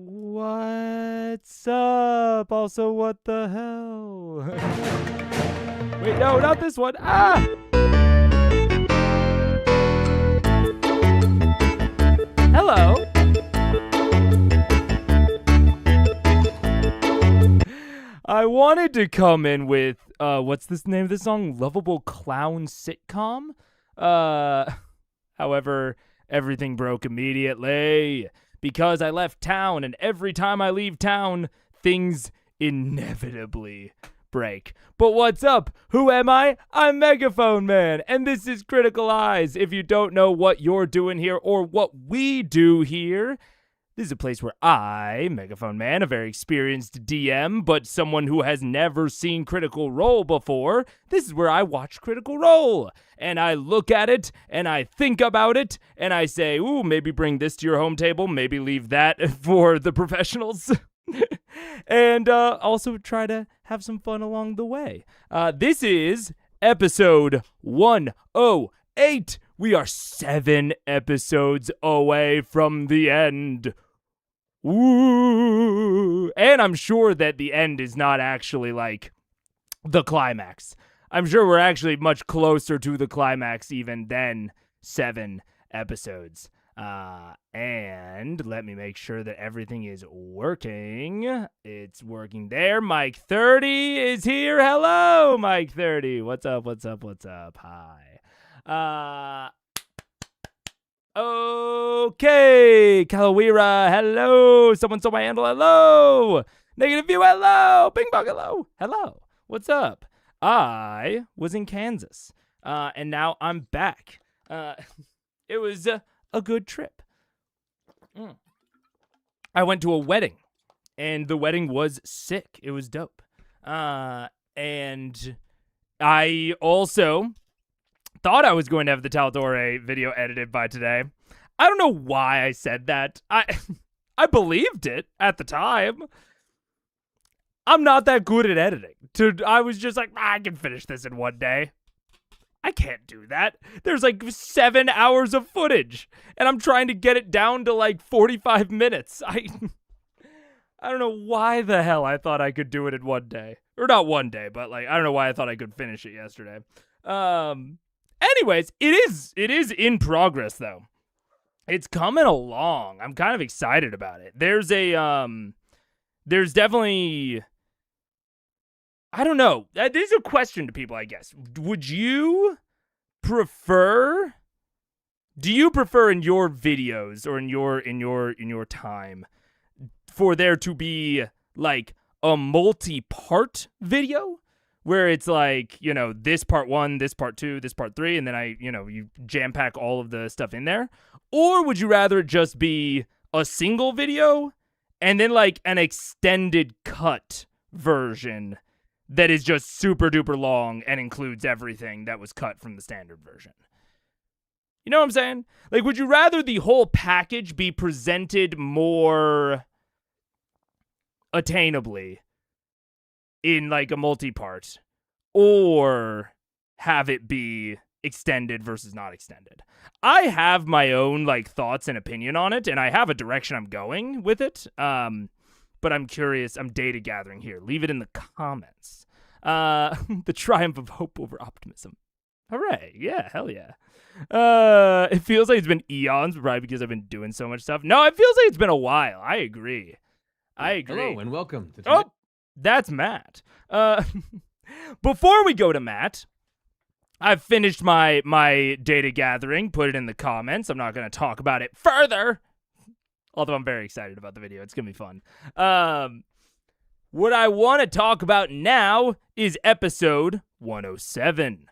What's up? Also, what the hell? Wait, no, not this one. Ah! Hello. I wanted to come in with, what's this name of the song? Lovable Clown Sitcom? However, everything broke immediately. Because I left town, and every time I leave town, things inevitably break. But what's up? Who am I? I'm Megaphone Man, and this is Critical Eyes. If you don't know what you're doing here or what we do here, this is a place where I, Megaphone Man, a very experienced DM, but someone who has never seen Critical Role before, this is where I watch Critical Role. And I look at it, and I think about it, and I say, ooh, maybe bring this to your home table, maybe leave that for the professionals. And also try to have some fun along the way. This is episode 108. We are 7 episodes away from the end. Ooh. And I'm sure that the end is not actually like the climax. I'm sure we're actually much closer to the climax even than 7 episodes. And let me make sure that everything is working. It's working there. Mike 30 is here. Hello, Mike 30. What's up? What's up? What's up? Hi. Okay. Kalawira, hello. Someone saw my handle. Hello. Negative View, hello. Bing Bong, hello. Hello. What's up? I was in Kansas, and now I'm back. It was a good trip. I went to a wedding, and the wedding was sick. It was dope. And I also thought I was going to have the Taldore video edited by today. I don't know why I said that. I believed it at the time. I'm not that good at editing. I was just like, I can finish this in one day. I can't do that. There's like 7 hours of footage, and I'm trying to get it down to like 45 minutes. I don't know why the hell I thought I could do it in one day. Or not one day, but like I don't know why I thought I could finish it yesterday. Anyways, it is in progress though. It's coming along. I'm kind of excited about it. There's definitely, I don't know. This is a question to people, I guess. Do you prefer in your videos or in your time for there to be like a multi-part video where it's like, you know, this part 1, this part 2, this part 3, and then you jam pack all of the stuff in there? Or would you rather it just be a single video and then like an extended cut version that is just super duper long and includes everything that was cut from the standard version? You know what I'm saying? Like, would you rather the whole package be presented more attainably in like a multi-part, or have it be extended versus not extended? I have my own like thoughts and opinion on it, and I have a direction I'm going with it. But I'm curious. I'm data gathering here. Leave it in the comments. The triumph of hope over optimism. Hooray. Yeah, hell yeah. It feels like it's been eons, probably because I've been doing so much stuff. No, it feels like it's been a while. I agree. Hello and welcome to Oh, that's Matt. Before we go to Matt, I've finished my data gathering. Put it in the comments. I'm not going to talk about it further, although I'm very excited about the video. It's going to be fun. What I want to talk about now is episode 107.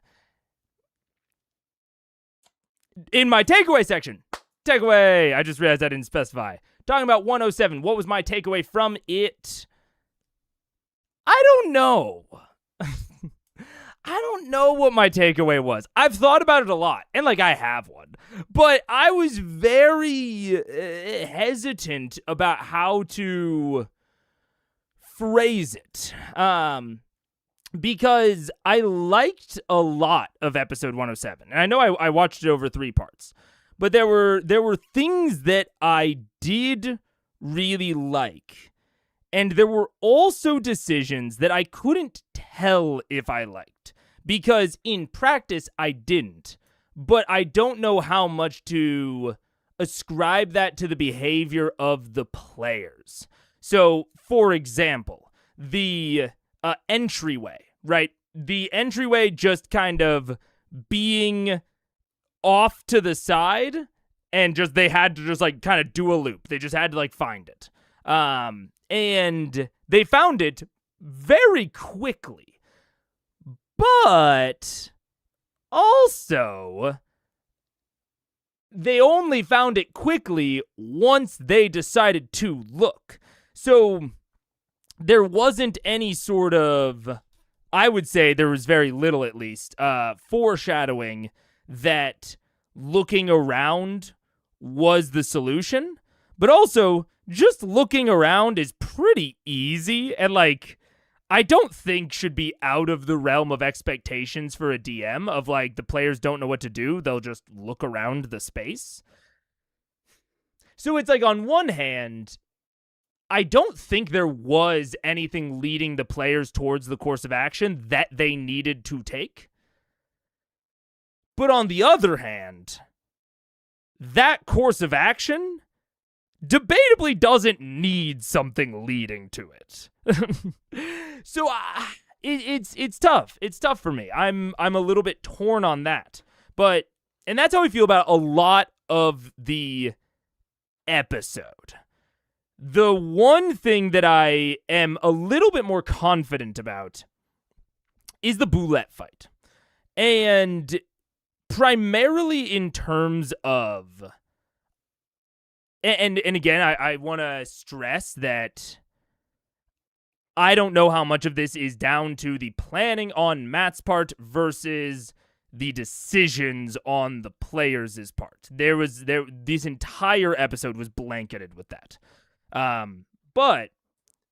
In my takeaway section, I just realized I didn't specify. Talking about 107, what was my takeaway from it? I don't know. I don't know what my takeaway was. I've thought about it a lot, and like I have one, but I was very hesitant about how to phrase it. Because I liked a lot of episode 107, and I know I watched it over 3 parts, but there were things that I did really like. And there were also decisions that I couldn't tell if I liked, because in practice I didn't. But I don't know how much to ascribe that to the behavior of the players. So, for example, the entryway, right? The entryway just kind of being off to the side, and just they had to just like kind of do a loop. They just had to like find it. And they found it very quickly. But also, they only found it quickly once they decided to look. So there wasn't any sort of, I would say there was very little at least, foreshadowing that looking around was the solution. But also, just looking around is pretty easy, and like, I don't think should be out of the realm of expectations for a DM of like the players don't know what to do, they'll just look around the space. So it's like, on one hand, I don't think there was anything leading the players towards the course of action that they needed to take. But on the other hand, that course of action debatably doesn't need something leading to it. So it's tough. It's tough for me. I'm a little bit torn on that. And that's how I feel about a lot of the episode. The one thing that I am a little bit more confident about is the Boulette fight. And primarily in terms of, and again, I want to stress that I don't know how much of this is down to the planning on Matt's part versus the decisions on the players' part. This entire episode was blanketed with that. But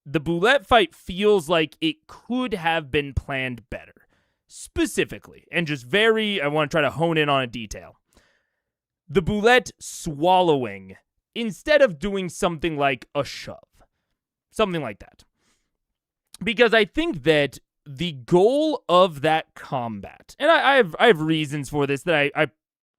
the Boulette fight feels like it could have been planned better. Specifically, and just I want to try to hone in on a detail. The Boulette swallowing instead of doing something like a shove. Something like that. Because I think that the goal of that combat, and I have reasons for this that I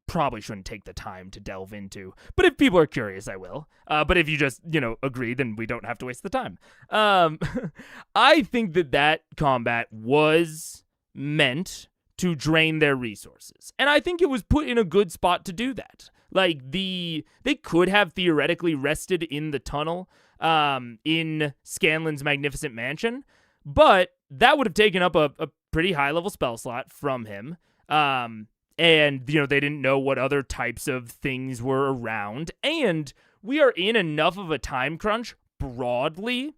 probably shouldn't take the time to delve into, but if people are curious, I will. But if you just, agree, then we don't have to waste the time. I think that combat was meant to drain their resources. And I think it was put in a good spot to do that. Like, they could have theoretically rested in the tunnel in Scanlan's magnificent mansion, but that would have taken up a pretty high-level spell slot from him. And, they didn't know what other types of things were around. And we are in enough of a time crunch broadly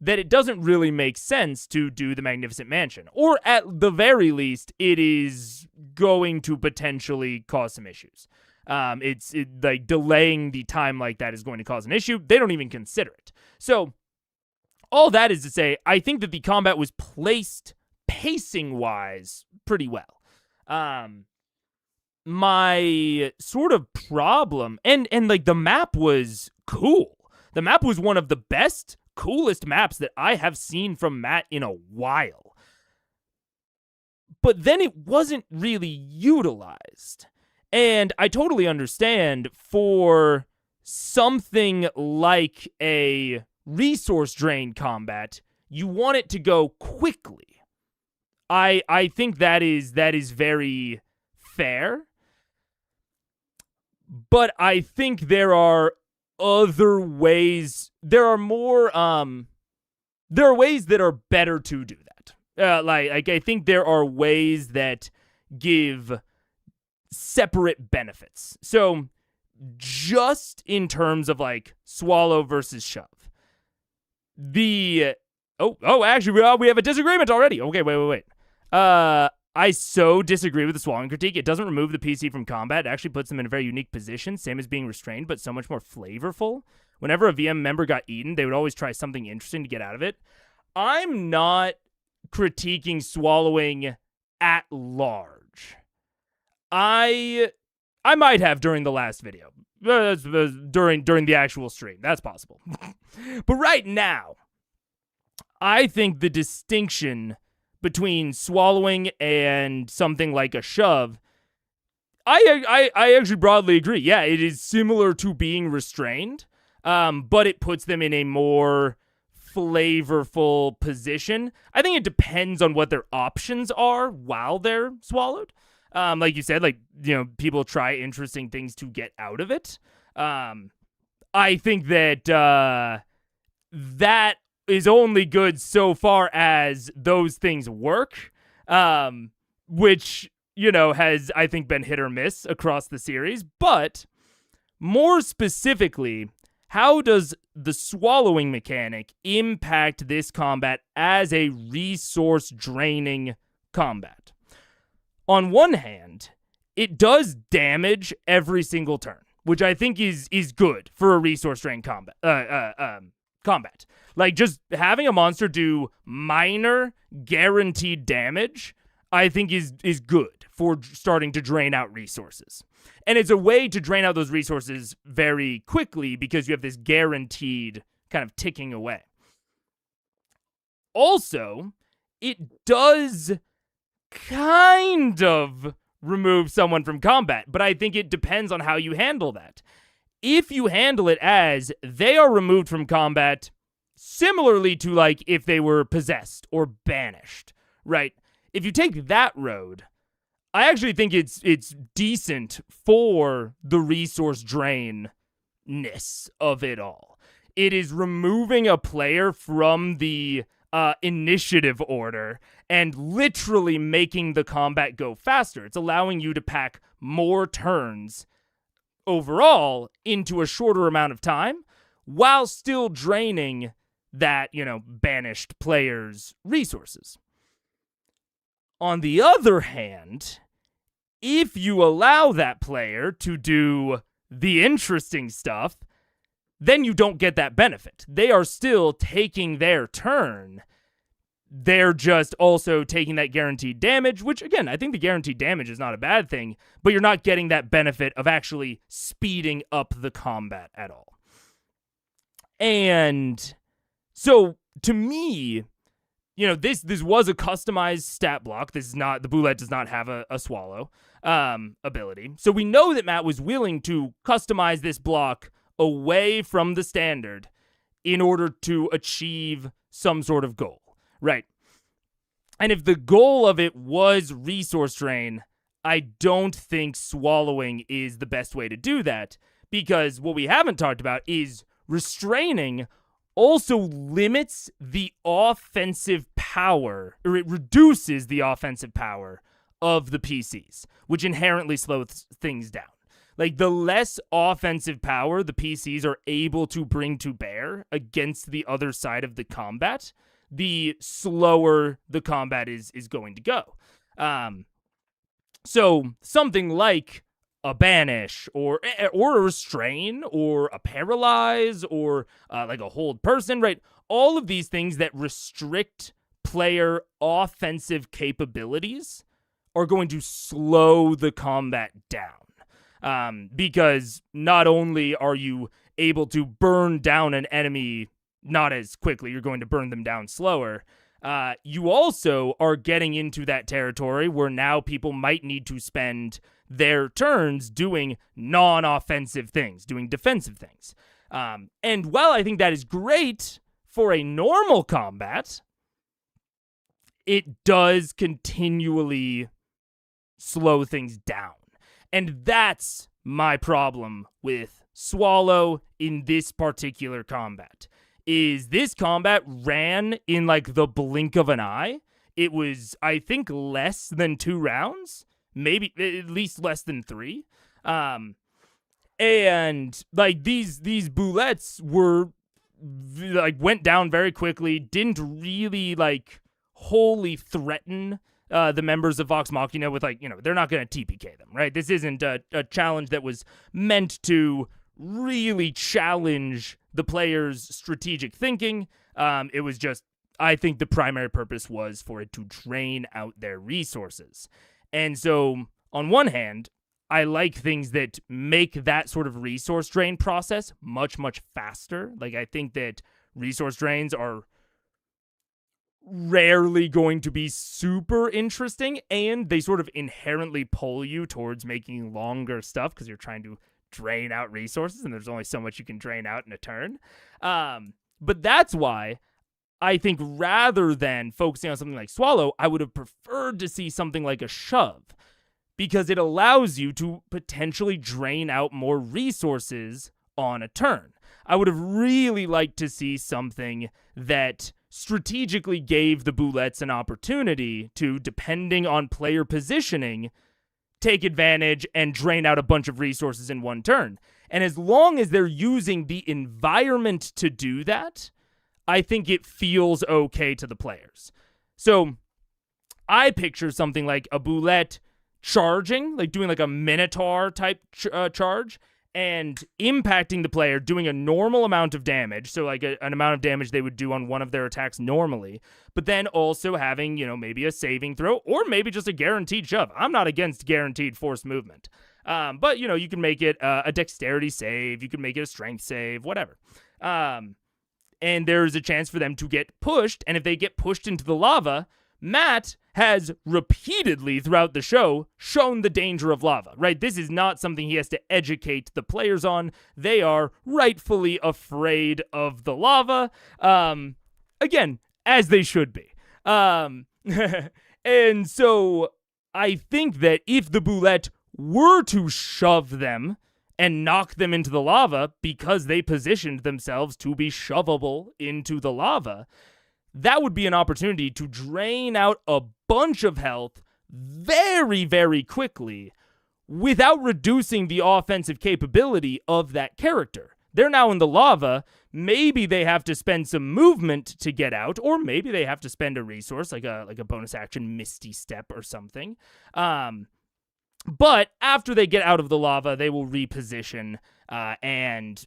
that it doesn't really make sense to do the Magnificent Mansion. Or at the very least, it is going to potentially cause some issues. Like delaying the time like that is going to cause an issue. They don't even consider it. So all that is to say, I think that the combat was placed pacing-wise pretty well. My sort of problem, and like the map was cool. The map was one of the best, coolest maps that I have seen from Matt in a while. But then it wasn't really utilized. And I totally understand for something like a resource drain combat, you want it to go quickly. I think that is very fair. But I think there are other ways. There are ways that are better to do that. Like I think there are ways that give separate benefits. So just in terms of like swallow versus shove. Actually, we have a disagreement already. Okay, wait. I so disagree with the swallowing critique. It doesn't remove the PC from combat. It actually puts them in a very unique position, same as being restrained, but so much more flavorful. Whenever a VM member got eaten, they would always try something interesting to get out of it. I'm not critiquing swallowing at large. I I might have during the last video. During the actual stream. That's possible. But right now, I think the distinction between swallowing and something like a shove, I actually broadly agree. Yeah, it is similar to being restrained, but it puts them in a more flavorful position. I think it depends on what their options are while they're swallowed. Like you said, people try interesting things to get out of it. I think that that is only good so far as those things work, which, has, I think, been hit or miss across the series. But more specifically, how does the swallowing mechanic impact this combat as a resource-draining combat? On one hand, it does damage every single turn, which I think is good for a resource-drain combat. Like, just having a monster do minor guaranteed damage, I think is good for starting to drain out resources. And it's a way to drain out those resources very quickly because you have this guaranteed kind of ticking away. Also, it does kind of remove someone from combat, but I think it depends on how you handle that. If you handle it as they are removed from combat, similarly to like if they were possessed or banished, right? If you take that road, I actually think it's decent for the resource drainness of it all. It is removing a player from the initiative order and literally making the combat go faster. It's allowing you to pack more turns overall into a shorter amount of time while still draining that, banished player's resources. On the other hand, if you allow that player to do the interesting stuff, then you don't get that benefit. They are still taking their turn. They're just also taking that guaranteed damage, which, again, I think the guaranteed damage is not a bad thing, but you're not getting that benefit of actually speeding up the combat at all. And so, to me, this was a customized stat block. This is not, the Boulette does not have a swallow ability. So we know that Matt was willing to customize this block away from the standard in order to achieve some sort of goal, right? And if the goal of it was resource drain, I don't think swallowing is the best way to do that, because what we haven't talked about is restraining also limits the offensive power, or it reduces the offensive power of the PCs, which inherently slows things down. Like, the less offensive power the PCs are able to bring to bear against the other side of the combat, the slower the combat is going to go. So something like a banish or a restrain or a paralyze or like a hold person, right? All of these things that restrict player offensive capabilities are going to slow the combat down. Because not only are you able to burn down an enemy not as quickly, you're going to burn them down slower. You also are getting into that territory where now people might need to spend their turns doing non-offensive things, doing defensive things. And while I think that is great for a normal combat, it does continually slow things down. And that's my problem with Swallow in this particular combat. Is this combat ran in like the blink of an eye. It was, I think, less than 2 rounds, maybe at least less than 3. And like these Boulettes were like went down very quickly, didn't really like wholly threaten the members of Vox Machina with like, they're not going to TPK them, right? This isn't a challenge that was meant to really challenge the player's strategic thinking. It was just, I think the primary purpose was for it to drain out their resources. And so, on one hand, I like things that make that sort of resource drain process much, much faster. Like, I think that resource drains are rarely going to be super interesting, and they sort of inherently pull you towards making longer stuff because you're trying to drain out resources, and there's only so much you can drain out in a turn. But that's why I think rather than focusing on something like Swallow, I would have preferred to see something like a Shove, because it allows you to potentially drain out more resources on a turn. I would have really liked to see something that strategically gave the Boulettes an opportunity to, depending on player positioning, take advantage and drain out a bunch of resources in one turn. And as long as they're using the environment to do that, I think it feels okay to the players. So I picture something like a Boulette charging, like doing like a Minotaur type charge, and impacting the player, doing a normal amount of damage, so like an amount of damage they would do on one of their attacks normally, but then also having, maybe a saving throw, or maybe just a guaranteed shove. I'm not against guaranteed forced movement. But, you can make it a dexterity save, you can make it a strength save, whatever. And there's a chance for them to get pushed, and if they get pushed into the lava, Matt has repeatedly throughout the show shown the danger of lava, right? This is not something he has to educate the players on. They are rightfully afraid of the lava. Again, as they should be. And so I think that if the Boulette were to shove them and knock them into the lava because they positioned themselves to be shovable into the lava, that would be an opportunity to drain out a bunch of health very, very quickly without reducing the offensive capability of that character. They're now in the lava. Maybe they have to spend some movement to get out, or maybe they have to spend a resource like a bonus action Misty Step or something. But after they get out of the lava, they will reposition and,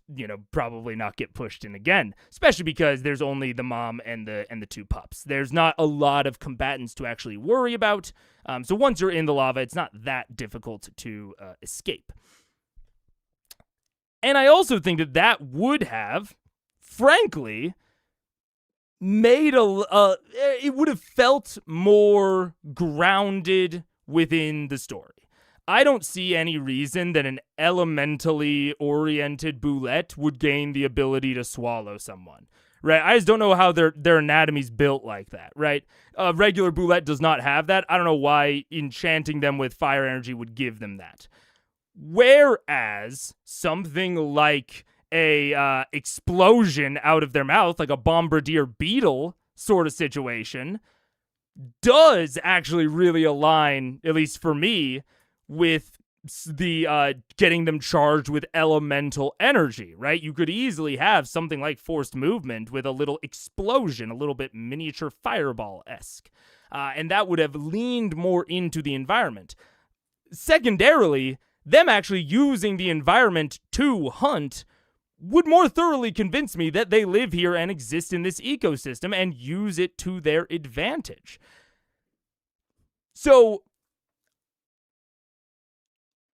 probably not get pushed in again, especially because there's only the mom and the two pups. There's not a lot of combatants to actually worry about. So once you're in the lava, it's not that difficult to escape. And I also think that would have, frankly, made it would have felt more grounded within the story. I don't see any reason that an elementally oriented Boulette would gain the ability to swallow someone, right? I just don't know how their anatomy's built like that, right? A regular Boulette does not have that. I don't know why enchanting them with fire energy would give them that. Whereas something like a explosion out of their mouth, like a bombardier beetle sort of situation, does actually really align, at least for me, with the getting them charged with elemental energy, right? You could easily have something like forced movement with a little explosion, a little bit miniature fireball-esque. And that would have leaned more into the environment. Secondarily, them actually using the environment to hunt would more thoroughly convince me that they live here and exist in this ecosystem and use it to their advantage. So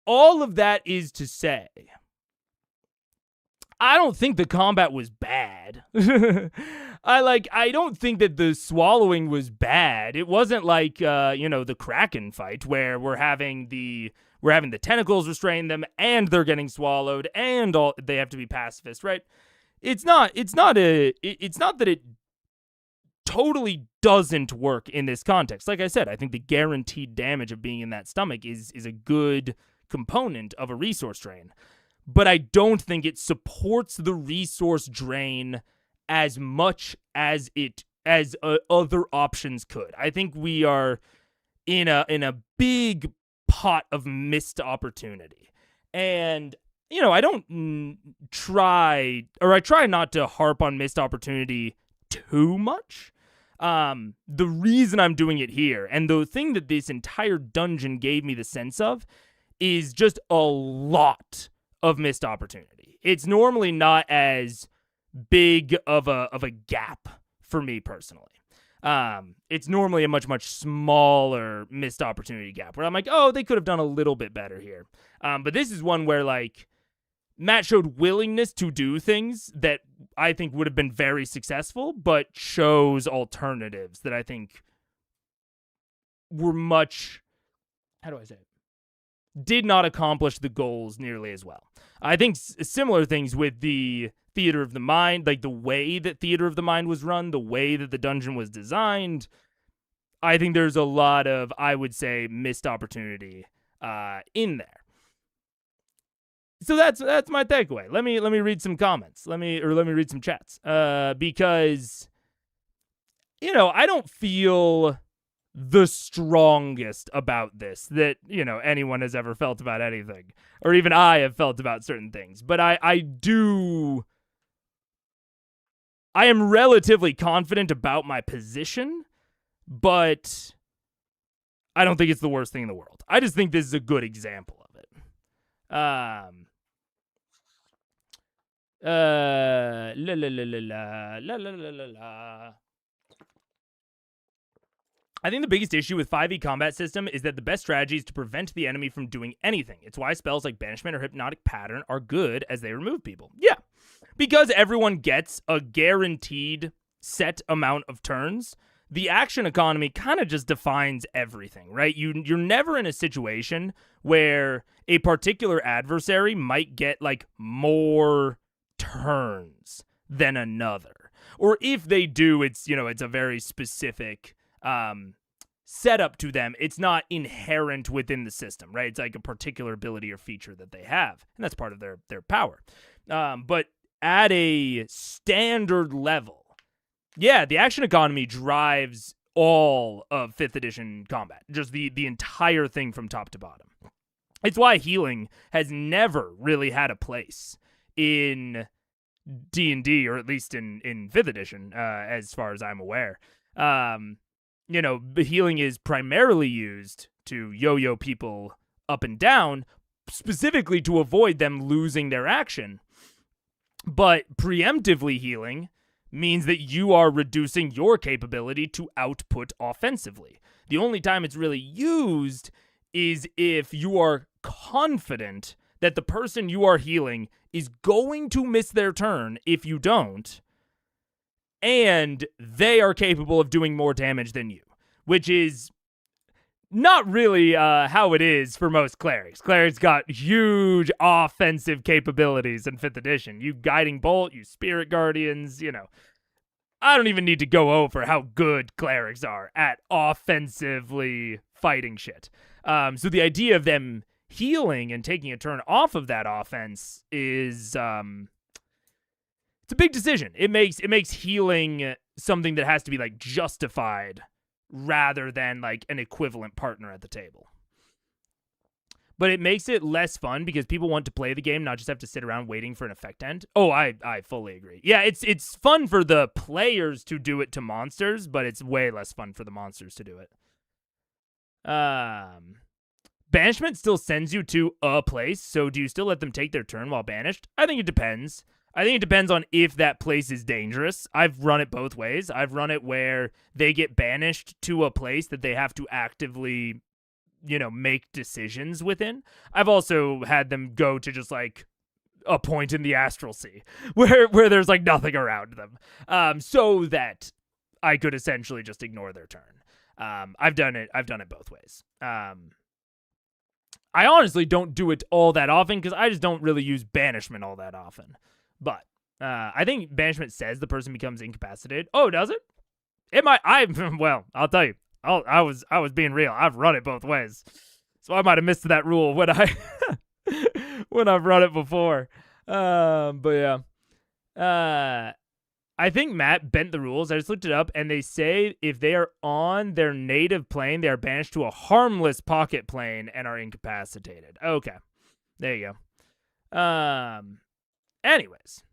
all of that is to say, I don't think the combat was bad. I don't think that the swallowing was bad. It wasn't like the Kraken fight where we're having the tentacles restrain them and they're getting swallowed and they have to be pacifist, right? It's not that it totally doesn't work in this context. Like I said, I think the guaranteed damage of being in that stomach is a good component of a resource drain, but I don't think it supports the resource drain as much as other options could. I think we are in a big pot of missed opportunity, and I try not to harp on missed opportunity too much. The reason I'm doing it here, and the thing that this entire dungeon gave me the sense of, is just a lot of missed opportunity. It's normally not as big of a gap for me personally. It's normally a much smaller missed opportunity gap where I'm like, oh, they could have done a little bit better here. But this is one where like Matt showed willingness to do things that I think would have been very successful, but chose alternatives that I think were much, how do I say it? Did not accomplish the goals nearly as well. I think similar things with the Theater of the Mind, like the way that Theater of the Mind was run, the way that the dungeon was designed. I think there's a lot of, I would say, missed opportunity in there. So that's my takeaway. Let me read some comments. Let me read some chats. Because I don't feel the strongest about this that, anyone has ever felt about anything, or even I have felt about certain things. But I am relatively confident about my position, but I don't think it's the worst thing in the world. I just think this is a good example of it. I think the biggest issue with 5e combat system is that the best strategy is to prevent the enemy from doing anything. It's why spells like Banishment or Hypnotic Pattern are good, as they remove people. Yeah, because everyone gets a guaranteed set amount of turns, the action economy kind of just defines everything, right? You're never in a situation where a particular adversary might get like more turns than another. Or if they do, it's a very specific setup to them. It's not inherent within the system, right? It's like a particular ability or feature that they have, and that's part of their power. But at a standard level, yeah, the action economy drives all of 5th edition combat, just the entire thing from top to bottom. It's why healing has never really had a place in D&D, or at least in 5th edition, as far as I'm aware. Healing is primarily used to yo-yo people up and down, specifically to avoid them losing their action. But preemptively healing means that you are reducing your capability to output offensively. The only time it's really used is if you are confident that the person you are healing is going to miss their turn if you don't, and they are capable of doing more damage than you, which is not really how it is for most clerics. Clerics got huge offensive capabilities in 5th edition. You Guiding Bolt, you Spirit Guardians, I don't even need to go over how good clerics are at offensively fighting shit. So the idea of them healing and taking a turn off of that offense is it's a big decision. It makes healing something that has to be like justified rather than like an equivalent partner at the table. But it makes it less fun because people want to play the game, not just have to sit around waiting for an effect end. Oh, I fully agree. Yeah, it's fun for the players to do it to monsters, but it's way less fun for the monsters to do it. Banishment still sends you to a place, so do you still let them take their turn while banished? I think it depends. I think it depends on if that place is dangerous. I've run it both ways. I've run it where they get banished to a place that they have to actively, make decisions within. I've also had them go to just like a point in the astral sea where there's like nothing around them, so that I could essentially just ignore their turn. I've done it both ways. I honestly don't do it all that often because I just don't really use banishment all that often. But I think banishment says the person becomes incapacitated. Oh, does it? It might. Well, I'll tell you. I was being real. I've run it both ways, so I might have missed that rule when when I've run it before. But yeah. I think Matt bent the rules. I just looked it up, and they say if they are on their native plane, they are banished to a harmless pocket plane and are incapacitated. Okay. There you go. Anyways.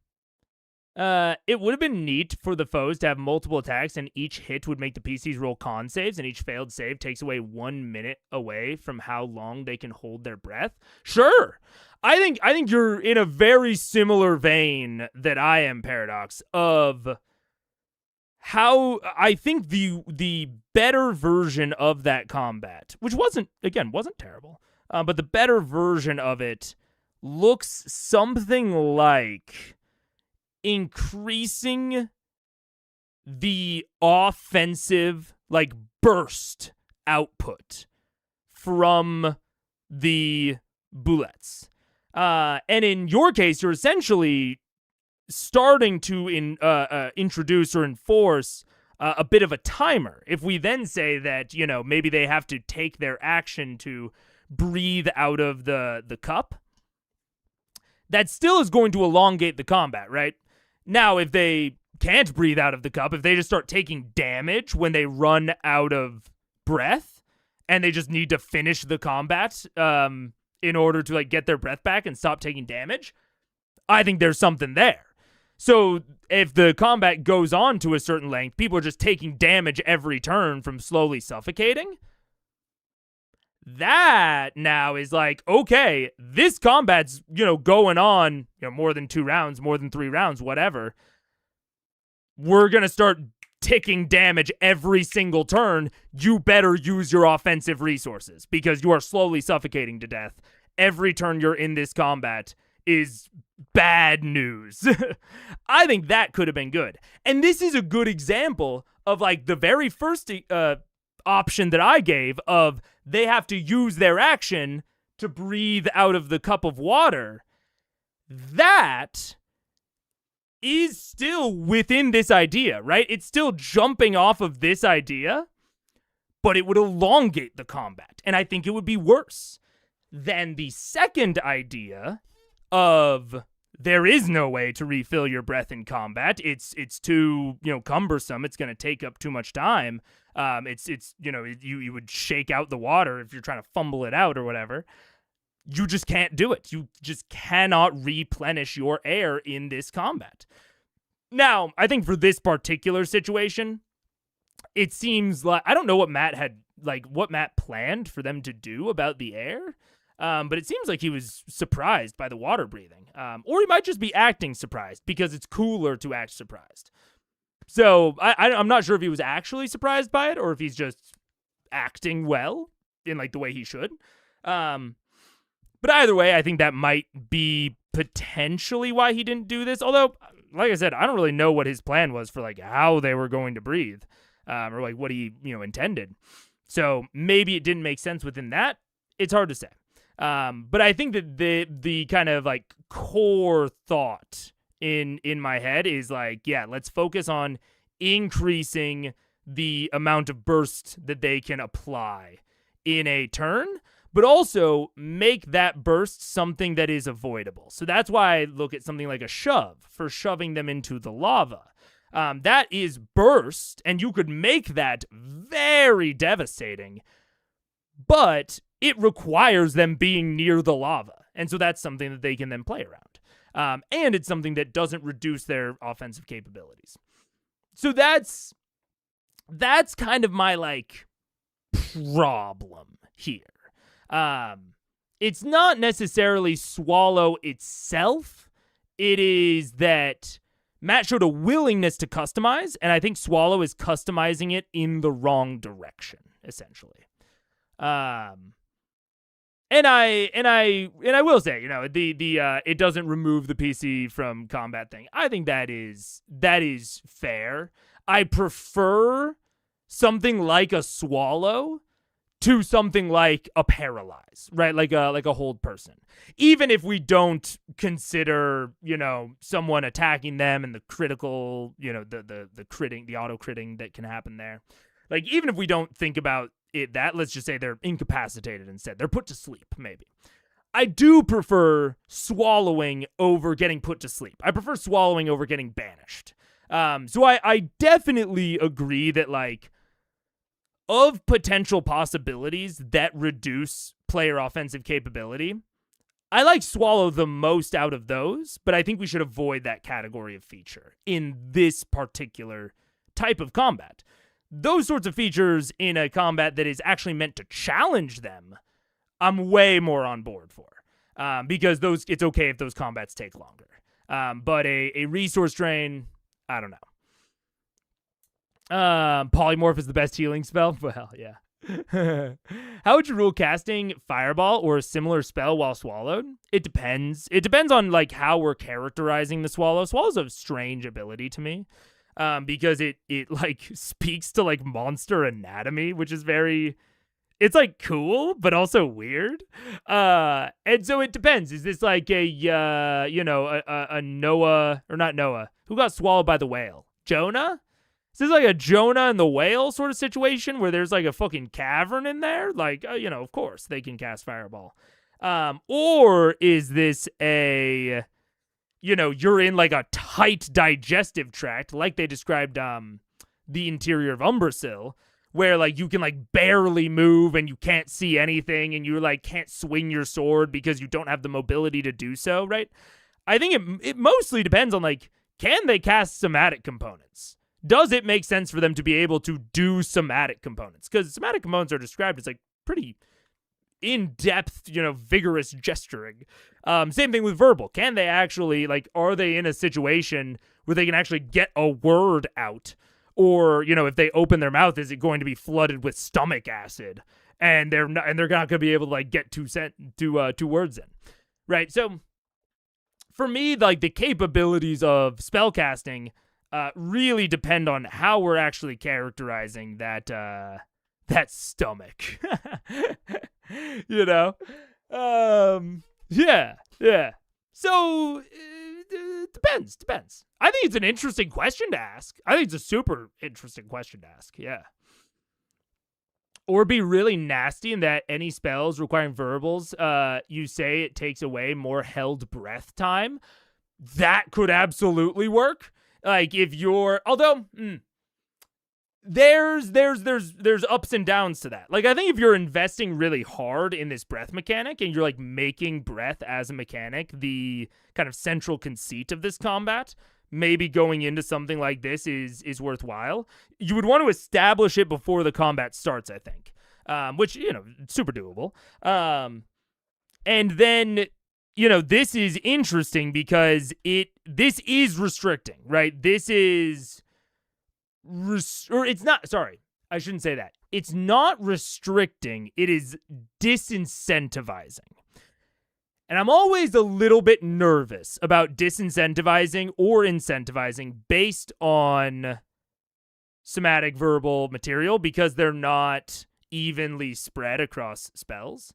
It would have been neat for the foes to have multiple attacks, and each hit would make the PCs roll con saves, and each failed save takes away 1 minute away from how long they can hold their breath. Sure. I think you're in a very similar vein that I am, Paradox, of how I think the better version of that combat, which wasn't terrible, but the better version of it looks something like increasing the offensive like burst output from the Boulettes. And in your case, you're essentially starting to introduce or enforce a bit of a timer. If we then say that, maybe they have to take their action to breathe out of the cup, that still is going to elongate the combat, right? Now, if they can't breathe out of the cup, if they just start taking damage when they run out of breath and they just need to finish the combat in order to like get their breath back and stop taking damage, I think there's something there. So if the combat goes on to a certain length, people are just taking damage every turn from slowly suffocating. That now is like, okay, this combat's, going on, more than 2 rounds, more than 3 rounds, whatever. We're going to start ticking damage every single turn. You better use your offensive resources because you are slowly suffocating to death. Every turn you're in this combat is bad news. I think that could have been good. And this is a good example of like the very first option that I gave of they have to use their action to breathe out of the cup of water. That is still within this idea, right? It's still jumping off of this idea, but it would elongate the combat. And I think it would be worse than the second idea of there is no way to refill your breath in combat. It's too, cumbersome. It's going to take up too much time. You would shake out the water if you're trying to fumble it out or whatever. You just can't do it. You just cannot replenish your air in this combat. Now, I think for this particular situation, it seems like, I don't know what Matt planned for them to do about the air. But it seems like he was surprised by the water breathing. Or he might just be acting surprised because it's cooler to act surprised. So I'm not sure if he was actually surprised by it or if he's just acting well in like the way he should. But either way, I think that might be potentially why he didn't do this. Although, like I said, I don't really know what his plan was for like how they were going to breathe, or like what he intended. So maybe it didn't make sense within that. It's hard to say. But I think that the kind of like core thought in my head is like, yeah, let's focus on increasing the amount of burst that they can apply in a turn, but also make that burst something that is avoidable. So that's why I look at something like a shove for shoving them into the lava. That is burst, and you could make that very devastating, but it requires them being near the lava. And so that's something that they can then play around. And it's something that doesn't reduce their offensive capabilities. So that's kind of my like problem here. It's not necessarily Swallow itself. It is that Matt showed a willingness to customize, and I think Swallow is customizing it in the wrong direction, essentially. And I will say, it doesn't remove the PC from combat thing. I think that is fair. I prefer something like a Swallow to something like a Paralyze, right? Like a hold person. Even if we don't consider, someone attacking them and the critical, the critting, the auto critting that can happen there. Like, even if we don't think about let's just say they're incapacitated instead. They're put to sleep, maybe. I do prefer swallowing over getting put to sleep. I prefer swallowing over getting banished. So I definitely agree that, like, of potential possibilities that reduce player offensive capability, I like Swallow the most out of those, but I think we should avoid that category of feature in this particular type of combat. Those sorts of features in a combat that is actually meant to challenge them, I'm way more on board for. Because it's okay if those combats take longer. But a resource drain, I don't know. Polymorph is the best healing spell. Well, yeah. How would you rule casting Fireball or a similar spell while swallowed? It depends. It depends on like how we're characterizing the swallow. Swallow's a strange ability to me, because it like speaks to like monster anatomy, which is very. It's like cool, but also weird. And so it depends. Is this like a Noah or not Noah? Who got swallowed by the whale? Jonah? Is this like a Jonah and the whale sort of situation where there's like a fucking cavern in there? Like, of course they can cast Fireball. Or is this a, you're in like a tight digestive tract, like they described the interior of Umbrasyl, where like you can like barely move and you can't see anything and you like can't swing your sword because you don't have the mobility to do so, right? I think it mostly depends on like, can they cast somatic components? Does it make sense for them to be able to do somatic components? Because somatic components are described as like pretty in-depth, vigorous gesturing. Same thing with verbal. Can they actually like, are they in a situation where they can actually get a word out? Or, if they open their mouth, is it going to be flooded with stomach acid? And they're not going to be able to like get two words in, right? So for me, like the capabilities of spellcasting really depend on how we're actually characterizing that stomach. Yeah. So depends. I think it's an interesting question to ask. I think it's a super interesting question to ask. Yeah. Or be really nasty in that any spells requiring verbals, you say it takes away more held breath time. That could absolutely work. Like if you're, although there's ups and downs to that. Like I think if you're investing really hard in this breath mechanic and you're like making breath as a mechanic the kind of central conceit of this combat, maybe going into something like this is worthwhile. You would want to establish it before the combat starts, I think, which super doable. And then this is interesting because this is restricting, right? This is or it's not, sorry, I shouldn't say that. It's not restricting, it is disincentivizing. And I'm always a little bit nervous about disincentivizing or incentivizing based on somatic verbal material because they're not evenly spread across spells.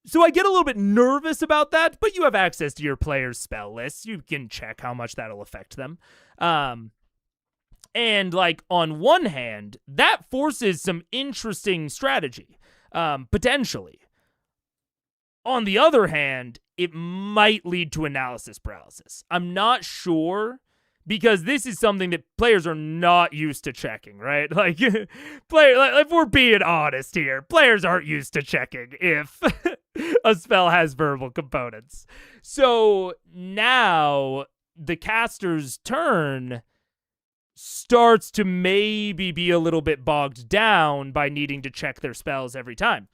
So I get a little bit nervous about that, but you have access to your players' spell lists. You can check how much that'll affect them. And like on one hand, that forces some interesting strategy, potentially. On the other hand, it might lead to analysis paralysis. I'm not sure because this is something that players are not used to checking, right? Like, if we're being honest here, players aren't used to checking if a spell has verbal components. So now the caster's turn starts to maybe be a little bit bogged down by needing to check their spells every time.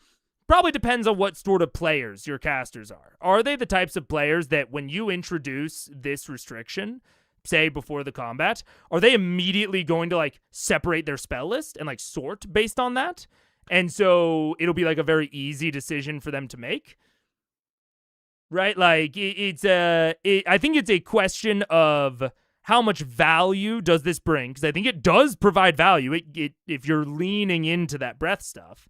Probably depends on what sort of players your casters are. Are they the types of players that when you introduce this restriction, say before the combat, are they immediately going to like separate their spell list and like sort based on that? And so it'll be like a very easy decision for them to make. Right? Like I think it's a question of how much value does this bring? Because I think it does provide value. It if you're leaning into that breath stuff,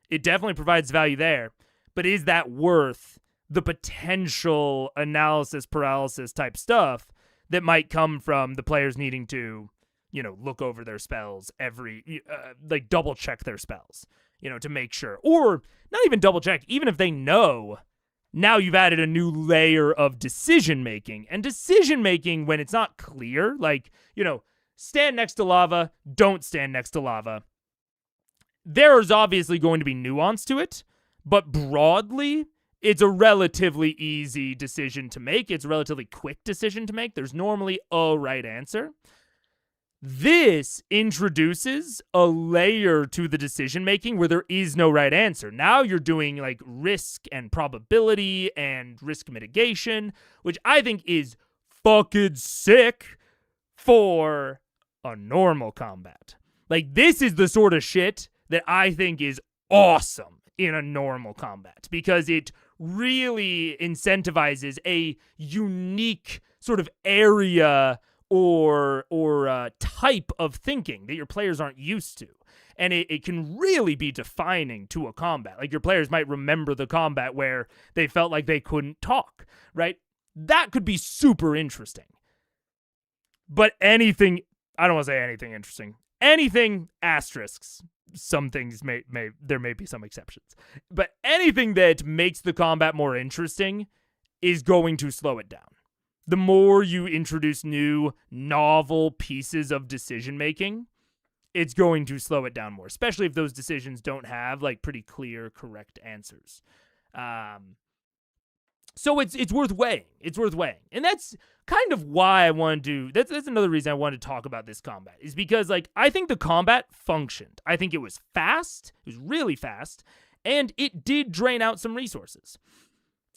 it definitely provides value there. But is that worth the potential analysis paralysis type stuff that might come from the players needing to, look over their spells like double check their spells, to make sure, or not even double check, even if they know. Now you've added a new layer of decision making, and decision making when it's not clear, like, stand next to lava, don't stand next to lava. There's obviously going to be nuance to it, but broadly, it's a relatively easy decision to make. It's a relatively quick decision to make. There's normally a right answer. This introduces a layer to the decision making where there is no right answer. Now you're doing like risk and probability and risk mitigation, which I think is fucking sick for a normal combat. Like, this is the sort of shit that I think is awesome in a normal combat, because it really incentivizes a unique sort of area or type of thinking that your players aren't used to. And it can really be defining to a combat. Like, your players might remember the combat where they felt like they couldn't talk, right? That could be super interesting. But anything, I don't want to say anything interesting. Anything asterisks. Some things there may be some exceptions. But anything that makes the combat more interesting is going to slow it down. The more you introduce new, novel pieces of decision making, it's going to slow it down more, especially if those decisions don't have like pretty clear, correct answers. So it's worth weighing. It's worth weighing. And that's kind of why I wanted to, that's another reason I wanted to talk about this combat, is because like I think the combat functioned. I think it was fast. It was really fast. And it did drain out some resources.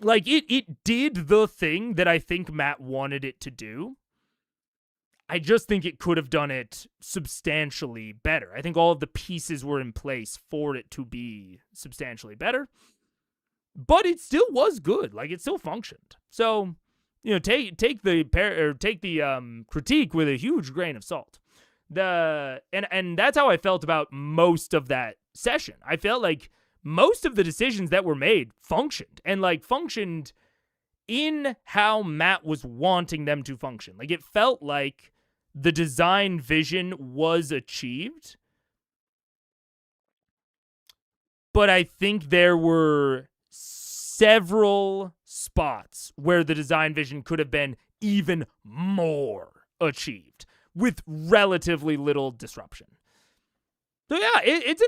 Like it did the thing that I think Matt wanted it to do. I just think it could have done it substantially better. I think all of the pieces were in place for it to be substantially better. But it still was good. Like, it still functioned. So, you know, take the critique with a huge grain of salt. And that's how I felt about most of that session. I felt like most of the decisions that were made functioned, and like functioned in how Matt was wanting them to function. Like, it felt like the design vision was achieved. But I think there were several spots where the design vision could have been even more achieved with relatively little disruption. So yeah, it's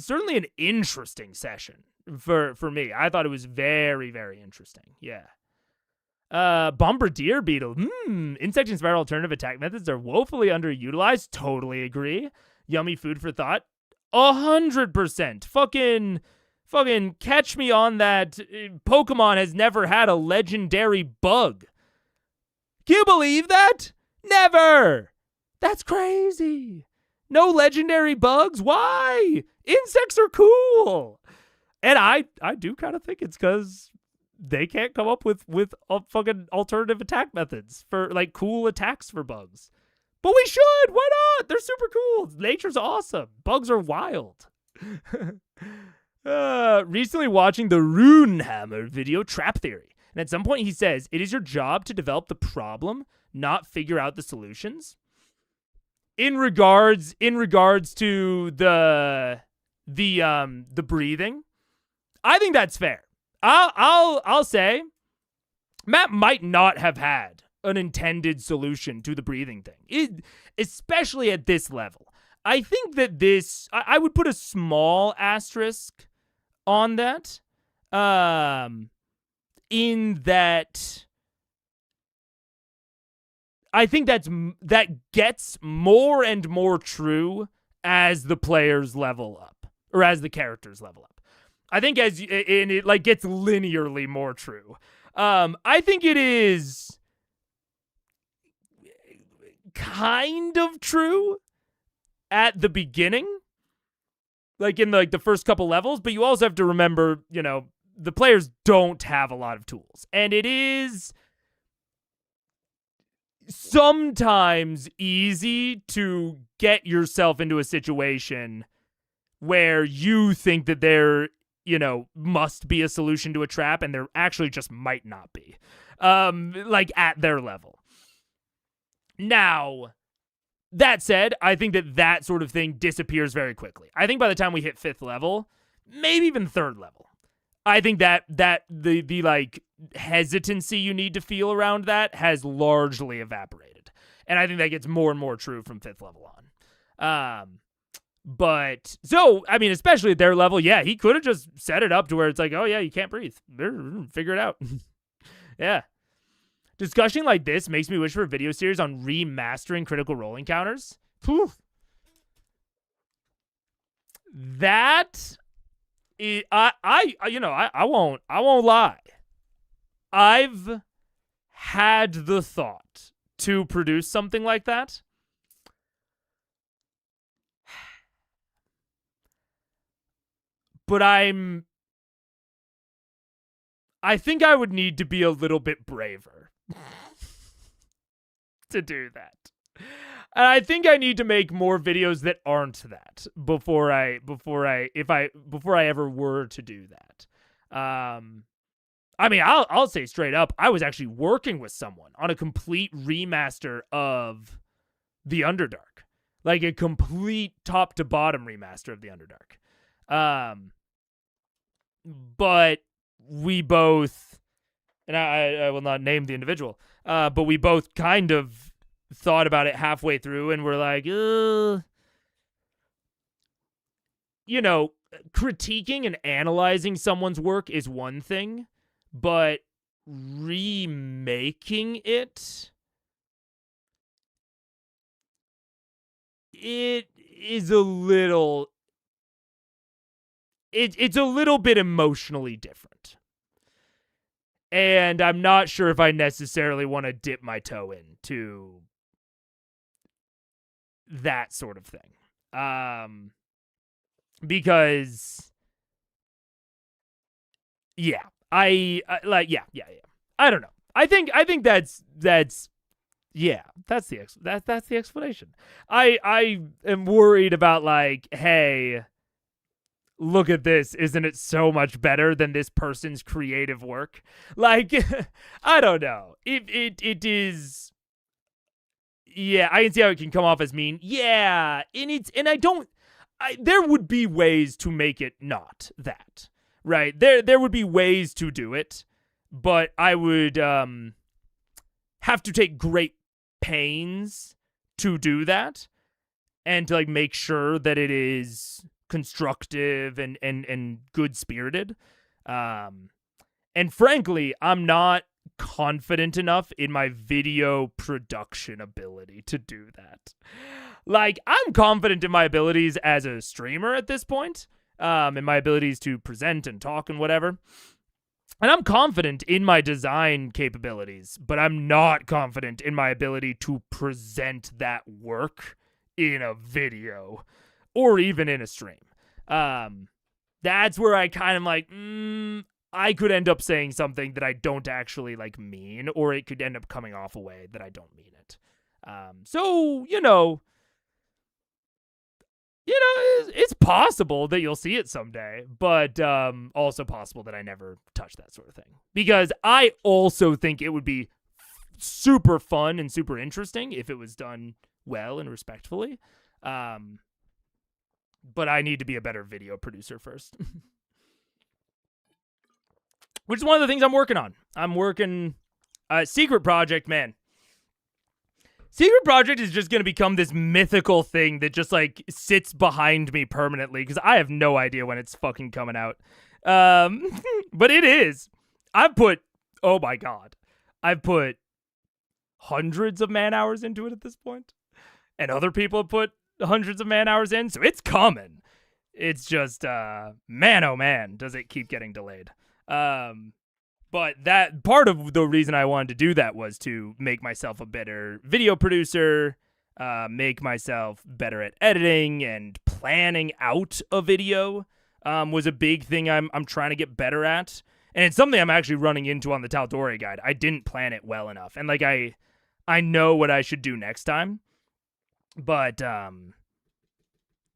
certainly an interesting session for me. I thought it was very, very interesting. Yeah. Bombardier Beetle. Insect-inspired alternative attack methods are woefully underutilized. Totally agree. Yummy food for thought. 100%. Fucking catch me on that. Pokemon has never had a legendary bug. Can you believe that? Never. That's crazy. No legendary bugs? Why? Insects are cool. And I do kind of think it's because they can't come up with fucking alternative attack methods for like cool attacks for bugs. But we should. Why not? They're super cool. Nature's awesome. Bugs are wild. Recently watching the Runehammer video Trap Theory. And at some point he says, it is your job to develop the problem, not figure out the solutions. In regards to the breathing, I think that's fair. I'll say Matt might not have had an intended solution to the breathing thing, especially at this level. I think that I would put a small asterisk on that, in that I think that gets more and more true as the players level up, or as the characters level up. I think it like gets linearly more true. I think it is kind of true at the beginning, like in the first couple levels, but you also have to remember, you know, the players don't have a lot of tools, and it is sometimes easy to get yourself into a situation where you think that there, you know, must be a solution to a trap, and there actually just might not be, like at their level. Now, that said, I think that sort of thing disappears very quickly. I think by the time we hit 5th level, maybe even 3rd level, I think that the like hesitancy you need to feel around that has largely evaporated. And I think that gets more and more true from 5th level on. But so, I mean, especially at their level, yeah, he could have just set it up to where it's like, oh yeah, you can't breathe. Figure it out. Yeah. Discussion like this makes me wish for a video series on remastering Critical Role encounters. Whew. That is, I won't lie. I've had the thought to produce something like that. But I think I would need to be a little bit braver to do that. And I think I need to make more videos that aren't that before I ever were to do that. I mean, I'll say straight up, I was actually working with someone on a complete remaster of The Underdark. Like a complete top to bottom remaster of The Underdark. But we both, and I will not name the individual, but we both kind of thought about it halfway through and we're like, you know, critiquing and analyzing someone's work is one thing, but remaking it is a little, it's a little bit emotionally different. And I'm not sure if I necessarily want to dip my toe into that sort of thing. Because yeah, I don't know. I think that's yeah, that's the explanation. I am worried about like, hey, look at this, isn't it so much better than this person's creative work? Like, I don't know. It is. Yeah, I can see how it can come off as mean. Yeah, there would be ways to make it not that, right? There would be ways to do it, but I would have to take great pains to do that and to like make sure that it is constructive and good-spirited. And frankly, I'm not confident enough in my video production ability to do that. Like, I'm confident in my abilities as a streamer at this point, and my abilities to present and talk and whatever. And I'm confident in my design capabilities, but I'm not confident in my ability to present that work in a video or even in a stream. That's where I kind of like, I could end up saying something that I don't actually like mean, or it could end up coming off a way that I don't mean it. So, it's possible that you'll see it someday, but also possible that I never touch that sort of thing. Because I also think it would be super fun and super interesting if it was done well and respectfully. But I need to be a better video producer first. Which is one of the things I'm working on. I'm working Secret Project, man. Secret Project is just going to become this mythical thing that just like sits behind me permanently because I have no idea when it's fucking coming out. But it is. Oh my God. I've put hundreds of man hours into it at this point. And other people have put hundreds of man hours in, so it's coming. It's just, man, oh man, does it keep getting delayed. But that part of the reason I wanted to do that was to make myself a better video producer, make myself better at editing and planning out a video, was a big thing I'm trying to get better at. And it's something I'm actually running into on the Tal'Dorei guide. I didn't plan it well enough. And like, I know what I should do next time. But,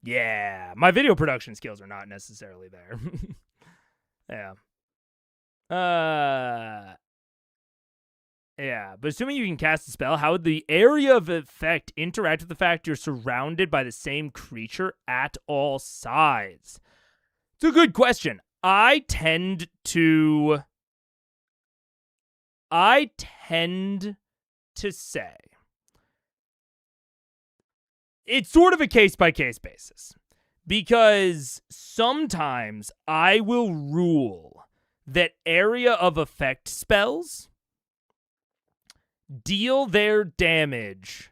yeah, my video production skills are not necessarily there. Yeah. Yeah, but assuming you can cast a spell, how would the area of effect interact with the fact you're surrounded by the same creature at all sides? It's a good question. I tend to say it's sort of a case-by-case basis, because sometimes I will rule that area of effect spells deal their damage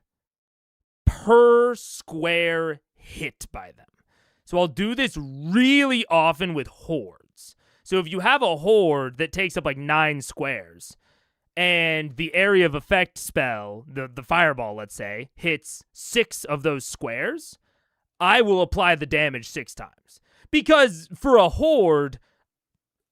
per square hit by them. So I'll do this really often with hordes. So if you have a horde that takes up like 9 squares, and the area of effect spell, the fireball, let's say, hits 6 of those squares, I will apply the damage 6 times. Because for a Horde,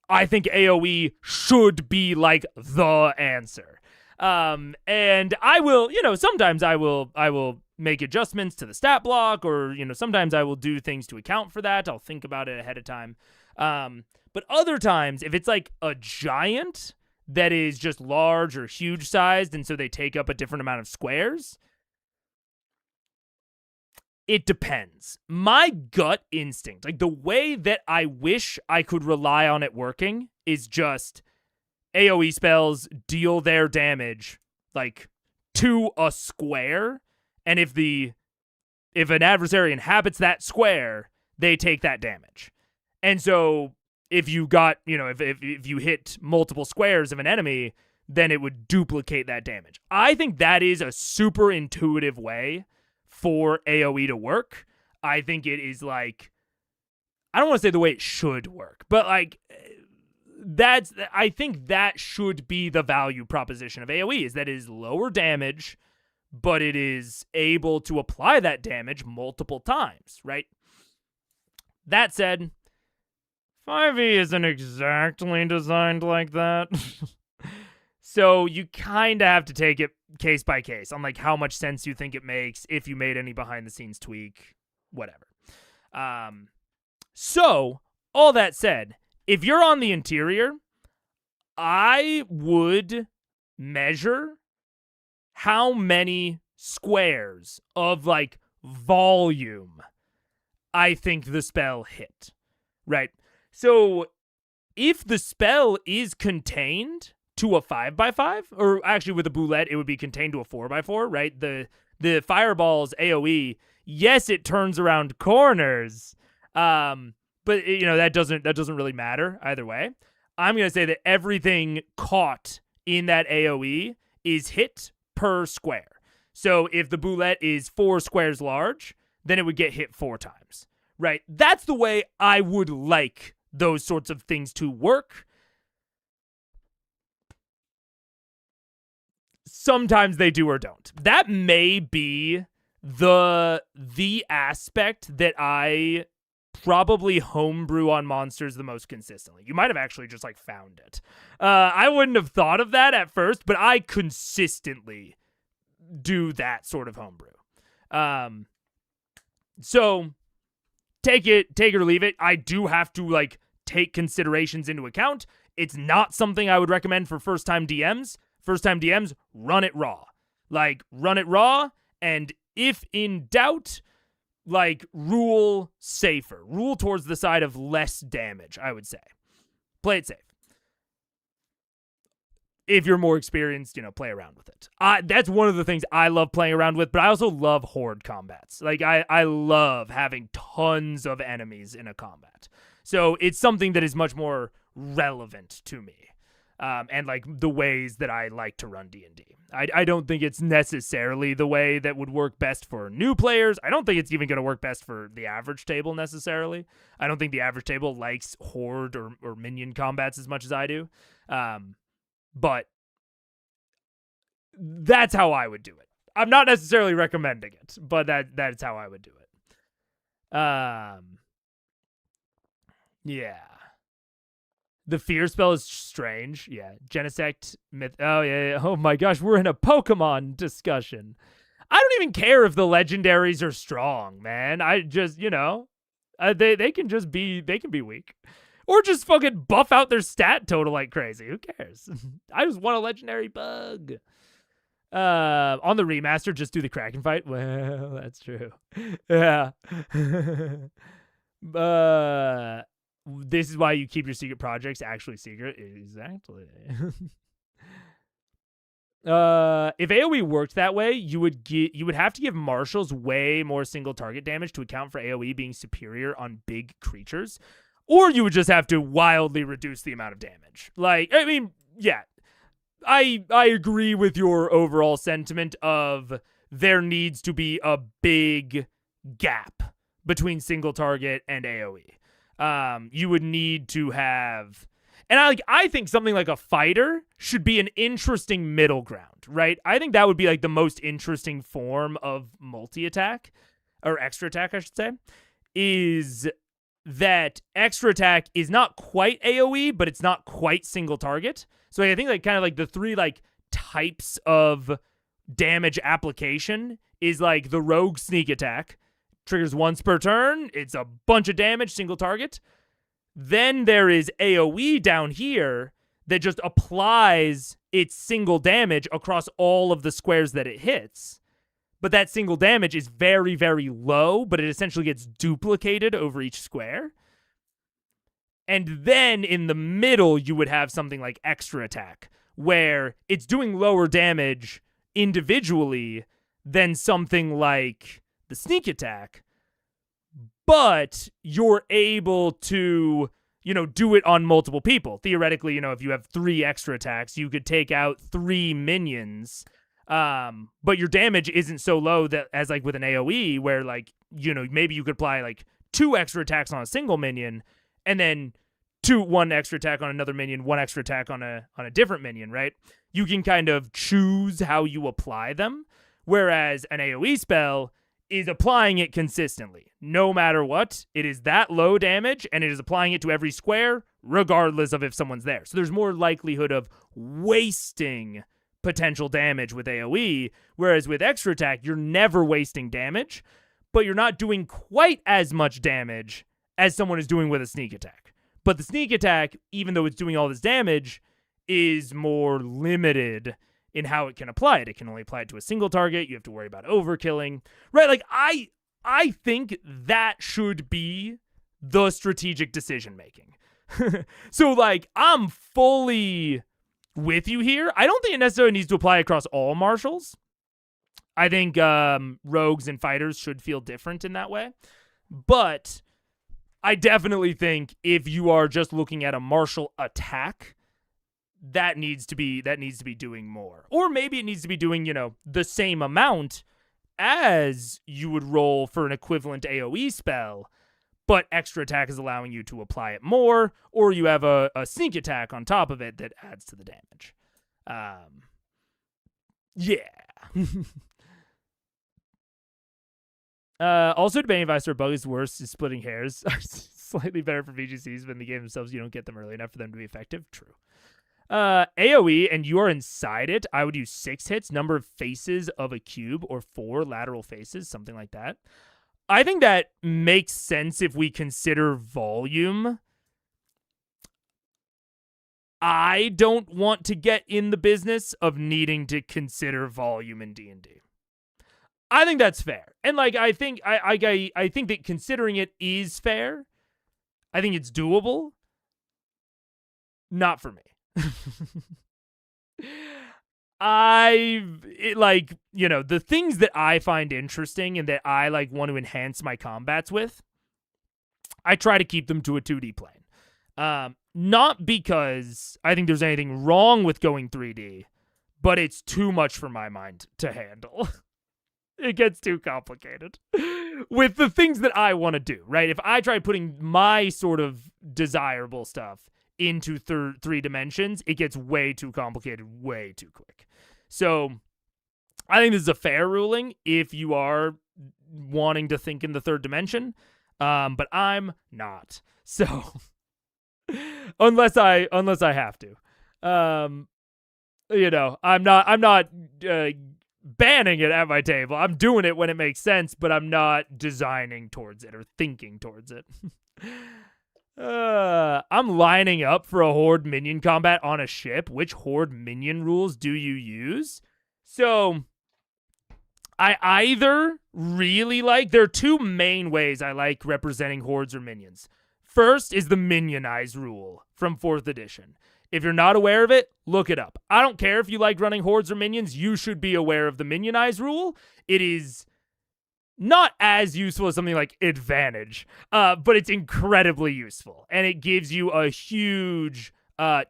I think AoE should be like the answer. And I will, sometimes I will make adjustments to the stat block, or, sometimes I will do things to account for that. I'll think about it ahead of time. But other times, if it's like a giant that is just large or huge sized, and so they take up a different amount of squares, it depends. My gut instinct, like the way that I wish I could rely on it working, is just AoE spells deal their damage like to a square, and if an adversary inhabits that square, they take that damage. And so if you got, if you hit multiple squares of an enemy, then it would duplicate that damage. I think that is a super intuitive way for AoE to work. I think it is like, I don't want to say the way it should work, but like I think that should be the value proposition of AoE, is that it is lower damage, but it is able to apply that damage multiple times, right? That said, 5e isn't exactly designed like that. So you kind of have to take it case by case on like how much sense you think it makes, if you made any behind the scenes tweak, whatever. So all that said, if you're on the interior, I would measure how many squares of like volume I think the spell hit, right? So if the spell is contained to a 5x5, or actually with a Boulette, it would be contained to a 4x4, right? The fireball's AoE, yes, it turns around corners, but that doesn't really matter either way. I'm gonna say that everything caught in that AoE is hit per square. So if the Boulette is 4 squares large, then it would get hit 4 times, right? That's the way I would like those sorts of things to work. Sometimes they do or don't. That may be the aspect that I probably homebrew on monsters the most consistently. You might have actually just like found it. I wouldn't have thought of that at first, but I consistently do that sort of homebrew. So take it or leave it. I do have to like take considerations into account. It's not something I would recommend for first-time DMs. First-time DMs, run it raw. Like, run it raw, and if in doubt, like, rule safer. Rule towards the side of less damage, I would say. Play it safe. If you're more experienced, play around with it. That's one of the things I love playing around with, but I also love horde combats. Like, I love having tons of enemies in a combat. So it's something that is much more relevant to me. And like the ways that I like to run D&D. I don't think it's necessarily the way that would work best for new players. I don't think it's even going to work best for the average table necessarily. I don't think the average table likes horde or minion combats as much as I do. But that's how I would do it. I'm not necessarily recommending it, but that's how I would do it. Yeah. The fear spell is strange. Yeah. Genesect, myth. Oh, yeah. Oh, my gosh. We're in a Pokemon discussion. I don't even care if the legendaries are strong, man. I just, they can just be, they can be weak. Or just fucking buff out their stat total like crazy. Who cares? I just want a legendary bug. On the remaster, just do the Kraken fight. Well, that's true. Yeah. This is why you keep your secret projects actually secret. Exactly. If AoE worked that way, you would have to give marshals way more single target damage to account for AoE being superior on big creatures, or you would just have to wildly reduce the amount of damage. Like, I mean, yeah, I agree with your overall sentiment of there needs to be a big gap between single target and AoE. You would need to have, and I think something like a fighter should be an interesting middle ground, right? I think that would be like the most interesting form of multi-attack, or extra attack, I should say, is that extra attack is not quite AoE, but it's not quite single target. So I think like kind of like the three like types of damage application is like the rogue sneak attack. Triggers once per turn. It's a bunch of damage, single target. Then there is AoE down here that just applies its single damage across all of the squares that it hits. But that single damage is very, very low, but it essentially gets duplicated over each square. And then in the middle, you would have something like extra attack, where it's doing lower damage individually than something like the sneak attack, but you're able to, do it on multiple people. Theoretically, if you have 3 extra attacks, you could take out 3 minions, but your damage isn't so low that as like with an AoE where like, maybe you could apply like 2 extra attacks on a single minion and then 1 extra attack on another minion, 1 extra attack on a different minion, right? You can kind of choose how you apply them, whereas an AoE spell is applying it consistently. No matter what, it is that low damage, and it is applying it to every square, regardless of if someone's there. So there's more likelihood of wasting potential damage with AoE, whereas with extra attack, you're never wasting damage, but you're not doing quite as much damage as someone is doing with a sneak attack. But the sneak attack, even though it's doing all this damage, is more limited in how it can apply it. It can only apply it to a single target. You have to worry about overkilling. Right? Like, I think that should be the strategic decision making. So, like, I'm fully with you here. I don't think it necessarily needs to apply across all martials. I think rogues and fighters should feel different in that way. But I definitely think if you are just looking at a martial attack, that needs to be doing more. Or maybe it needs to be doing, the same amount as you would roll for an equivalent AoE spell, but extra attack is allowing you to apply it more, or you have a sneak attack on top of it that adds to the damage. Yeah. Also, debating if I start bug is worse is splitting hairs. Slightly better for VGCs, but in the game themselves, you don't get them early enough for them to be effective. True. AoE, and you are inside it, I would use 6 hits, number of faces of a cube, or 4 lateral faces, something like that. I think that makes sense if we consider volume. I don't want to get in the business of needing to consider volume in D&D. I think that's fair. And like I think that considering it is fair. I think it's doable. Not for me. The things that I find interesting and that I like want to enhance my combats with, I try to keep them to a 2D plane. Not because I think there's anything wrong with going 3D, but it's too much for my mind to handle. It gets too complicated with the things that I want to do, right? If I try putting my sort of desirable stuff into 3 dimensions, it gets way too complicated, way too quick. So I think this is a fair ruling if you are wanting to think in the 3rd dimension, but I'm not. So unless I have to, I'm not banning it at my table. I'm doing it when it makes sense, but I'm not designing towards it or thinking towards it. I'm lining up for a Horde minion combat on a ship. Which Horde minion rules do you use? So I either really like, there are 2 main ways I like representing Hordes or minions. First is the Minionize rule from 4th edition. If you're not aware of it, look it up. I don't care if you like running Hordes or minions, you should be aware of the Minionize rule. It is not as useful as something like Advantage, but it's incredibly useful. And it gives you a huge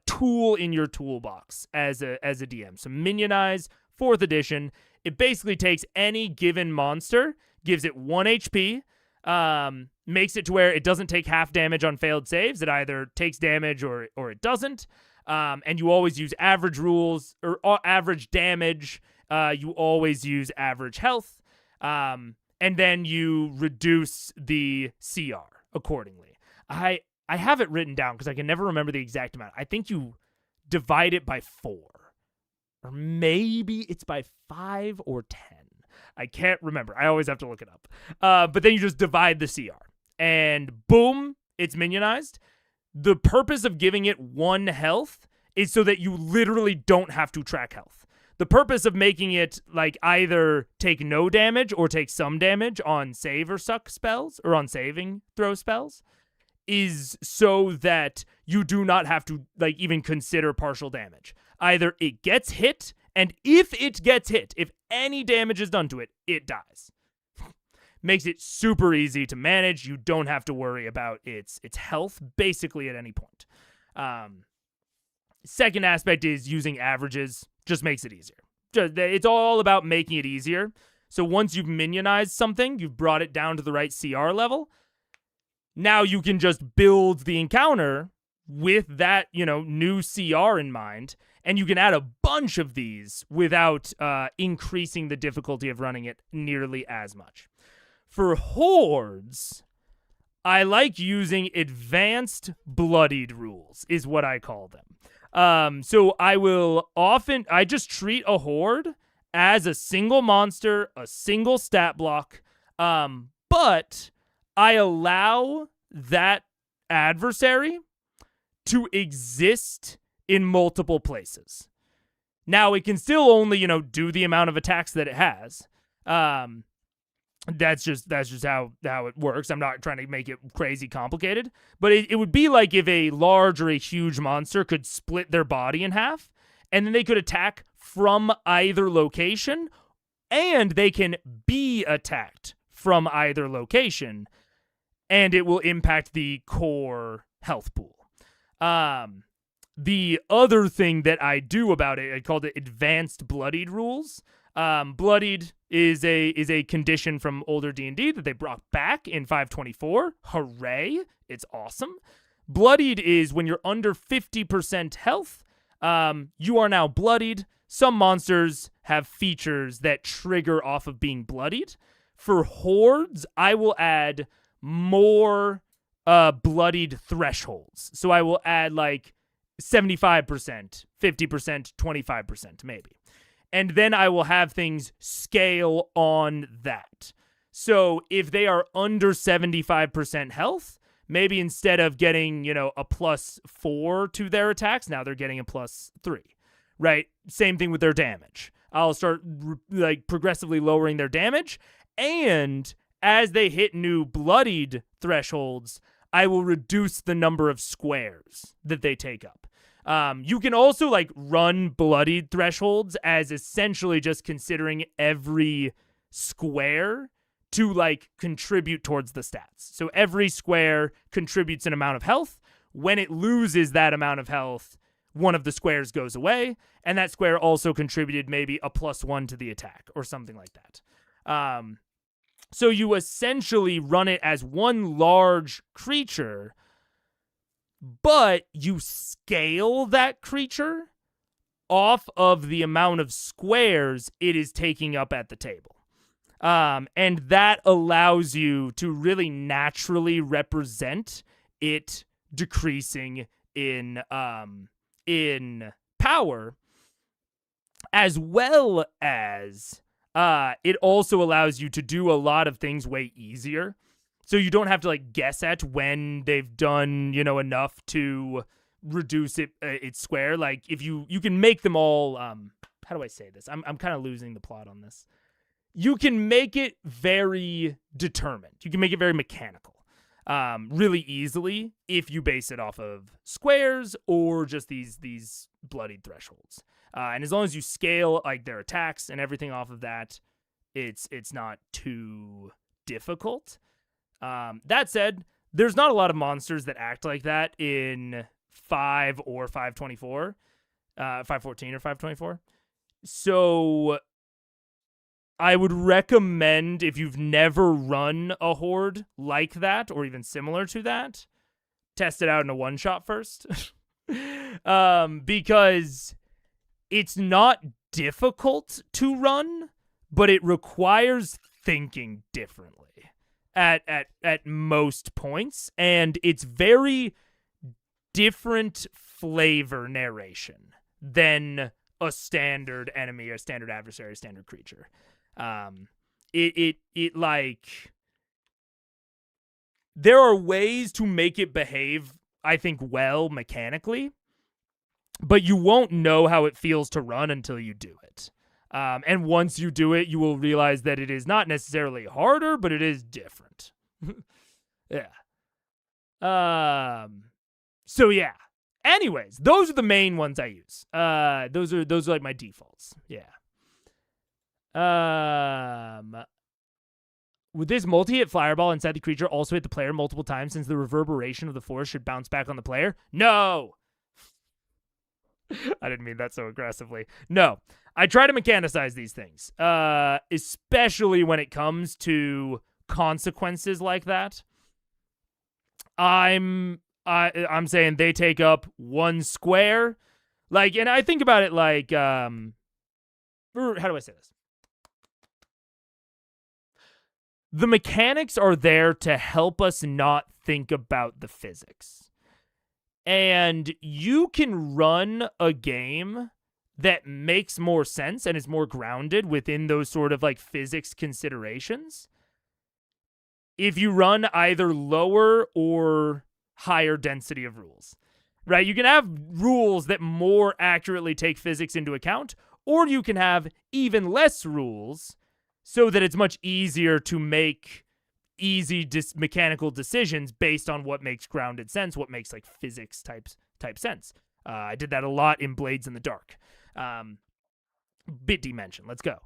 tool in your toolbox as a DM. So Minionize, 4th edition, it basically takes any given monster, gives it 1 HP, makes it to where it doesn't take half damage on failed saves. It either takes damage or it doesn't. And you always use average rules or average damage. You always use average health. And then you reduce the CR accordingly. I have it written down because I can never remember the exact amount. I think you divide it by 4. Or maybe it's by 5 or 10. I can't remember. I always have to look it up. But then you just divide the CR. And boom, it's minionized. The purpose of giving it 1 health is so that you literally don't have to track health. The purpose of making it like either take no damage or take some damage on save or suck spells, or on saving throw spells, is so that you do not have to like even consider partial damage. Either it gets hit, and if it gets hit, if any damage is done to it, it dies. Makes it super easy to manage. You don't have to worry about its health basically at any point. Second aspect is using averages. Just makes it easier. It's all about making it easier. So once you've minionized something, you've brought it down to the right CR level. Now you can just build the encounter with that, new CR in mind, and you can add a bunch of these without increasing the difficulty of running it nearly as much. For hordes, I like using advanced bloodied rules, is what I call them. So I just treat a horde as a single monster, a single stat block, but I allow that adversary to exist in multiple places. Now, it can still only, do the amount of attacks that it has. That's just how it works. I'm not trying to make it crazy complicated, but it would be like if a large or a huge monster could split their body in half, and then they could attack from either location, and they can be attacked from either location, and it will impact the core health pool. The other thing that I do about it, I called it advanced bloodied rules. Bloodied is a condition from older D&D that they brought back in 524. Hooray! It's awesome. Bloodied is when you're under 50% health, you are now bloodied. Some monsters have features that trigger off of being bloodied. For hordes, I will add more bloodied thresholds. So I will add like 75%, 50%, 25% maybe. And then I will have things scale on that. So if they are under 75% health, maybe instead of getting, a +4 to their attacks, now they're getting a +3, right? Same thing with their damage. I'll start progressively lowering their damage. And as they hit new bloodied thresholds, I will reduce the number of squares that they take up. You can also run bloodied thresholds as essentially just considering every square to contribute towards the stats. So every square contributes an amount of health. When it loses that amount of health, one of the squares goes away, and that square also contributed maybe a +1 to the attack or something like that. So you essentially run it as one large creature, but you scale that creature off of the amount of squares it is taking up at the table. And that allows you to really naturally represent it decreasing in power, as well as it also allows you to do a lot of things way easier. So you don't have to guess at when they've done, enough to reduce its square. If you can make them all, how do I say this? I'm kind of losing the plot on this. You can make it very determined. You can make it very mechanical, really easily if you base it off of squares or just these bloodied thresholds. And as long as you scale their attacks and everything off of that, it's not too difficult. That said, there's not a lot of monsters that act like that in 5 or 524, 514 or 524. So I would recommend, if you've never run a horde like that or even similar to that, test it out in a one-shot first. Because it's not difficult to run, but it requires thinking differently. at most points, and it's very different flavor narration than a standard enemy, a standard adversary, a standard creature. It like, there are ways to make it behave, I think, well mechanically, but you won't know how it feels to run until you do it. And once you do it, you will realize that it is not necessarily harder, but it is different. Yeah. So yeah. Anyways, those are the main ones I use. Those are like my defaults. Yeah. Would this multi-hit fireball inside the creature also hit the player multiple times, since the reverberation of the force should bounce back on the player? No! I didn't mean that so aggressively. No. I try to mechanicize these things, especially when it comes to consequences like that. I'm saying they take up 1 square. Like, and I think about it like, how do I say this? The mechanics are there to help us not think about the physics. And you can run a game that makes more sense and is more grounded within those sort of like physics considerations if you run either lower or higher density of rules, right? You can have rules that more accurately take physics into account, or you can have even less rules so that it's much easier to make easy mechanical decisions based on what makes grounded sense, what makes like physics type sense. I did that a lot in Blades in the Dark. Bit dimension, let's go.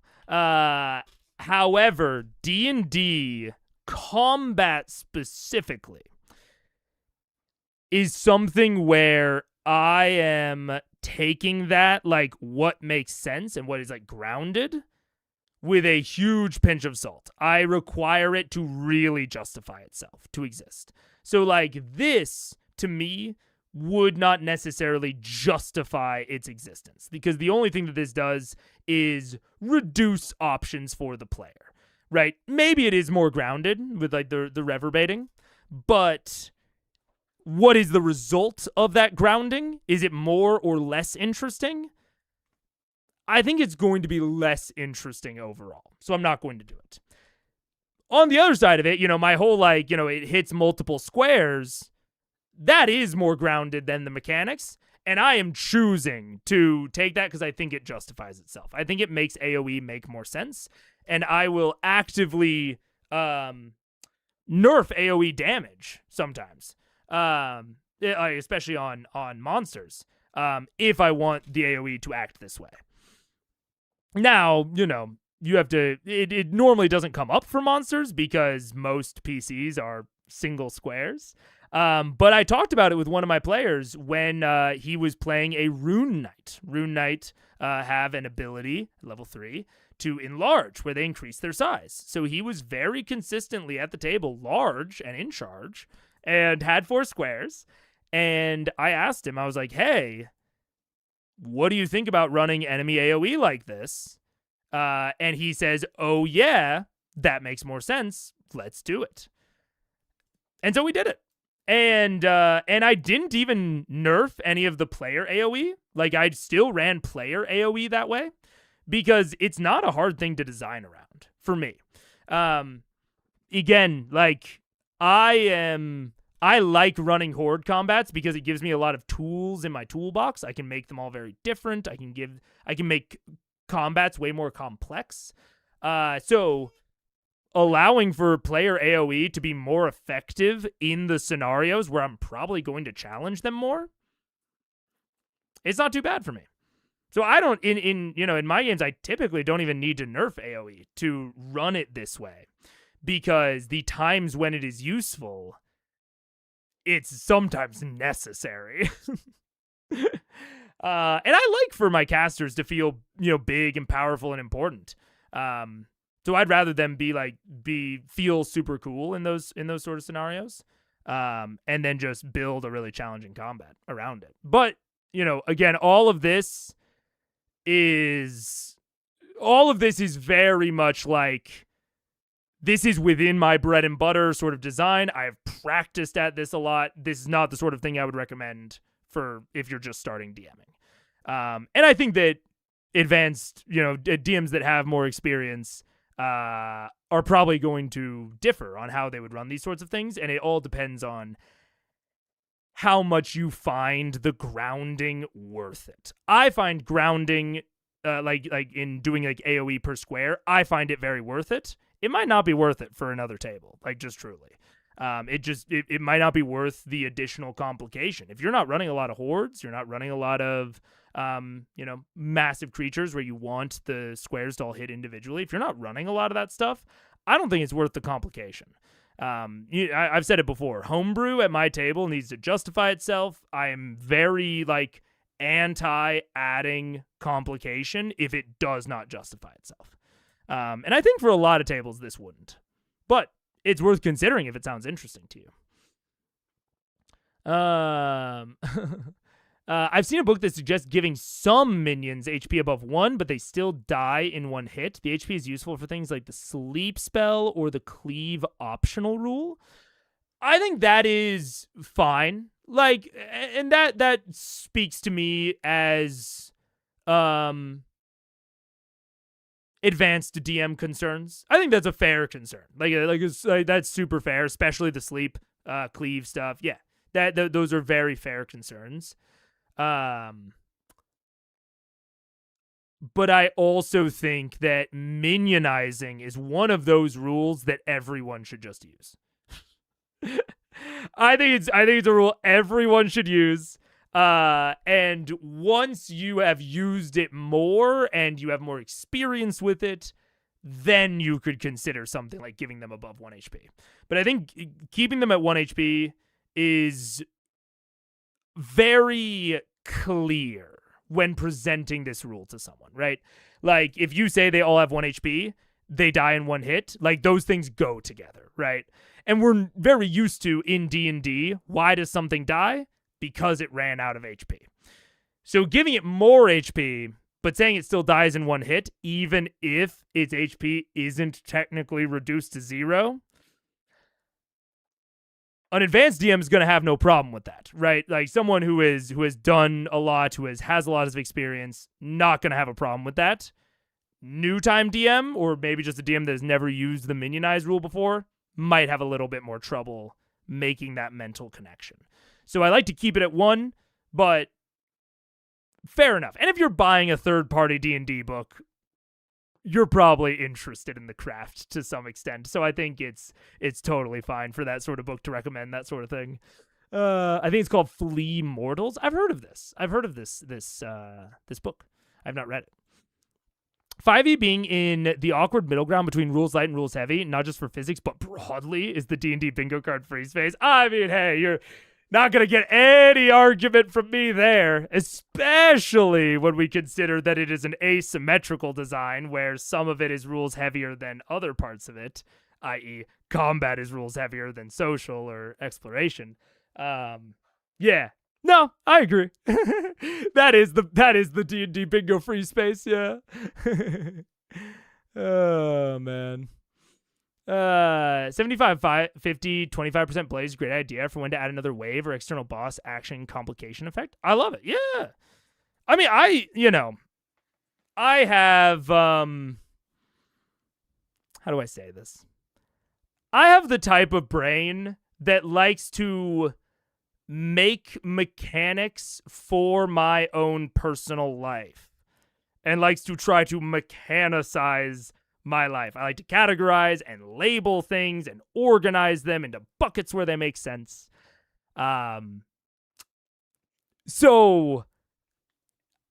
However, D&D combat specifically is something where I am taking that, like, what makes sense and what is like grounded, with a huge pinch of salt. I require it to really justify itself, to exist. So, like, this, to me, would not necessarily justify its existence, because the only thing that this does is reduce options for the player, right? Maybe it is more grounded with, like, the reverberating, but what is the result of that grounding? Is it more or less interesting? I think it's going to be less interesting overall, so I'm not going to do it. On the other side of it, my whole, like, it hits multiple squares, that is more grounded than the mechanics, and I am choosing to take that because I think it justifies itself. I think it makes AoE make more sense, and I will actively nerf AoE damage sometimes, especially on monsters, if I want the AoE to act this way. Now, you have to, it normally doesn't come up for monsters because most PCs are single squares. But I talked about it with one of my players when he was playing a Rune Knight. Rune Knight have an ability, level 3, to enlarge, where they increase their size. So he was very consistently at the table, large and in charge, and had 4 squares. And I asked him, I was like, hey, what do you think about running enemy AoE like this? And he says, oh yeah, that makes more sense. Let's do it. And so we did it. And I didn't even nerf any of the player AoE. Like, I still ran player AoE that way because it's not a hard thing to design around for me. Again, like, I like running Horde combats because it gives me a lot of tools in my toolbox. I can make them all very different. I can make combats way more complex. So allowing for player AoE to be more effective in the scenarios where I'm probably going to challenge them more, it's not too bad for me. So I don't, in my games, I typically don't even need to nerf AoE to run it this way, because the times when it is useful, it's sometimes necessary. And I like for my casters to feel, big and powerful and important. So I'd rather them feel super cool in those sort of scenarios. And then just build a really challenging combat around it. But, again, all of this is very much like this is within my bread and butter sort of design. I've practiced at this a lot. This is not the sort of thing I would recommend for if you're just starting DMing. And I think that advanced, DMs that have more experience are probably going to differ on how they would run these sorts of things, and it all depends on how much you find the grounding worth it. I find grounding, like in doing like AoE per square, I find it very worth it. It might not be worth it for another table, like just truly. It might not be worth the additional complication. If you're not running a lot of hordes, you're not running a lot of massive creatures where you want the squares to all hit individually. If you're not running a lot of that stuff, I don't think it's worth the complication. I've said it before. Homebrew at my table needs to justify itself. I am very anti adding complication if it does not justify itself. And I think for a lot of tables this wouldn't, but it's worth considering if it sounds interesting to you. I've seen a book that suggests giving some minions HP above 1, but they still die in one hit. The HP is useful for things like the sleep spell or the cleave optional rule. I think that is fine. And that speaks to me as advanced DM concerns. I think that's a fair concern. That's super fair, especially the sleep, cleave stuff. Yeah, those are very fair concerns. But I also think that minionizing is one of those rules that everyone should just use. I think it's a rule everyone should use. And once you have used it more and you have more experience with it, then you could consider something like giving them above 1 HP. But I think keeping them at 1 HP is very clear when presenting this rule to someone, right? Like, if you say they all have 1 HP, they die in one hit, those things go together, right? And we're very used to in D&D, why does something die? Because it ran out of HP. So giving it more HP, but saying it still dies in one hit, even if its HP isn't technically reduced to 0, an advanced DM is going to have no problem with that, right? Like someone who has done a lot, who has a lot of experience, not going to have a problem with that. New time DM, or maybe just a DM that has never used the minionize rule before, might have a little bit more trouble making that mental connection. So I like to keep it at 1, but fair enough. And if you're buying a third-party D&D book, you're probably interested in the craft to some extent. So I think it's totally fine for that sort of book to recommend that sort of thing. I think it's called Flee Mortals. I've heard of this. This book. I've not read it. 5e being in the awkward middle ground between rules light and rules heavy, not just for physics, but broadly, is the D&D bingo card freeze phase. I mean, hey, you're not going to get any argument from me there, especially when we consider that it is an asymmetrical design where some of it is rules heavier than other parts of it, i.e. combat is rules heavier than social or exploration. Yeah. No, I agree. That is the D&D bingo free space, yeah. Oh, man. 75, 50, 25% blaze, great idea for when to add another wave or external boss action complication effect. I love it. Yeah. I mean, I have, how do I say this? I have the type of brain that likes to make mechanics for my own personal life and likes to try to mechanicize my life. I like to categorize and label things and organize them into buckets where they make sense. So,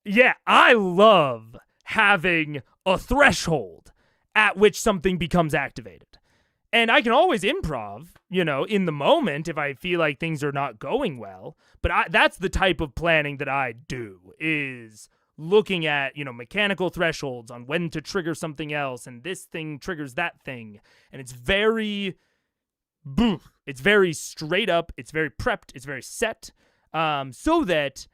yeah, I love having a threshold at which something becomes activated. And I can always improv, in the moment if I feel like things are not going well. But that's the type of planning that I do, is looking at, mechanical thresholds on when to trigger something else, and this thing triggers that thing. And it's very straight up, it's very prepped, it's very set, so that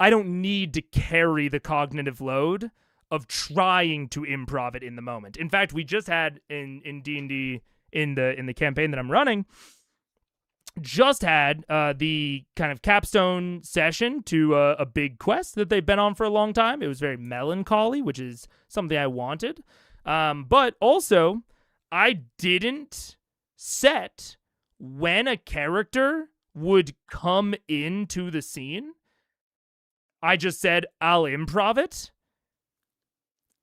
I don't need to carry the cognitive load of trying to improv it in the moment. In fact, we just had in D&D in the campaign that I'm running, just had the kind of capstone session to a big quest that they've been on for a long time. It was very melancholy, which is something I wanted. But also, I didn't set when a character would come into the scene. I just said, I'll improv it.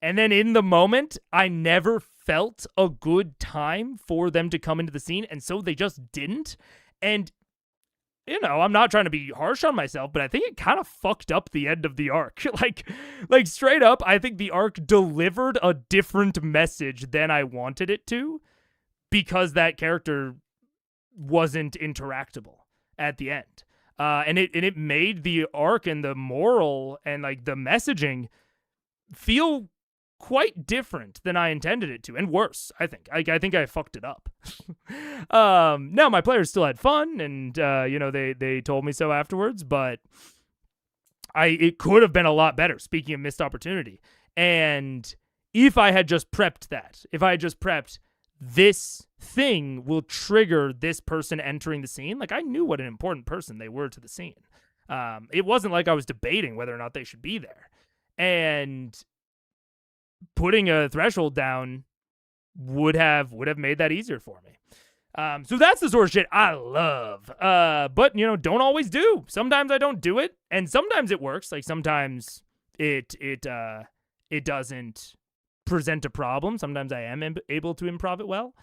And then in the moment, I never felt a good time for them to come into the scene. And so they just didn't. And, you know, I'm not trying to be harsh on myself, but I think it kind of fucked up the end of the arc. like straight up, I think the arc delivered a different message than I wanted it to because that character wasn't interactable at the end. And it made the arc and the moral and like the messaging feel quite different than I intended it to, and worse, I think. I think I fucked it up. Now my players still had fun, and they told me so afterwards, but it could have been a lot better, speaking of missed opportunity. And if I had just prepped this thing will trigger this person entering the scene, like I knew what an important person they were to the scene. It wasn't like I was debating whether or not they should be there. And putting a threshold down would have made that easier for me. So that's the sort of shit I love. But don't always do. Sometimes I don't do it, and sometimes it works. Like sometimes it doesn't present a problem. Sometimes I am able to improv it well.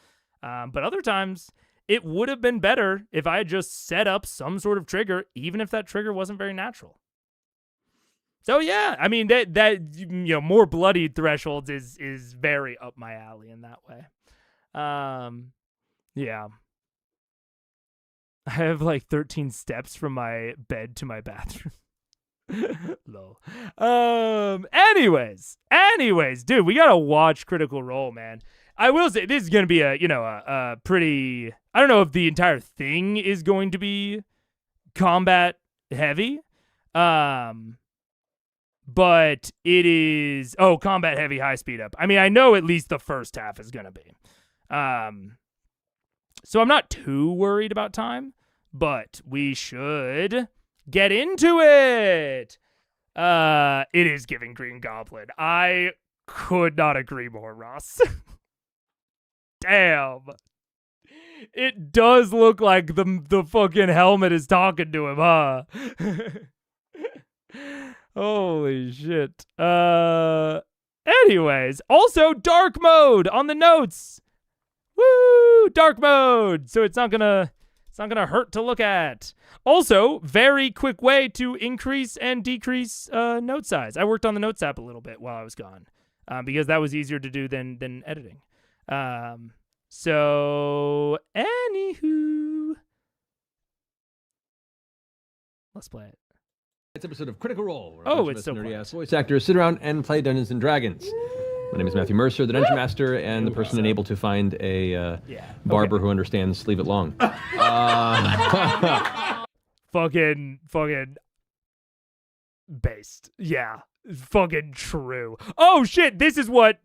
But other times it would have been better if I had just set up some sort of trigger, even if that trigger wasn't very natural. So yeah, I mean that more bloodied thresholds is very up my alley in that way. Yeah. I have like 13 steps from my bed to my bathroom. Lol. Anyways, dude, we gotta watch Critical Role, man. I will say this is gonna be a pretty. I don't know if the entire thing is going to be combat heavy. But it is, combat heavy, high speed up. I mean, I know at least the first half is going to be. So I'm not too worried about time, but we should get into it. It is giving Green Goblin. I could not agree more, Ross. Damn. It does look like the fucking helmet is talking to him, huh? Holy shit. Anyways, also dark mode on the notes. Woo! Dark mode. So it's not gonna hurt to look at. Also, very quick way to increase and decrease note size. I worked on the notes app a little bit while I was gone. Because that was easier to do than editing. So anywho. Let's play it. It's an episode of Critical Role. Where it's so nerdy-ass voice actors sit around and play Dungeons and Dragons. My name is Matthew Mercer, the Dungeon Master, and the person unable to find a barber who understands Leave It Long. Fucking based. Yeah. Fucking true. Oh shit, this is what...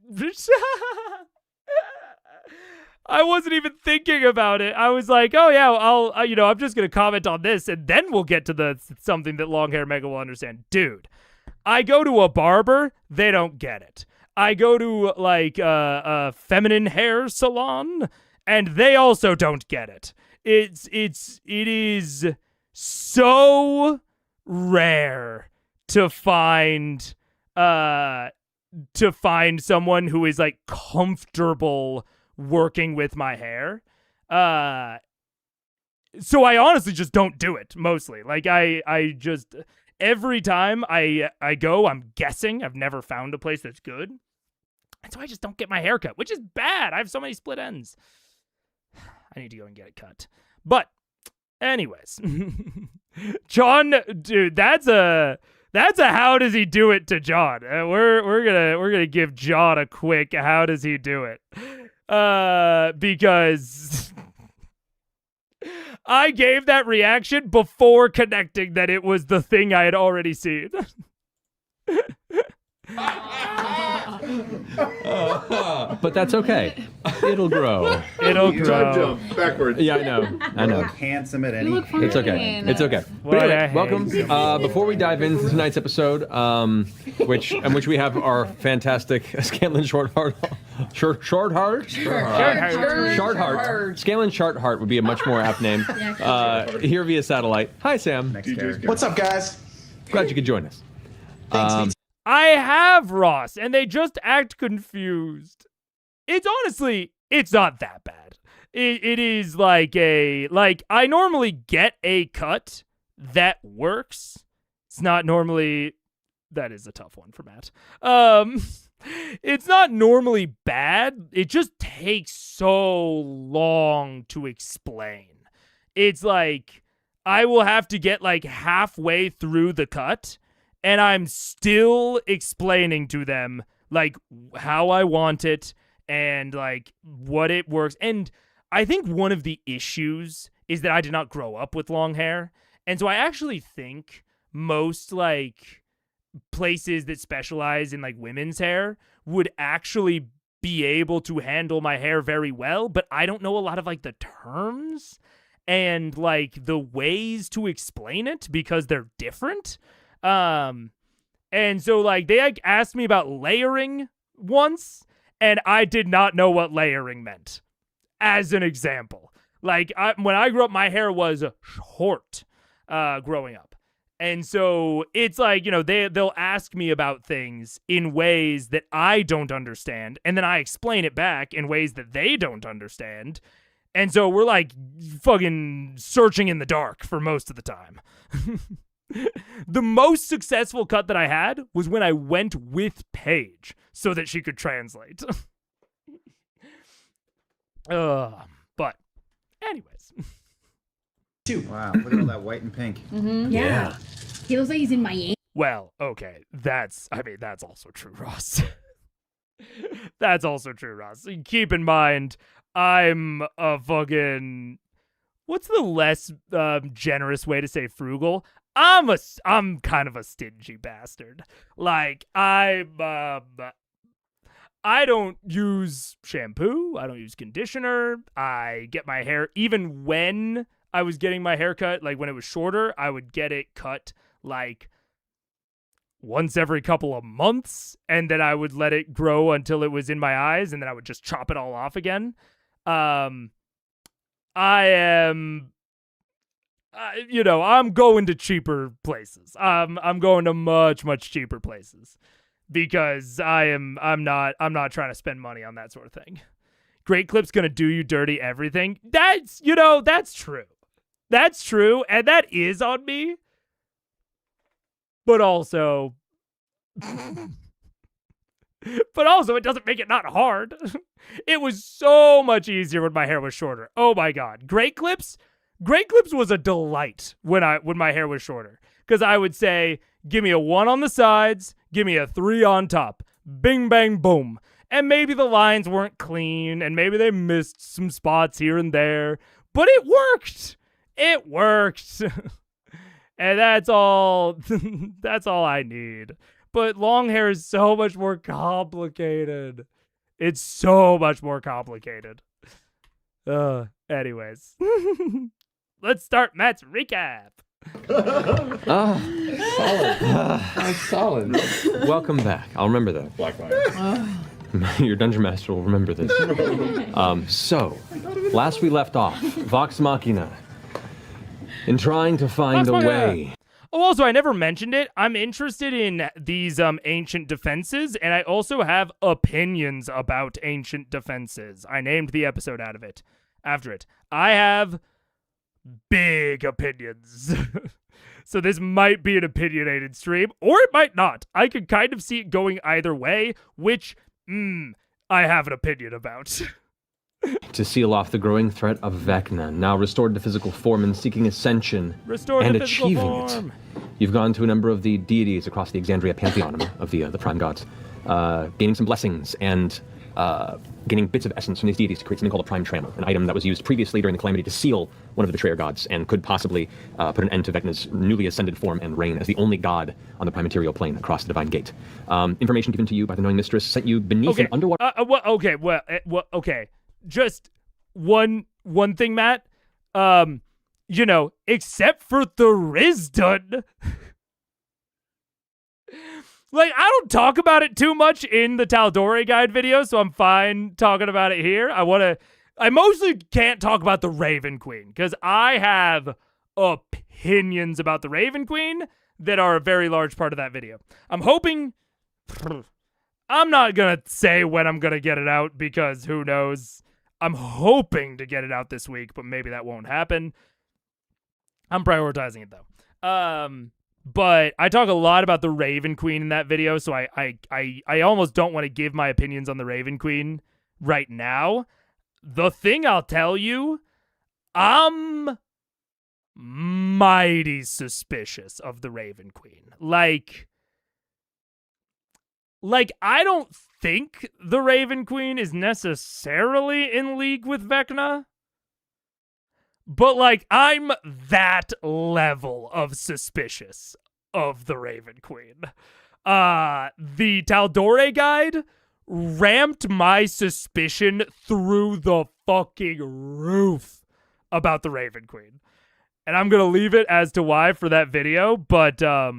I wasn't even thinking about it. I was like, oh yeah, I'm just going to comment on this and then we'll get to something that long hair Mega will understand. Dude, I go to a barber, they don't get it. I go to like a feminine hair salon and they also don't get it. It is so rare to find someone who is like comfortable working with my hair. So I honestly just don't do it mostly. Like I just every time I go, I'm guessing. I've never found a place that's good. And so I just don't get my hair cut, which is bad. I have so many split ends. I need to go and get it cut. But anyways, John, dude, that's a how does he do it to John. We're gonna give John a quick how does he do it. Because I gave that reaction before connecting that it was the thing I had already seen. But that's okay. It'll grow. It'll You grow. jump backwards. Yeah, I know. Look handsome at any. You look fine. It's okay. It's okay. But What anyway, a welcome. handsome Before we dive into tonight's episode, which we have our fantastic Scanlan Shortheart. Scanlan Shortheart would be a much more apt name. Here via satellite. Hi, Sam. Next character. What's up, guys? Glad you could join us. Thanks. I have Ross, and they just act confused. It's honestly, it's not that bad. It is like I normally get a cut that works. It's not normally, that is a tough one for Matt. It's not normally bad. It just takes so long to explain. It's like, I will have to get like halfway through the cut, and I'm still explaining to them like how I want it and like what it works. And I think one of the issues is that I did not grow up with long hair. And so I actually think most like places that specialize in like women's hair would actually be able to handle my hair very well, but I don't know a lot of like the terms and like the ways to explain it because they're different. And so like they like asked me about layering once, and I did not know what layering meant. As an example, like when I grew up, my hair was short, growing up. And so it's like, you know, they'll ask me about things in ways that I don't understand, and then I explain it back in ways that they don't understand. And so we're like fucking searching in the dark for most of the time. The most successful cut that I had was when I went with Paige so that she could translate. But anyways. Wow, look at all that white and pink. Yeah. He looks like he's in Miami. Well, okay. That's also true, Ross. That's also true, Ross. Keep in mind, I'm a fucking, what's the less generous way to say frugal? I'm kind of a stingy bastard. Like, I don't use shampoo. I don't use conditioner. I get my hair, even when I was getting my hair cut, like when it was shorter, I would get it cut like once every couple of months, and then I would let it grow until it was in my eyes, and then I would just chop it all off again. I'm going to cheaper places. I'm going to much cheaper places because I'm not trying to spend money on that sort of thing. Great Clip's gonna do you dirty everything. That's true. That's true, and that is on me. But also it doesn't make it not hard. It was so much easier when my hair was shorter. Oh my god. Great Clips was a delight when my hair was shorter. Because I would say, give me a 1 on the sides, give me a 3 on top. Bing, bang, boom. And maybe the lines weren't clean, and maybe they missed some spots here and there. But it worked. It worked. And that's all I need. But long hair is so much more complicated. It's so much more complicated. Anyways. Let's start Matt's recap. Solid. Welcome back. I'll remember that. Blackfire. Your dungeon master will remember this. So, last we left off, Vox Machina. In trying to find a way. Oh, also, I never mentioned it. I'm interested in these ancient defenses, and I also have opinions about ancient defenses. I named the episode after it. I have big opinions. So this might be an opinionated stream, or it might not. I could kind of see it going either way, which, I have an opinion about. To seal off the growing threat of Vecna, now restored to physical form and seeking ascension and achieving it. You've gone to a number of the deities across the Exandria pantheon of the prime gods, gaining some blessings and gaining bits of essence from these deities to create something called a prime trammel, an item that was used previously during the Calamity to seal one of the betrayer gods and could possibly put an end to Vecna's newly ascended form and reign as the only god on the prime material plane across the divine gate. Information given to you by the knowing mistress sent you beneath an underwater... Okay. Just one thing, Matt. You know, except for the Rizdun. Like, I don't talk about it too much in the Tal'Dorei guide video, so I'm fine talking about it here. I mostly can't talk about the Raven Queen, because I have opinions about the Raven Queen that are a very large part of that video. I'm hoping... I'm not going to say when I'm going to get it out, because who knows. I'm hoping to get it out this week, but maybe that won't happen. I'm prioritizing it, though. But I talk a lot about the Raven Queen in that video, so I almost don't want to give my opinions on the Raven Queen right now. The thing I'll tell you, I'm mighty suspicious of the Raven Queen. Like I don't think the Raven Queen is necessarily in league with Vecna. But, like, I'm that level of suspicious of the Raven Queen. The Tal'Dorei guide ramped my suspicion through the fucking roof about the Raven Queen. And I'm going to leave it as to why for that video, but I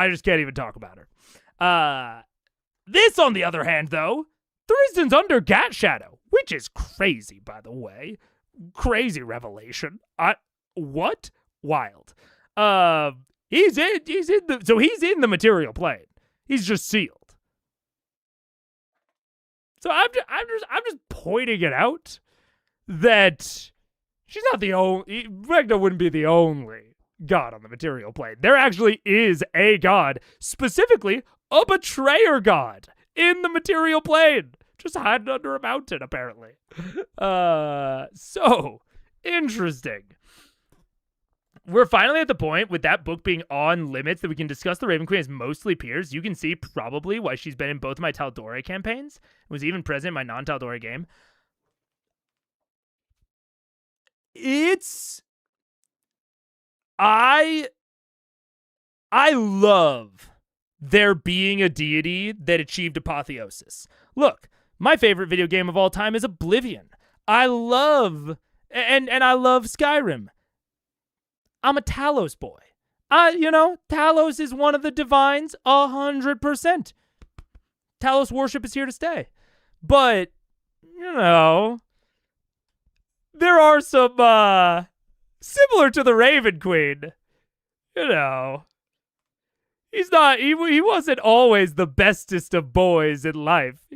just can't even talk about her. This, on the other hand, though, Thrisden's under Gat Shadow, which is crazy, by the way. Crazy revelation. What? Wild. He's in the material plane. He's just sealed. So I'm just pointing it out that she's not the only. Vecna wouldn't be the only god on the material plane. There actually is a god, specifically a betrayer god, in the material plane. Just hiding under a mountain, apparently. So interesting. We're finally at the point with that book being on limits that we can discuss the Raven Queen as mostly peers. You can see probably why she's been in both of my Tal'Dorei campaigns. Was even present in my non-Tal'Dorei game. I love there being a deity that achieved apotheosis. Look, my favorite video game of all time is Oblivion. I love Skyrim. I'm a Talos boy. Talos is one of the divines 100%. Talos worship is here to stay. But, there are some, similar to the Raven Queen. He wasn't always the bestest of boys in life.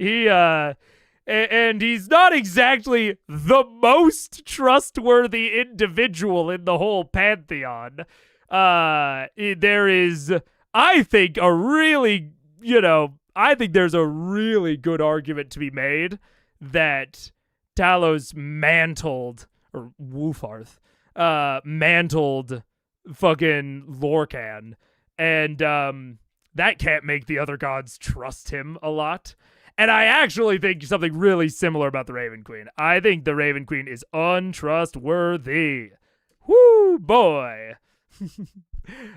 And he's not exactly the most trustworthy individual in the whole pantheon. There is, I think, there's a really good argument to be made that Talos mantled, or Wolfarth, mantled fucking Lorcan. And that can't make the other gods trust him a lot. And I actually think something really similar about the Raven Queen. I think the Raven Queen is untrustworthy. Woo, boy.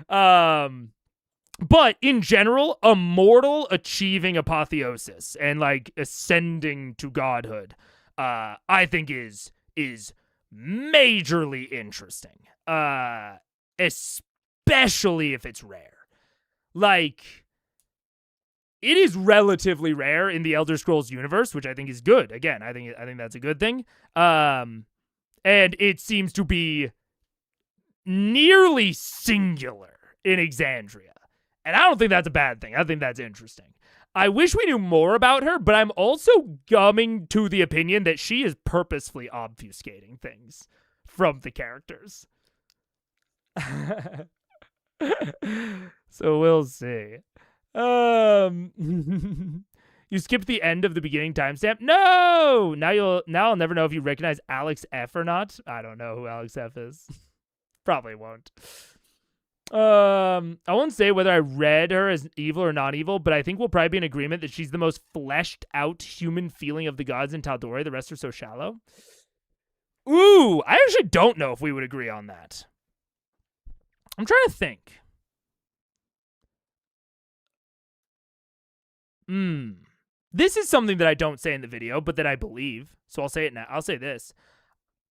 But in general, a mortal achieving apotheosis and like ascending to godhood, I think is majorly interesting. Especially if it's rare. Like, it is relatively rare in the Elder Scrolls universe, which I think is good. Again, I think that's a good thing. And it seems to be nearly singular in Exandria. And I don't think that's a bad thing. I think that's interesting. I wish we knew more about her, but I'm also coming to the opinion that she is purposefully obfuscating things from the characters. So we'll see. You skipped the end of the beginning timestamp? No! Now I'll never know if you recognize Alex F or not. I don't know who Alex F is. Probably won't. I won't say whether I read her as evil or not evil, but I think we'll probably be in agreement that she's the most fleshed out human feeling of the gods in Tal'Dorei. The rest are so shallow. Ooh, I actually don't know if we would agree on that. I'm trying to think. This is something that I don't say in the video, but that I believe. So I'll say it now. I'll say this.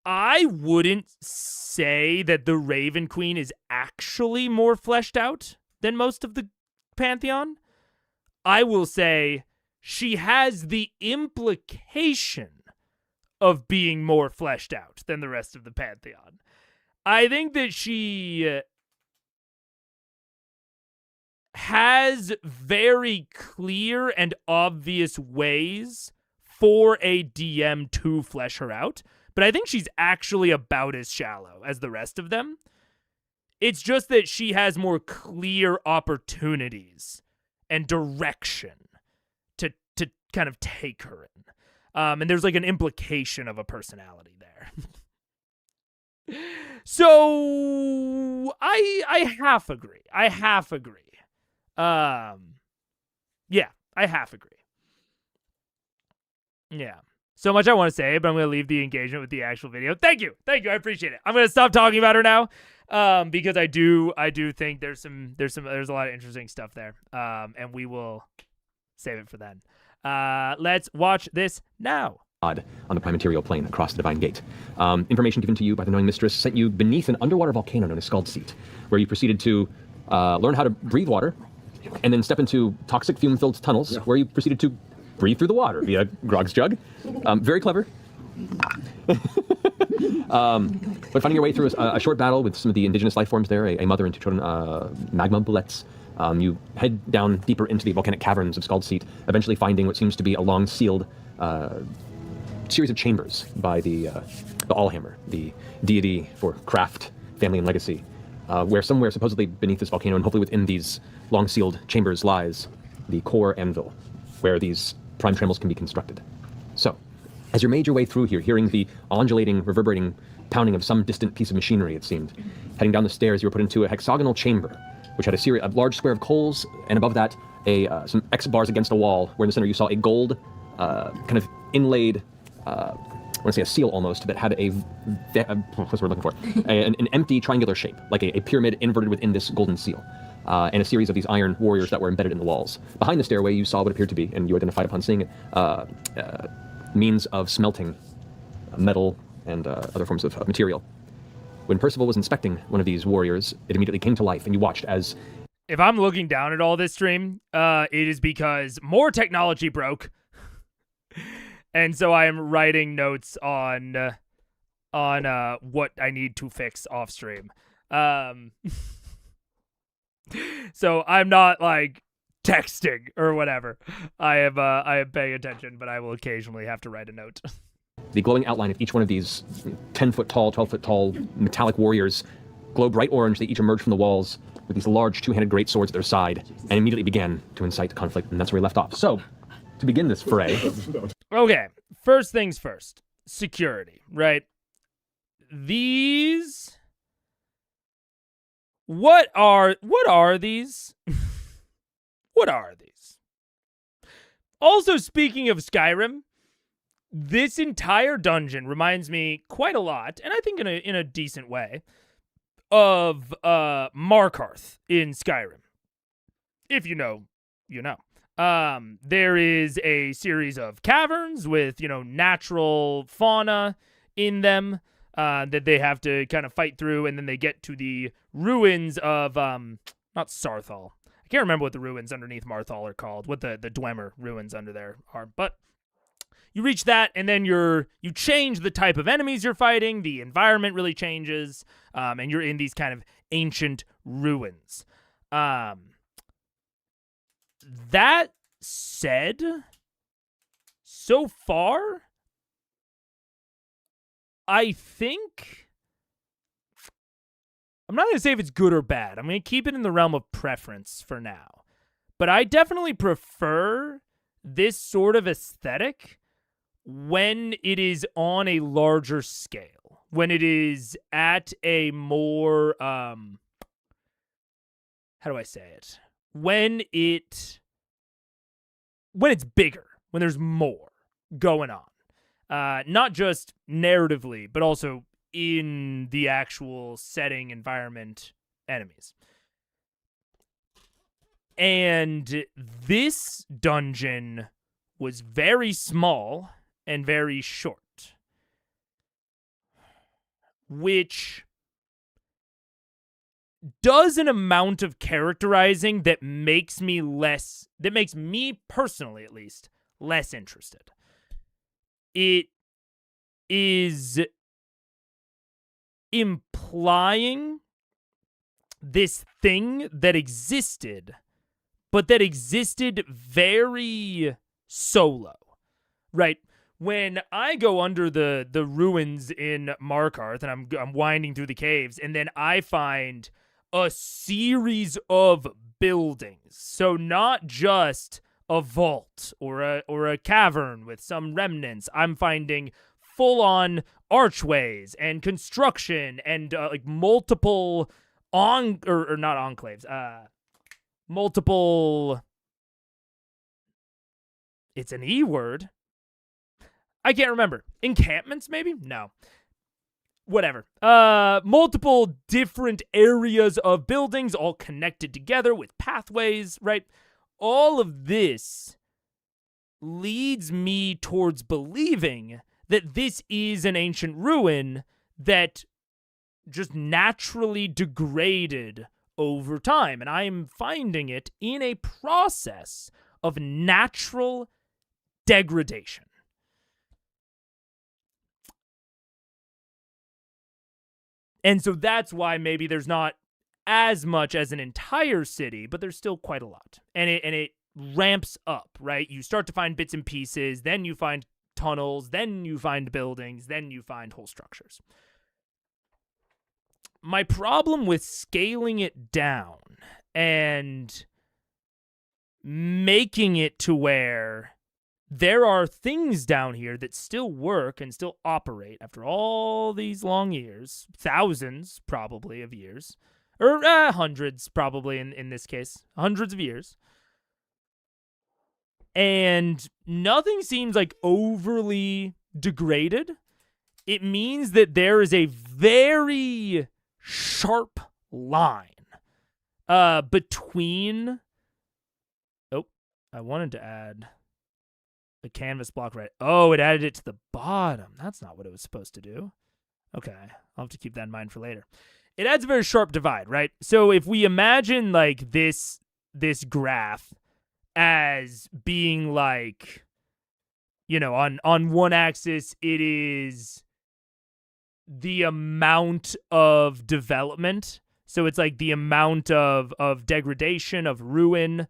I wouldn't say that the Raven Queen is actually more fleshed out than most of the Pantheon. I will say she has the implication of being more fleshed out than the rest of the Pantheon. I think that she has very clear and obvious ways for a DM to flesh her out. But I think she's actually about as shallow as the rest of them. It's just that she has more clear opportunities and direction to kind of take her in. And there's like an implication of a personality there. So I half agree. Yeah, I half agree. Yeah. So much I want to say, but I'm going to leave the engagement with the actual video. Thank you. I appreciate it. I'm going to stop talking about her now, because I do think there's a lot of interesting stuff there, and we will save it for then. Let's watch this now. On the prime material plane across the Divine Gate. Information given to you by the Knowing Mistress sent you beneath an underwater volcano known as Scald Seat, where you proceeded to learn how to breathe water, and then step into toxic fume-filled tunnels, where you proceeded to breathe through the water via Grog's jug. Very clever. But finding your way through a short battle with some of the indigenous life forms there, a mother and two children, magma boulettes, you head down deeper into the volcanic caverns of Scald Seat, eventually finding what seems to be a long sealed series of chambers by the Allhammer, the deity for craft, family, and legacy, where somewhere supposedly beneath this volcano and hopefully within these long sealed chambers lies the core anvil, where these prime trammels can be constructed. So, as you made your way through here, hearing the undulating, reverberating pounding of some distant piece of machinery, it seemed, heading down the stairs, you were put into a hexagonal chamber, which had a large square of coals, and above that, some X bars against a wall, where in the center you saw a gold, kind of inlaid, I want to say a seal almost, that had what's the word looking for? An empty triangular shape, like a pyramid inverted within this golden seal. And a series of these iron warriors that were embedded in the walls. Behind the stairway, you saw what appeared to be, and you identified upon seeing it, means of smelting metal and other forms of material. When Percival was inspecting one of these warriors, it immediately came to life, and you watched as... If I'm looking down at all this stream, it is because more technology broke. And so I am writing notes on what I need to fix off stream. So I'm not like texting or whatever. I am paying attention, but I will occasionally have to write a note. The glowing outline of each one of these 10-foot tall, 12-foot tall metallic warriors glow bright orange. They each emerge from the walls with these large two-handed great swords at their side and immediately began to incite conflict, and that's where we left off. So, to begin this fray... Okay, first things first. Security, right? These... What are these? What are these? Also, speaking of Skyrim, this entire dungeon reminds me quite a lot, and I think in a decent way, of Markarth in Skyrim. If you know, you know. There is a series of caverns with, natural fauna in them that they have to kind of fight through, and then they get to the ruins of, not Sarthal. I can't remember what the ruins underneath Marthal are called, what the Dwemer ruins under there are, but you reach that, and then you change the type of enemies you're fighting, the environment really changes, and you're in these kind of ancient ruins. That said, so far, I think... I'm not going to say if it's good or bad. I'm going to keep it in the realm of preference for now. But I definitely prefer this sort of aesthetic when it is on a larger scale. When it is at a more how do I say it? When it's bigger, when there's more going on, not just narratively, but also in the actual setting, environment, enemies. And this dungeon was very small and very short, which does an amount of characterizing that makes me personally at least, less interested. It is implying this thing that existed, but that existed very solo, right? When I go under the ruins in Markarth and I'm winding through the caves, and then I find a series of buildings. So not just a vault or a cavern with some remnants. I'm finding full-on archways and construction and like multiple not enclaves. Multiple. It's an E word. I can't remember. Encampments, maybe? No. Whatever. Multiple different areas of buildings all connected together with pathways, right? All of this leads me towards believing that this is an ancient ruin that just naturally degraded over time. And I am finding it in a process of natural degradation. And so that's why maybe there's not as much as an entire city, but there's still quite a lot. And it ramps up, right? You start to find bits and pieces, then you find tunnels, then you find buildings, then you find whole structures. My problem with scaling it down and making it to where there are things down here that still work and still operate after all these long years, thousands probably of years, or hundreds probably in this case, hundreds of years. And nothing seems like overly degraded. It means that there is a very sharp line between... Oh, I wanted to add the canvas block right. Oh, it added it to the bottom. That's not what it was supposed to do. Okay, I'll have to keep that in mind for later. It adds a very sharp divide, right? So if we imagine like this graph as being like, you know, on one axis it is the amount of development. So it's like the amount of degradation, of ruin.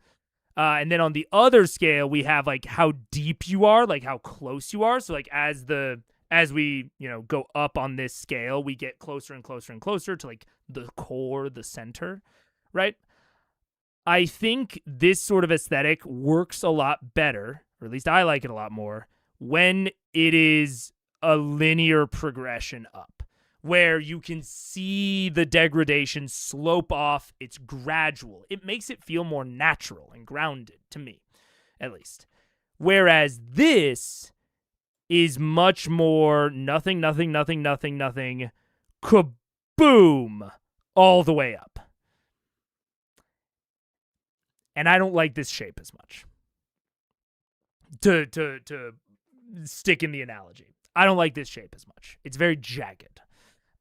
And then on the other scale, we have like how deep you are, like how close you are. So like as we, you know, go up on this scale, we get closer and closer and closer to like the core, the center, right? I think this sort of aesthetic works a lot better, or at least I like it a lot more, when it is a linear progression up, where you can see the degradation slope off. It's gradual. It makes it feel more natural and grounded, to me, at least. Whereas this is much more nothing, kaboom, all the way up. And I don't like this shape as much. To stick in the analogy, I don't like this shape as much. It's very jagged.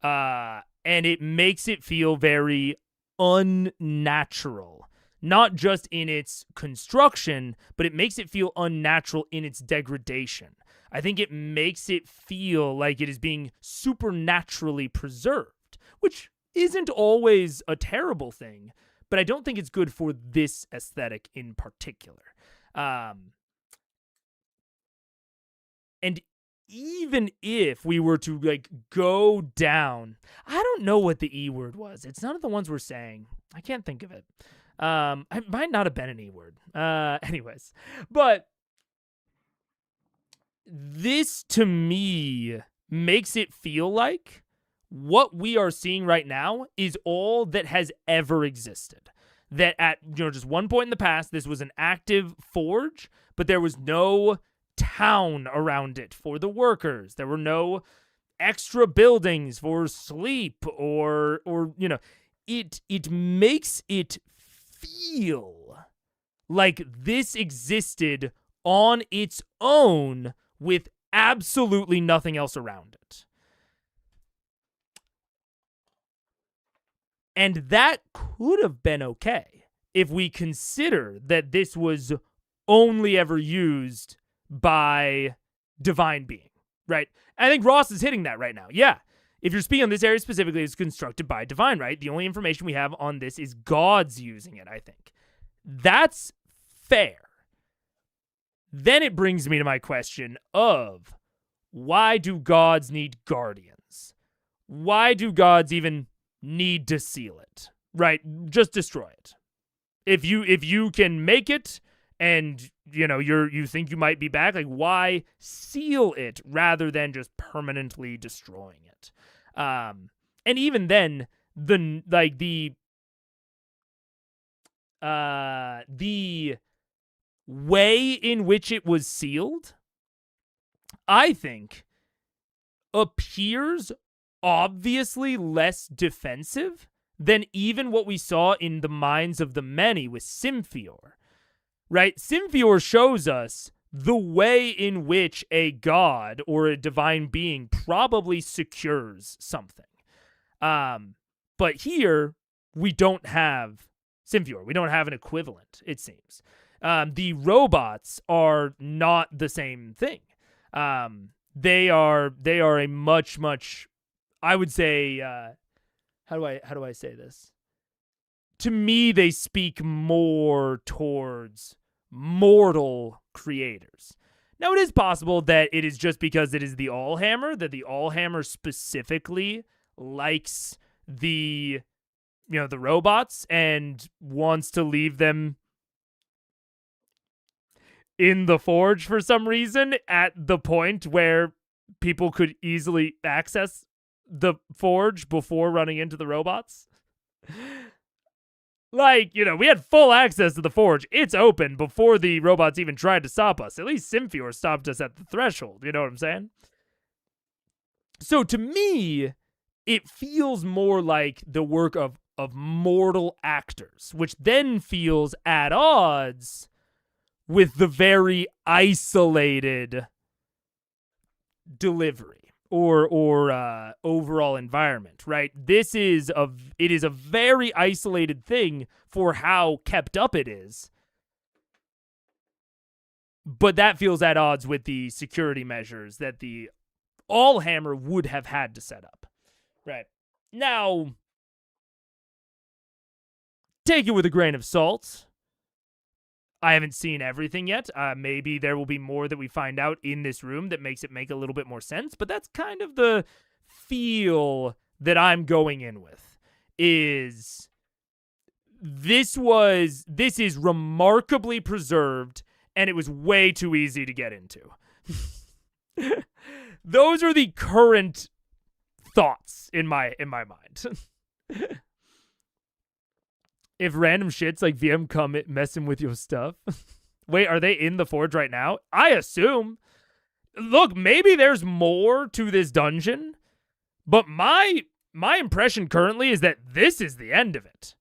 And it makes it feel very unnatural. Not just in its construction, but it makes it feel unnatural in its degradation. I think it makes it feel like it is being supernaturally preserved, which isn't always a terrible thing, but I don't think it's good for this aesthetic in particular. And even if we were to like go down, I don't know what the E word was. It's none of the ones we're saying. I can't think of it. It might not have been an E word. Anyways, but this to me makes it feel like what we are seeing right now is all that has ever existed. that at just one point in the past, this was an active forge, but there was no town around it for the workers. There were no extra buildings for sleep or it makes it feel like this existed on its own with absolutely nothing else around it. And that could have been okay if we consider that this was only ever used by divine being, right? I think Ross is hitting that right now. Yeah. If you're speaking on this area specifically, it's constructed by divine, right? The only information we have on this is gods using it, I think. That's fair. Then it brings me to my question of why do gods need guardians? Why do gods even need to seal it? Right? Just destroy it. If you can make it and you think you might be back, like why seal it rather than just permanently destroying it? And even then the way in which it was sealed, I think, appears obviously less defensive than even what we saw in the Minds of the Many with Symphior. Right? Symphior shows us the way in which a god or a divine being probably secures something. But here, we don't have Symphior. We don't have an equivalent, it seems. The robots are not the same thing. They are a much, I would say, how do I say this? To me, they speak more towards mortal creators. Now, it is possible that it is just because it is the Allhammer, that the Allhammer specifically likes the robots and wants to leave them in the forge for some reason at the point where people could easily access the forge before running into the robots. Like, we had full access to the forge. It's open before the robots even tried to stop us. At least Symphior stopped us at the threshold. You know what I'm saying? So to me, it feels more like the work of mortal actors, which then feels at odds with the very isolated delivery or overall environment, right? It is a very isolated thing for how kept up it is. But that feels at odds with the security measures that the Allhammer would have had to set up. Right. Now, take it with a grain of salt. I haven't seen everything yet. Maybe there will be more that we find out in this room that makes it make a little bit more sense, but that's kind of the feel that I'm going in with. This is remarkably preserved, and it was way too easy to get into. Those are the current thoughts in my mind. If random shits like VM come messing with your stuff. Wait, are they in the forge right now? I assume. Look, maybe there's more to this dungeon, but my impression currently is that this is the end of it.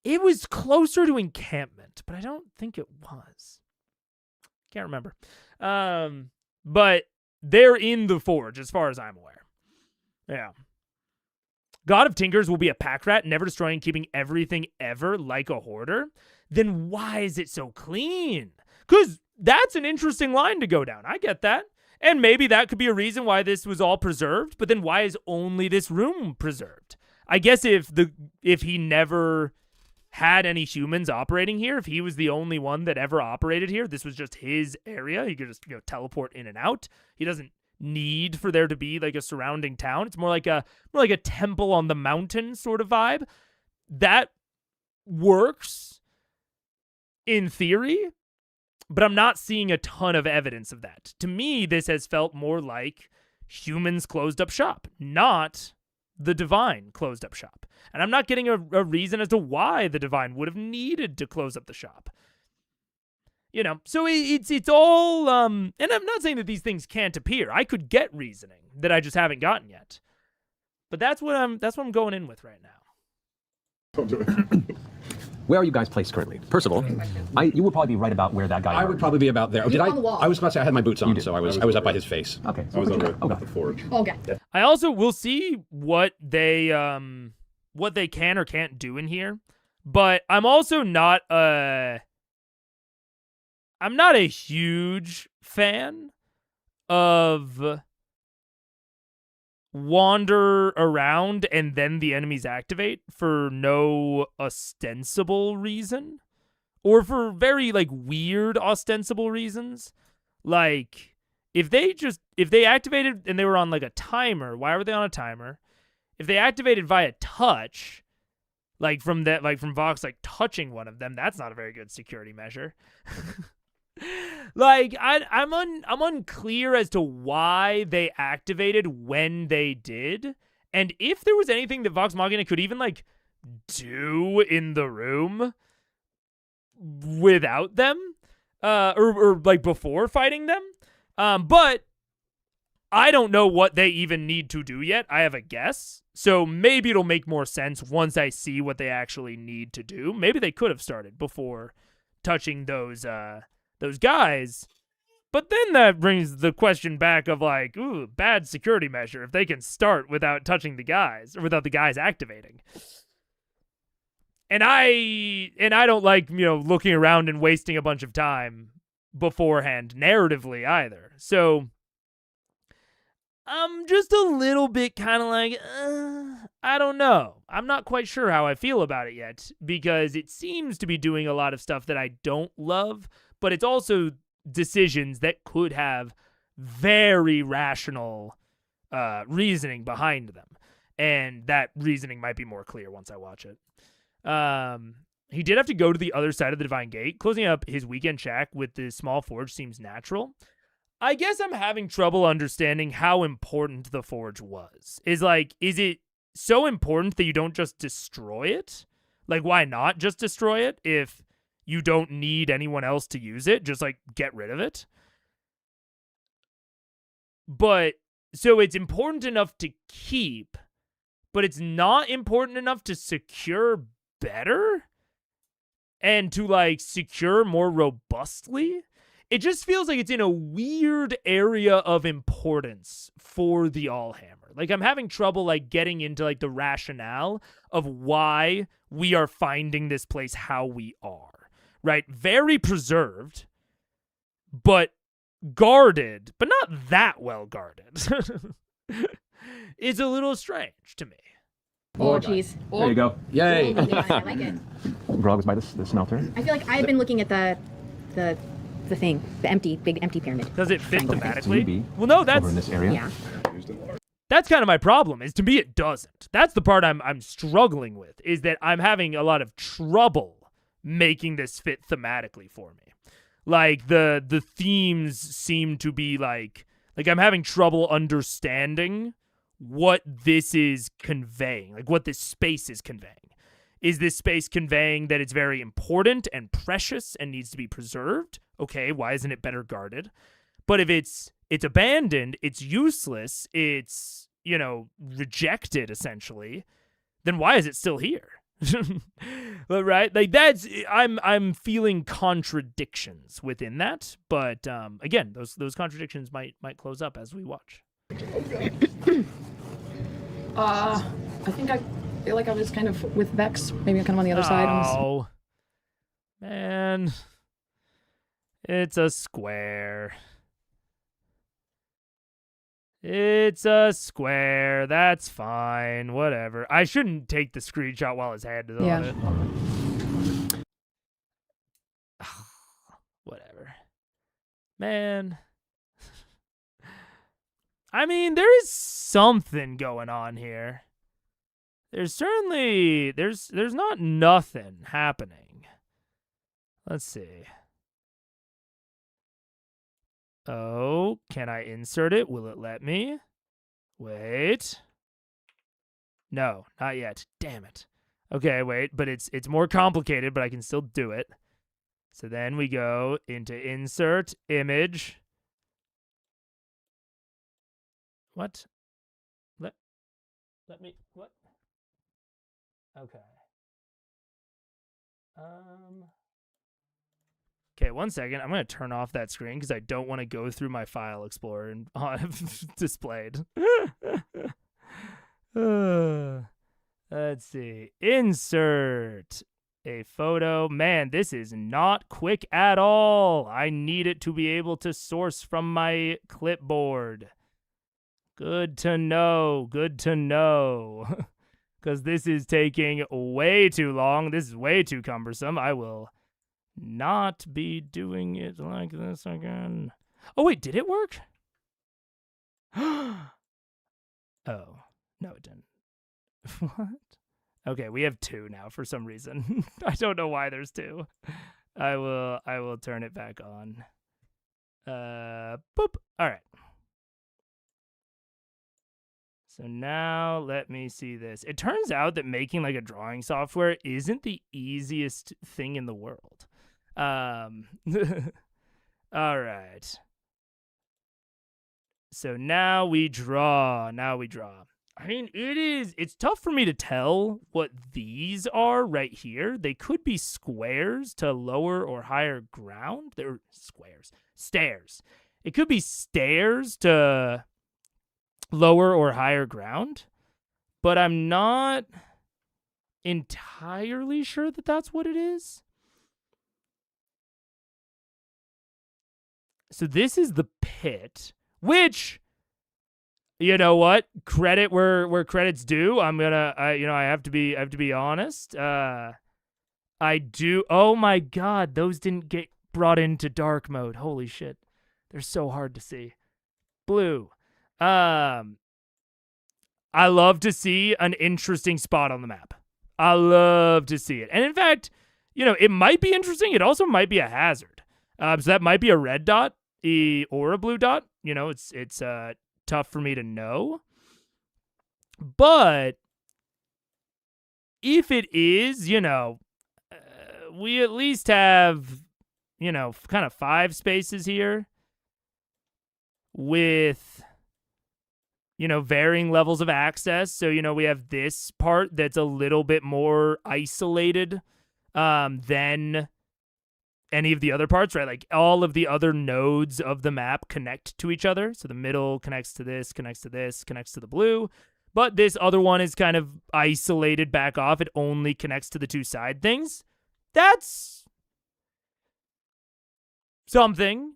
It was closer to encampment, but I don't think it was. Can't remember. But they're in the forge as far as I'm aware. Yeah. God of Tinkers will be a pack rat, never destroying, keeping everything ever like a hoarder. Then why is it so clean? Because that's an interesting line to go down. I get that. And maybe that could be a reason why this was all preserved, but then why is only this room preserved? I guess if he never had any humans operating here, if he was the only one that ever operated here, this was just his area, he could just teleport in and out. He doesn't need for there to be like a surrounding town. It's more like a temple on the mountain sort of vibe. That works in theory, but I'm not seeing a ton of evidence of that. To me, this has felt more like humans closed up shop, not the Divine closed up shop. And I'm not getting a reason as to why the Divine would have needed to close up the shop. You know, so it's all, and I'm not saying that these things can't appear. I could get reasoning that I just haven't gotten yet. But that's what I'm going in with right now. Don't do it. Where are you guys placed currently? Percival, you would probably be right about where that guy I would probably be about there. Oh, did I? on the wall. I was about to say I had my boots on, so I was up by his face. Okay. I was on okay. the forge. Okay. I also will see what they can or can't do in here, but I'm also not I'm not a huge fan of wander around and then the enemies activate for no ostensible reason, or for very like weird ostensible reasons. Like if they activated and they were on like a timer, why were they on a timer? If they activated via touch, like from Vox like touching one of them, that's not a very good security measure. Like I'm unclear as to why they activated when they did, and if there was anything that Vox Machina could even like do in the room without them, or like before fighting them. But I don't know what they even need to do yet. I have a guess, so maybe it'll make more sense once I see what they actually need to do. Maybe they could have started before touching those guys. But then that brings the question back of like, ooh, bad security measure if they can start without touching the guys, or without the guys activating. And I don't like, looking around and wasting a bunch of time beforehand narratively either. So I'm just a little bit kind of like, I don't know. I'm not quite sure how I feel about it yet, because it seems to be doing a lot of stuff that I don't love, but it's also decisions that could have very rational reasoning behind them. And that reasoning might be more clear once I watch it. He did have to go to the other side of the Divine Gate. Closing up his weekend shack with the small forge seems natural. I guess I'm having trouble understanding how important the forge was. Is it so important that you don't just destroy it? Like, why not just destroy it if you don't need anyone else to use it? Just, get rid of it? But, so it's important enough to keep, but it's not important enough to secure better? And to, secure more robustly? It just feels like it's in a weird area of importance for the Allhammer. I'm having trouble, getting into, the rationale of why we are finding this place how we are, right? Very preserved, but guarded, but not that well guarded. It's a little strange to me. Oh, jeez. There you go. Yay! I like it. Grog is by the smelter. I feel like I've been looking at the thing, the big empty pyramid. Does it fit Maybe thematically? Well, no, Over in this area. Yeah. that's kind of my problem. Is to me it doesn't. That's the part I'm struggling with. Is that I'm having a lot of trouble making this fit thematically for me. The themes seem to be like I'm having trouble understanding what this is conveying, what this space is conveying. Is this space conveying that it's very important and precious and needs to be preserved? Okay, why isn't it better guarded? But if it's abandoned, it's useless, it's, rejected essentially, then why is it still here? Right? That's I'm feeling contradictions within that, but again, those contradictions might close up as we watch. I think I feel like I was kind of with Vex. Maybe I'm kind of on the other side. Oh, man. It's a square. It's a square. That's fine. Whatever. I shouldn't take the screenshot while his hand is on it. Whatever. Man. I mean, there is something going on here. There's certainly there's not nothing happening. Let's see. Oh, can I insert it? Will it let me? Wait. No, not yet. Damn it. Okay, wait, but it's more complicated, but I can still do it. So then we go into insert image. What? Let me what? Okay. Okay, 1 second. I'm going to turn off that screen because I don't want to go through my file explorer and have displayed. Let's see. Insert a photo. Man, this is not quick at all. I need it to be able to source from my clipboard. Good to know. Good to know. Because this is taking way too long. This is way too cumbersome. I will not be doing it like this again. Oh, wait, did it work? Oh, no, it didn't. What? Okay, we have 2 now for some reason. I don't know why there's 2. I will turn it back on. Boop. All right. So now let me see this. It turns out that making like a drawing software isn't the easiest thing in the world. All right. So now we draw. I mean, it's tough for me to tell what these are right here. They could be squares to lower or higher ground. They're stairs. It could be stairs to lower or higher ground, but I'm not entirely sure that that's what it is. So this is the pit, which, you know what? Credit where credit's due. I have to be honest. I do. Oh my God, those didn't get brought into dark mode. Holy shit, they're so hard to see. Blue. I love to see an interesting spot on the map. I love to see it. And in fact, it might be interesting. It also might be a hazard. So that might be a red dot or a blue dot. It's tough for me to know. But if it is, we at least have, kind of 5 spaces here with varying levels of access. So, we have this part that's a little bit more isolated than any of the other parts, right? Like all of the other nodes of the map connect to each other. So the middle connects to this, connects to this, connects to the blue. But this other one is kind of isolated back off. It only connects to the 2 side things. That's something.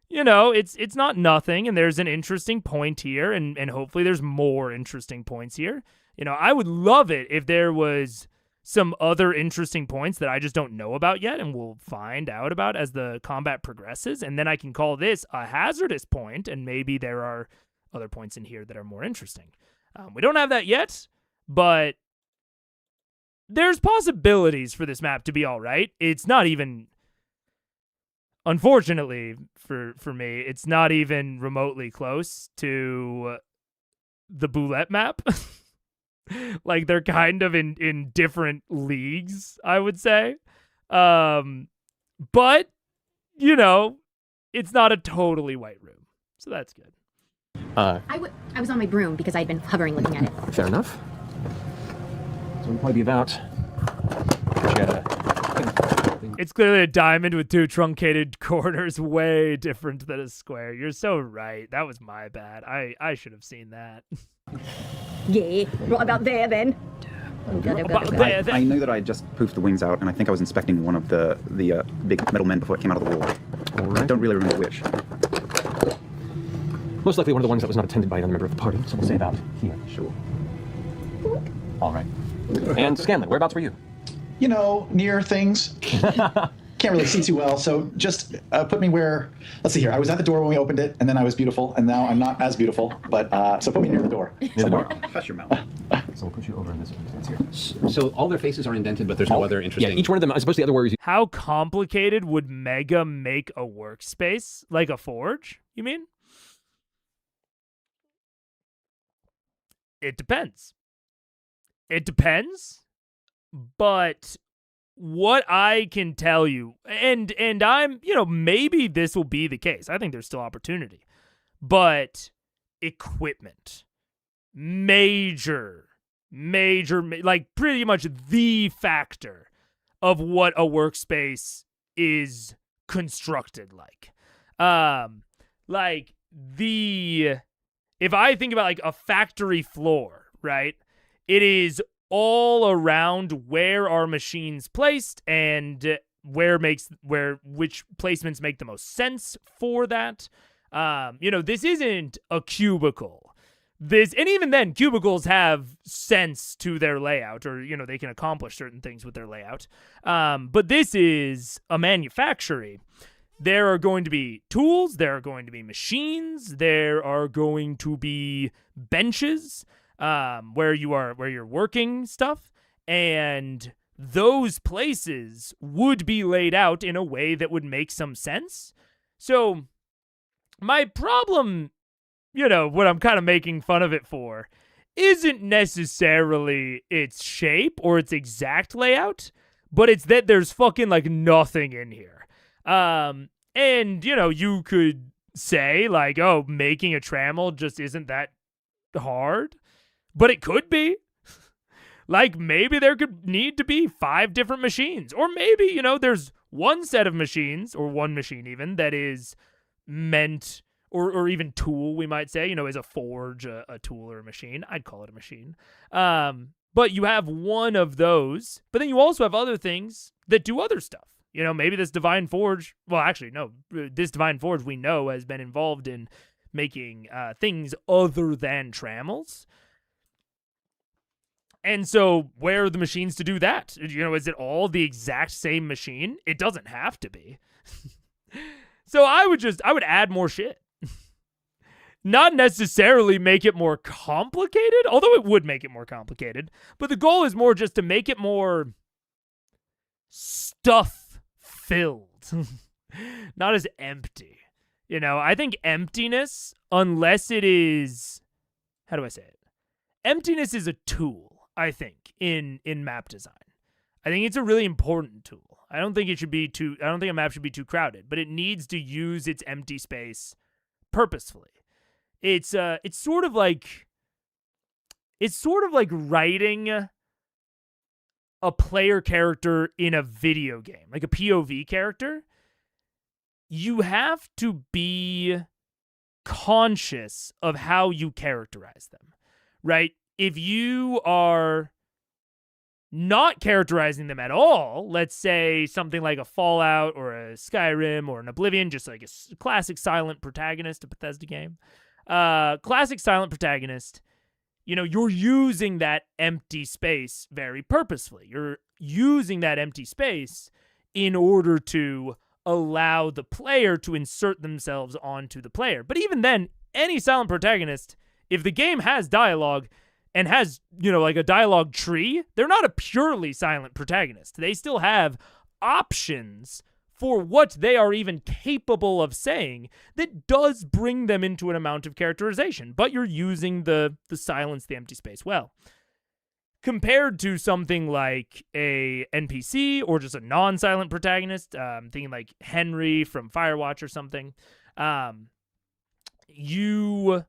It's not nothing, and there's an interesting point here, and hopefully there's more interesting points here. I would love it if there was some other interesting points that I just don't know about yet, and we'll find out about as the combat progresses, and then I can call this a hazardous point, and maybe there are other points in here that are more interesting. We don't have that yet, but there's possibilities for this map to be all right. It's not even... Unfortunately, for me, it's not even remotely close to the Boulette map. Like, they're kind of in different leagues, I would say. But, it's not a totally white room. So that's good. I was on my broom because I'd been hovering looking at it. Fair enough. So it'll probably be about... It's clearly a diamond with 2 truncated corners, way different than a square. You're so right. That was my bad. I should have seen that. Yeah, what about there then? I know that I just poofed the wings out, and I think I was inspecting one of the big metal men before it came out of the wall. All right. I don't really remember which. Most likely one of the ones that was not attended by another member of the party, so we'll say about here. Sure. All right. And Scanlan, whereabouts were you? Near things. Can't really see too well, so just put me where... Let's see here. I was at the door when we opened it, and then I was beautiful, and now I'm not as beautiful, but so put me near the door. Near the door. Hush your mouth. So we'll put you over in this here. So all their faces are indented, but there's no other interesting... Yeah, each one of them, as opposed to the other warriors... How complicated would Mega make a workspace? Like a forge, you mean? It depends. It depends, but what I can tell you, and I'm, maybe this will be the case. I think there's still opportunity, but equipment, major, like pretty much the factor of what a workspace is constructed like. If I think about like a factory floor, right? It is all around where are machines placed and which placements make the most sense for that. This isn't a cubicle. And even then, cubicles have sense to their layout, or, they can accomplish certain things with their layout. But this is a manufactory. There are going to be tools, there are going to be machines, there are going to be benches, where you're working stuff, and those places would be laid out in a way that would make some sense. So my problem, what I'm kind of making fun of it for, isn't necessarily its shape or its exact layout, but it's that there's fucking like nothing in here. And you could say like, oh, making a trammel just isn't that hard, but it could be. Like maybe there could need to be 5 different machines, or maybe, there's one set of machines, or one machine even, that is meant, or even tool, we might say, is a forge, a tool or a machine. I'd call it a machine. But you have one of those, but then you also have other things that do other stuff. Maybe this Divine Forge, this Divine Forge we know has been involved in making things other than trammels. And so where are the machines to do that? Is it all the exact same machine? It doesn't have to be. So I would add more shit. Not necessarily make it more complicated, although it would make it more complicated. But the goal is more just to make it more stuff-filled, not as empty. I think emptiness, unless it is, how do I say it? Emptiness is a tool, I think, in map design. I think it's a really important tool. I don't think a map should be too crowded, but it needs to use its empty space purposefully. It's sort of like writing a player character in a video game, like a POV character. You have to be conscious of how you characterize them, right? If you are not characterizing them at all, let's say something like a Fallout or a Skyrim or an Oblivion, just like a classic silent protagonist, a Bethesda game, classic silent protagonist, you're using that empty space very purposefully. You're using that empty space in order to allow the player to insert themselves onto the player. But even then, any silent protagonist, if the game has dialogue and has, like a dialogue tree, they're not a purely silent protagonist. They still have options for what they are even capable of saying that does bring them into an amount of characterization, but you're using the silence, the empty space well. Compared to something like a NPC or just a non-silent protagonist, thinking like Henry from Firewatch or something, you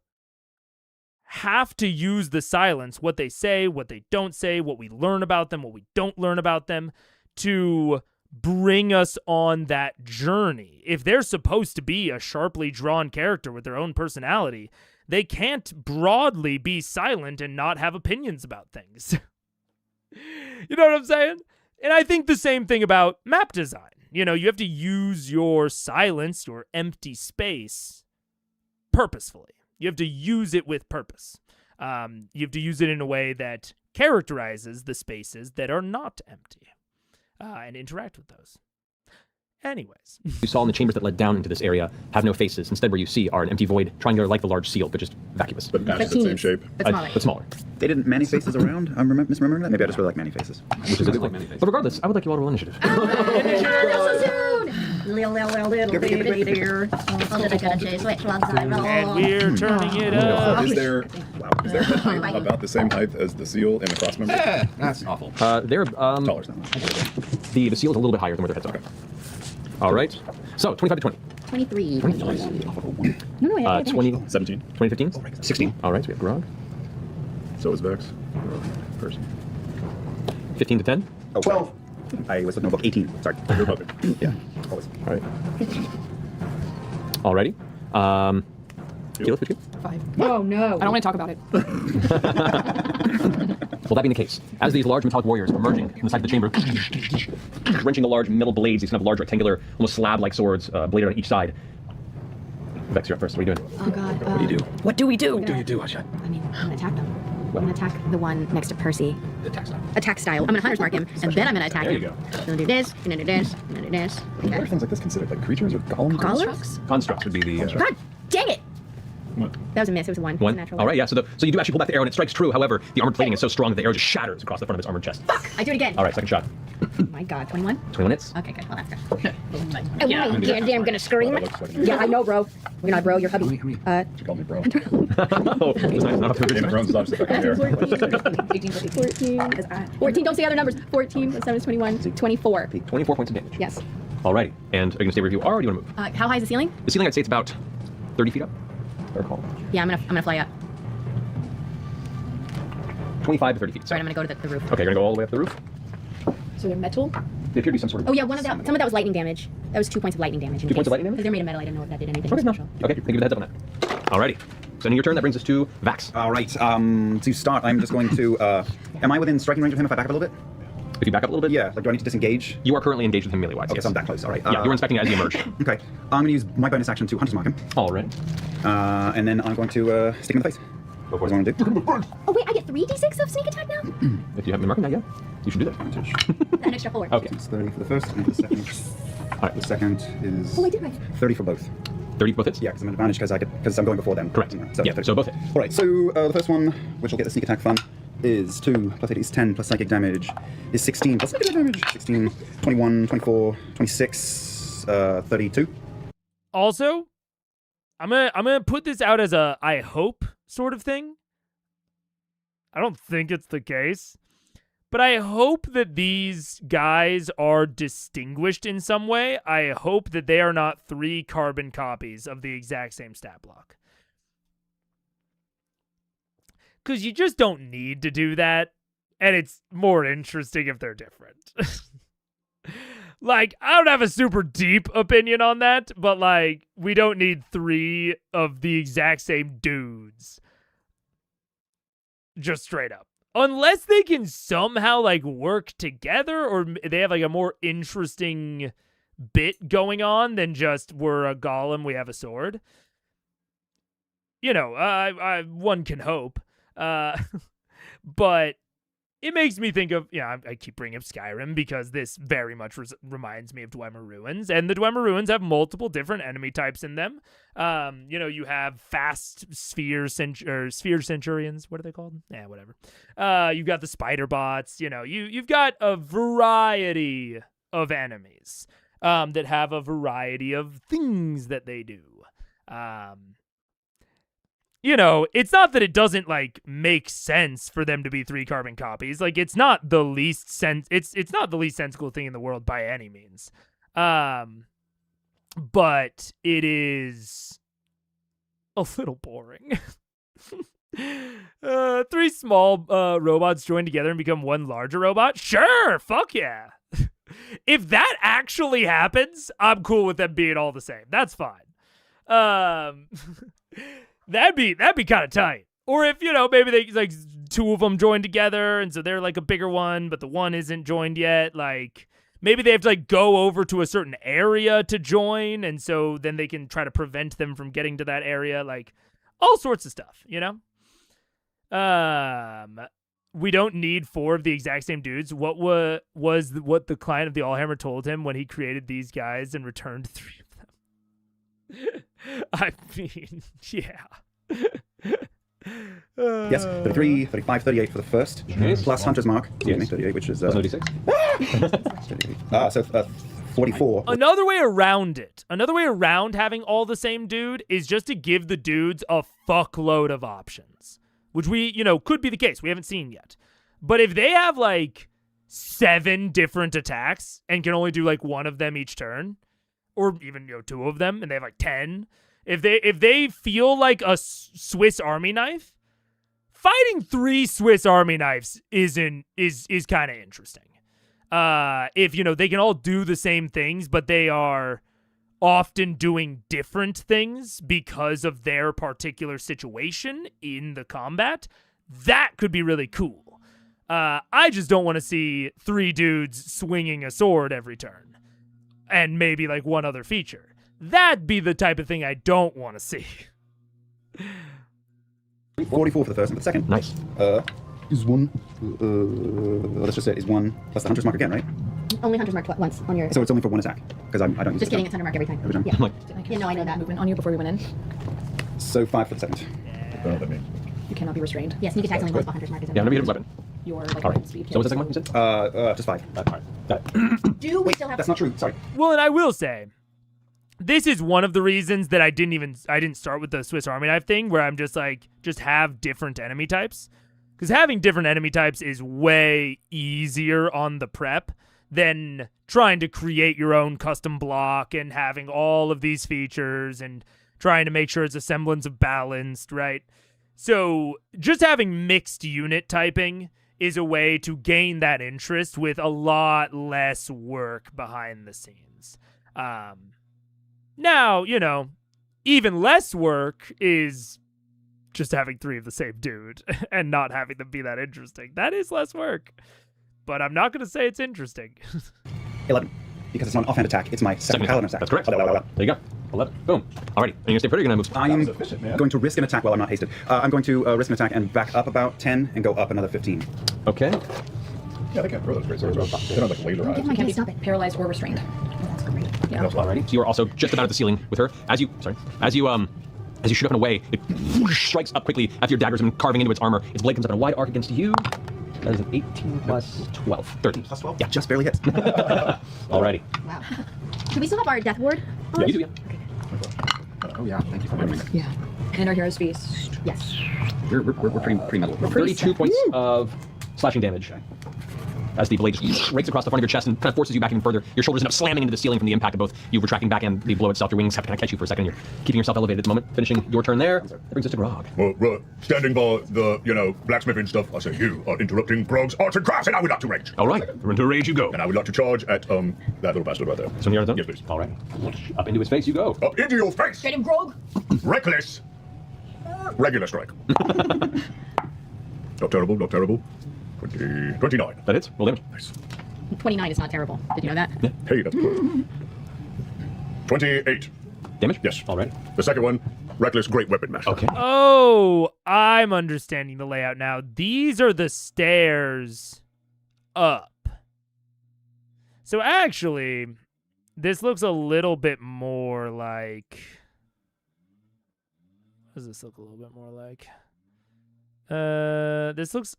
have to use the silence, what they say, what they don't say, what we learn about them, what we don't learn about them, to bring us on that journey. If they're supposed to be a sharply drawn character with their own personality, they can't broadly be silent and not have opinions about things. You know what I'm saying? And I think the same thing about map design. You have to use your silence, your empty space, purposefully. You have to use it with purpose. You have to use it in a way that characterizes the spaces that are not empty. And interact with those. Anyways. You saw in the chambers that led down into this area have no faces. Instead, where you see are an empty void, triangular like the large seal, but just vacuous. But that's the same shape. But smaller. They didn't many faces around? I'm misremembering that? Maybe I just really like many faces. Which is a good thing. But regardless, I would like you all to roll initiative. So soon! And we're turning it up. Is there a height about the same height as the seal and the cross member? That's awful. They're Taller. the seal is a little bit higher than where their heads are. All right. So 25 to 20. 23. 20. No, I have 20. 17. 2015. 16. All right. So we have Grog. So is Vex. Person. 15 to 10. Oh, 12. I was looking at book 18. Sorry. You're puppet. Yeah. Always. All right. Alrighty. Keyleth, would you? 5. Oh, no. I don't want to talk about it. Well, that being the case, as these large metallic warriors are emerging from the side of the chamber, wrenching the large metal blades, these kind of large rectangular, almost slab-like swords, bladed on each side. Vex, you're up first. What are you doing? Oh, God. What do you do? What do we do? What do you do, Hotshot? I mean, I'm going to attack them. I'm going to attack the one next to Percy. Attack style. Attack style. I'm going to hunter's mark him, and then I'm going to attack There him. you go. I'm going to do this, I'm going to do this, I'm going to do this. What are Okay. things like this considered? Like creatures or golems? Golems? Constructs would be the... God dang it! What? That was a miss. It was a 1. One. Natural All right, yeah. So you do actually pull back the arrow and it strikes true. However, the armored plating is so strong that the arrow just shatters across the front of its armored chest. Fuck! I do it again. All right, second shot. Oh my God. 21? 21 hits. Okay, good. Well, that's good. Okay. Oh, yeah. I'm gonna scream. That looks like Yeah, I know, bro. We're not bro. You're hubby. She called me bro. Oh, it was nice. Not up to Game of Thrones is obviously back here. 14. Don't say other numbers. 14 plus 7 is 21. 24. 24 points of damage. Yes. Alrighty. And are you going to stay where you are, or do you want to move? How high is the ceiling? The ceiling, I'd say it's about 30 feet up. If I recall. Yeah, I'm gonna fly up. 25 to 30 feet. Sorry, I'm gonna go to the roof. Okay, you're going to go all the way up the roof? So they're metal? They appear to be some sort of... Oh yeah, some of that was lightning damage. That was 2 points of lightning damage. 2 points of lightning damage? Because they're made of metal. I didn't know if that did anything Okay, no. special. Okay, thank you for the heads up on that. Alrighty. So in your turn, that brings us to Vax. All right. To start, I'm just going to. Am I within striking range of him if I back up a little bit? If you back up a little bit? Yeah. Like, do I need to disengage? You are currently engaged with him melee-wise, Okay, yes. so I'm that close. All right. Yeah, you're inspecting it as you emerge. Okay. I'm going to use my bonus action to Hunter's Mark him. Alright. And then I'm going to stick him in the face. Go for What do I want to do? Oh wait, I get 3d6 of sneak attack now. If you haven't been marking that yet, you should do that. An extra 4. Okay. It's 30 for the first, and the second. Alright. The second is. Oh, I did right. 30 for both. 30 both hits? Yeah, because I'm at advantage because I'm going before them. Correct. So, Yeah, 30. so both hit. All right. So the first one, which will get the sneak attack fun, is 2 plus 8 is 10 plus psychic damage is 16 plus psychic damage 16, 21, 24, 26, 32. Also, I'm gonna put this out as a I hope sort of thing. I don't think it's the case, but I hope that these guys are distinguished in some way. I hope that they are not 3 carbon copies of the exact same stat block. Because you just don't need to do that, and it's more interesting if they're different. Like, I don't have a super deep opinion on that, but, like, we don't need 3 of the exact same dudes. Just straight up. Unless they can somehow, like, work together, or they have, like, a more interesting bit going on than just we're a golem, we have a sword. You know, one can hope. But it makes me think of, I keep bringing up Skyrim because this very much reminds me of Dwemer Ruins, and the Dwemer Ruins have multiple different enemy types in them. You have fast sphere centurions. What are they called? Yeah, whatever. You've got the spider bots. You've got a variety of enemies that have a variety of things that they do. It's not that it doesn't, like, make sense for them to be 3 carbon copies. Like, it's not the least it's not the least sensible thing in the world by any means. But it is a little boring. 3 small robots join together and become one larger robot? Sure, fuck yeah. If that actually happens, I'm cool with them being all the same. That's fine. That'd be kind of tight. Or if, maybe they, like, 2 of them join together, and so they're, like, a bigger one, but the one isn't joined yet. Like, maybe they have to, like, go over to a certain area to join, and so then they can try to prevent them from getting to that area. Like, all sorts of stuff, We don't need 4 of the exact same dudes. What was what the client of the Allhammer told him when he created these guys and returned 3 of them? I mean, yeah. Yes, 33, 35, 38 for the first, plus Hunter's Mark, Yes. 38, which is... Plus 96. 38. So 44. Another way around it, another way around having all the same dude is just to give the dudes a fuckload of options, which we, could be the case. We haven't seen yet. But if they have like 7 different attacks and can only do like one of them each turn, or even 2 of them, and they have like 10, if they feel like a Swiss Army knife, fighting 3 Swiss Army knives is kind of interesting. If they can all do the same things, but they are often doing different things because of their particular situation in the combat, that could be really cool. I just don't want to see 3 dudes swinging a sword every turn, and maybe like one other feature. That'd be the type of thing I don't want to see. 44 for the first and for the second. Nice. Is 1. Let's just say it is 1 plus the Hunter's Mark again, right? Only Hunter's Mark once on your... So it's only for 1 attack, because I don't use Just it. kidding, it's Hunter Mark every time. Every time? Yeah. Like, Yeah, no, I know that. Movement on you before we went in. So 5 for the second. What does that mean? You cannot be restrained. Yeah, sneak attack's only once, but Hunter's Mark is every yeah, time. no hit weapon. Your All right. speed. So what's the second one you said? Just 5. All right. Got it. Do we still have... That's not true. Sorry. Well, and I will say, this is one of the reasons that I didn't start with the Swiss Army knife thing, where I'm just have different enemy types. Because having different enemy types is way easier on the prep than trying to create your own custom block and having all of these features and trying to make sure it's a semblance of balanced, right? So just having mixed unit typing is a way to gain that interest with a lot less work behind the scenes. Now, even less work is just having 3 of the same dude and not having them be that interesting. That is less work, but I'm not going to say it's interesting. 11. Because it's not an offhand attack, it's my second paladin attack. That's correct. There you go. 11. Boom. Alrighty. And you're going to stay pretty, you're going to move. I am efficient, man. going to risk an attack while I'm not hasted. I'm going to risk an attack and back up about 10 and go up another 15. Okay. Yeah, they can't throw those great swords. They don't have like laser eyes. Give my candy, stop it. Paralyzed or restrained. Oh, that's great. Yeah. Alrighty. So you are also just about at the ceiling with her. As you shoot up and away, it strikes up quickly after your daggers have been carving into its armor. Its blade comes up in a wide arc against you. That is an 18 plus 12. 30. Plus 12? Yeah. Just barely hits. Alrighty. Wow. Do we still have our death ward? Yeah, you do, yeah. Oh yeah, thank you for remembering that. Yeah. And our hero's feast. Yes. We're pretty metal. 32 points of slashing damage. As the blade just rakes across the front of your chest and kind of forces you back even further. Your shoulders end up slamming into the ceiling from the impact of both you retracting back and the blow itself. Your wings have to kind of catch you for a second. You're keeping yourself elevated at the moment. Finishing your turn there. That brings us to Grog. Well, standing by the, blacksmithing stuff, I say you are interrupting Grog's arts and crafts, and I would like to rage. All right. Into rage you go. And I would like to charge at, that little bastard right there. So near the Yes, please. All right. Up into his face you go. Up into your face! Get him, Grog! Reckless! Regular strike. Not terrible, not terrible. 29. That hits. Roll damage. Nice. 29 is not terrible. Did you know that? Yeah. Hey, that's good. 28. Damage? Yes. All right. The second one, reckless great weapon master. Okay. Oh, I'm understanding the layout now. These are the stairs up. So actually, this looks a little bit more like... What does this look a little bit more like? This looks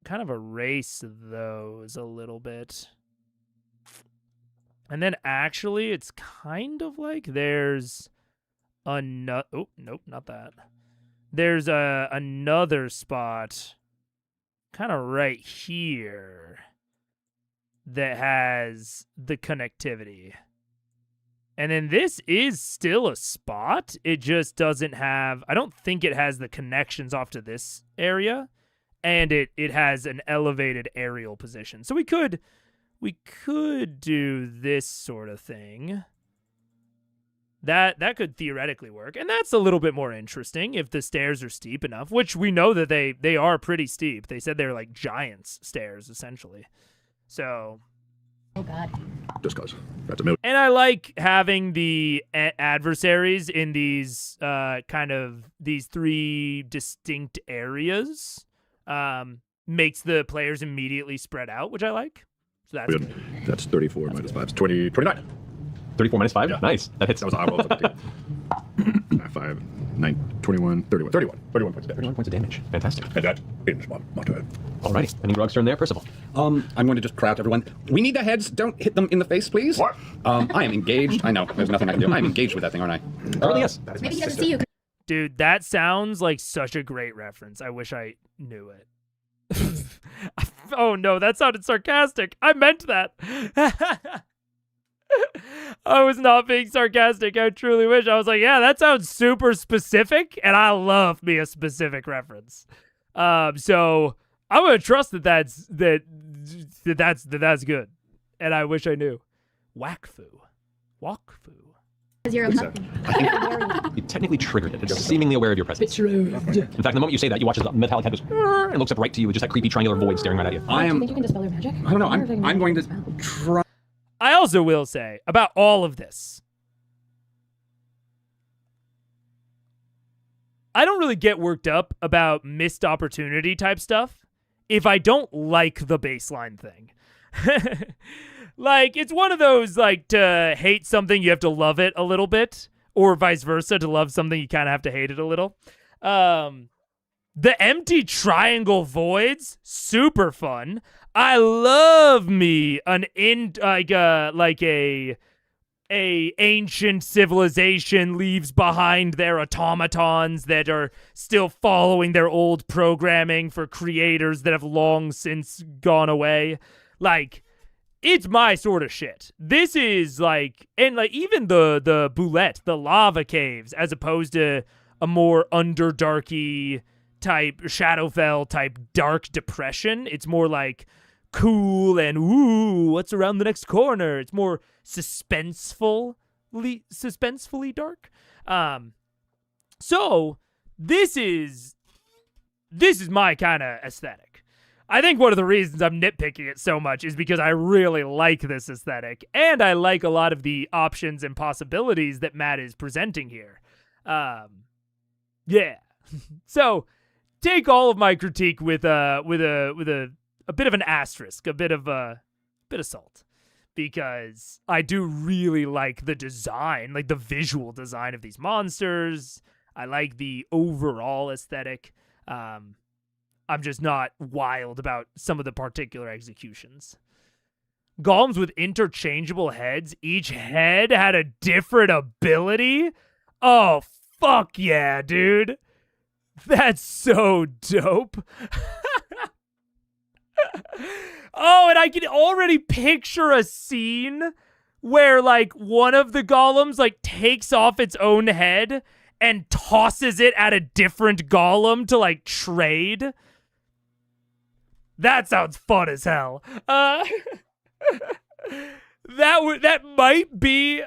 kind of a race of those a little bit. And then actually it's kind of like there's another... Oh, nope, not that. There's another spot kind of right here that has the connectivity. And then this is still a spot. It just doesn't have... I don't think it has the connections off to this area. And it has an elevated aerial position. So we could do this sort of thing. That could theoretically work. And that's a little bit more interesting if the stairs are steep enough, which we know that they are pretty steep. They said they're like giants stairs, essentially. So... Oh, God. Just cause. That's a million. And I like having the adversaries in these these 3 distinct areas. Makes the players immediately spread out, which I like. So that's good. That's 34 minus 5. 29. 34 minus 5? Yeah. Nice. That hits. That was a high roll. 5, 9, 21, 31. 31 points of damage. 31 points of damage. Fantastic. And that ends my turn. Alrighty. Ending Grog's turn there, Percival. I'm going to just cry out to everyone. We need the heads. Don't hit them in the face, please. What? I am engaged. I know. There's nothing I can do. I am engaged with that thing, aren't I? Apparently, yes. That is Maybe my he doesn't sister. see you. Dude, that sounds like such a great reference. I wish I knew it. Oh no, that sounded sarcastic. I meant that. I was not being sarcastic. I truly wish. I was like, yeah, that sounds super specific, and I love me a specific reference. So I'm gonna trust that's good, and I wish I knew. Wakfu. Because you're a puppy. You technically triggered it. It's seemingly aware of your presence. In fact, the moment you say that, you watch as the metallic head goes and looks up right to you with just that creepy triangular void staring right at you. Do you think you can dispel your magic? I don't know. I'm going to try. I also will say about all of this, I don't really get worked up about missed opportunity type stuff if I don't like the baseline thing. Like, it's one of those, like, to hate something, you have to love it a little bit, or vice versa, to love something, you kind of have to hate it a little. The empty triangle voids, super fun. I love me an a ancient civilization leaves behind their automatons that are still following their old programming for creators that have long since gone away. Like, it's my sort of shit. This is like, and like even the Boulette, the lava caves, as opposed to a more underdarky type Shadowfell type dark depression. It's more like cool and ooh, what's around the next corner? It's more suspensefully dark. So this is my kind of aesthetic. I think one of the reasons I'm nitpicking it so much is because I really like this aesthetic, and I like a lot of the options and possibilities that Matt is presenting here. Yeah. So take all of my critique with a bit of an asterisk, a bit of salt, because I do really like the design, like the visual design of these monsters. I like the overall aesthetic. I'm just not wild about some of the particular executions. Golems with interchangeable heads. Each head had a different ability. Oh, fuck yeah, dude. That's so dope. Oh, and I can already picture a scene where, like, one of the golems, like, takes off its own head and tosses it at a different golem to, like, trade. That sounds fun as hell. That might be,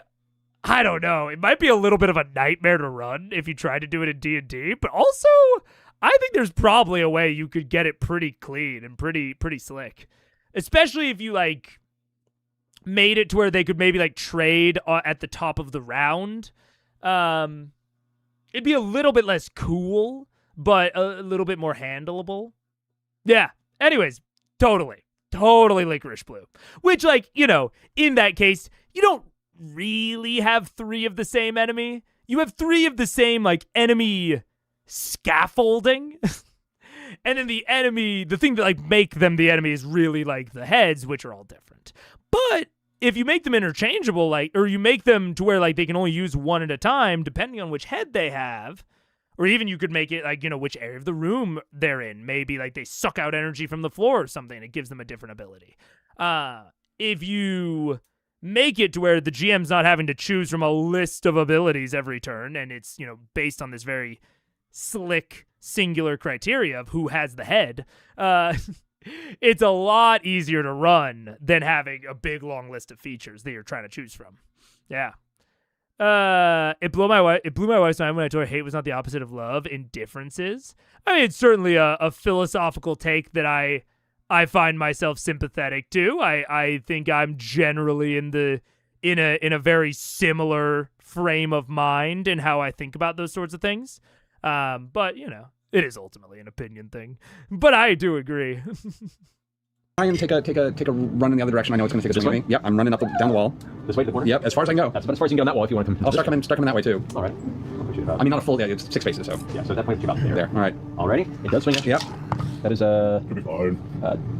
I don't know. It might be a little bit of a nightmare to run if you tried to do it in D&D, but also I think there's probably a way you could get it pretty clean and pretty slick, especially if you like made it to where they could maybe like trade at the top of the round. It'd be a little bit less cool, but a little bit more handleable. Yeah. Anyways, totally Licorice Blue. Which, like, you know, in that case, you don't really have 3 of the same enemy. You have 3 of the same, like, enemy scaffolding. And then the thing that, like, make them the enemy is really, like, the heads, which are all different. But if you make them interchangeable, like, or you make them to where, like, they can only use one at a time, depending on which head they have, or even you could make it, like, you know, which area of the room they're in. Maybe, like, they suck out energy from the floor or something. It gives them a different ability. If you make it to where the GM's not having to choose from a list of abilities every turn, and it's, you know, based on this very slick, singular criteria of who has the head, it's a lot easier to run than having a big, long list of features that you're trying to choose from. Yeah. It blew my wife's mind when I told her hate was not the opposite of love. Indifference is. I mean, it's certainly a philosophical take that I find myself sympathetic to. I think I'm generally in a very similar frame of mind in how I think about those sorts of things. But you know, it is ultimately an opinion thing. But I do agree. Try and take a run in the other direction. I know it's going to take a swing at me. Yep, I'm running down the wall. This way to the corner? Yep, as far as I can go. That's about as far as you can go in that wall if you want to come. I'll start coming that way too. All right. push it about. I mean, not a full, yeah, it's 6 spaces, so. Yeah, so that points you about there. There, all right. Alrighty, it does swing at you. Yep. That is Should be fine.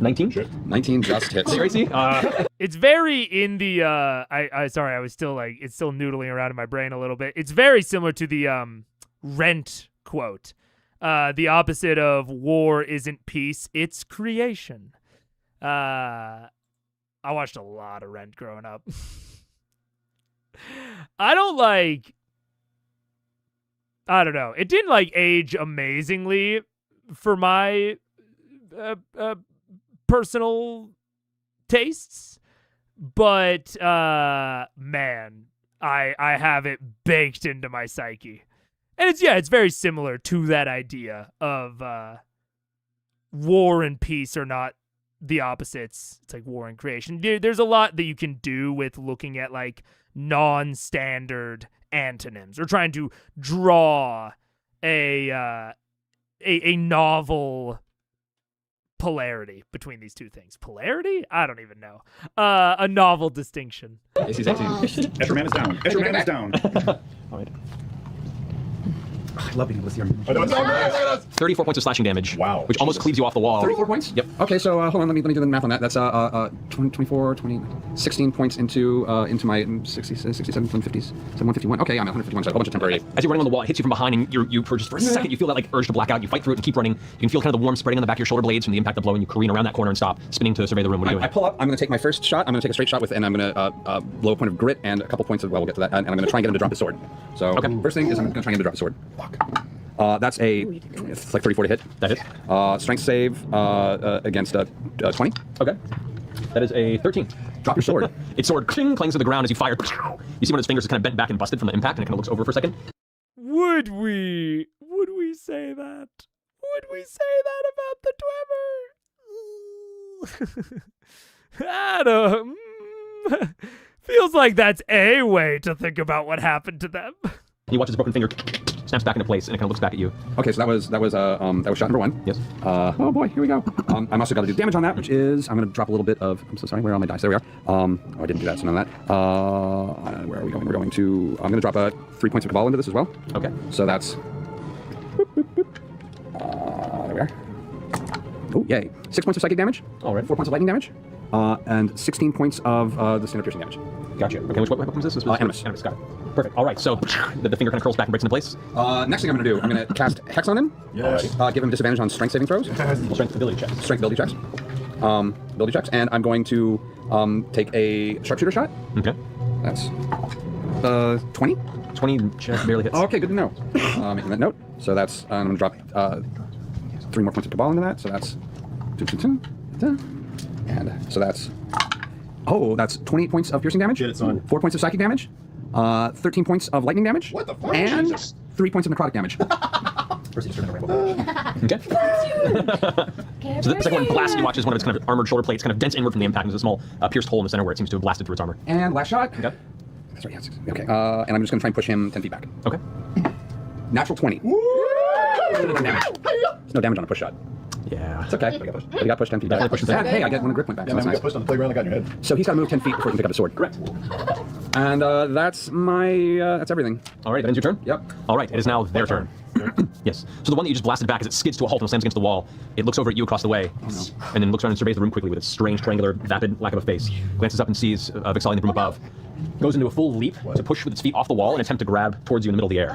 19. Shit. 19 just hits. Tracy? It's very in the I was still like it's still noodling around in my brain a little bit. It's very similar to the Rent quote. The opposite of war isn't peace, it's creation. I watched a lot of Rent growing up. I don't know. It didn't like age amazingly for my personal tastes, but man, I have it baked into my psyche. And it's very similar to that idea of war and peace are not the opposites. It's like war and creation. There's a lot that you can do with looking at like non-standard antonyms or trying to draw a novel polarity between these two things. Polarity? I don't even know. A novel distinction. AC's 18. Escher Man is down. Escher Man is down. All right. I love being able to see our I know, it's all right. 34 points of slashing damage. Wow. Which almost cleaves you off the wall. 34 points? Yep. Okay, so hold on, let me do the math on that. That's 24, 20, 16 points into my 67, 150s, 151. Okay, I'm at 151, so a whole bunch of temporary. As you're running on the wall, it hits you from behind, and you for just for a second, you feel that like urge to black out. You fight through it and keep running. You can feel kind of the warmth spreading on the back of your shoulder blades from the impact of the blow, and you careen around that corner and stop, spinning to survey the room. What are you doing? I pull up, I'm going to take my first shot, I'm going to take a straight shot with, and I'm going to blow a point of grit and a couple points of, well, we'll get to that, and I'm going to try and get him to drop his sword. So, okay. First thing is I'm going to try and get him to drop his sword. Fuck. That's it's like 34 to hit. That hits. Strength save against 20. Okay. That is a 13. Drop your sword. Its sword clangs to the ground as you fire. You see one of its fingers is kind of bent back and busted from the impact, and it kind of looks over for a second. Would we say that? Would we say that about the Twemmer? Adam. Feels like that's a way to think about what happened to them. You watch his broken finger snaps back into place, and it kind of looks back at you. Okay, so that was shot number 1. Yes. Oh boy, here we go. I'm also got to do damage on that, which is I'm going to drop a little bit of. I'm so sorry. Where are all my dice? There we are. Oh, I didn't do that. So none of that. Where are we going? We're going to. I'm going to drop 3 points of Cabal into this as well. Okay. So that's. There we are. Oh yay! 6 points of psychic damage. All right. 4 points of lightning damage. And 16 points of the standard piercing damage. Gotcha. Okay, which weapon is this? This was Animus. Animus, got it. Perfect. All right, so the finger kind of curls back and breaks into place. Next thing I'm going to do, I'm going to cast Hex on him. Yes. Give him disadvantage on strength saving throws. Strength ability check. Strength ability checks. Ability checks. And I'm going to take a sharpshooter shot. Okay. That's 20. 20 just barely hits. Oh, okay, good to know. Making that note. So that's I'm going to drop 3 more points of Cabal into that. So that's 2. And so that's 28 points of piercing damage. Get it, son. 4 points of psychic damage. 13 points of lightning damage. What the fuck? And Jesus. 3 points of necrotic damage. Okay. So the second one blasts, and you watch as one of its kind of armored shoulder plates kind of dents inward from the impact. There's a small pierced hole in the center where it seems to have blasted through its armor. And last shot. Okay. That's right, yeah, okay. And I'm just going to try and push him 10 feet back. Okay. Natural 20. There's no damage on a push shot. Yeah. It's okay. But he got pushed 10 feet back. Definitely pushed him back. Hey, I get 1 grip point back. Yeah, So man, we that's got nice. pushed on the playground like on your head. So he's got to move 10 feet before he can pick up his sword. Correct. And that's my that's everything. All right, that ends your turn? Yep. All right, it is now their turn. Yes. So the one that you just blasted back, as it skids to a halt and slams against the wall, it looks over at you across the way, and then looks around and surveys the room quickly with its strange, triangular, vapid lack of a face. Glances up and sees Vixalia in the room above. Goes into a full leap to push with its feet off the wall and attempt to grab towards you in the middle of the air.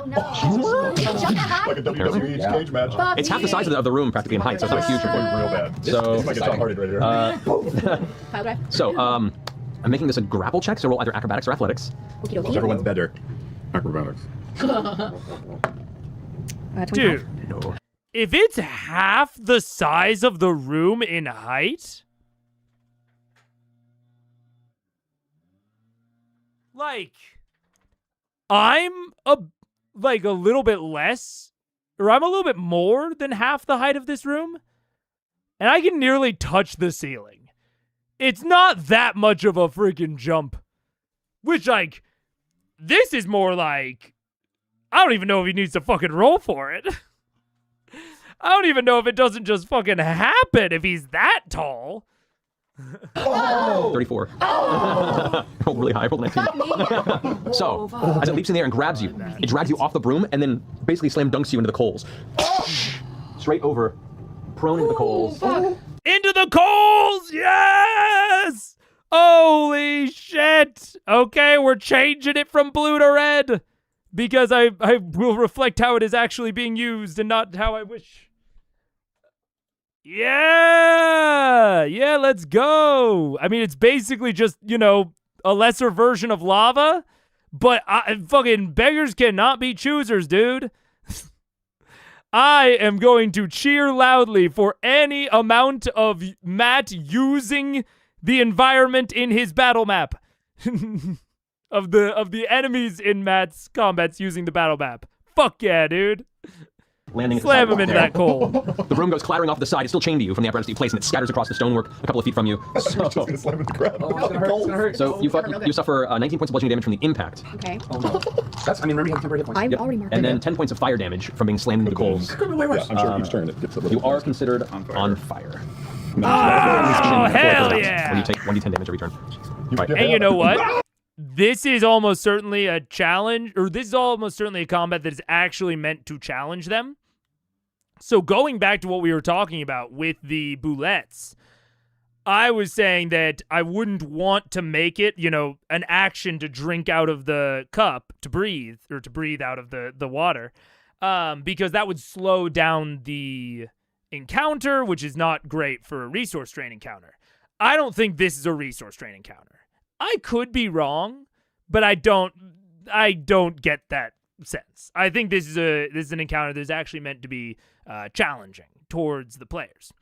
Like a WWE cage match. It's half the size of the room practically in height, so it's not a huge Real report. bad. So- This might get top-hearted right here. Pile drive. So, I'm making this a grapple check, so roll either acrobatics or athletics. Okie dokie. Whichever one's better. Acrobatics. 25. Dude, No. if it's half the size of the room in height, like, I'm a little bit less, or I'm a little bit more than half the height of this room, and I can nearly touch the ceiling. It's not that much of a freaking jump. Which, like, this is more like, I don't even know if he needs to fucking roll for it. I don't even know if it doesn't just fucking happen if he's that tall. Oh! 34. Rolled really high, rolled 19. So, as it leaps in the air and grabs you, it drags you off the broom and then basically slam dunks you into the coals. Straight over, prone into the coals. Into the coals! Yes! Holy shit! Okay, we're changing it from blue to red. Because I will reflect how it is actually being used and not how I wish. Yeah, let's go. I mean, it's basically just, a lesser version of lava, but fucking beggars cannot be choosers, dude. I am going to cheer loudly for any amount of Matt using the environment in his battle map. of the enemies in Matt's combats using the battle map. Fuck yeah, dude. Landing Slam him into that coal. The broom goes clattering off the side. It's still chained to you from the apparatus that you place, and it scatters across the stonework a couple of feet from you. Just gonna slam into the ground. It's gonna hurt. So you suffer 19 points of bludgeoning damage from the impact. Okay. Remember you have temporary hit points. I've Yep. already marked And it. then 10 points of fire damage from being slammed into the coals. Yeah, I'm sure each turn it gets a little. You are considered on fire. Oh, hell yeah. When you take 1d10 damage every turn. Right. And you know what? This is almost certainly a challenge, or this is almost certainly a combat that is actually meant to challenge them. So going back to what we were talking about with the Boulettes, I was saying that I wouldn't want to make it, an action to drink out of the cup to breathe, or to breathe out of the water, because that would slow down the encounter, which is not great for a resource drain encounter. I don't think this is a resource drain encounter. I could be wrong, but I don't get that sense. I think this is an encounter that's actually meant to be challenging towards the players,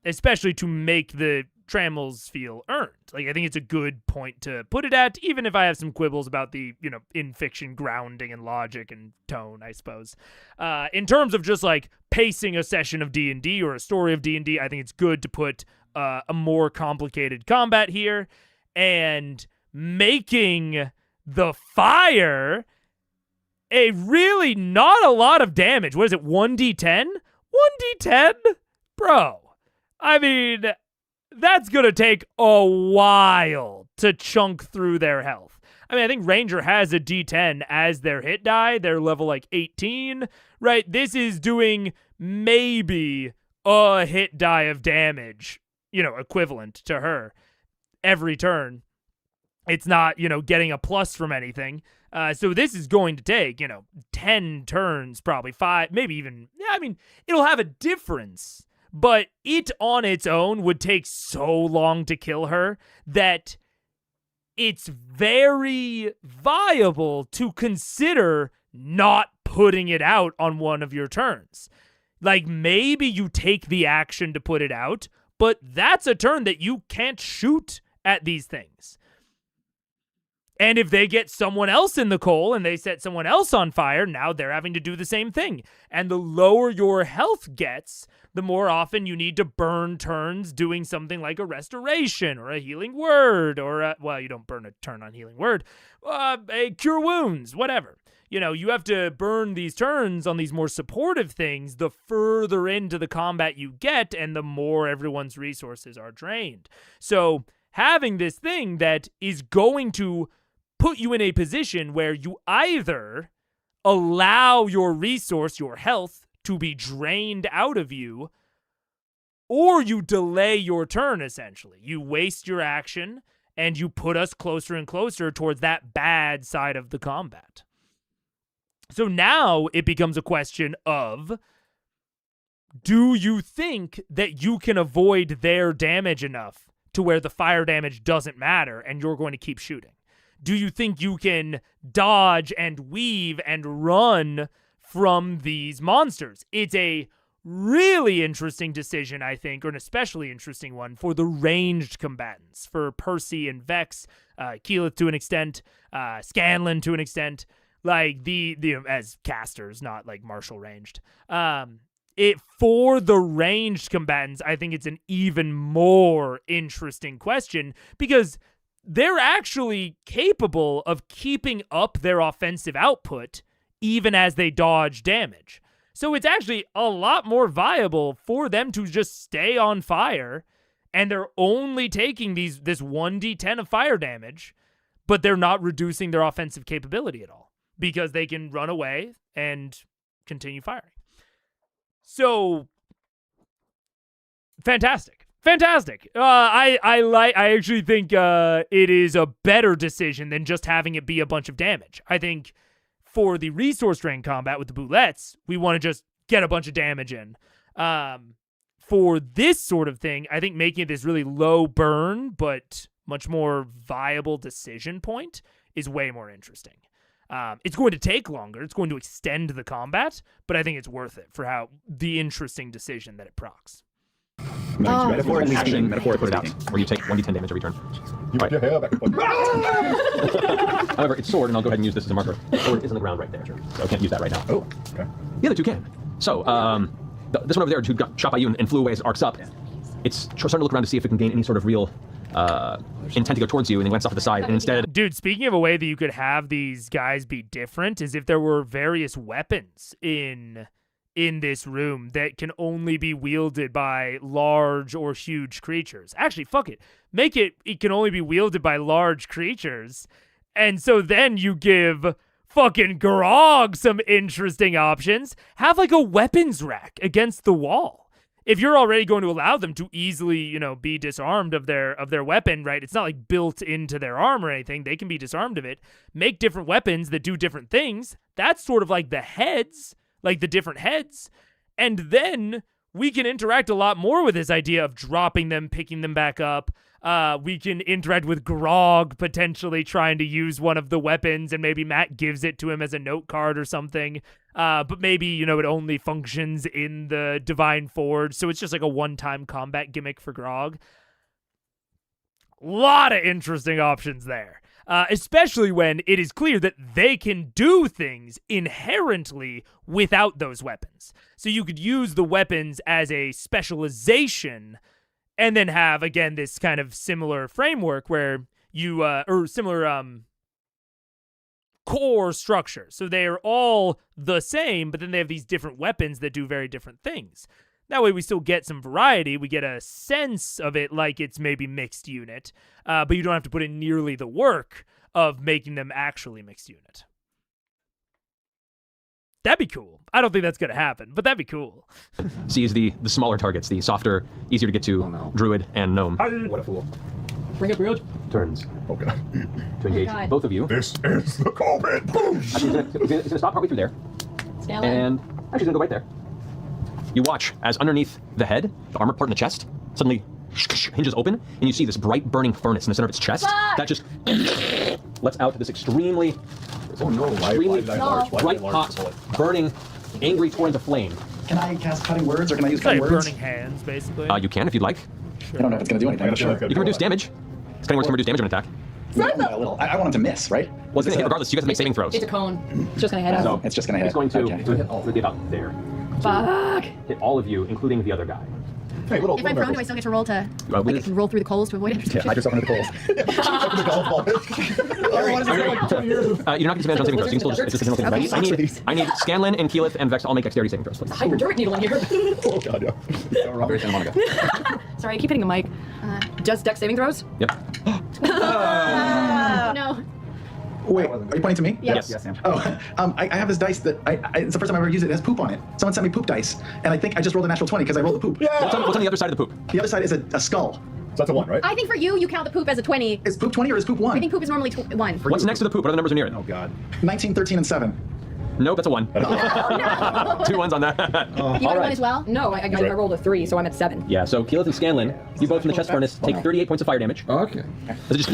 especially to make the trammels feel earned. Like, I think it's a good point to put it at, even if I have some quibbles about the, in fiction grounding and logic and tone, I suppose. In terms of just like pacing a session of D&D or a story of D&D, I think it's good to put a more complicated combat here and making the fire a really not a lot of damage. What is it, 1d10? 1d10? Bro, I mean, that's going to take a while to chunk through their health. I mean, I think Ranger has a d10 as their hit die. They're level 18, right? This is doing maybe a hit die of damage, equivalent to her every turn. It's not, getting a plus from anything. So this is going to take, 10 turns, probably 5, maybe even, it'll have a difference, but it on its own would take so long to kill her that it's very viable to consider not putting it out on one of your turns. Like, maybe you take the action to put it out, but that's a turn that you can't shoot at these things. And if they get someone else in the coal and they set someone else on fire, now they're having to do the same thing. And the lower your health gets, the more often you need to burn turns doing something like a restoration or a healing word or you don't burn a turn on healing word, a cure wounds, whatever. You have to burn these turns on these more supportive things the further into the combat you get and the more everyone's resources are drained. So having this thing that is going to put you in a position where you either allow your resource, your health, to be drained out of you, or you delay your turn, essentially. You waste your action, and you put us closer and closer towards that bad side of the combat. So now it becomes a question of, do you think that you can avoid their damage enough to where the fire damage doesn't matter and you're going to keep shooting? Do you think you can dodge and weave and run from these monsters? It's a really interesting decision, I think, or an especially interesting one for the ranged combatants, for Percy and Vex, Keyleth to an extent, Scanlan to an extent, like the as casters, not like martial ranged. For the ranged combatants, I think it's an even more interesting question because they're actually capable of keeping up their offensive output even as they dodge damage. So it's actually a lot more viable for them to just stay on fire and they're only taking this 1d10 of fire damage, but they're not reducing their offensive capability at all because they can run away and continue firing. So, fantastic. I actually think it is a better decision than just having it be a bunch of damage. I think for the resource drain combat with the Boulettes, we want to just get a bunch of damage in. For this sort of thing, I think making it this really low burn but much more viable decision point is way more interesting. It's going to take longer. It's going to extend the combat, but I think it's worth it for how the interesting decision that it procs. Metaphor and action. Metaphor to put it out, where you take 1d10 damage every turn. Put your hair back. However, it's sword, and I'll go ahead and use this as a marker. Sword is on the ground right there, so I can't use that right now. Oh, okay. The other two can. So, this one over there, who got shot by you and flew away as it arcs up, it's starting to look around to see if it can gain any sort of real intent to go towards you, and then glance off to the side, and instead... Dude, speaking of a way that you could have these guys be different is if there were various weapons in this room that can only be wielded by large or huge creatures. Actually, fuck it. Make it can only be wielded by large creatures. And so then you give fucking Grog some interesting options. Have like a weapons rack against the wall. If you're already going to allow them to easily, be disarmed of their weapon, right? It's not like built into their arm or anything. They can be disarmed of it. Make different weapons that do different things. That's sort of like the heads, like the different heads. And then we can interact a lot more with this idea of dropping them, picking them back up. We can interact with Grog potentially trying to use one of the weapons, and maybe Matt gives it to him as a note card or something. But maybe, it only functions in the Divine Forge, so it's just like a one-time combat gimmick for Grog. Lot of interesting options there. Especially when it is clear that they can do things inherently without those weapons. So you could use the weapons as a specialization and then have, again, this kind of similar framework where you, or similar core structure. So they are all the same, but then they have these different weapons that do very different things. That way we still get some variety. We get a sense of it like it's maybe mixed unit, but you don't have to put in nearly the work of making them actually mixed unit. That'd be cool. I don't think that's going to happen, but that'd be cool. sees the smaller targets, the softer, easier to get to druid and gnome. What a fool. Bring up Rude. Turns Okay. to engage God. both of you. This is the COVID. Boom. Actually, he's going to stop partway through there, Scanlan. and actually he's going to go right there. You watch as underneath the head, the armor part in the chest, suddenly hinges open, and you see this bright burning furnace in the center of its chest that just lets out this extremely, Oh no! Why did I enlarge? Why did I bright, enlarge hot, the bullet? burning, angry torrent of flame. Can I cast cutting words, or can I use It's like cutting words? burning hands, basically. You can if you'd like. I don't know if it's going to do anything. I'm not sure. You can reduce damage. Cutting words can reduce damage on an attack. A little. I want him to miss, right? Well, it's going to hit regardless. You guys have to make saving throws. It's a cone. It's just gonna head So out. It's just going to hit. It's going to Okay. hit about there. Fuck. Hit all of you, including the other guy. Hey, little. If I'm prone, do I still get to roll to with like, his- roll through the coals to avoid it? Yeah, hide yourself under the coals. You're not going to disadvantage on saving throws. You can still just, it's just a general thing. I need Scanlan and Keyleth and Vex to all make dexterity saving throws, please. Hypodermic needle in here. Oh god, yeah. Very Santa Monica. Sorry, I keep hitting the mic. Just dex saving throws? Yep. Oh, no. Wait, are you pointing to me? Yes. Yes, Sam. Oh, I have this dice that it's the first time I've ever used it. It has poop on it. Someone sent me poop dice, and I think I just rolled a natural 20 because I rolled the poop. Yeah. What's on the other side of the poop? The other side is a skull. So that's a 1, right? I think for you, you count the poop as a 20. Is poop 20 or is poop 1? I think poop is normally 1. What's next to the poop? What other numbers are near it? Oh god. 19, 13, and 7. Nope, that's a 1. No. 2 1s on that. You got one as well? No, I rolled a 3, so I'm at 7. Yeah, so Keyleth and Scanlan, you both from the chest furnace take 38 points of fire damage. Okay. As it just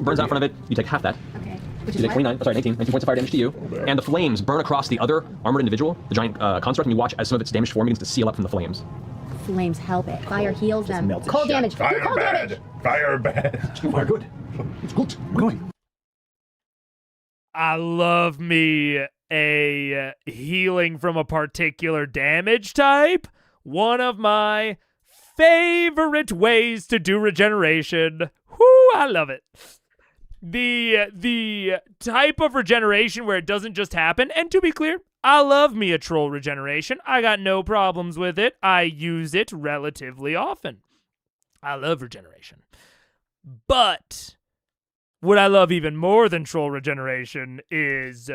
burns out in front of it, you take half that. Okay. Which You is take what? 29, sorry, 19 points of fire damage to you. And the flames burn across the other armored individual, the giant construct, and you watch as some of its damaged form begins to seal up from the flames. Flames help it. Fire heals them. melts it Cold shut. damage. Do Fire cold bad. damage. Fire bad. Fire good. It's good. We're going. I love me a healing from a particular damage type. One of my favorite ways to do regeneration. Whoo, I love it. The type of regeneration where it doesn't just happen, and to be clear, I love me a troll regeneration. I got no problems with it. I use it relatively often. I love regeneration. But what I love even more than troll regeneration is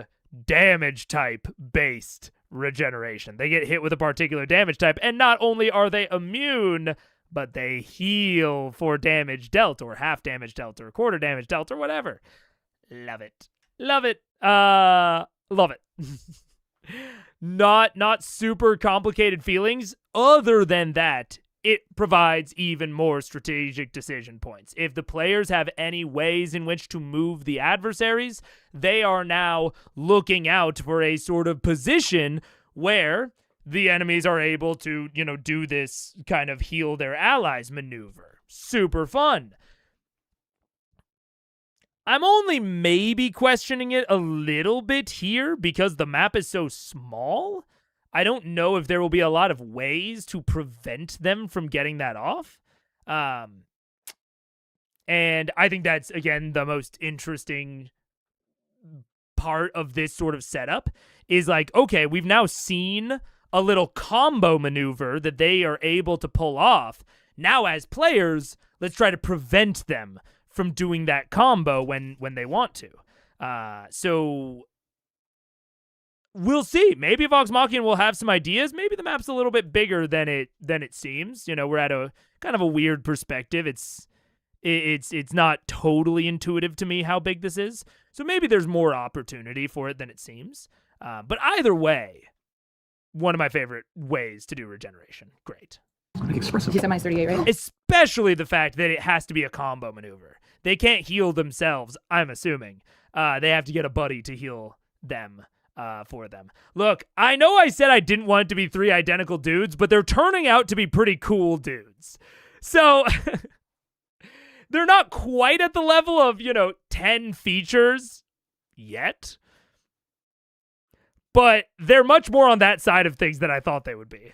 damage type based regeneration. They get hit with a particular damage type, and not only are they immune, but they heal for damage dealt, or half damage dealt, or quarter damage dealt, or whatever. Love it. Love it. Love it. Not super complicated feelings. Other than that, it provides even more strategic decision points. If the players have any ways in which to move the adversaries, they are now looking out for a sort of position where the enemies are able to, do this kind of heal their allies maneuver. Super fun. I'm only maybe questioning it a little bit here because the map is so small. I don't know if there will be a lot of ways to prevent them from getting that off. And I think that's, again, the most interesting part of this sort of setup is like, okay, we've now seen a little combo maneuver that they are able to pull off. Now, as players, let's try to prevent them from doing that combo when they want to. So we'll see. Maybe Vox Machina will have some ideas. Maybe the map's a little bit bigger than it seems. We're at a kind of a weird perspective. It's not totally intuitive to me how big this is. So maybe there's more opportunity for it than it seems. But either way, one of my favorite ways to do regeneration. Great. Expressive. You said mine's 38, right? Especially the fact that it has to be a combo maneuver. They can't heal themselves, I'm assuming. They have to get a buddy to heal them for them. Look, I know I said I didn't want it to be 3 identical dudes, but they're turning out to be pretty cool dudes. So they're not quite at the level of, 10 features yet. But they're much more on that side of things than I thought they would be.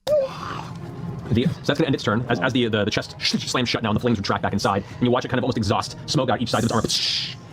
So that's going to end its turn as the chest slams shut now and the flames retract back inside. And you watch it kind of almost exhaust smoke out each side of its armor.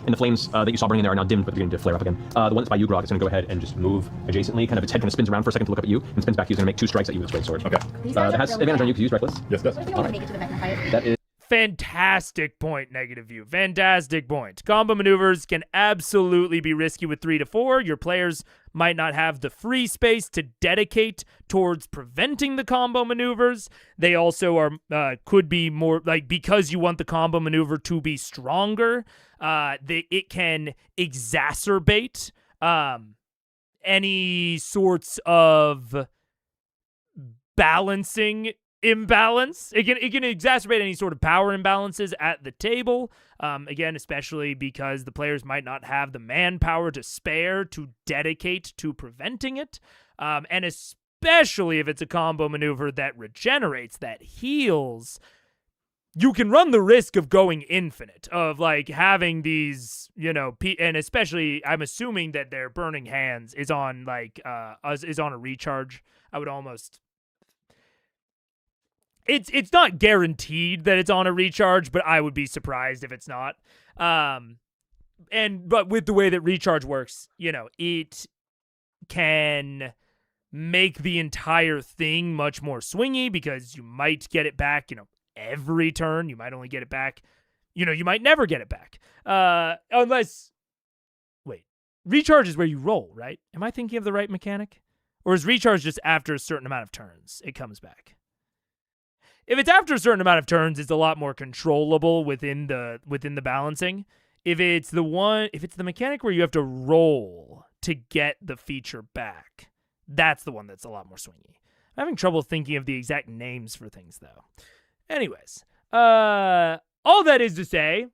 And the flames that you saw burning in there are now dimmed, but they're going to flare up again. The one that's by you, Grog, is going to go ahead and just move adjacently. Kind of its head kind of spins around for a second to look up at you, and spins back to you. It's going to make 2 strikes at you with its great sword. Okay. It has advantage on you because you use Reckless. Yes, it does. That is... Fantastic point, Negative View. Fantastic point. Combo maneuvers can absolutely be risky with 3 to 4. Your players might not have the free space to dedicate towards preventing the combo maneuvers. They also are could be more like, because you want the combo maneuver to be stronger, it can exacerbate any sorts of balancing imbalance. It can exacerbate any sort of power imbalances at the table. Again, especially because the players might not have the manpower to spare to dedicate to preventing it. And especially if it's a combo maneuver that regenerates, that heals, you can run the risk of going infinite, of like having these, and especially I'm assuming that their Burning Hands is on is on a recharge. I would almost... It's not guaranteed that it's on a recharge, but I would be surprised if it's not. But with the way that recharge works, it can make the entire thing much more swingy because you might get it back, every turn. You might only get it back, you might never get it back. Unless, wait, recharge is where you roll, right? Am I thinking of the right mechanic? Or is recharge just after a certain amount of turns, it comes back? If it's after a certain amount of turns, it's a lot more controllable within the balancing. If it's the mechanic where you have to roll to get the feature back, that's the one that's a lot more swingy. I'm having trouble thinking of the exact names for things, though. Anyways, all that is to say,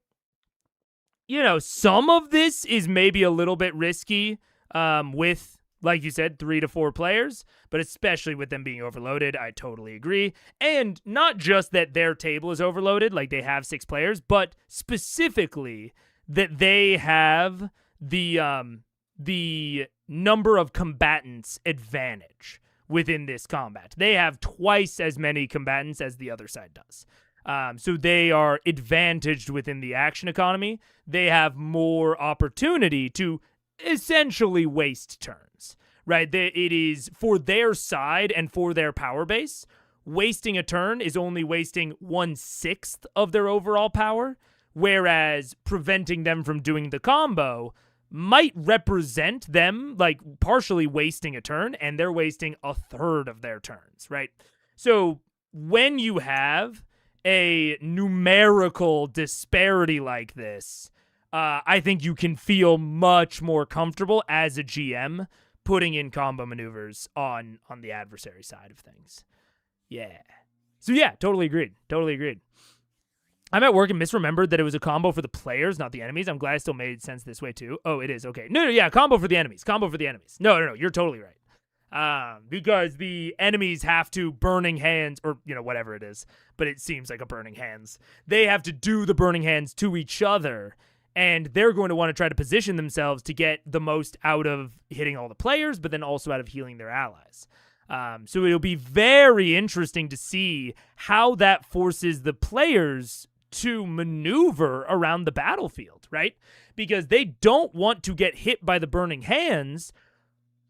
some of this is maybe a little bit risky with, like you said, 3 to 4 players, but especially with them being overloaded, I totally agree. And not just that their table is overloaded, like they have 6 players, but specifically that they have the number of combatants advantage within this combat. They have twice as many combatants as the other side does. So they are advantaged within the action economy. They have more opportunity to essentially waste turns, right? It is for their side and for their power base. wasting a turn is only wasting 1/6 of their overall power, whereas preventing them from doing the combo might represent them like partially wasting a turn, and they're wasting 1/3 of their turns, right? So when you have a numerical disparity like this, I think you can feel much more comfortable as a GM putting in combo maneuvers on the adversary side of things. Yeah. So yeah, totally agreed. I'm at work and misremembered that it was a combo for the players, not the enemies. I'm glad it still made sense this way too. Oh, it is. Okay. No, yeah, combo for the enemies. No, you're totally right. Because the enemies have to burning hands, or, whatever it is, but it seems like a burning hands. They have to do the burning hands to each other, and they're going to want to try to position themselves to get the most out of hitting all the players, but then also out of healing their allies. So it'll be very interesting to see how that forces the players to maneuver around the battlefield, right? Because they don't want to get hit by the burning hands,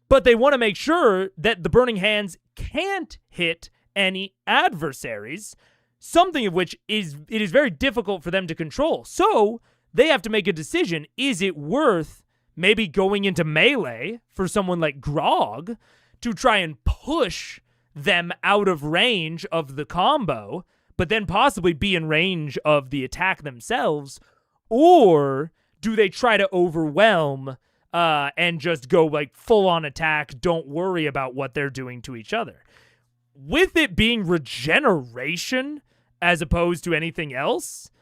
but they want to make sure that the burning hands can't hit any adversaries, something of which it is very difficult for them to control. So they have to make a decision. Is it worth maybe going into melee for someone like Grog to try and push them out of range of the combo, but then possibly be in range of the attack themselves? Or do they try to overwhelm and just go like full on attack, don't worry about what they're doing to each other? With it being regeneration as opposed to anything else,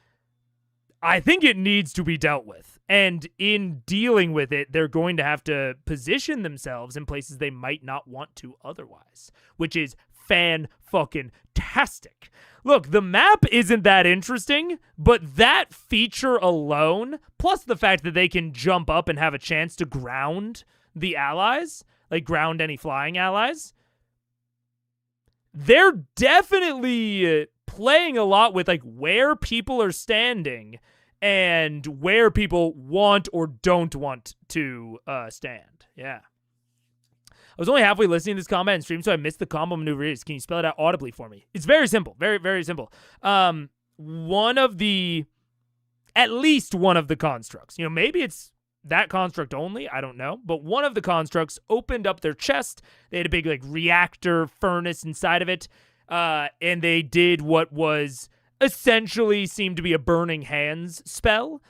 I think it needs to be dealt with. And in dealing with it, they're going to have to position themselves in places they might not want to otherwise, which is fan-fucking-tastic. Look, the map isn't that interesting, but that feature alone, plus the fact that they can jump up and have a chance to ground the allies, like ground any flying allies, they're definitely playing a lot with like where people are standing and where people want or don't want to stand. Yeah. I was only halfway listening to this combat and stream, so I missed the combo maneuver is. Can you spell it out audibly for me? It's very simple. Very, very simple. At least one of the constructs, maybe it's that construct only, I don't know, but one of the constructs opened up their chest. They had a big like reactor furnace inside of it, and they did what was essentially seemed to be a burning hands spell,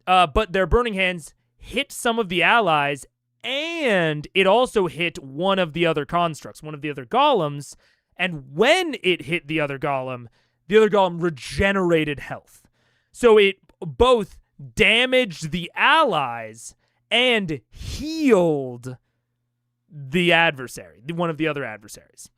but their burning hands hit some of the allies, and it also hit one of the other constructs, one of the other golems, and when it hit the other golem regenerated health. So it both damaged the allies and healed the adversary, one of the other adversaries.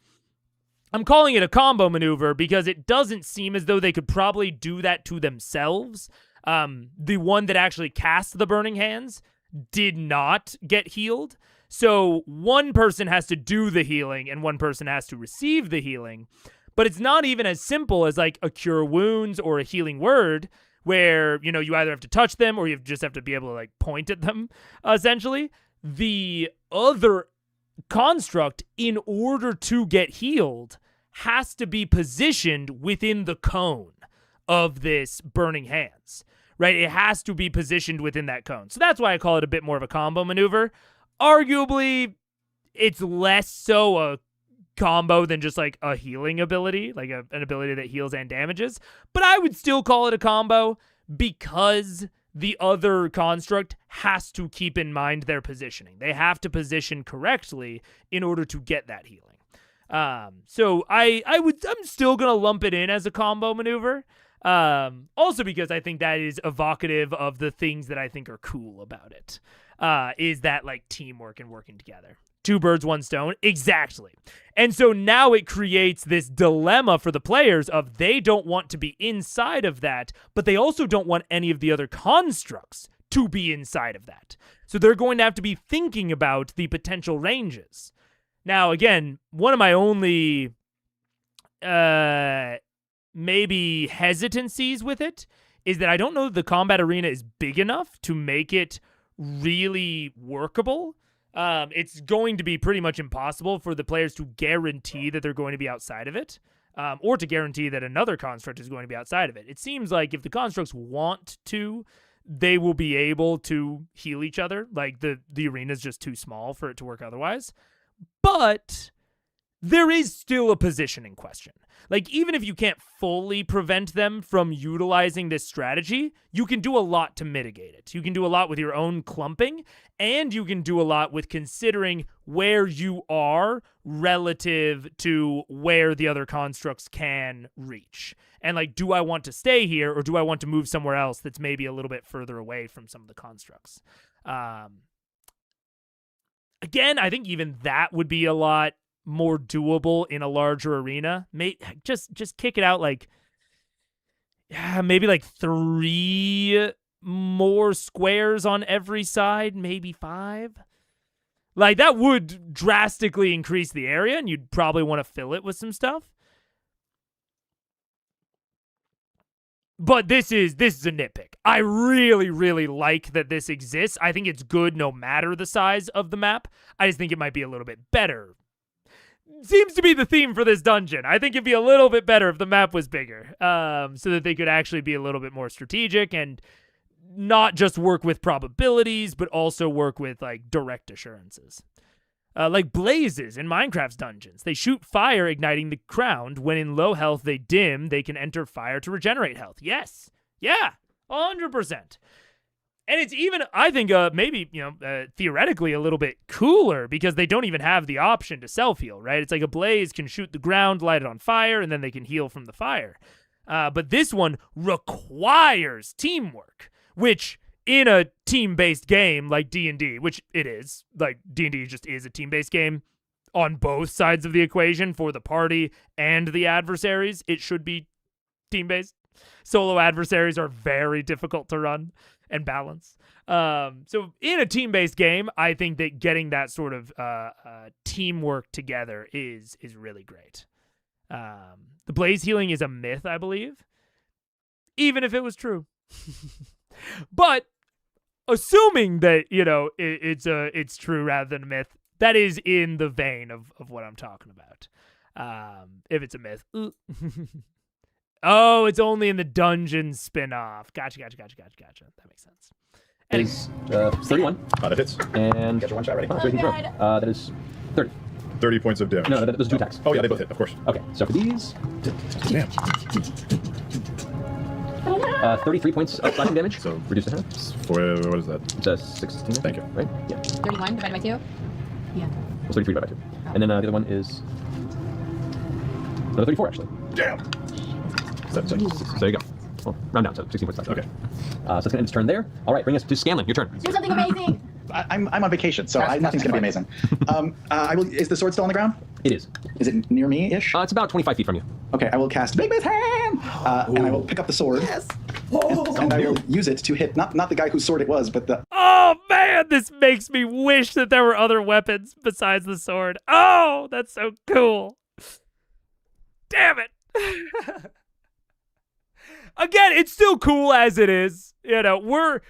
I'm calling it a combo maneuver because it doesn't seem as though they could probably do that to themselves. The one that actually cast the burning hands did not get healed. So one person has to do the healing and one person has to receive the healing. But it's not even as simple as like a cure wounds or a healing word where, you either have to touch them or you just have to be able to like point at them, essentially. The other construct, in order to get healed, has to be positioned within the cone of this burning hands, right? It has to be positioned within that cone. So that's why I call it a bit more of a combo maneuver. Arguably, it's less so a combo than just like a healing ability, like an ability that heals and damages. But I would still call it a combo because the other construct has to keep in mind their positioning. They have to position correctly in order to get that healing. So I'm still going to lump it in as a combo maneuver. Also because I think that is evocative of the things that I think are cool about it. Is that like teamwork and working together. 2 birds, 1 stone. Exactly. And so now it creates this dilemma for the players of they don't want to be inside of that, but they also don't want any of the other constructs to be inside of that. So they're going to have to be thinking about the potential ranges. Now, again, one of my only maybe hesitancies with it is that I don't know that the combat arena is big enough to make it really workable. It's going to be pretty much impossible for the players to guarantee that they're going to be outside of it. or to guarantee that another construct is going to be outside of it. It seems like if the constructs want to, they will be able to heal each other. Like, the arena is just too small for it to work otherwise. But there is still a positioning question. Like, even if you can't fully prevent them from utilizing this strategy, you can do a lot to mitigate it. You can do a lot with your own clumping, and you can do a lot with considering where you are relative to where the other constructs can reach. And, like, do I want to stay here, or do I want to move somewhere else that's maybe a little bit further away from some of the constructs? Again, I think even that would be a lot more doable in a larger arena. Just kick it out like, maybe like 3 more squares on every side, maybe 5. Like, that would drastically increase the area, and you'd probably want to fill it with some stuff. But this is a nitpick. I really, really like that this exists. I think it's good no matter the size of the map. I just think it might be a little bit better. Seems to be the theme for this dungeon. I think it'd be a little bit better if the map was bigger, so that they could actually be a little bit more strategic and not just work with probabilities, but also work with, like, direct assurances. Like blazes in Minecraft's dungeons. They shoot fire, igniting the ground. When in low health, they dim. They can enter fire to regenerate health. Yes. Yeah. 100%. And it's even, I think, maybe, theoretically a little bit cooler because they don't even have the option to self-heal, right? It's like a blaze can shoot the ground, light it on fire, and then they can heal from the fire. But this one requires teamwork, which in a team-based game like D&D, which it is, like D&D just is a team-based game on both sides of the equation for the party and the adversaries, it should be team-based. Solo adversaries are very difficult to run and balance. So in a team-based game, I think that getting that sort of teamwork together is really great. The blaze healing is a myth, I believe, even if it was true. But assuming that, it's true rather than a myth, that is in the vein of what I'm talking about. If it's a myth. Oh, it's only in the dungeon spin-off. Gotcha. That makes sense. It is 31. That hits. And Get your one shot ready. that is 30. 30 points of damage. No, those are 2 attacks. Oh, yeah, they both hit, of course. Okay, so for these, Damn. 33 points of slashing damage. So reduce the half. What is that? It's a 16. Thank you. Right? Yeah. 31 divided by 2? Yeah. Well, 33 divided by 2. And then the other one is another 34, actually. Damn. So there you go. Well, round down, so 16 points left. Okay. So it's going to end its turn there. All right, bring us to Scanlan. Your turn. Do something amazing! I'm on vacation, so nothing's going to be amazing. Is the sword still on the ground? It is. Is it near me-ish? It's about 25 feet from you. Okay, I will cast Big Man's Hand! And I will pick up the sword. Yes! And I will use it to hit, not the guy whose sword it was, but the... Oh, man, this makes me wish that there were other weapons besides the sword. Oh, that's so cool. Damn it. Again, it's still cool as it is. We're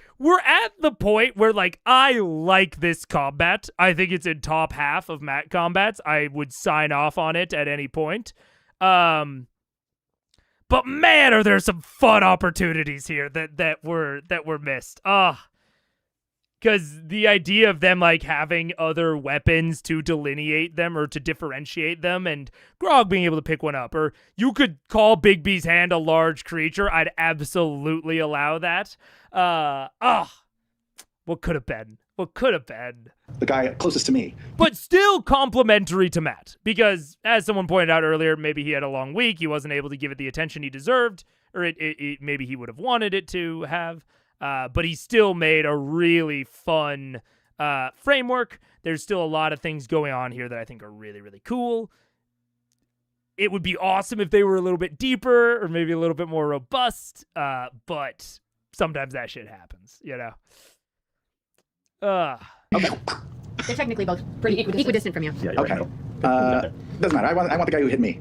at the point where, like, I like this combat. I think it's in top half of mat combats. I would sign off on it at any point. But man, are there some fun opportunities here that were missed. Because the idea of them, like, having other weapons to delineate them or to differentiate them, and Grog being able to pick one up, or you could call Big B's hand a large creature, I'd absolutely allow that. What could have been? The guy closest to me. But still complimentary to Matt, because as someone pointed out earlier, maybe he had a long week, he wasn't able to give it the attention he deserved, or maybe he would have wanted it to have. But he still made a really fun framework. There's still a lot of things going on here that I think are really, really cool. It would be awesome if they were a little bit deeper or maybe a little bit more robust, but sometimes that shit happens, Okay. They're technically both pretty equidistant from you. Yeah, you're Okay. right. Doesn't matter. I want the guy who hit me.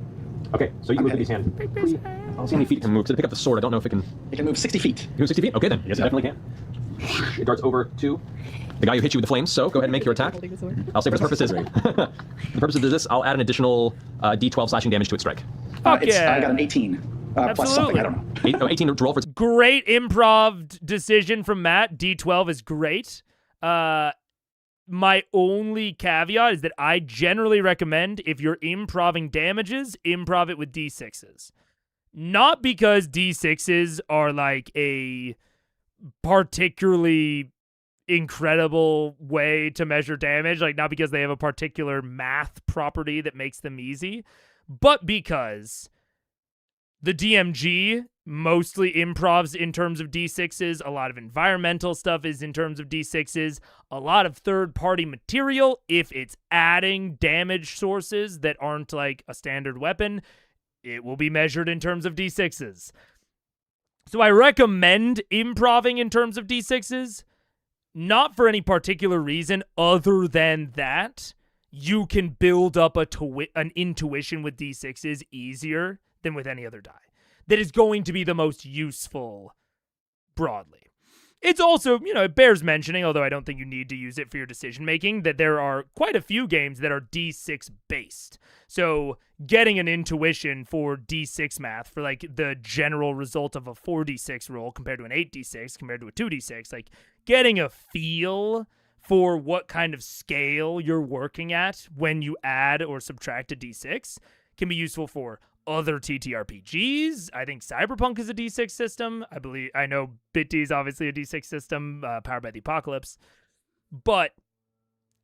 Okay, so you can move Big B's hand. I'll see how many feet it can move. So to pick up the sword, I don't know if it can... It can move 60 feet. You move 60 feet? Okay, then. Yes, it definitely can. It darts over to the guy who hit you with the flames, so go ahead and make your attack. I'll say for the purposes. The purpose of this, I'll add an additional D12 slashing damage to its strike. Fuck I got an 18 plus something. I don't know. 18 to roll for. Great improv decision from Matt. D12 is great. My only caveat is that I generally recommend, if you're improving damages, improv it with D6s. Not because D6s are like a particularly incredible way to measure damage, like not because they have a particular math property that makes them easy, but because the DMG mostly improvs in terms of D6s. A lot of environmental stuff is in terms of D6s. A lot of third-party material, if it's adding damage sources that aren't like a standard weapon, it will be measured in terms of D6s. So I recommend improving in terms of D6s, not for any particular reason other than that you can build up an intuition with D6s easier than with any other die. That is going to be the most useful broadly. It's also, it bears mentioning, although I don't think you need to use it for your decision making, that there are quite a few games that are D6 based. So getting an intuition for D6 math, for like the general result of a 4D6 roll compared to an 8D6 compared to a 2D6, like getting a feel for what kind of scale you're working at when you add or subtract a D6 can be useful for other TTRPGs. I think Cyberpunk is a D6 system. I know BitD is obviously a D6 system, powered by the Apocalypse. But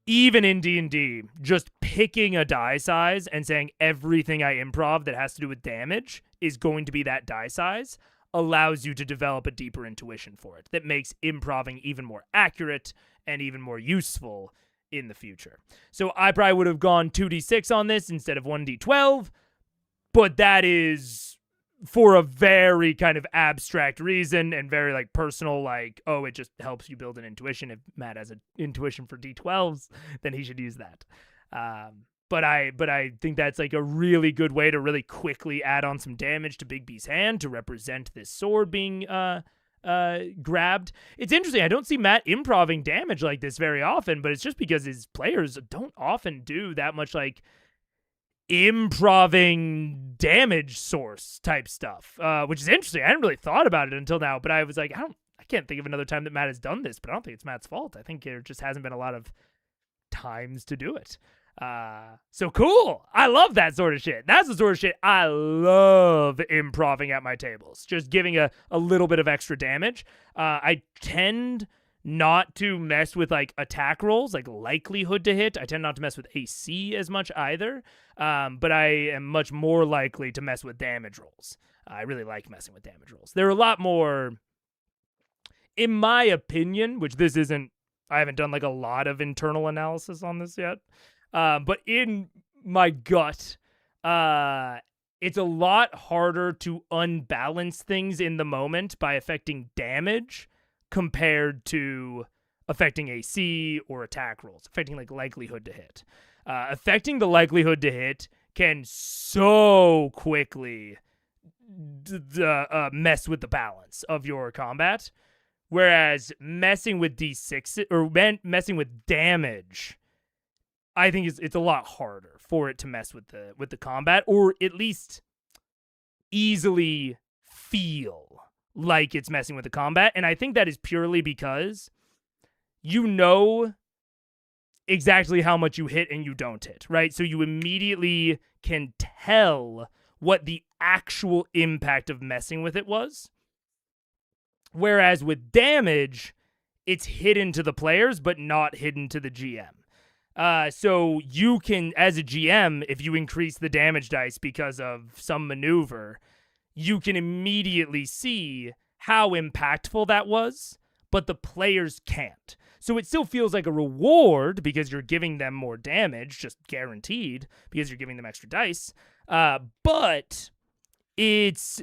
even in D&D, just picking a die size and saying everything I improv that has to do with damage is going to be that die size allows you to develop a deeper intuition for it that makes improving even more accurate and even more useful in the future. So I probably would have gone 2d6 on this instead of 1d12, but that is for a very kind of abstract reason and very like personal, like, oh, it just helps you build an intuition. If Matt has an intuition for D12s, then he should use that. But I think that's like a really good way to really quickly add on some damage to Big B's hand to represent this sword being grabbed. It's interesting. I don't see Matt improving damage like this very often, but it's just because his players don't often do that much like improving damage source type stuff, which is interesting. I hadn't really thought about it until now, but I was like, I can't think of another time that Matt has done this, but I don't think it's Matt's fault. I think there just hasn't been a lot of times to do it. So cool. I love that sort of shit. That's the sort of shit I love improving at my tables. Just giving a little bit of extra damage. I tend not to mess with like attack rolls, like likelihood to hit. I tend not to mess with AC as much either. But I am much more likely to mess with damage rolls. I really like messing with damage rolls. They're a lot more, in my opinion, which this isn't, I haven't done like a lot of internal analysis on this yet. But in my gut, it's a lot harder to unbalance things in the moment by affecting damage compared to affecting AC or attack rolls, affecting like likelihood to hit. Affecting the likelihood to hit can so quickly mess with the balance of your combat, whereas messing with D6 or messing with damage, I think it's a lot harder for it to mess with the combat, or at least easily feel like it's messing with the combat. And I think that is purely because you know exactly how much you hit and you don't hit, right? So you immediately can tell what the actual impact of messing with it was. Whereas with damage, it's hidden to the players, but not hidden to the GM. So you can, as a GM, if you increase the damage dice because of some maneuver, you can immediately see how impactful that was, but the players can't. So it still feels like a reward because you're giving them more damage, just guaranteed, because you're giving them extra dice. But it's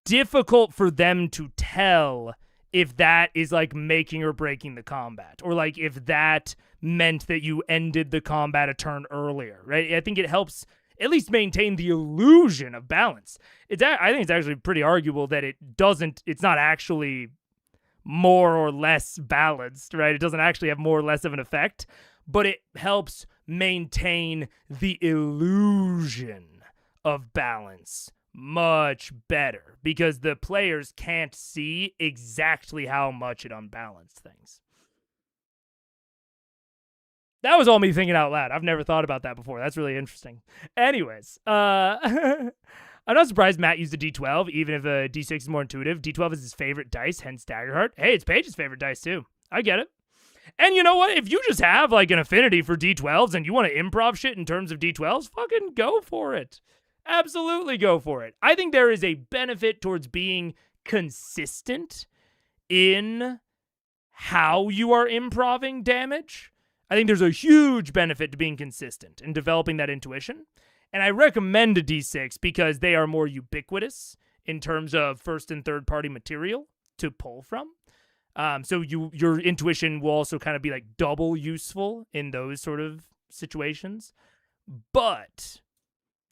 difficult for them to tell if that is like making or breaking the combat, or like if that meant that you ended the combat a turn earlier, right? I think it helps at least maintain the illusion of balance. I think it's actually pretty arguable that it's not actually more or less balanced, right? It doesn't actually have more or less of an effect, but it helps maintain the illusion of balance much better because the players can't see exactly how much it unbalanced things. That was all me thinking out loud. I've never thought about that before. That's really interesting. Anyways, I'm not surprised Matt used a D12, even if a D6 is more intuitive. D12 is his favorite dice, hence Daggerheart. Hey, it's Paige's favorite dice too. I get it. And you know what? If you just have like an affinity for D12s and you want to improv shit in terms of D12s, fucking go for it. Absolutely go for it. I think there is a benefit towards being consistent in how you are improving damage. I think there's a huge benefit to being consistent and developing that intuition. And I recommend a D6 because they are more ubiquitous in terms of first and third party material to pull from. So your intuition will also kind of be like double useful in those sort of situations. But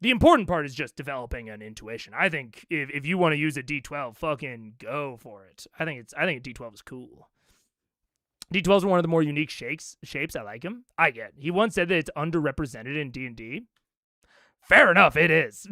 the important part is just developing an intuition. I think if you want to use a D12, fucking go for it. I think a D12 is cool. D12s are one of the more unique shapes. I like him. I get. He once said that it's underrepresented in D&D. Fair enough, it is.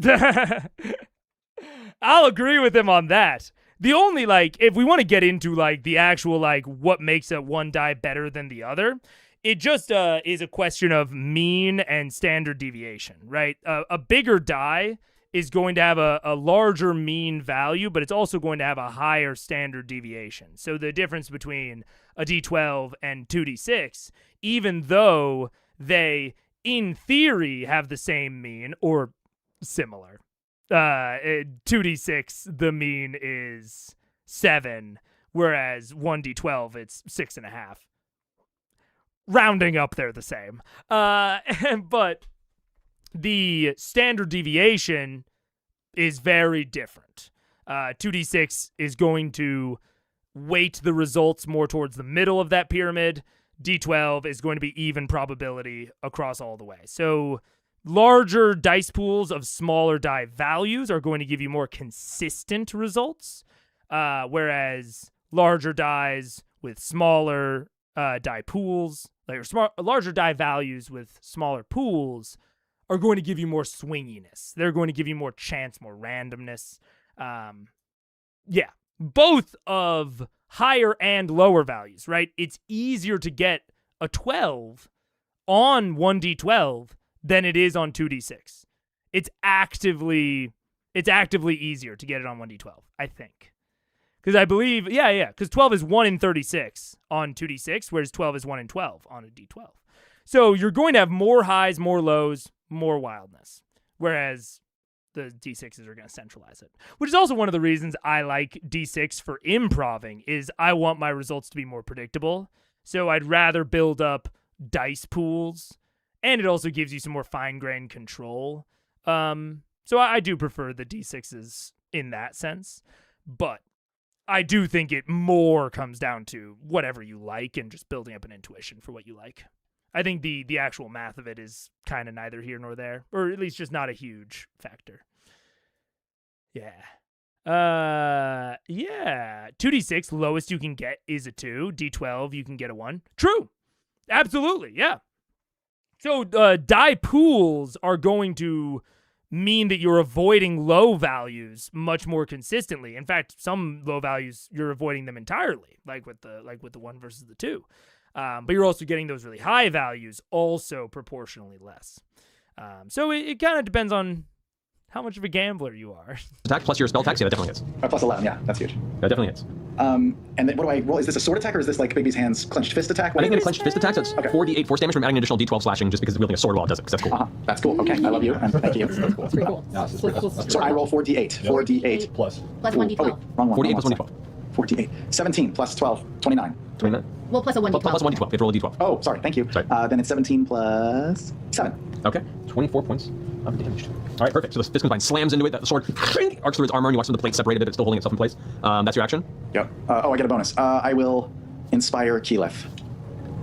I'll agree with him on that. The only, like, if we want to get into, like, the actual, like, what makes a one die better than the other, it just is a question of mean and standard deviation, right? A bigger die is going to have a larger mean value, but it's also going to have a higher standard deviation. So the difference between a D12 and 2D6, even though they, in theory, have the same mean or similar. 2D6, the mean is 7, whereas 1D12, it's 6.5. Rounding up, they're the same. But the standard deviation is very different. 2D6 is going to weight the results more towards the middle of that pyramid. D12 is going to be even probability across all the way. So larger dice pools of smaller die values are going to give you more consistent results, whereas larger dies with smaller die pools, larger die values with smaller pools are going to give you more swinginess. They're going to give you more chance, more randomness. Yeah, both of higher and lower values, right? It's easier to get a 12 on 1d12 than it is on 2d6. It's actively easier to get it on 1d12, I think. Because I believe, because 12 is 1 in 36 on 2d6, whereas 12 is 1 in 12 on a d12. So you're going to have more highs, more lows, more wildness, whereas the d6s are going to centralize it. Which is also one of the reasons I like d6 for improving, is I want my results to be more predictable. So I'd rather build up dice pools, and it also gives you some more fine-grained control. So I do prefer the d6s in that sense, but I do think it more comes down to whatever you like and just building up an intuition for what you like. I think the actual math of it is kind of neither here nor there, or at least just not a huge factor. Yeah. 2d6, lowest you can get is a 2. D12, you can get a 1. True. Absolutely, yeah. So die pools are going to mean that you're avoiding low values much more consistently. In fact, some low values, you're avoiding them entirely, like with the 1 versus the 2. But you're also getting those really high values also proportionally less. So it kind of depends on how much of a gambler you are. Attack plus your spell attacks? Yeah, that definitely hits. Plus 11, yeah, that's huge. That definitely hits. And then what do I roll? Is this a sword attack or is this like Bigby's hands clenched fist attack? I think it's a clenched fist attack, so it's 4d8 force damage from adding an additional d12 slashing just because wielding a sword while it does it, because that's cool. That's cool. Okay, I love you, and thank you. That's cool. That's pretty cool. So I roll 4d8. 4d8. Plus. Plus 1d12. Oh, wait, wrong one. 48 plus 1d12. 4d8. 17 plus 12, 29. 29. Well, plus a 1d12. Plus 1d12. You have to roll a d12. Oh, sorry, thank you. Sorry. Then it's 17 plus 7. Okay, 24 points of damage. All right, perfect. So this combine slams into it. The sword arcs through its armor, and you watch some of the plates separated, but it's still holding itself in place. That's your action. Yep. I get a bonus. I will inspire Keyleth,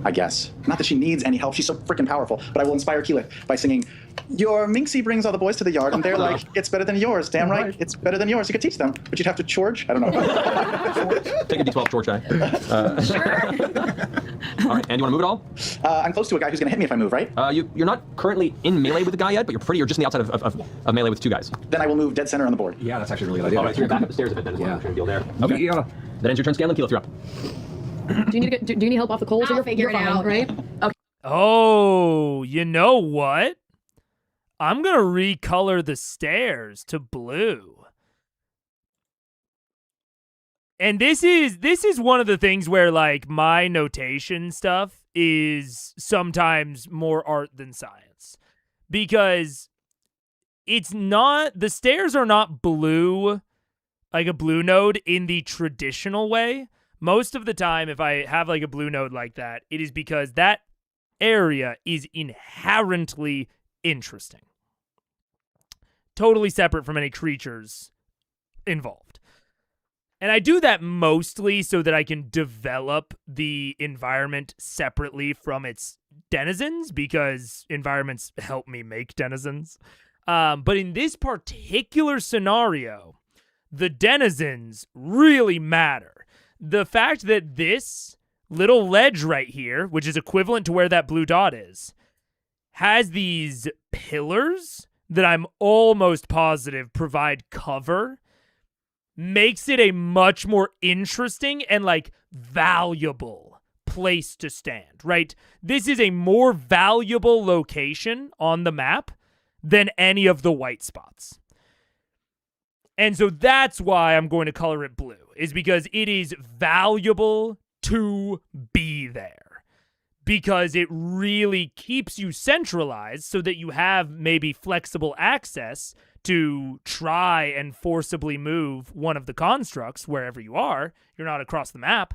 I guess. Not that she needs any help. She's so freaking powerful. But I will inspire Keyleth by singing Your Minxie brings all the boys to the yard, and they're like, it's better than yours. Damn right, it's better than yours. You could teach them, but you'd have to charge. I don't know. Take a D12 torch die. All right, and you want to move at all? I'm close to a guy who's going to hit me if I move, right? You're not currently in melee with the guy yet, but you're just on the outside of melee with 2 guys. Then I will move dead center on the board. Yeah, that's actually a really good idea. All right, so you're back up the stairs a bit then. Yeah. Deal there. Okay. Yeah. That ends your turn, Scanlan. Keyleth, you're up. Do you need help off the coals? I'll figure it fine, out. right? Okay. Oh, you know what? I'm gonna recolor the stairs to blue. And this is one of the things where like my notation stuff is sometimes more art than science. Because it's not, the stairs are not blue, like a blue node in the traditional way. Most of the time, if I have like a blue node like that, it is because that area is inherently interesting. Totally separate from any creatures involved. And I do that mostly so that I can develop the environment separately from its denizens, because environments help me make denizens. But in this particular scenario, the denizens really matter. The fact that this little ledge right here, which is equivalent to where that blue dot is, has these pillars that I'm almost positive provide cover, makes it a much more interesting and like valuable place to stand, right? This is a more valuable location on the map than any of the white spots. And so that's why I'm going to color it blue, is because it is valuable to be there. Because it really keeps you centralized so that you have maybe flexible access to try and forcibly move one of the constructs wherever you are. You're not across the map.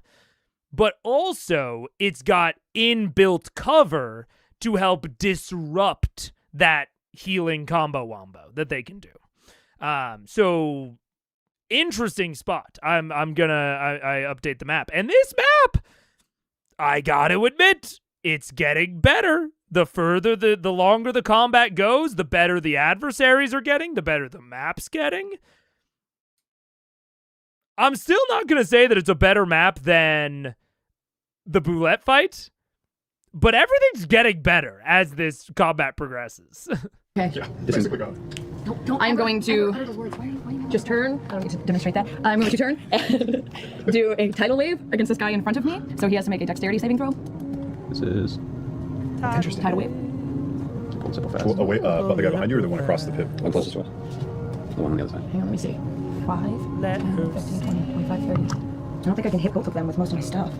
But also, it's got inbuilt cover to help disrupt that healing combo wombo that they can do. So, interesting spot. I update the map. And this map, I gotta admit, it's getting better. The further, the longer the combat goes, the better the adversaries are getting, the better the map's getting. I'm still not going to say that it's a better map than the Boulette fight, but everything's getting better as this combat progresses. Okay. Yeah, basically got it. I'm going to just turn. I don't need to demonstrate that. I'm going to turn and do a tidal wave against this guy in front of me. So he has to make a dexterity saving throw. This is Interesting. Tidal wave. pull simple fast. Well, wait, about the guy behind you or the one across the pit? One closest to us. The one on the other side. Hang on, let me see. 5, 10, 15, 20, 25, 30. I don't think I can hit both of them with most of my stuff.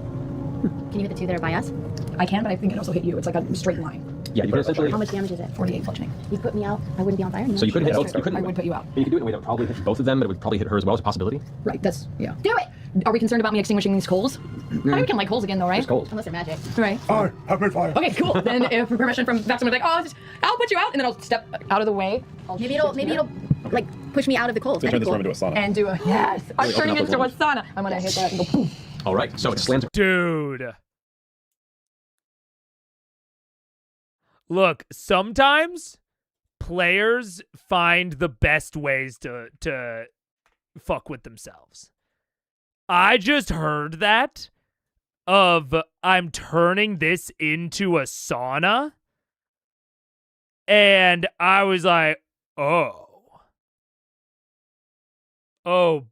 Can you hit the 2 that are by us? I can, but I think it also hit you. It's like a straight line. Yeah, you can essentially. How much damage is it? 48 bludgeoning. You put me out, I wouldn't be on fire. So you couldn't hit both. You I couldn't. would put you out. You could do it in a way that would probably hit both of them, but it would probably hit her as well. As a possibility. Right, that's, yeah. Do it! Are we concerned about me extinguishing these coals? I think we can light coals again though, right? It's cold. Unless they're magic. Right. I have made fire. Okay, cool. Then if permission from Vex, I'm like, oh, I'll put you out, and then I'll step out of the way. Maybe it'll like push me out of the coals. Turn That'd this be room cool. into a sauna. And do a, yes, I'm open turning up into a those sauna. I'm gonna hit that and go poof. All right. So it slams. Dude. Look, sometimes players find the best ways to fuck with themselves. I just heard that of I'm turning this into a sauna, and I was like, oh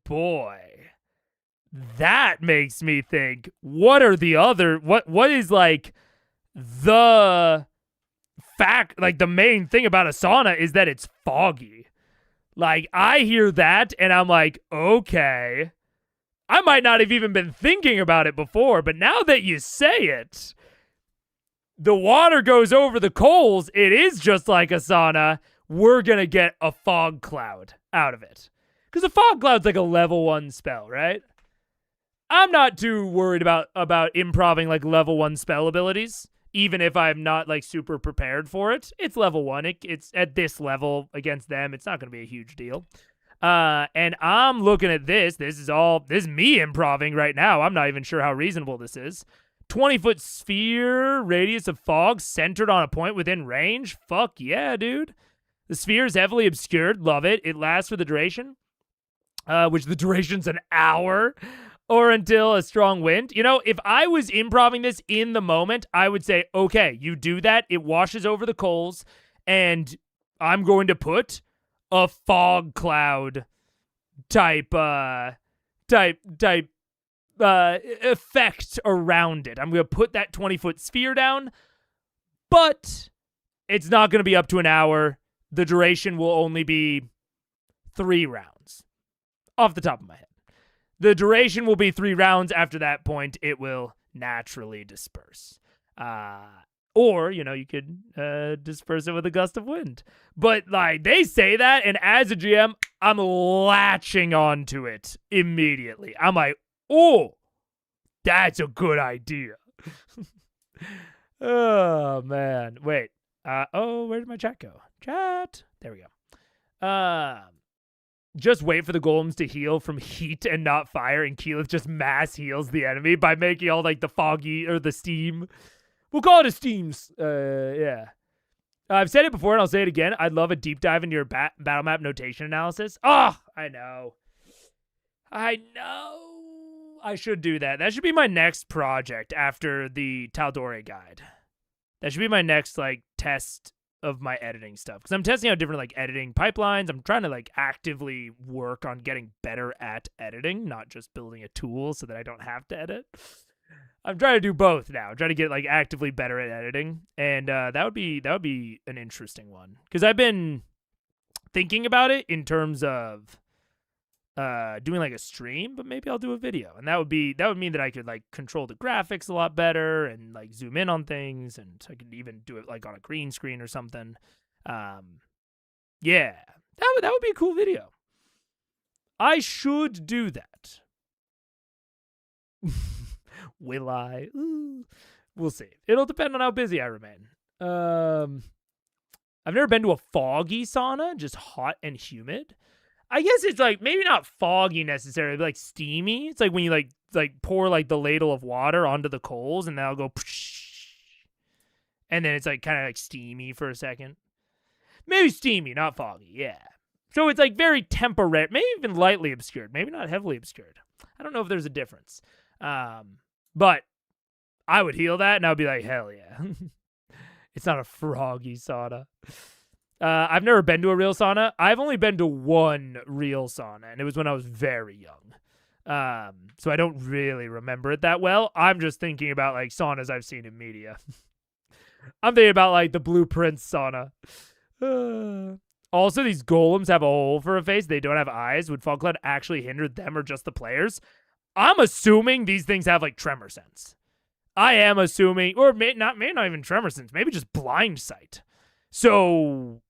boy. That makes me think, what are the other, what is like the fact, like the main thing about a sauna is that it's foggy. Like I hear that and I'm like, okay, I might not have even been thinking about it before, but now that you say it, the water goes over the coals. It is just like a sauna. We're going to get a fog cloud out of it. Because a fog cloud's like a level 1 spell, right? I'm not too worried about improving like level 1 spell abilities, even if I'm not like super prepared for it. It's level 1. It's at this level against them. It's not going to be a huge deal. And I'm looking at this. This is me improving right now. I'm not even sure how reasonable this is. 20-foot sphere radius of fog centered on a point within range? Fuck yeah, dude. The sphere is heavily obscured. Love it. It lasts for the duration, which the duration's an hour, or until a strong wind. You know, if I was improving this in the moment, I would say, okay, you do that. It washes over the coals, and I'm going to put a fog cloud type effect around it. I'm going to put that 20-foot sphere down, but it's not going to be up to an hour. The duration will only be 3 rounds. Off the top of my head. The duration will be 3 rounds. After that point, it will naturally disperse. Or, you know, you could disperse it with a gust of wind. But, like, they say that, and as a GM, I'm latching onto it immediately. I'm like, oh, that's a good idea. Oh, man. Wait. Where did my chat go? Chat. There we go. Just wait for the golems to heal from heat and not fire, and Keyleth just mass heals the enemy by making all, like, the foggy, or the steam. We'll call it a steams. Yeah. I've said it before, and I'll say it again. I'd love a deep dive into your battle map notation analysis. Oh, I know. I should do that. That should be my next project after the Taldore guide. That should be my next, like, test of my editing stuff. Because I'm testing out different, like, editing pipelines. I'm trying to, like, actively work on getting better at editing, not just building a tool so that I don't have to edit. I'm trying to do both now. I'm trying to get, like, actively better at editing. And that would be an interesting one. Because I've been thinking about it in terms of doing, like, a stream, but maybe I'll do a video. And that would mean that I could, like, control the graphics a lot better and, like, zoom in on things, and I could even do it, like, on a green screen or something. Yeah. That would be a cool video. I should do that. Will I? Ooh. We'll see. It'll depend on how busy I remain. I've never been to a foggy sauna, just hot and humid. I guess it's, like, maybe not foggy necessarily, but, like, steamy. It's like when you, like pour, like, the ladle of water onto the coals, and that'll go psh, and then it's, like, kind of, like, steamy for a second. Maybe steamy, not foggy, yeah. So it's, like, very temporary, maybe even lightly obscured, maybe not heavily obscured. I don't know if there's a difference. But I would heal that, and I would be like, hell yeah. It's not a froggy sauna. I've never been to a real sauna. I've only been to one real sauna, and it was when I was very young. So I don't really remember it that well. I'm just thinking about, like, saunas I've seen in media. I'm thinking about, like, the Blueprints sauna. Also, these golems have a hole for a face. They don't have eyes. Would Fog Cloud actually hinder them or just the players? I'm assuming these things have, like, tremor sense. I am assuming, or may not even tremor sense, maybe just blind sight. So,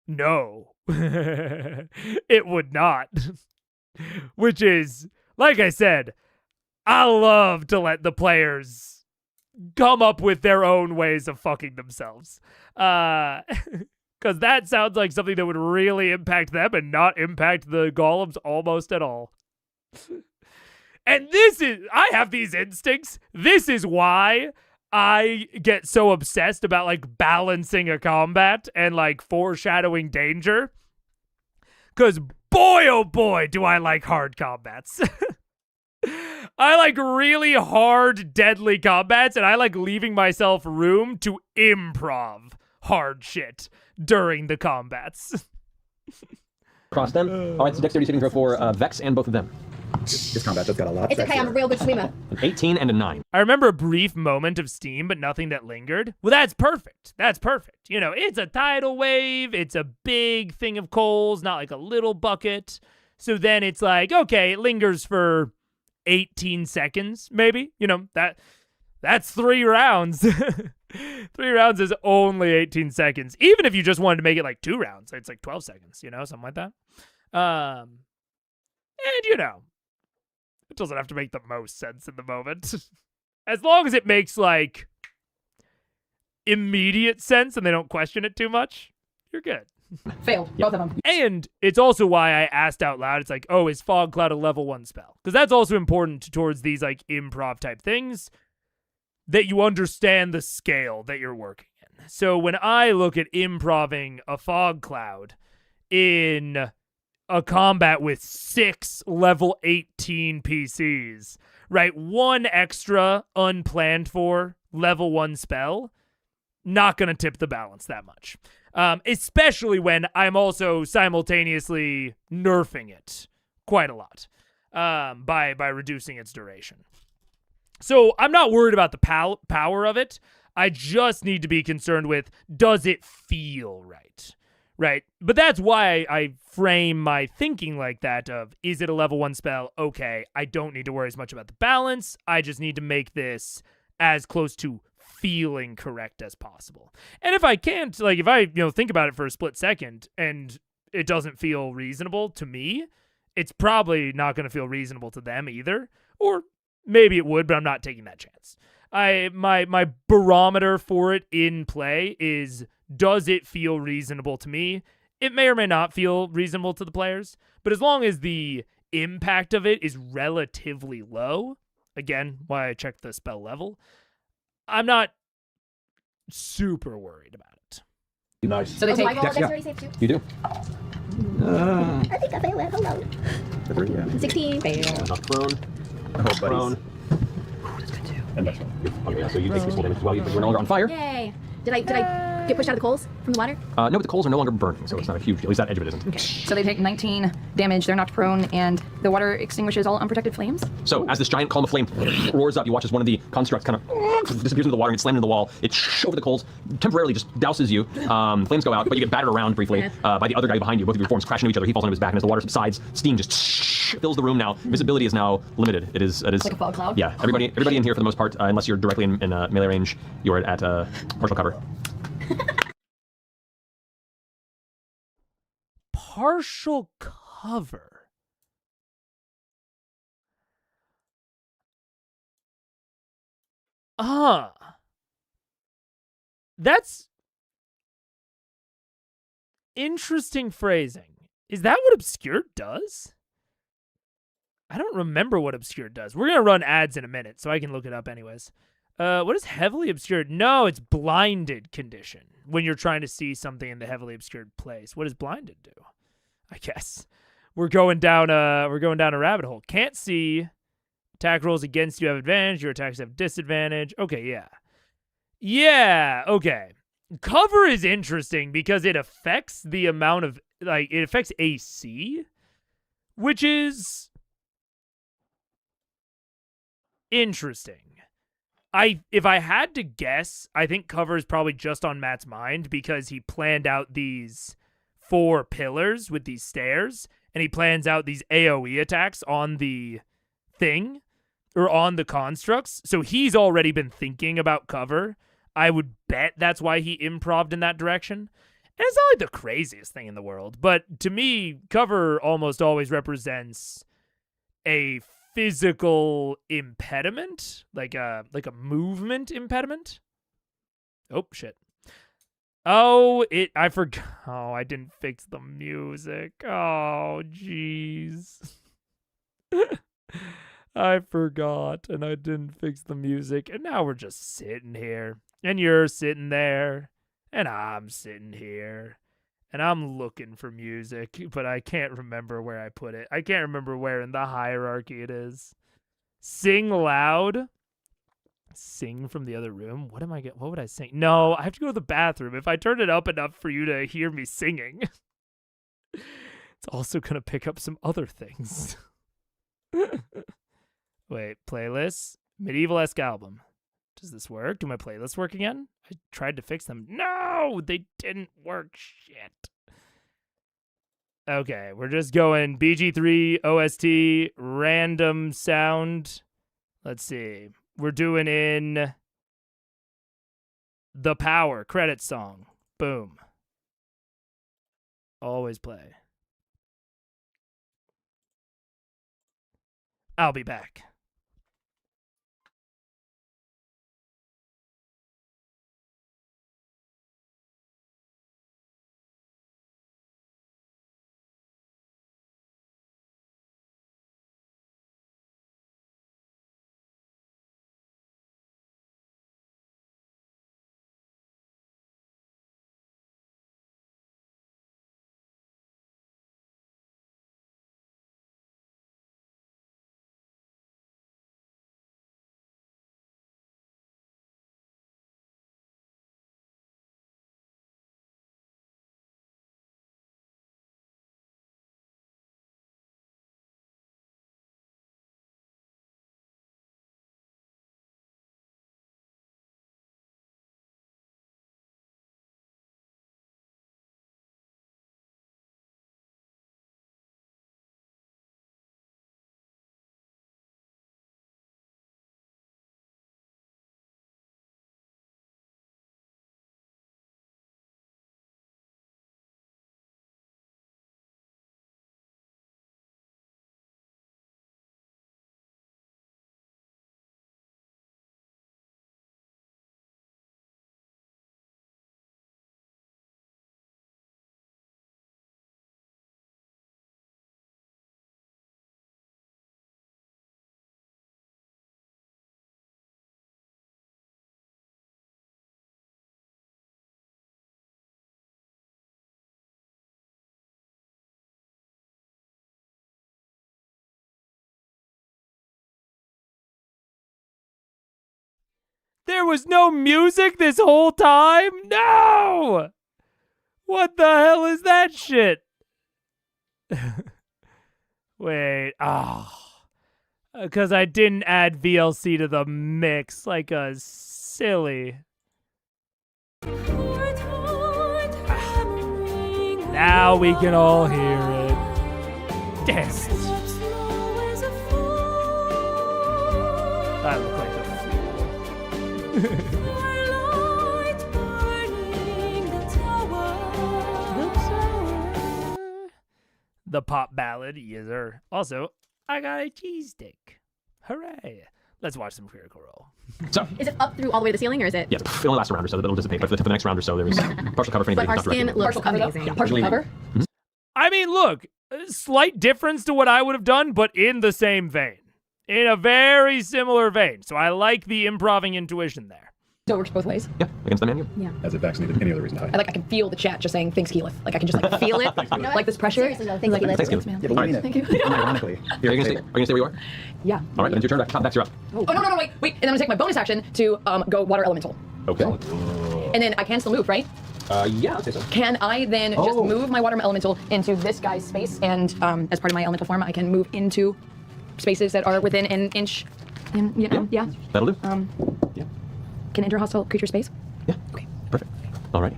no, it would not. Which is, like I said, I love to let the players come up with their own ways of fucking themselves. Because that sounds like something that would really impact them and not impact the golems almost at all. And I have these instincts. This is why I get so obsessed about, like, balancing a combat and, like, foreshadowing danger. Because boy, oh boy, do I like hard combats. I like really hard, deadly combats, and I like leaving myself room to improv hard shit during the combats. Cross them. All right, so dexterity saving throw for Vex and both of them. This combat just got a lot. It's okay, I'm a real good swimmer. An 18 and a 9. I remember a brief moment of steam, but nothing that lingered. Well, that's perfect. That's perfect. You know, it's a tidal wave. It's a big thing of coals, not like a little bucket. So then it's like, okay, it lingers for 18 seconds, maybe. You know, that's 3 rounds. 3 rounds is only 18 seconds. Even if you just wanted to make it like 2 rounds, it's like 12 seconds, you know, something like that. And, you know, it doesn't have to make the most sense in the moment. As long as it makes, like, immediate sense and they don't question it too much, you're good. Failed. Both of them. And it's also why I asked out loud, it's like, oh, is Fog Cloud a level 1 spell? Because that's also important towards these, like, improv type things. that you understand the scale that you're working in. So when I look at improving a fog cloud in a combat with 6 level 18 PCs, right? 1 extra unplanned for level 1 spell, not going to tip the balance that much. Especially when I'm also simultaneously nerfing it quite a lot by reducing its duration. So I'm not worried about the power of it. I just need to be concerned with, does it feel right? Right? But that's why I frame my thinking like that of, is it a level 1 spell? Okay, I don't need to worry as much about the balance. I just need to make this as close to feeling correct as possible. And if I can't, like, if I, think about it for a split second and it doesn't feel reasonable to me, it's probably not going to feel reasonable to them either. Or maybe it would, but I'm not taking that chance. My barometer for it in play is, does it feel reasonable to me? It may or may not feel reasonable to the players, but as long as the impact of it is relatively low, again, why I checked the spell level, I'm not super worried about it. Nice. So they Do I take. roll a dexterity save too? You do. I think I fail it. Hold on. 16. Fail. Not prone. Oh, Prone. And that's one. Okay, yeah, so you take 6 full damage as well. You're no longer on fire. Yay. Did I get pushed out of the coals from the water? No, but the coals are no longer burning, so it's not a huge deal. At least that edge of it isn't. So they take 19 damage. They're knocked prone, and the water extinguishes all unprotected flames. So as this giant column of flame roars up, you watch as one of the constructs kind of disappears into the water and gets slammed into the wall. It over the coals, temporarily just douses you. Flames go out, but you get battered around briefly by the other guy behind you. Both of your forms crash into each other. He falls onto his back, and as the water subsides, steam just fills the room now. Visibility is now limited. It is Like a fog cloud? Yeah, everybody in here for the most part, unless you're directly in melee range, you're at partial cover. Partial cover. That's interesting phrasing. Is that what Obscured does? I don't remember what Obscured does. We're going to run ads in a minute, so I can look it up anyways. What is heavily obscured? No, it's blinded condition. When you're trying to see something in the heavily obscured place. What does blinded do? I guess. We're going down a rabbit hole. Can't see. Attack rolls against you have advantage. Your attacks have disadvantage. Okay, yeah. Yeah, okay. Cover is interesting because it affects the amount of, it affects AC, which is interesting. If I had to guess, I think cover is probably just on Matt's mind because he planned out these 4 pillars with these stairs, and he plans out these AoE attacks on the thing, or on the constructs, so he's already been thinking about cover. I would bet that's why he improv'd in that direction. And it's not like the craziest thing in the world, but to me, cover almost always represents a physical impediment, like a movement impediment. Oh shit. Oh, I forgot. Oh, I didn't fix the music. Oh, jeez. I forgot, and I didn't fix the music, and now we're just sitting here, and you're sitting there, and I'm sitting here, and I'm looking for music, but I can't remember where I put it. I can't remember where in the hierarchy it is. Sing loud. Sing from the other room. What would I sing? No, I have to go to the bathroom. If I turn it up enough for you to hear me singing, it's also going to pick up some other things. Wait, playlists? Medieval-esque album. Does this work? Do my playlists work again? I tried to fix them. No, they didn't work. Shit. Okay, we're just going BG3, OST, random sound. Let's see. We're doing in The Power, credit song. Boom. Always play. I'll be back. There was no music this whole time? No! What the hell is that shit? Wait, because I didn't add VLC to the mix like a silly. Now we can all hear it. Damn it. I look like the pop ballad, yes sir. Also, I got a cheese stick. Hooray. Let's watch some Critical Role. So, Is it up through all the way to the ceiling, or is it? yeah, it only lasts a round or so, it'll dissipate. But for the next round or so, there is partial cover for anybody But our who's not skin directed. looks Partial cover, though? amazing. Partial cover? I mean, look, a slight difference to what I would have done, but in the same vein. In a very similar vein. So I like the improving intuition there. So it works both ways. Yeah, against the menu. Yeah. As if vaccinated any other reason to hide. I can feel the chat just saying thanks, Keyleth. Like I can just like feel it, like this pressure. Seriously though, thanks, Keyleth. Thanks, Keyleth. man. Yeah, but we mean it. Thank you. Unironically. Are you gonna stay where you are? Yeah. All right, then it's your turn. Top Dex, you're up. Oh no, wait. And then I'm gonna take my bonus action to go water elemental. Okay. And then I can still move, right? Yeah, I'd say so. Can I then just move my water elemental into this guy's space, and as part of my elemental form, I can move into spaces that are within an inch. Yeah. That'll do. Yeah. Can enter hostile creature space. Yeah. Okay. Perfect. All right.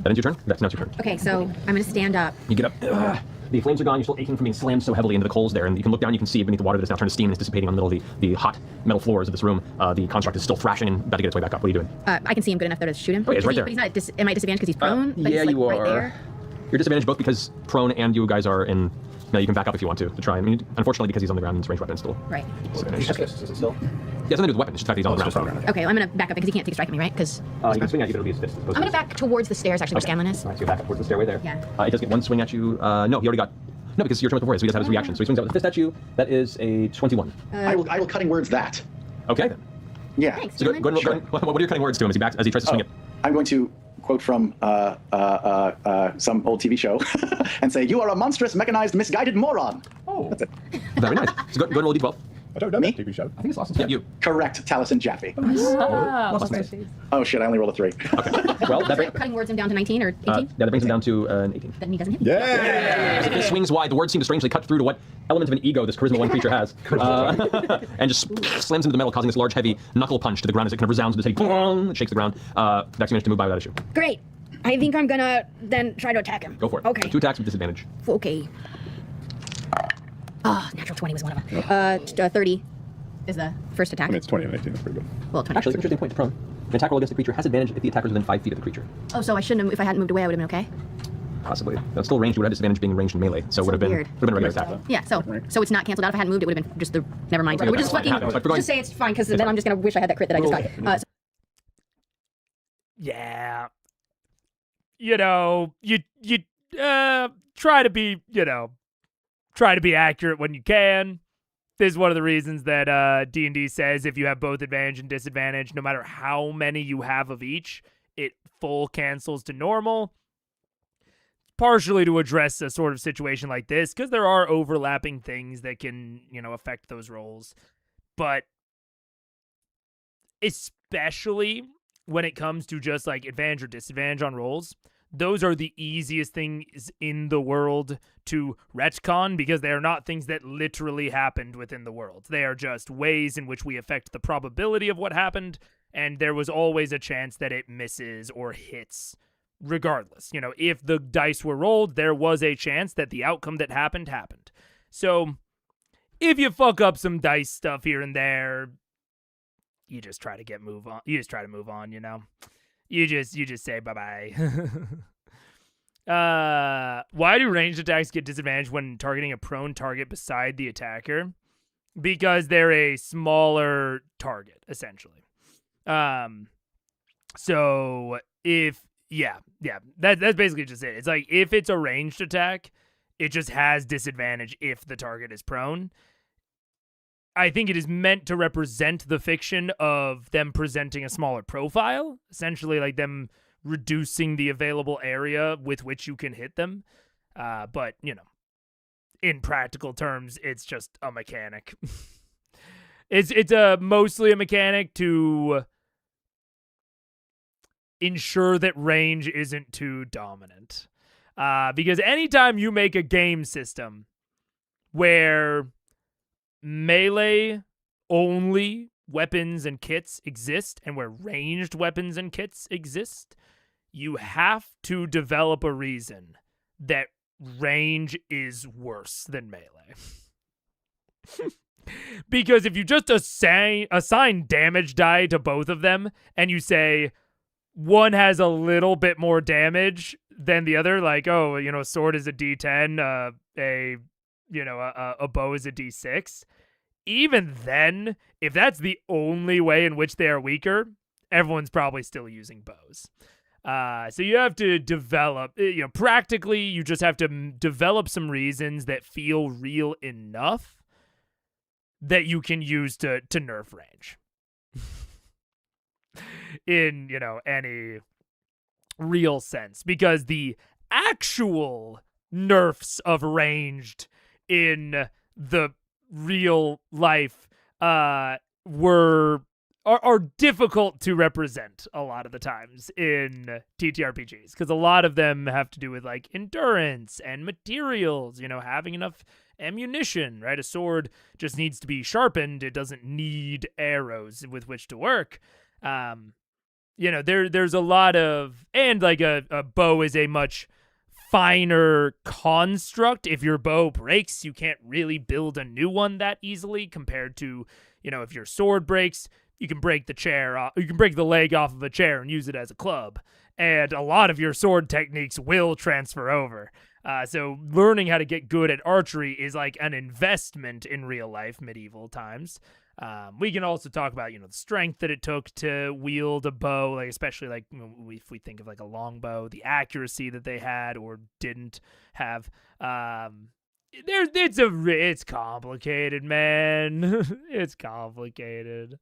That ends your turn. Now it's your turn. Okay, so I'm gonna stand up. You get up. The flames are gone. You're still aching from being slammed so heavily into the coals there, and you can look down. You can see beneath the water that is now turned to steam and is dissipating on the middle of the hot metal floors of this room. The construct is still thrashing and about to get its way back up. What are you doing? I can see him good enough though to shoot him. Oh, yeah, he's right there. But he's not. Am I disadvantaged because he's prone? But yeah, he's, like, you right are. there? You're disadvantaged both because prone and you guys are in. Now you can back up if you want to try. I mean, unfortunately, because he's on the ground and it's ranged weapon still. Right. Disadvantaged. Is it still? Yeah, something to do with the weapon. It's just the fact that he's on the ground. Okay, well, I'm gonna back up because he can't take a strike at me, right? Because You can swing at you, but it'll be his fist. I'm gonna back towards the stairs actually where Scanlan is. All right, so you back up towards the stairway there. Yeah. It does get one swing at you. No, he already got. No, because your turn was before, so he just had his reaction. So he swings out with a fist at you. That is a 21. I will cutting words that. Okay then. Yeah. Thanks, So go Scanlan. ahead and what are your cutting words to him as he tries to swing it? I'm going to quote from some old TV show and say, "You are a monstrous, mechanized, misguided moron." Oh, That's it. very nice. So go ahead and roll a d12. I don't know Me? that TV show. I think it's Austin's. Yeah, you. Correct, Taliesin Jaffe. What's his name? Oh shit, I only rolled a 3. Okay. Well, that, Cutting words him down to 19 or 18. yeah, that brings him down to an 18. Then he doesn't hit. Yeah. It swings wide. The words seem to strangely cut through to what element of an ego this Charisma 1 creature has. And just slams into the metal, causing this large, heavy knuckle punch to the ground as it kind of resounds with his head. It shakes the ground. Vex managed to move by without issue. Great. I think I'm gonna then try to attack him. Go for it. Okay. 2 attacks with disadvantage. Okay. Natural 20 was one of them. 30 is the first attack. I mean, it's 20 and 18. That's pretty good. Well, 20. Actually, interesting point. It's prone. An attack roll against the creature has advantage if the attacker is within 5 feet of the creature. Oh, so I shouldn't have, if I hadn't moved away, I would have been okay? Possibly. That's still ranged. You would have disadvantage being ranged in melee, so it would have been weird. a regular attack. Yeah, so it's not canceled out. If I hadn't moved, it would have been just the, never mind. We're just that's fine. fucking, But we're going- just say it's fine, because then I'm just going to wish I had that crit that I just got. Yeah. You know, you try to be, try to be accurate when you can. This is one of the reasons that D&D says if you have both advantage and disadvantage, no matter how many you have of each, it full cancels to normal. Partially to address a sort of situation like this, because there are overlapping things that can, affect those rolls. But especially when it comes to just like advantage or disadvantage on rolls, those are the easiest things in the world to retcon because they are not things that literally happened within the world. They are just ways in which we affect the probability of what happened, and there was always a chance that it misses or hits regardless. If the dice were rolled, there was a chance that the outcome that happened. So if you fuck up some dice stuff here and there, you just try to move on. You just try to move on, You just say bye-bye. Why do ranged attacks get disadvantage when targeting a prone target beside the attacker? Because they're a smaller target, essentially. So if that's basically just it. It's like if it's a ranged attack, it just has disadvantage if the target is prone. I think it is meant to represent the fiction of them presenting a smaller profile, essentially like them reducing the available area with which you can hit them. But, in practical terms, it's just a mechanic. It's mostly a mechanic to ensure that range isn't too dominant. Because anytime you make a game system where melee only weapons and kits exist and where ranged weapons and kits exist, you have to develop a reason that range is worse than melee. Because if you just assign damage die to both of them and you say one has a little bit more damage than the other, like, oh, a sword is a D10, a bow is a D6, even then, if that's the only way in which they are weaker, everyone's probably still using bows. So you have to develop, practically, you just have to develop some reasons that feel real enough that you can use to nerf range. In, any real sense. Because the actual nerfs of ranged in the real life are difficult to represent a lot of the times in TTRPGs, because a lot of them have to do with like endurance and materials, having enough ammunition, right? A sword just needs to be sharpened. It doesn't need arrows with which to work. There's a lot of, and like a bow is a much finer construct. If your bow breaks, you can't really build a new one that easily compared to, if your sword breaks, you can break the chair off, you can break the leg off of a chair and use it as a club. And a lot of your sword techniques will transfer over. So learning how to get good at archery is like an investment in real life medieval times. We can also talk about, the strength that it took to wield a bow, like especially like if we think of like a longbow, the accuracy that they had or didn't have. It's complicated, man. It's complicated.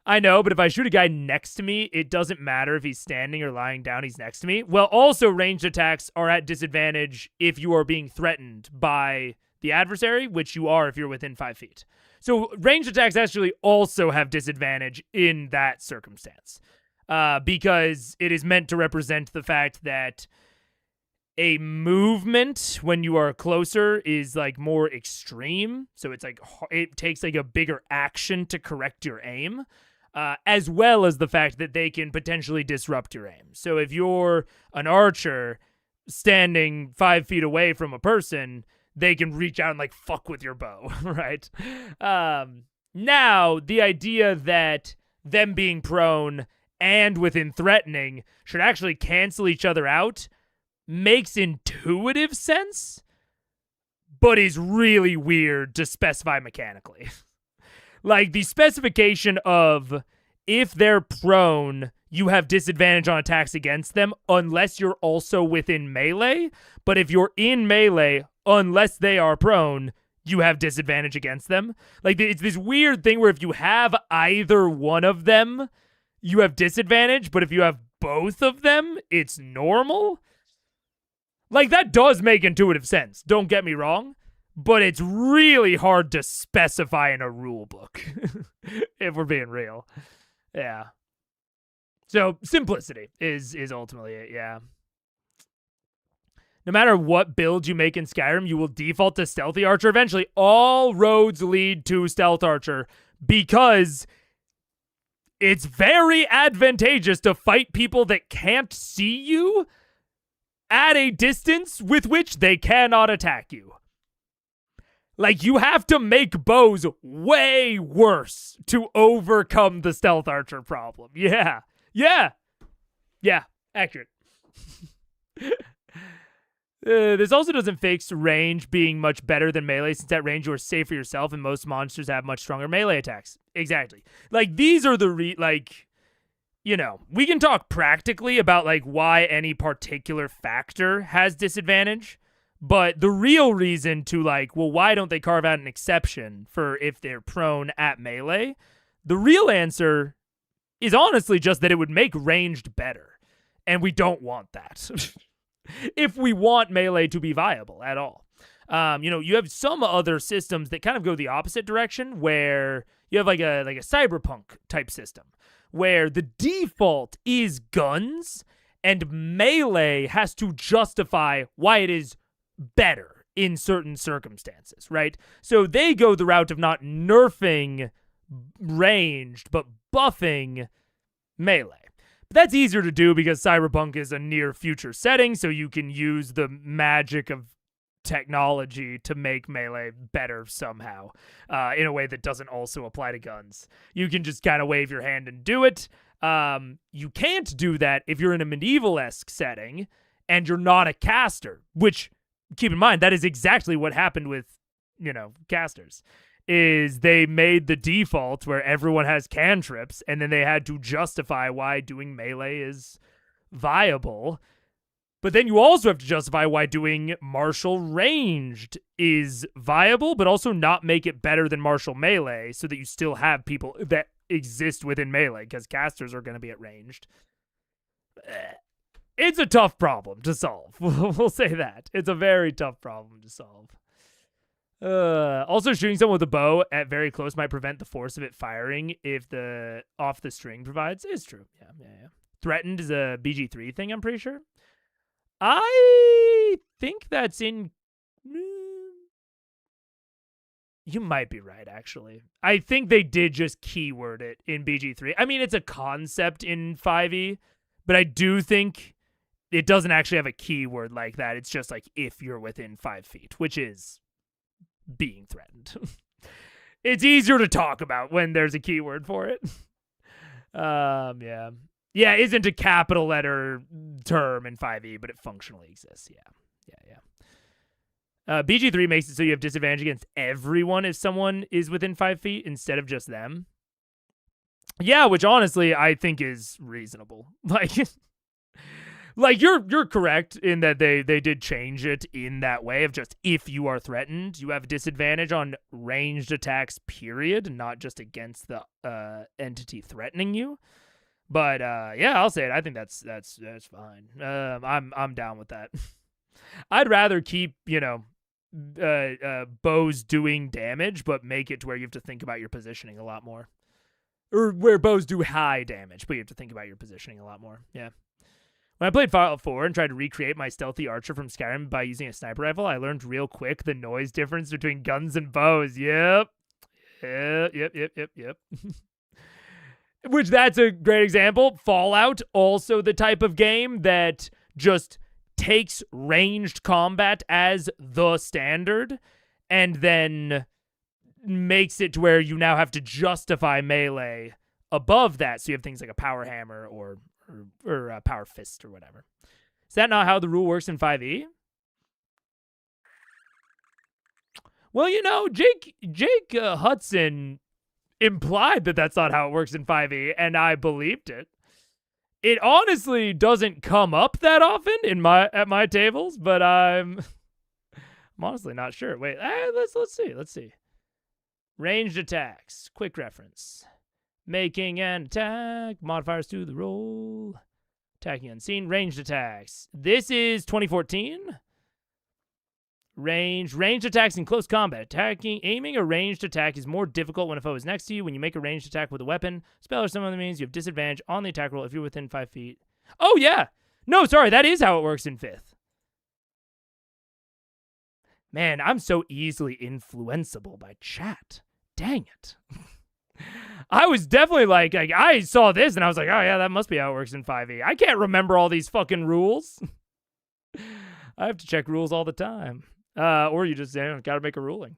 I know, but if I shoot a guy next to me, it doesn't matter if he's standing or lying down, he's next to me. Well, also ranged attacks are at disadvantage if you are being threatened by the adversary, which you are if you're within 5 feet. So ranged attacks actually also have disadvantage in that circumstance, because it is meant to represent the fact that a movement when you are closer is like more extreme. So it's like it takes like a bigger action to correct your aim, as well as the fact that they can potentially disrupt your aim. So if you're an archer standing 5 feet away from a person, they can reach out and like fuck with your bow, right? Now, the idea that them being prone and within threatening should actually cancel each other out makes intuitive sense, but is really weird to specify mechanically. Like the specification of if they're prone, you have disadvantage on attacks against them unless you're also within melee. But if you're in melee, unless they are prone, you have disadvantage against them. Like it's this weird thing where if you have either one of them, you have disadvantage. But if you have both of them, it's normal. Like that does make intuitive sense. Don't get me wrong. But it's really hard to specify in a rule book, if we're being real. Yeah. So simplicity is ultimately it, yeah. No matter what build you make in Skyrim, you will default to Stealthy Archer eventually. All roads lead to Stealth Archer because it's very advantageous to fight people that can't see you at a distance with which they cannot attack you. Like, you have to make bows way worse to overcome the Stealth Archer problem. Yeah. Accurate. This also doesn't fix range being much better than melee, since at range you are safe for yourself and most monsters have much stronger melee attacks. Exactly. Like, these are the we can talk practically about like why any particular factor has disadvantage. But the real reason to why don't they carve out an exception for if they're prone at melee? The real answer is honestly just that it would make ranged better. And we don't want that. If we want melee to be viable at all. You have some other systems that kind of go the opposite direction, where you have like a cyberpunk type system where the default is guns and melee has to justify why it is better in certain circumstances, right? So they go the route of not nerfing ranged, but buffing melee. But that's easier to do because cyberpunk is a near future setting, so you can use the magic of technology to make melee better somehow, in a way that doesn't also apply to guns. You can just kind of wave your hand and do it. You can't do that if you're in a medieval-esque setting and you're not a caster, which, keep in mind, that is exactly what happened with, casters, is they made the default where everyone has cantrips, and then they had to justify why doing melee is viable. But then you also have to justify why doing martial ranged is viable, but also not make it better than martial melee so that you still have people that exist within melee, because casters are going to be at ranged. It's a tough problem to solve. We'll say that. It's a very tough problem to solve. Also, shooting someone with a bow at very close might prevent the force of it firing if the off the string provides. Is true. Yeah. Threatened is a BG3 thing, I'm pretty sure. I think that's in... You might be right, actually. I think they did just keyword it in BG3. I mean, it's a concept in 5e, but I do think it doesn't actually have a keyword like that. It's just like if you're within 5 feet, which is being threatened. It's easier to talk about when there's a keyword for it. Yeah. Yeah, it isn't a capital letter term in 5e, but it functionally exists. Yeah. BG3 makes it so you have disadvantage against everyone if someone is within 5 feet instead of just them. Yeah, which honestly I think is reasonable. Like you're correct in that they did change it in that way of just if you are threatened, you have a disadvantage on ranged attacks, period, not just against the entity threatening you. But yeah, I'll say it. I think that's fine. I'm down with that. I'd rather keep, bows doing damage, but make it to where you have to think about your positioning a lot more. Or where bows do high damage, but you have to think about your positioning a lot more. Yeah. When I played Fallout 4 and tried to recreate my stealthy archer from Skyrim by using a sniper rifle, I learned real quick the noise difference between guns and bows. Yep. Which, that's a great example. Fallout, also the type of game that just takes ranged combat as the standard and then makes it to where you now have to justify melee above that. So you have things like a power hammer or a power fist or whatever. Is that not how the rule works in 5e? Well, Jake Hudson implied that that's not how it works in 5e, and I believed it. It honestly doesn't come up that often at my tables, but I'm honestly not sure. Wait, let's see. Ranged attacks, quick reference. Making an attack, modifiers to the roll. Attacking unseen, ranged attacks. This is 2014. Ranged attacks in close combat. Aiming a ranged attack is more difficult when a foe is next to you. When you make a ranged attack with a weapon, spell, or some other means, you have disadvantage on the attack roll if you're within 5 feet. Oh, yeah. No, sorry. That is how it works in 5th. Man, I'm so easily influenceable by chat. Dang it. I was definitely like, I saw this and I was like, oh, yeah, that must be how it works in 5e. I can't remember all these fucking rules. I have to check rules all the time. Or you just got to make a ruling.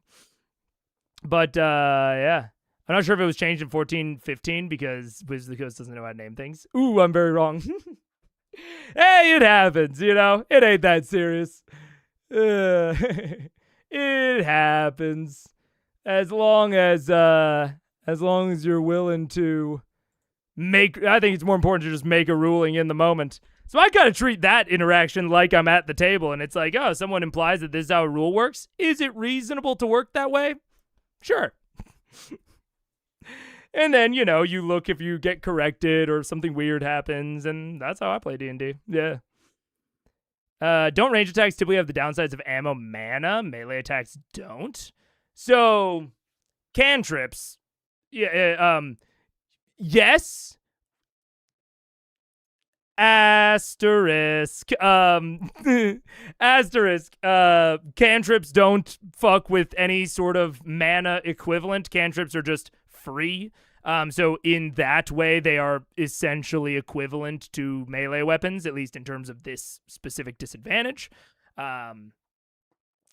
But, yeah. I'm not sure if it was changed in 14-15 because Wizards of the Coast doesn't know how to name things. Ooh, I'm very wrong. Hey, it happens, It ain't that serious. It happens. As long as you're willing to I think it's more important to just make a ruling in the moment. So I kind of treat that interaction like I'm at the table, and it's like, oh, someone implies that this is how a rule works. Is it reasonable to work that way? Sure. And then, you look if you get corrected or if something weird happens, and that's how I play D&D. Yeah. Don't range attacks typically have the downsides of ammo mana? Melee attacks don't. So, cantrips, yes. Asterisk. Asterisk. Cantrips don't fuck with any sort of mana equivalent. Cantrips are just free. So in that way, they are essentially equivalent to melee weapons, at least in terms of this specific disadvantage.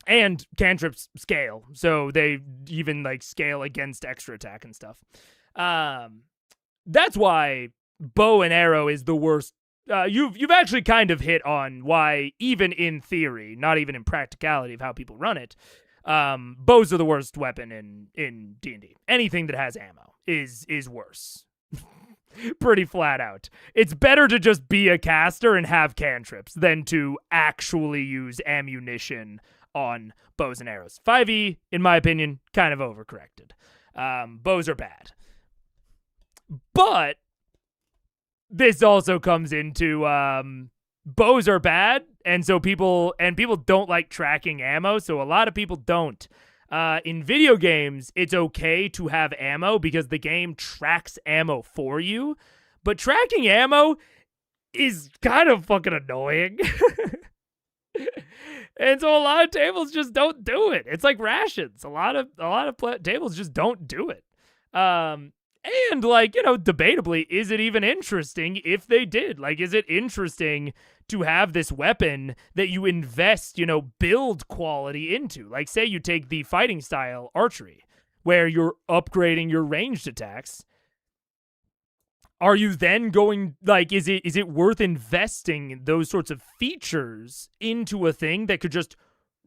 And cantrips scale, so they even like scale against extra attack and stuff. That's why bow and arrow is the worst. You've actually kind of hit on why, even in theory, not even in practicality of how people run it, bows are the worst weapon in D&D. Anything that has ammo is worse. Pretty flat out. It's better to just be a caster and have cantrips than to actually use ammunition on bows and arrows. 5e, in my opinion, kind of overcorrected. Bows are bad. But this also comes into bows are bad, and so people don't like tracking ammo, so a lot of people don't. In video games, it's okay to have ammo because the game tracks ammo for you, but tracking ammo is kind of fucking annoying. And so a lot of tables just don't do it. It's like rations. A lot of tables just don't do it. And, like, debatably, is it even interesting if they did? Like, is it interesting to have this weapon that you invest, build quality into? Like, say you take the fighting style archery, where you're upgrading your ranged attacks. Are you then going, like, is it worth investing those sorts of features into a thing that could just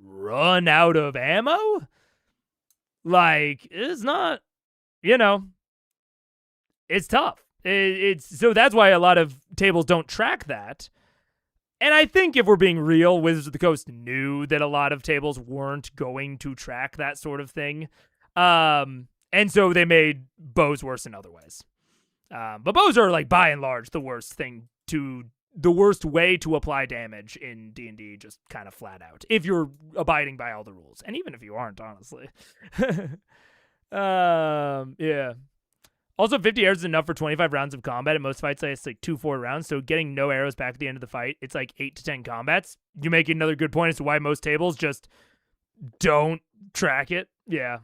run out of ammo? Like, it's not, it's tough. So that's why a lot of tables don't track that. And I think if we're being real, Wizards of the Coast knew that a lot of tables weren't going to track that sort of thing. And so they made bows worse in other ways. But bows are, like, by and large, the worst way to apply damage in D&D, just kind of flat out, if you're abiding by all the rules. And even if you aren't, honestly. Yeah. Also, 50 arrows is enough for 25 rounds of combat. In most fights, it's like 2-4 rounds. So getting no arrows back at the end of the fight, it's like 8 to 10 combats. You make another good point as to why most tables just don't track it. Yeah.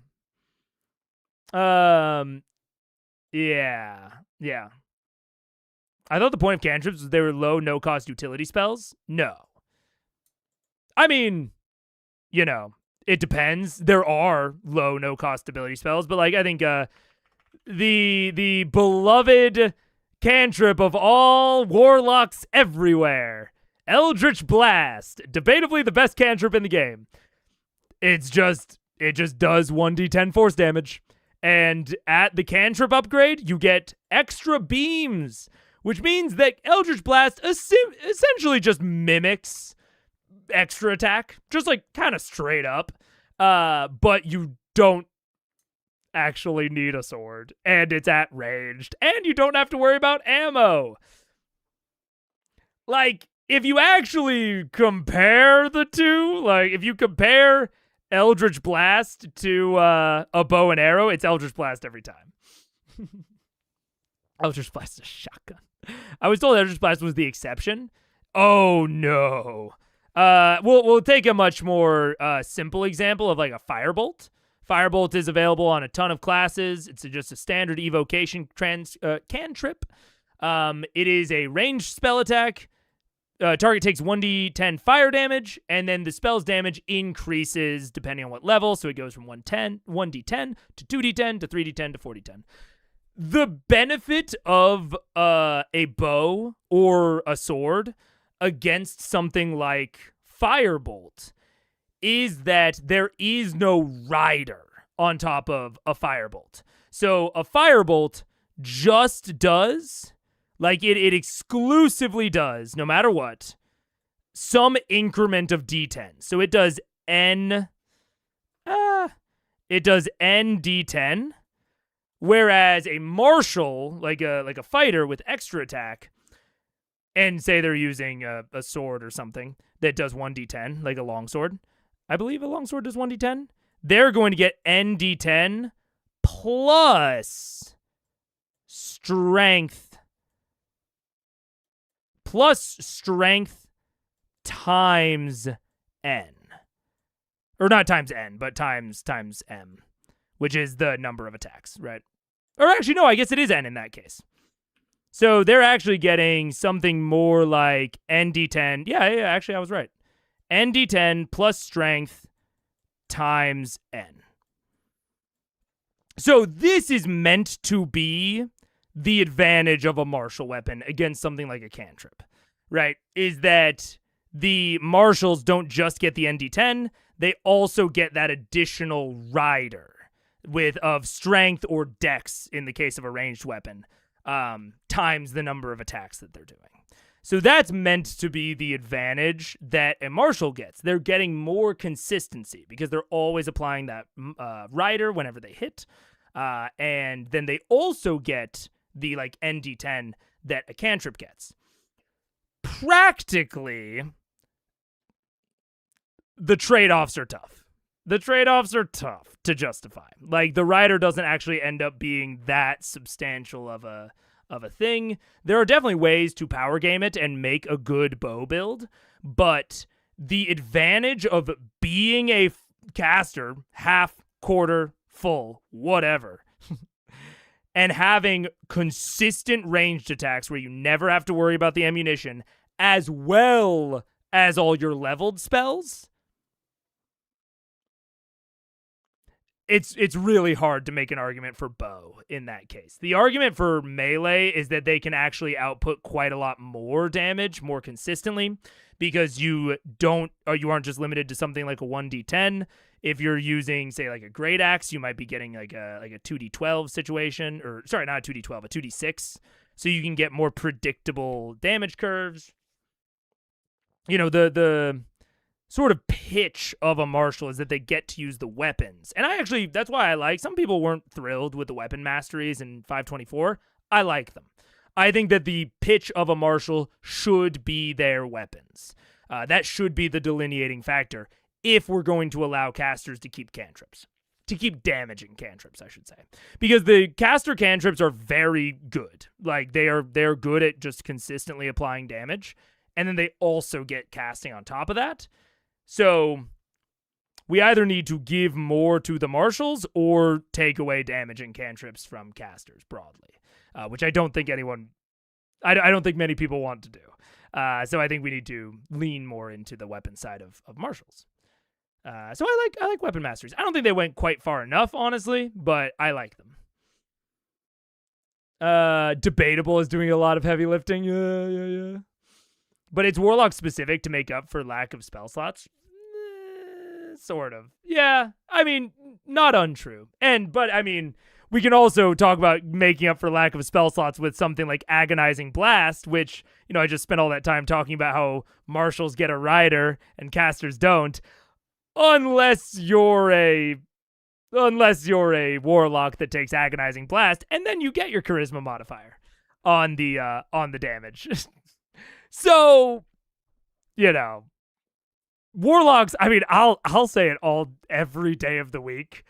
Yeah. I thought the point of cantrips was they were low, no-cost utility spells. No. I mean, it depends. There are low, no-cost ability spells, but, like, I think, the beloved cantrip of all warlocks everywhere, Eldritch Blast, debatably the best cantrip in the game. It just does 1d10 force damage, and at the cantrip upgrade, you get extra beams, which means that Eldritch Blast essentially just mimics extra attack, just like kind of straight up, but you don't actually need a sword, and it's at ranged, and you don't have to worry about ammo. Like, if you actually compare the two, like, if you compare Eldritch Blast to a bow and arrow, it's Eldritch Blast every time. Eldritch Blast is a shotgun. I was told Eldritch Blast was the exception. Oh, no. We'll take a much more simple example of, like, a firebolt. Firebolt is available on a ton of classes. It's just a standard evocation cantrip. It is a ranged spell attack. Target takes 1d10 fire damage, and then the spell's damage increases depending on what level. So it goes from 1d10 to 2d10 to 3d10 to 4d10. The benefit of a bow or a sword against something like Firebolt is that there is no rider on top of a firebolt. So a firebolt just does, like it exclusively does, no matter what, some increment of d10. So it does n d10, whereas a martial, like a fighter with extra attack, and say they're using a sword or something that does 1d10, like a longsword. I believe a longsword does 1d10. They're going to get ND10 plus strength. Plus strength times N. Or not times N, but times M, which is the number of attacks, right? Or actually, no, I guess it is N in that case. So they're actually getting something more like ND10. Yeah, actually, I was right. ND10 plus strength times N. So this is meant to be the advantage of a martial weapon against something like a cantrip, right? Is that the martials don't just get the ND10, they also get that additional rider of strength or dex in the case of a ranged weapon, times the number of attacks that they're doing. So that's meant to be the advantage that a martial gets. They're getting more consistency because they're always applying that rider whenever they hit. And then they also get the like ND10 that a cantrip gets. Practically, the trade-offs are tough. The trade-offs are tough to justify. Like, the rider doesn't actually end up being that substantial of a thing. There are definitely ways to power game it and make a good bow build, but the advantage of being a caster, half, quarter, full, whatever, and having consistent ranged attacks where you never have to worry about the ammunition, as well as all your leveled spells, it's really hard to make an argument for bow in that case. The argument for melee is that they can actually output quite a lot more damage more consistently because you aren't just limited to something like a 1d10. If you're using, say, like a great axe, you might be getting like a 2d12 situation, or sorry, not a 2d12, a 2d6. So you can get more predictable damage curves. You know, the sort of pitch of a martial is that they get to use the weapons. And that's why some people weren't thrilled with the weapon masteries in 524. I like them. I think that the pitch of a martial should be their weapons. That should be the delineating factor if we're going to allow casters to keep cantrips. To keep damaging cantrips, I should say. Because the caster cantrips are very good. Like, they're good at just consistently applying damage. And then they also get casting on top of that. So we either need to give more to the martials or take away damaging cantrips from casters broadly, which I don't think I don't think many people want to do. So I think we need to lean more into the weapon side of martials. So I like weapon masteries. I don't think they went quite far enough, honestly, but I like them. Debatable is doing a lot of heavy lifting. Yeah. But it's Warlock specific to make up for lack of spell slots. Sort of. Yeah. I mean, not untrue. But I mean, we can also talk about making up for lack of spell slots with something like Agonizing Blast, which, you know, I just spent all that time talking about how martials get a rider and casters don't. Unless you're a warlock that takes Agonizing Blast, and then you get your charisma modifier on the damage. So, you know, warlocks, I mean, I'll say it every day of the week.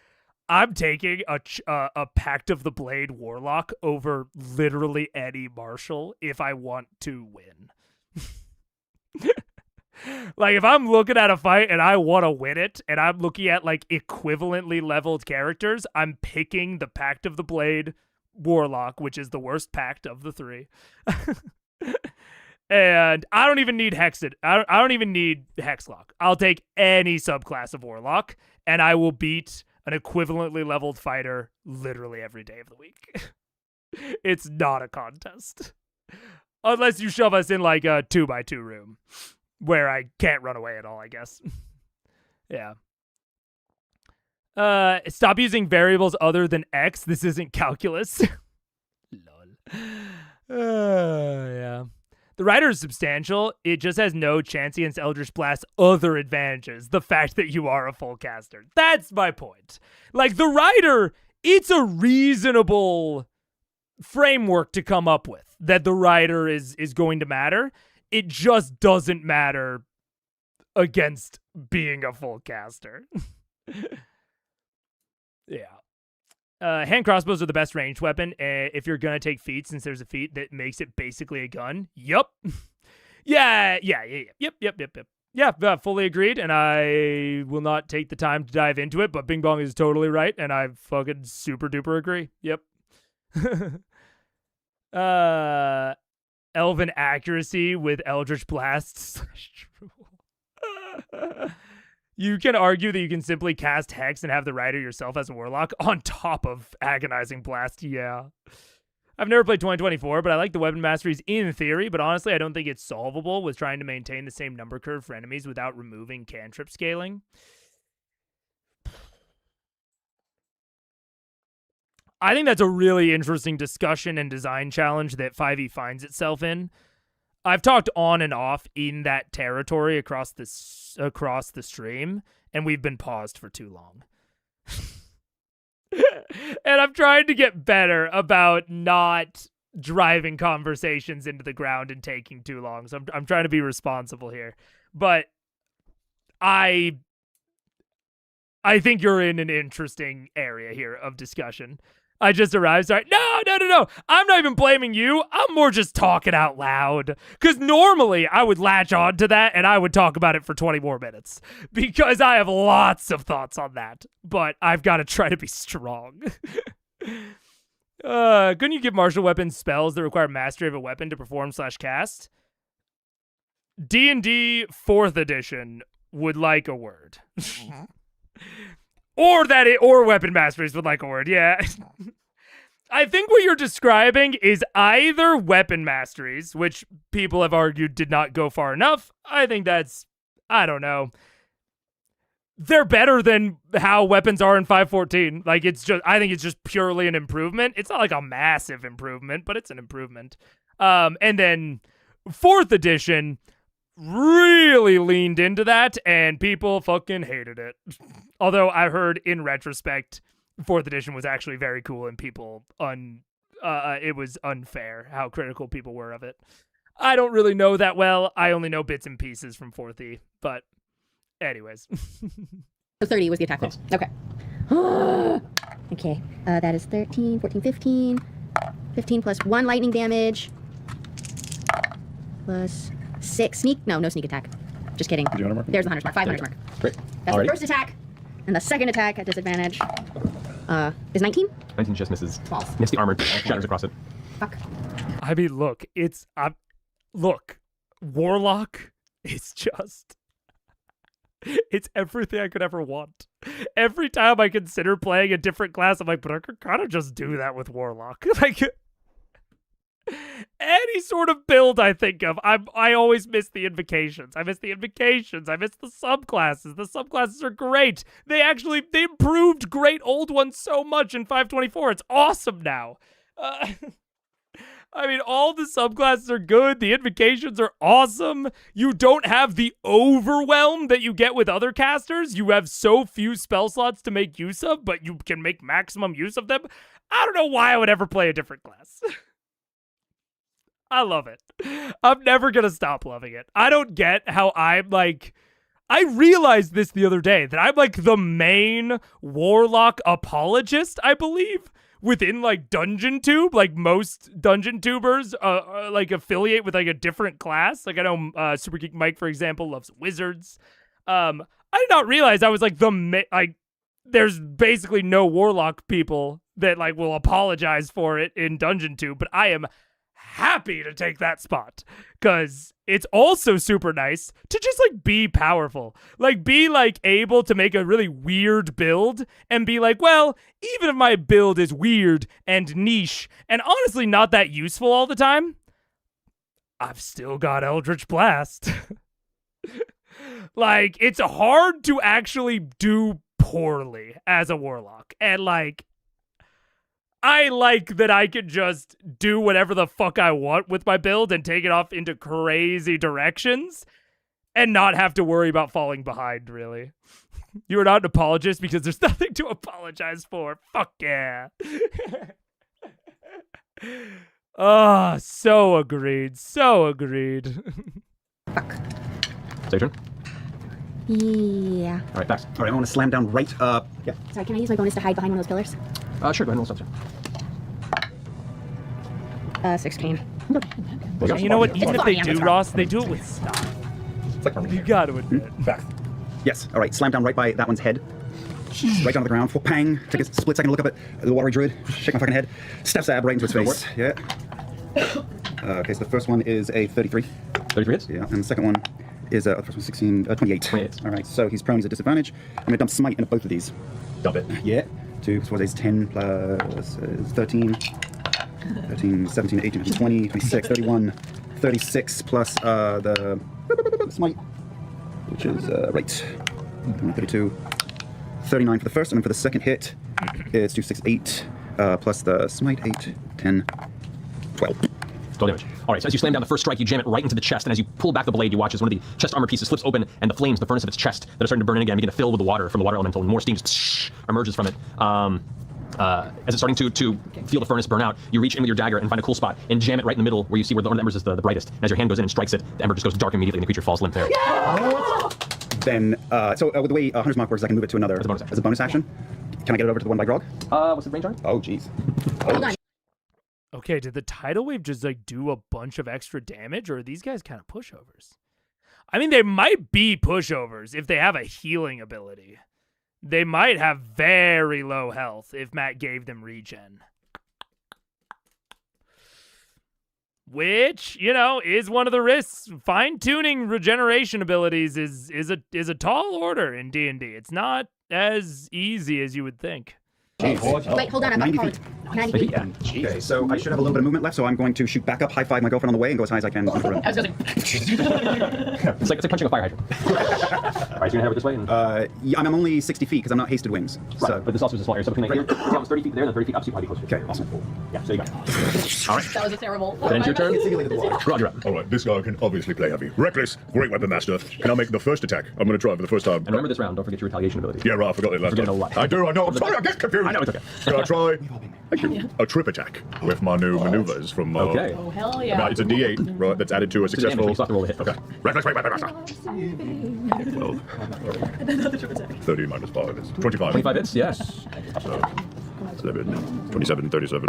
I'm taking a Pact of the Blade warlock over literally any martial if I want to win. Like, if I'm looking at a fight and I want to win it, and I'm looking at, like, equivalently leveled characters, I'm picking the Pact of the Blade warlock, which is the worst pact of the three. And I don't even need Hexed. I don't even need Hexlock. I'll take any subclass of Warlock, and I will beat an equivalently leveled fighter literally every day of the week. It's not a contest. Unless you shove us in like a 2x2 room, where I can't run away at all, I guess. Yeah. Stop using variables other than X. This isn't calculus. Lol. Yeah. The rider is substantial. It just has no chance against Eldritch Blast's other advantages. The fact that you are a full caster. That's my point. Like, the rider, it's a reasonable framework to come up with. that the rider is going to matter. It just doesn't matter against being a full caster. Yeah. Hand crossbows are the best ranged weapon if you're gonna take feats, since there's a feat that makes it basically a gun. Yup. Yeah. Yep. Yeah, fully agreed, and I will not take the time to dive into it, but Bing Bong is totally right, and I fucking super duper agree. Yep. Elven accuracy with Eldritch Blast /Drool. You can argue that you can simply cast Hex and have the rider yourself as a warlock on top of Agonizing Blast. Yeah. I've never played 2024, but I like the weapon masteries in theory, but honestly, I don't think it's solvable with trying to maintain the same number curve for enemies without removing cantrip scaling. I think that's a really interesting discussion and design challenge that 5e finds itself in. I've talked on and off in that territory across the stream, and we've been paused for too long. And I'm trying to get better about not driving conversations into the ground and taking too long. So I'm trying to be responsible here. But I think you're in an interesting area here of discussion. I just arrived. Sorry. No. I'm not even blaming you. I'm more just talking out loud. Because normally I would latch on to that and I would talk about it for 20 more minutes. Because I have lots of thoughts on that. But I've got to try to be strong. Couldn't you give martial weapons spells that require mastery of a weapon to perform/cast? D&D 4th edition would like a word. Or weapon masteries would like a word, yeah. I think what you're describing is either weapon masteries, which people have argued did not go far enough. I think that's, I don't know. They're better than how weapons are in 5.14. Like, I think it's just purely an improvement. It's not like a massive improvement, but it's an improvement. And then 4th edition really leaned into that, and people fucking hated it. Although I heard in retrospect, 4th edition was actually very cool, and people it was unfair how critical people were of it. I don't really know that well. I only know bits and pieces from 4th E, but anyways. So 30 was the attack roll. Okay. Okay. That is 13, 14, 15. 15 plus 1 lightning damage. Plus 6 no sneak attack. Just kidding. There's the 100 mark. 500 mark. Great. That's the first attack. And the second attack at disadvantage is 19? 19 just misses. 12. Misty armor shatters across it. Fuck. I mean, look, look, Warlock is just, it's everything I could ever want. Every time I consider playing a different class, I'm like, but I could kind of just do that with Warlock. Like, any sort of build I think of, I always miss the invocations. I miss the subclasses. The subclasses are great. They improved great old ones so much in 5.24. It's awesome now. I mean, all the subclasses are good. The invocations are awesome. You don't have the overwhelm that you get with other casters. You have so few spell slots to make use of, but you can make maximum use of them. I don't know why I would ever play a different class. I love it. I'm never going to stop loving it. I don't get how I'm like... I realized this the other day, that I'm like the main Warlock apologist, I believe, within like Dungeon Tube. Like most Dungeon Tubers like affiliate with like a different class. Like I know Super Geek Mike, for example, loves wizards. I did not realize I was like there's basically no Warlock people that like will apologize for it in Dungeon Tube, but I am happy to take that spot because it's also super nice to just like be powerful, like be like able to make a really weird build and be like, well, even if my build is weird and niche and honestly not that useful all the time, I've still got Eldritch Blast. Like, it's hard to actually do poorly as a Warlock, and like I like that I can just do whatever the fuck I want with my build and take it off into crazy directions and not have to worry about falling behind, really. You are not an apologist because there's nothing to apologize for. Fuck yeah. Oh, so agreed. So agreed. Fuck. So your turn. Yeah. All right, Vax. All right, I want to slam down right. Yeah. Sorry, can I use my bonus to hide behind one of those pillars? Sure, go ahead and roll something. 16. And you know what? Even if they fine, do, it's fine. Ross, they do it with style. It's like You gotta admit. Back. Yes. All right, slam down right by that one's head. Right down on the ground. For pang. Take a split second to look up at the watery druid. Shake my fucking head. Step stab right into its face. Yeah. Okay, so the first one is a 33. 33 hits? Yeah, and the second one is the first one 16, 28. 28. All right, so he's prone, he's at disadvantage. I'm gonna dump smite into both of these. Dump it. Yeah. 2 plus 4 is 10 plus 13. 13, 17, 18, 19, 20, 26, 31, 36 plus the smite, which is right. 32, 39 for the first, and then for the second hit, it's 2, 6, 8 plus the smite, 8, 10, 12. 12 damage. All right, so as you slam down the first strike, you jam it right into the chest, and as you pull back the blade, you watch as one of the chest armor pieces slips open, and the flames, the furnace of its chest that are starting to burn in again, begin to fill with the water from the water elemental, and more steam just emerges from it. As it's starting to feel the furnace burn out, you reach in with your dagger and find a cool spot and jam it right in the middle where you see where the embers is the brightest. And as your hand goes in and strikes it, the ember just goes dark immediately and the creature falls limp there. Then, with the way Hunter's Mark works, is I can move it to another as a bonus action. Can I get it over to the one by Grog? What's the range on it? Oh, jeez. Hold on. Okay, did the tidal wave just like do a bunch of extra damage, or are these guys kind of pushovers? I mean, they might be pushovers if they have a healing ability. They might have very low health if Matt gave them regen. Which, you know, is one of the risks. Fine-tuning regeneration abilities is a tall order in D&D. It's not as easy as you would think. Wait, hold on. I'm 90 calling. feet. 90 feet. Yeah. Okay, so I should have a little bit of movement left, so I'm going to shoot back up, high-five my girlfriend on the way, and go as high as I can. I was gonna It's like punching a fire hydrant. All right, so you're gonna head over this way? And... Yeah, I'm only 60 feet because I'm not hasted wings. Right, So. but this also is a small area. So between like here, it was 30 feet there, and then 30 feet up, so you probably be closer. Okay, awesome. Yeah, so you got it. All right. That was a terrible. Then it's your turn. Roger up. All right, this guy can obviously play heavy. Reckless, great weapon master. Can I make the first attack? I'm going to try for the first time. And remember this round, don't forget your retaliation ability. Yeah, right, I forgot it last Forget time. a lot. I do, I know. I'm sorry, I get confused. I know, it's okay. Can I try a trip attack with my new maneuvers from... Okay. Oh, hell yeah. It's a D8, right, that's added to a Damage, successful... you still have to roll a hit. Okay. Reckless, great weapon master. 12. 30 minus 5 is 25. 25 hits, yes. So, 11, 27, 37,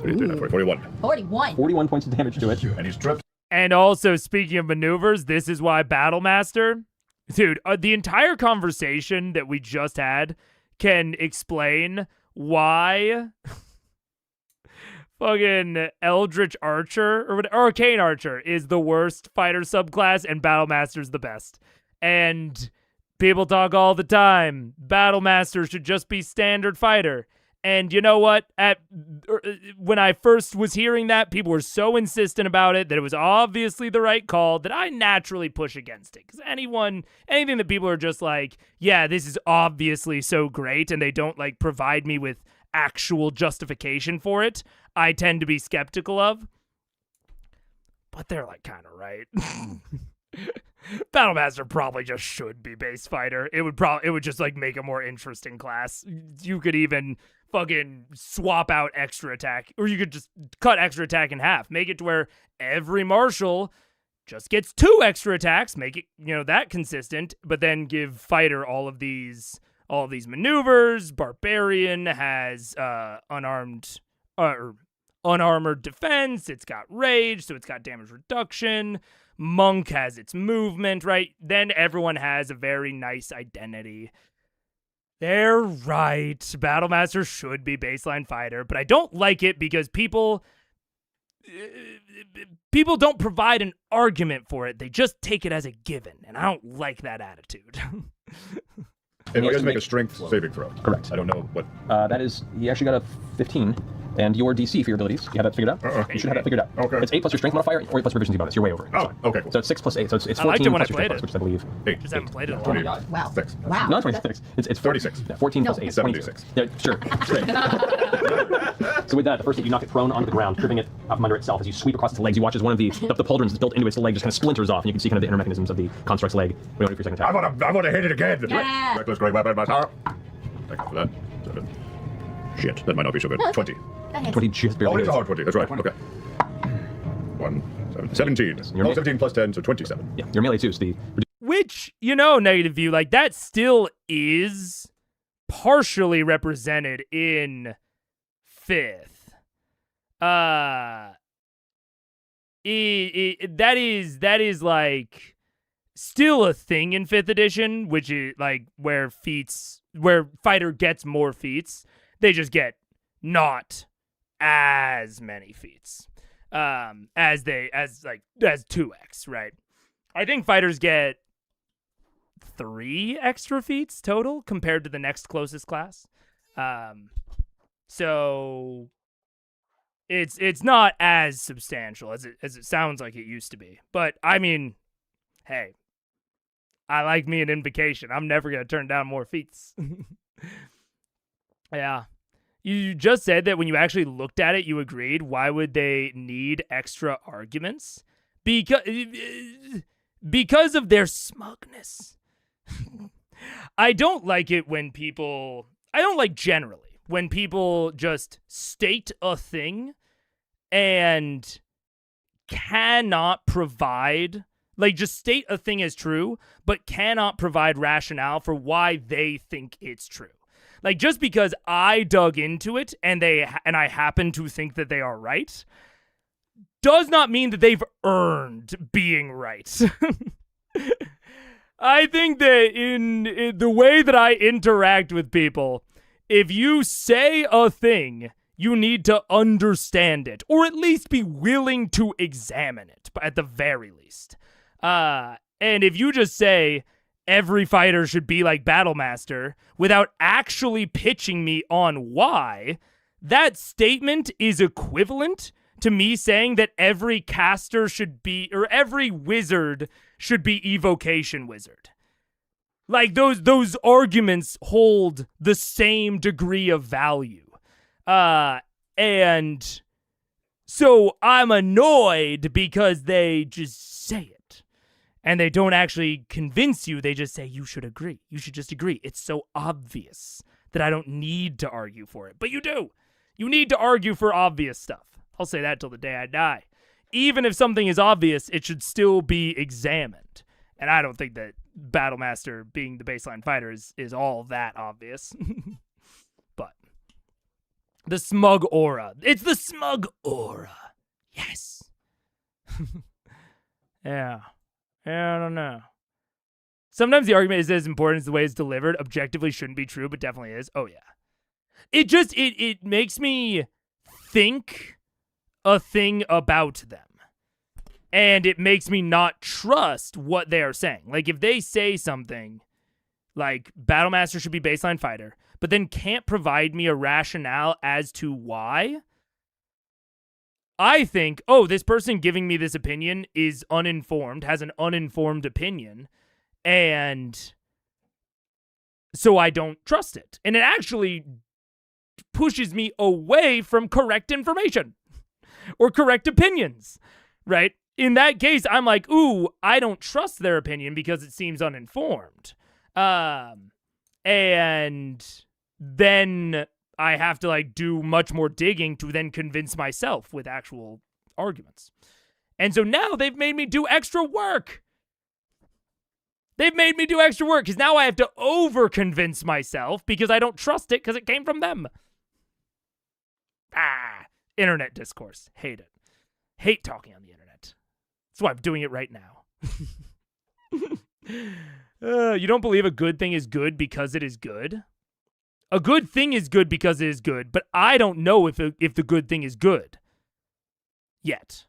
33, 40, 41. 41. 41 points of damage to it. And he's tripped. And also, speaking of maneuvers, this is why Battlemaster... Dude, the entire conversation that we just had can explain why fucking Eldritch Archer or Arcane Archer is the worst fighter subclass and Battlemaster's the best. And people talk all the time, Battlemaster should just be standard fighter. And you know what? When I first was hearing that, people were so insistent about it that it was obviously the right call that I naturally push against it. Because anything that people are just like, yeah, this is obviously so great, and they don't like provide me with actual justification for it, I tend to be skeptical of. But they're like kind of right. Battlemaster probably just should be base fighter. It would just like make a more interesting class. You could even fucking swap out extra attack, or you could just cut extra attack in half. Make it to where every martial just gets 2 extra attacks. Make it, that consistent, but then give fighter all of these maneuvers. Barbarian has unarmored defense. It's got rage, so it's got damage reduction. Monk has its movement, right? Then everyone has a very nice identity. They're right. Battlemaster should be baseline fighter, but I don't like it because people don't provide an argument for it. They just take it as a given, and I don't like that attitude. And you guys make a strength saving throw. Correct. I don't know what... That is, he actually got a 15, and your DC for your abilities, you have that figured out? You should have that figured out. Okay. It's 8 plus your strength modifier, or 8 plus proficiency bonus. You're way over. Oh, okay, cool. So it's 6 plus 8, so it's 14 I liked it when plus I your played strength bonus, which is, I believe... 8. Just haven't played it a lot. 20. Wow. 6. Wow. Not 26. It's 36. Yeah, 14 plus 8. 76. Yeah, sure. So with that, the first hit, you knock it prone onto the ground, tripping it out from under itself. As you sweep across its legs, you watch as one of the pauldrons that's built into its leg just kind of splinters off, and you can see kind of the inner mechanisms of the construct's leg. We don't do for your second attack. I want to hit it again. Yeah. Reckless, great weapon master. Thank you for that. Shit, that might not be so good. 20. 20 just barely Oh, it is a hits. hard 20. That's right. Okay. 17. Your Oh, 17 plus 10, so 27. Yeah, your melee too. So the Which, negative view, like, that still is partially represented in 5th. That is like still a thing in 5th edition, which is like where fighter gets more feats. They just get not as many feats as 2x, right? I think fighters get 3 extra feats total compared to the next closest class. So it's not as substantial as it sounds like it used to be. But I mean, hey, I like me an invocation. I'm never gonna turn down more feats. Yeah. You just said that when you actually looked at it, you agreed. Why would they need extra arguments? Because of their smugness. I don't like it when people... I don't like generally when people just state a thing and cannot provide... Like, just state a thing as true, but cannot provide rationale for why they think it's true. Like, just because I dug into it and I happen to think that they are right does not mean that they've earned being right. I think that in the way that I interact with people, if you say a thing, you need to understand it, or at least be willing to examine it, at the very least. And if you just say every fighter should be like Battlemaster without actually pitching me on why, that statement is equivalent to me saying that every caster should be, or every wizard should be evocation wizard. Like, those arguments hold the same degree of value. And so I'm annoyed because they just say it. And they don't actually convince you. They just say, you should agree. You should just agree. It's so obvious that I don't need to argue for it. But you do. You need to argue for obvious stuff. I'll say that till the day I die. Even if something is obvious, it should still be examined. And I don't think that Battlemaster being the baseline fighter is all that obvious. But the smug aura. It's the smug aura. Yes. Yeah. I don't know. Sometimes the argument is as important as the way it's delivered. Objectively shouldn't be true, but definitely is. Oh, yeah. It makes me think a thing about them. And it makes me not trust what they are saying. Like, if they say something like Battlemaster should be baseline fighter, but then can't provide me a rationale as to why, I think, oh, this person giving me this opinion is uninformed, has an uninformed opinion, and so I don't trust it. And it actually pushes me away from correct information or correct opinions, right? In that case, I'm like, ooh, I don't trust their opinion because it seems uninformed. And then I have to like do much more digging to then convince myself with actual arguments. And so now they've made me do extra work. Because now I have to over-convince myself because I don't trust it because it came from them. Internet discourse. Hate it. Hate talking on the internet. That's why I'm doing it right now. You don't believe a good thing is good because it is good? A good thing is good because it is good, but I don't know if the good thing is good yet.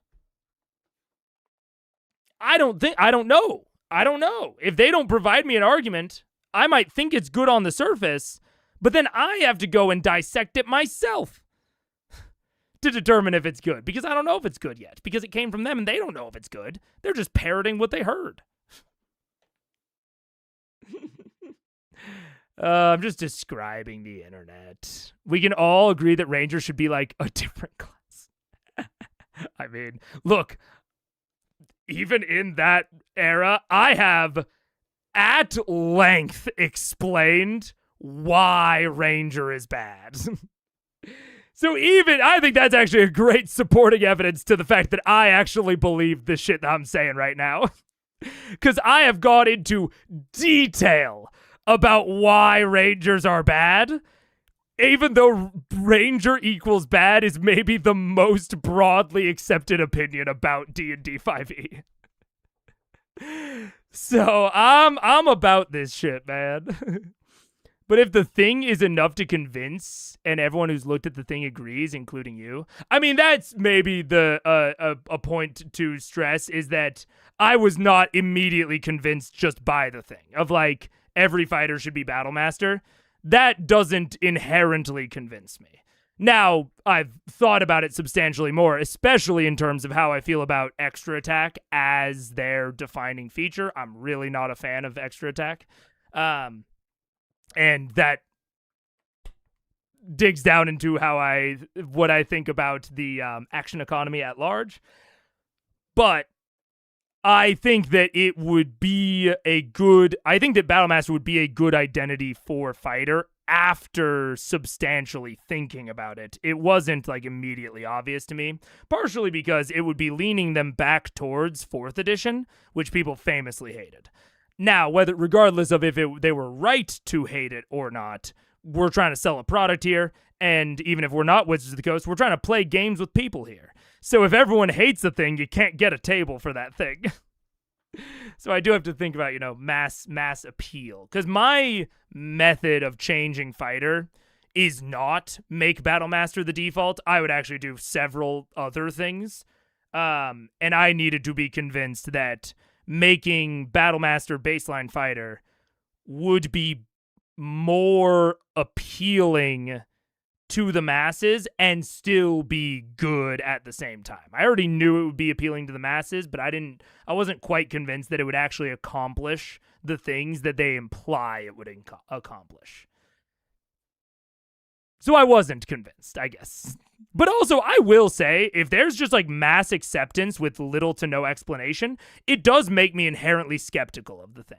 I don't know. If they don't provide me an argument, I might think it's good on the surface, but then I have to go and dissect it myself to determine if it's good, because I don't know if it's good yet, because it came from them and they don't know if it's good. They're just parroting what they heard. I'm just describing the internet. We can all agree that Rangers should be like a different class. I mean, look, even in that era, I have at length explained why Ranger is bad. So I think that's actually a great supporting evidence to the fact that I actually believe the shit that I'm saying right now. Because I have gone into detail about why Rangers are bad, even though Ranger equals bad is maybe the most broadly accepted opinion about D&D 5e. So I'm about this shit, man. But if the thing is enough to convince, and everyone who's looked at the thing agrees, including you, I mean, that's maybe the a point to stress, is that I was not immediately convinced just by the thing of like every fighter should be Battlemaster. That doesn't inherently convince me. Now, I've thought about it substantially more, especially in terms of how I feel about extra attack as their defining feature. I'm really not a fan of extra attack. And that digs down into what I think about the action economy at large. But I think that I think that Battlemaster would be a good identity for fighter after substantially thinking about it. It wasn't like immediately obvious to me, partially because it would be leaning them back towards 4th edition, which people famously hated. Now, regardless of if they were right to hate it or not, we're trying to sell a product here, and even if we're not Wizards of the Coast, we're trying to play games with people here. So if everyone hates the thing, you can't get a table for that thing. So I do have to think about, mass appeal. Because my method of changing fighter is not make Battlemaster the default. I would actually do several other things. And I needed to be convinced that making Battlemaster baseline fighter would be more appealing to the masses and still be good at the same time. I already knew it would be appealing to the masses, but I wasn't quite convinced that it would actually accomplish the things that they imply it would accomplish. So I wasn't convinced, I guess. But also, I will say, if there's just like mass acceptance with little to no explanation, it does make me inherently skeptical of the thing.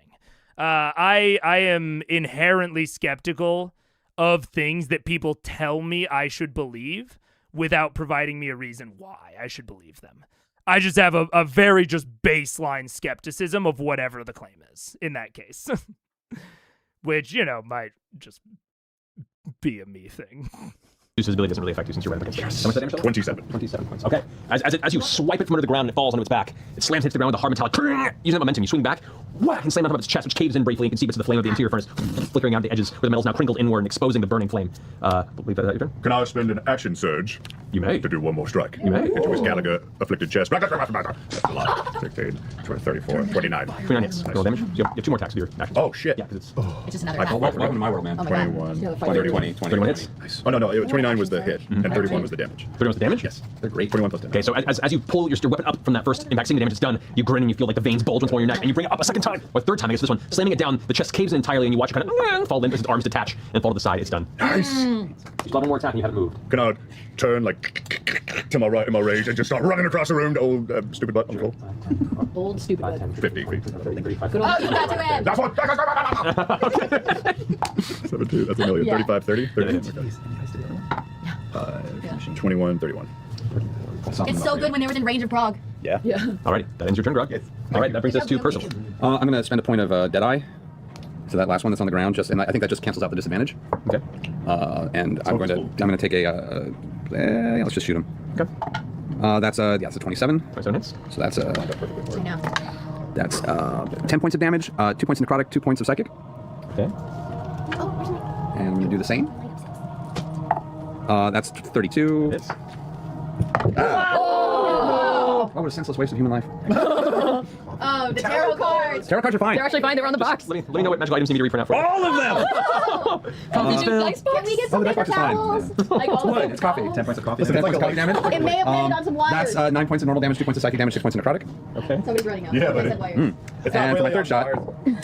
I am inherently skeptical of things that people tell me I should believe without providing me a reason why I should believe them. I just have a very just baseline skepticism of whatever the claim is in that case. Which, might just be a me thing. Use visibility doesn't really affect you since you're right up against it. How much damage? 27. 27 points. Okay. As you swipe it from under the ground and it falls onto its back, it slams hits the ground with a hard metallic. Using that momentum, you swing back, whack, and slam on top of its chest, which caves in briefly. You can see bits of the flame of the interior furnace flickering out the edges, where the metal's now crinkled inward and exposing the burning flame. Believe that your turn? Can I spend an action surge? You may. To do one more strike. You may. Into his Gallagher afflicted chest. That's a lot. 16, 34, 29. 29 hits. Roll damage. You have 2 more attacks with your action. Oh, shit. Yeah, because it's... It's just another Welcome to my world, man. Oh my God. 21, 20, 31 hits. Oh, no. 29 was the hit, and 31 was the damage. 31 was the damage? Yes. They're great. 21 plus damage. Okay, so as you pull your weapon up from that first impact, seeing the damage is done, you grin and you feel like the veins bulge once more in your neck, and you bring it up a second time, or third time, I guess this one, slamming it down, the chest caves in entirely, and you watch it kind of fall in as its arms detach and fall to the side. It's done. Nice. You still have one more attack and you haven't moved. Can I turn to my right in my rage and just start running across the room to old stupid butt? Cool. Old stupid butt. 50 feet. Good old tattoo. That's one. 17. That's a million. Yeah. 35, 30. 30. Yeah. 21, 31. It's so good when they were in range of Prague. Yeah. Alright, that ends your turn, Grog. Yes. Alright, that brings us to Percival. I'm going to spend a point of Deadeye. So that last one that's on the ground, and I think that just cancels out the disadvantage. Okay. And I'm going to take a. Let's just shoot him. Okay. That's a 27. 27 hits. So that's I know. that's 10 points of damage, 2 points of necrotic, 2 points of psychic, Okay. and I'm going to do the same. That's 32. Hits. Oh, what a senseless waste of human life. Oh, the tarot cards. Tarot cards are fine. They're actually fine. They were on the box. Let me know what magical items you need me to reprint out for you. All of them! Can we get some that paper box is fine. towels? Like all of Wood. them. It's coffee. 10 points of coffee. 10 points of coffee damage. It may have landed on some wires. That's 9 points of normal damage, 2 points of psychic damage, 6 points of necrotic. Okay. Somebody's running out. Yeah, I but said wires. It's And for my really third shot,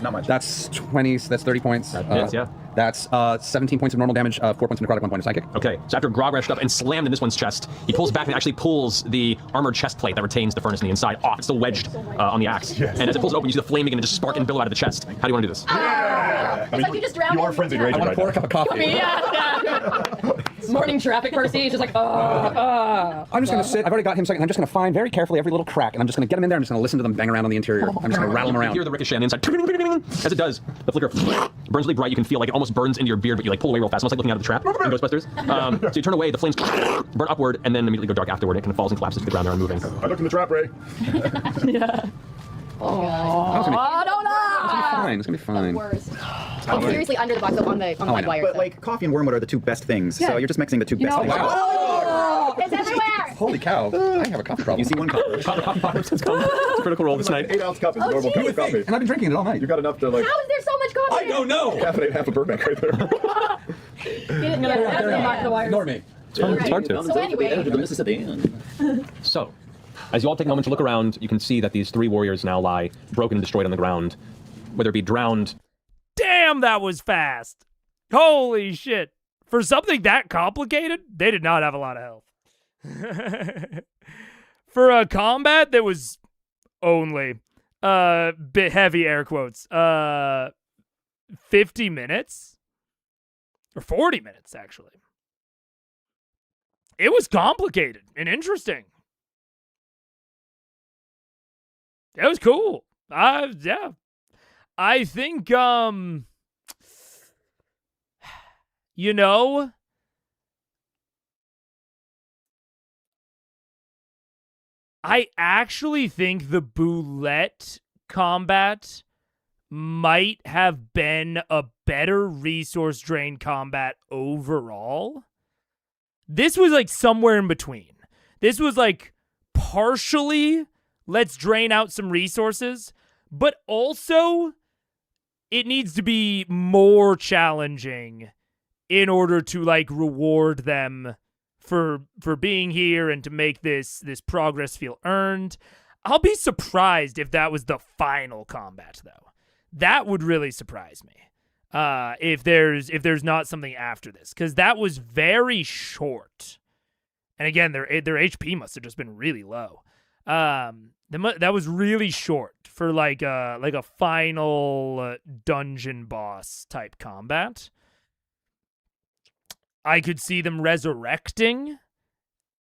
not much. that's 20, so that's 30 points. That hits, yeah. That's 17 points of normal damage, 4 points of necrotic, 1 point of psychic. Okay, so after Grog rushed up and slammed in this one's chest, he pulls back and actually pulls the armored chest plate that retains the furnace on the inside off. It's still wedged on the axe. Yes. And as it pulls it open, you see the flame begin to just spark and billow out of the chest. How do you want to do this? I It's like you just drowned you are in frenzied water. raging I want right to pour a now. cup of coffee. Yeah. Morning traffic Percy. He's just like, I'm just going to sit. I've already got him second. I'm just going to find very carefully every little crack, and I'm just going to get him in there. I'm just going to listen to them bang around on the interior. I'm just going to rattle them You around. hear the ricochet on the inside. As it does, the flicker burns really bright. You can feel like it almost burns into your beard, but you like pull away real fast, almost like looking out of the trap in Ghostbusters. So you turn away, the flames burn upward, and then immediately go dark afterward. It kind of falls and collapses to the ground. They're unmoving. I looked in the trap, Ray. yeah. Oh, no, Fine. It's going to be fine. Worst. Oh, seriously, under the box, so on the light wire. But so. like coffee and wormwood are the two best things. Yeah. So you're just mixing the two best know, things. wow. It's everywhere! Holy cow. I have a coffee problem. You see one cup. It's a critical roll this night. 8-ounce cup is Oh, normal geez. coffee. And I've been drinking it all night. You got enough to like How is there so much coffee? I don't know. caffeinate half a Burbank right there. Back the wires. Ignore me. It's hard to. So anyway, the Mississippi. So, as you all take a moment to look around, you can see that these 3 warriors now lie broken and destroyed on the ground, whether it be drowned. Damn, that was fast. Holy shit. For something that complicated, they did not have a lot of health. For a combat that was only, bit heavy air quotes, 50 minutes? Or 40 minutes, actually. It was complicated and interesting. It was cool. Yeah. I think, you know, I actually think the Boulette combat might have been a better resource drain combat overall. This was like somewhere in between. This was like partially, let's drain out some resources, but also it needs to be more challenging in order to like reward them for being here and to make this progress feel earned. I'll be surprised if that was the final combat though. That would really surprise me. If there's not something after this, because that was very short, and again their HP must have just been really low. That was really short for like a final dungeon boss type combat. I could see them resurrecting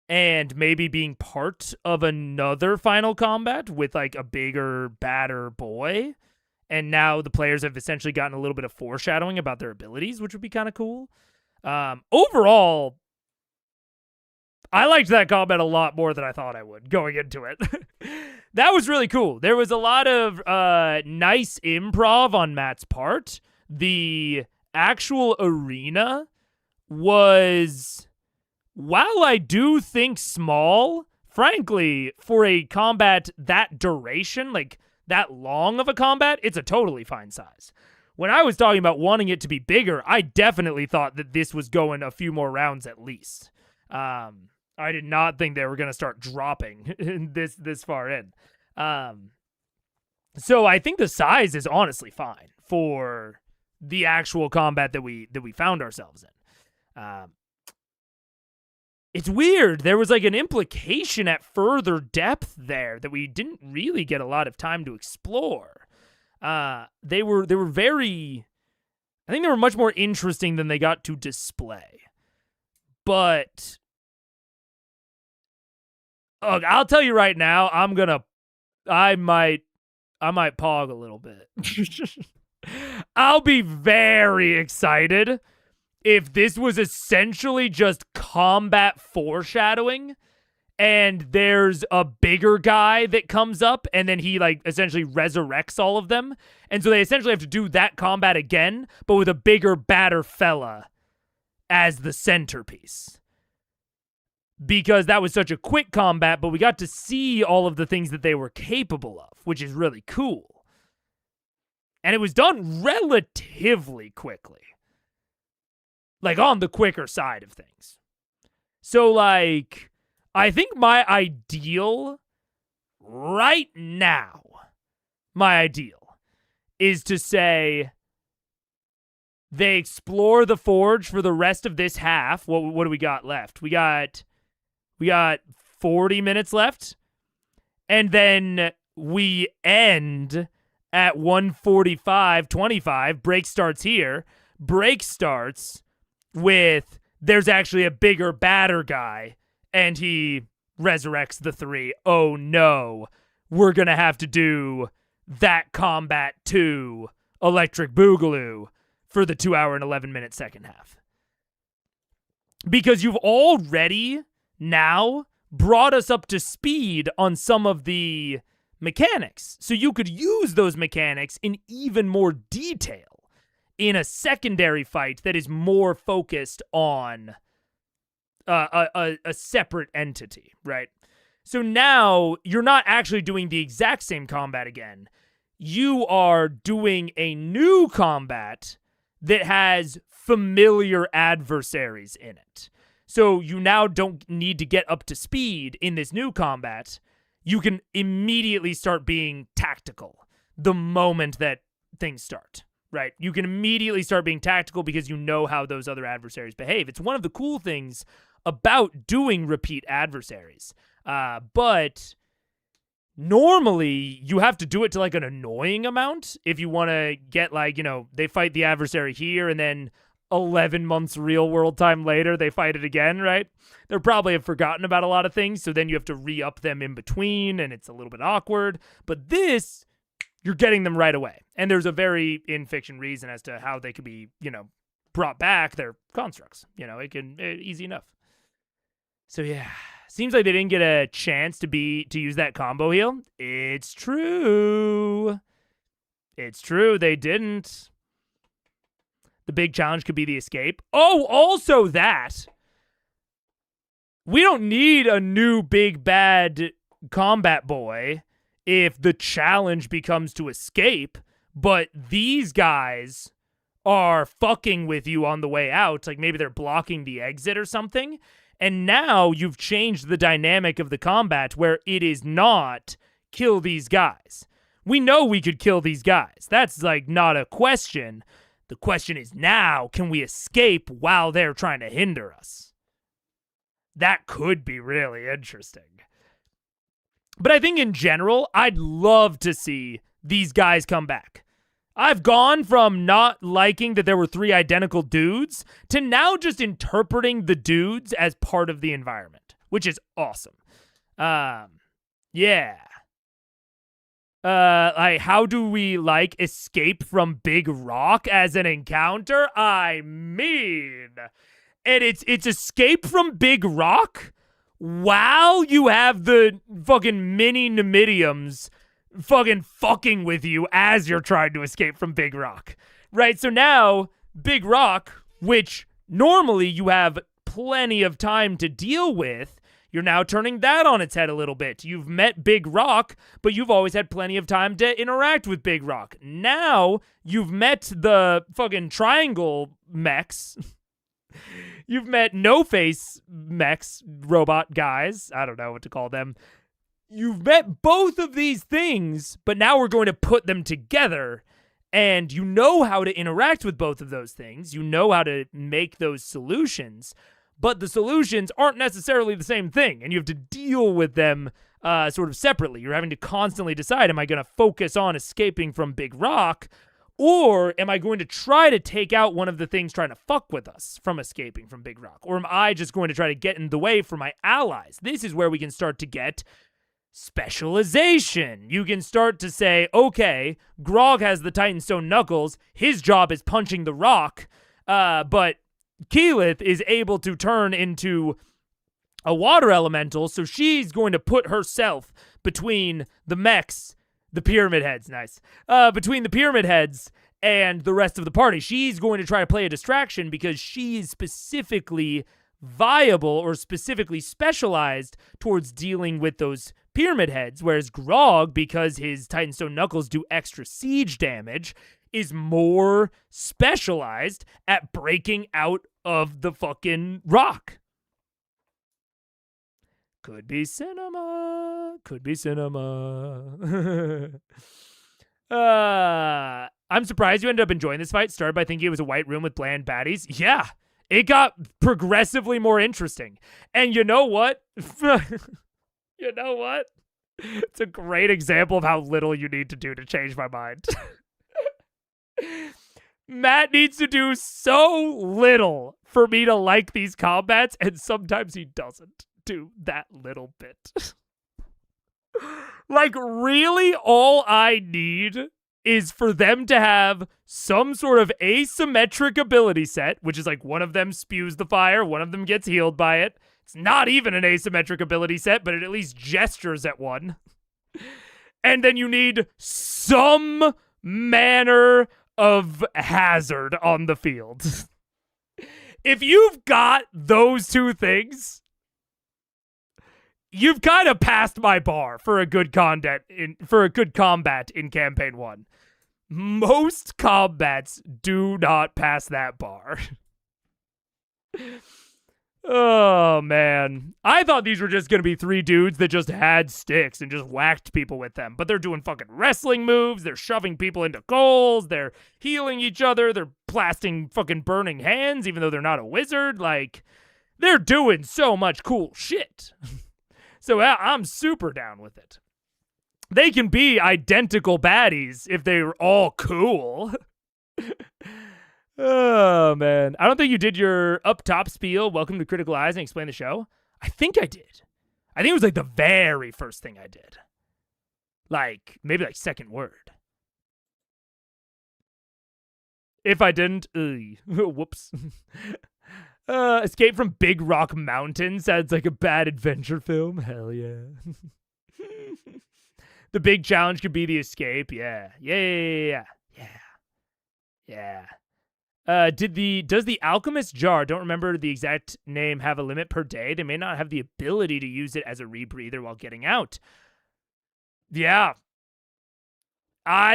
and maybe being part of another final combat with like a bigger, badder boy. And now the players have essentially gotten a little bit of foreshadowing about their abilities, which would be kind of cool. Overall, I liked that combat a lot more than I thought I would going into it. That was really cool. There was a lot of nice improv on Matt's part. The actual arena was, while I do think small, frankly, for a combat that duration, like that long of a combat, it's a totally fine size. When I was talking about wanting it to be bigger, I definitely thought that this was going a few more rounds at least. I did not think they were going to start dropping this far in. So I think the size is honestly fine for the actual combat that we found ourselves in. It's weird. There was like an implication at further depth there that we didn't really get a lot of time to explore. They were very, I think they were much more interesting than they got to display. But look, I'll tell you right now, I might pog a little bit. I'll be very excited if this was essentially just combat foreshadowing and there's a bigger guy that comes up and then he like essentially resurrects all of them. And so they essentially have to do that combat again, but with a bigger, badder fella as the centerpiece. Because that was such a quick combat, but we got to see all of the things that they were capable of, which is really cool. And it was done relatively quickly. Like, on the quicker side of things. So, like, I think my ideal right now, is to say they explore the Forge for the rest of this half. What do we got left? We got 40 minutes left. And then we end at 1:45:25. Break starts here. Break starts with there's actually a bigger, badder guy, and he resurrects the 3. Oh no, we're gonna have to do that combat 2 Electric Boogaloo for the 2 hour and 11-minute second half. Because you've already now brought us up to speed on some of the mechanics. So you could use those mechanics in even more detail in a secondary fight that is more focused on a separate entity, right? So now you're not actually doing the exact same combat again. You are doing a new combat that has familiar adversaries in it. So you now don't need to get up to speed in this new combat. You can immediately start being tactical the moment that things start, right? You can immediately start being tactical because you know how those other adversaries behave. It's one of the cool things about doing repeat adversaries. But normally you have to do it to like an annoying amount if you want to get like, they fight the adversary here and then 11 months real world time later, they fight it again, right? They'll probably have forgotten about a lot of things, so then you have to re-up them in between, and it's a little bit awkward. But this, you're getting them right away. And there's a very in-fiction reason as to how they could be, brought back. They're constructs. Easy enough. So yeah, seems like they didn't get a chance to use that combo heal. It's true. It's true, they didn't. The big challenge could be the escape. Oh, also that. We don't need a new big bad combat boy if the challenge becomes to escape, but these guys are fucking with you on the way out. Like maybe they're blocking the exit or something. And now you've changed the dynamic of the combat where it is not kill these guys. We know we could kill these guys. That's like not a question. The question is now, can we escape while they're trying to hinder us? That could be really interesting. But I think in general, I'd love to see these guys come back. I've gone from not liking that there were 3 identical dudes to now just interpreting the dudes as part of the environment, which is awesome. Yeah. How do we escape from Big Rock as an encounter? I mean, and it's escape from Big Rock while you have the fucking mini Numidiums fucking with you as you're trying to escape from Big Rock, right? So now Big Rock, which normally you have plenty of time to deal with, you're now turning that on its head a little bit. You've met Big Rock, but you've always had plenty of time to interact with Big Rock. Now you've met the fucking triangle mechs. You've met no-face mechs, robot guys. I don't know what to call them. You've met both of these things, but now we're going to put them together, and you know how to interact with both of those things. You know how to make those solutions, but the solutions aren't necessarily the same thing, and you have to deal with them sort of separately. You're having to constantly decide, am I going to focus on escaping from Big Rock, or am I going to try to take out one of the things trying to fuck with us from escaping from Big Rock? Or am I just going to try to get in the way for my allies? This is where we can start to get specialization. You can start to say, okay, Grog has the Titan Stone Knuckles. His job is punching the rock, but Keyleth is able to turn into a water elemental, so she's going to put herself between the mechs, the pyramid heads, between the pyramid heads and the rest of the party. She's going to try to play a distraction because she is specifically viable or specifically specialized towards dealing with those pyramid heads, whereas Grog, because his Titan Stone Knuckles do extra siege damage, is more specialized at breaking out of the fucking rock. Could be cinema. Could be cinema. I'm surprised you ended up enjoying this fight. Started by thinking it was a white room with bland baddies. Yeah, it got progressively more interesting. And you know what? You know what? It's a great example of how little you need to do to change my mind. Matt needs to do so little for me to like these combats, and sometimes he doesn't do that little bit. Like, really, all I need is for them to have some sort of asymmetric ability set, which is like one of them spews the fire, one of them gets healed by it. It's not even an asymmetric ability set, but it at least gestures at one. And then you need some manner of hazard on the field. If you've got those two things, you've kind of passed my bar for a good combat in campaign 1. Most combats do not pass that bar. Oh, man. I thought these were just going to be 3 dudes that just had sticks and just whacked people with them. But they're doing fucking wrestling moves. They're shoving people into goals. They're healing each other. They're blasting fucking burning hands, even though they're not a wizard. Like, they're doing so much cool shit. So I'm super down with it. They can be identical baddies if they're all cool. Oh, man. I don't think you did your up top spiel, welcome to Critical Eyes, and explain the show. I think I did. I think it was like the very first thing I did. Like, maybe like second word. If I didn't, whoops. Escape from Big Rock Mountain sounds like a bad adventure film. Hell yeah. The big challenge could be the escape. Yeah. Does the alchemist jar, don't remember the exact name, have a limit per day? They may not have the ability to use it as a rebreather while getting out. Yeah.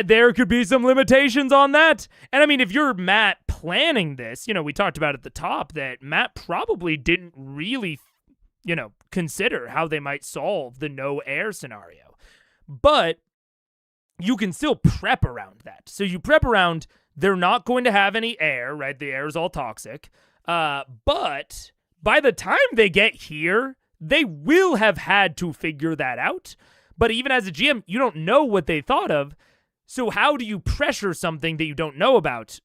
There could be some limitations on that. And I mean, if you're Matt planning this, we talked about at the top that Matt probably didn't really, consider how they might solve the no air scenario. But you can still prep around that. So you prep around, they're not going to have any air, right? The air is all toxic. But by the time they get here, they will have had to figure that out. But even as a GM, you don't know what they thought of. So how do you pressure something that you don't know about?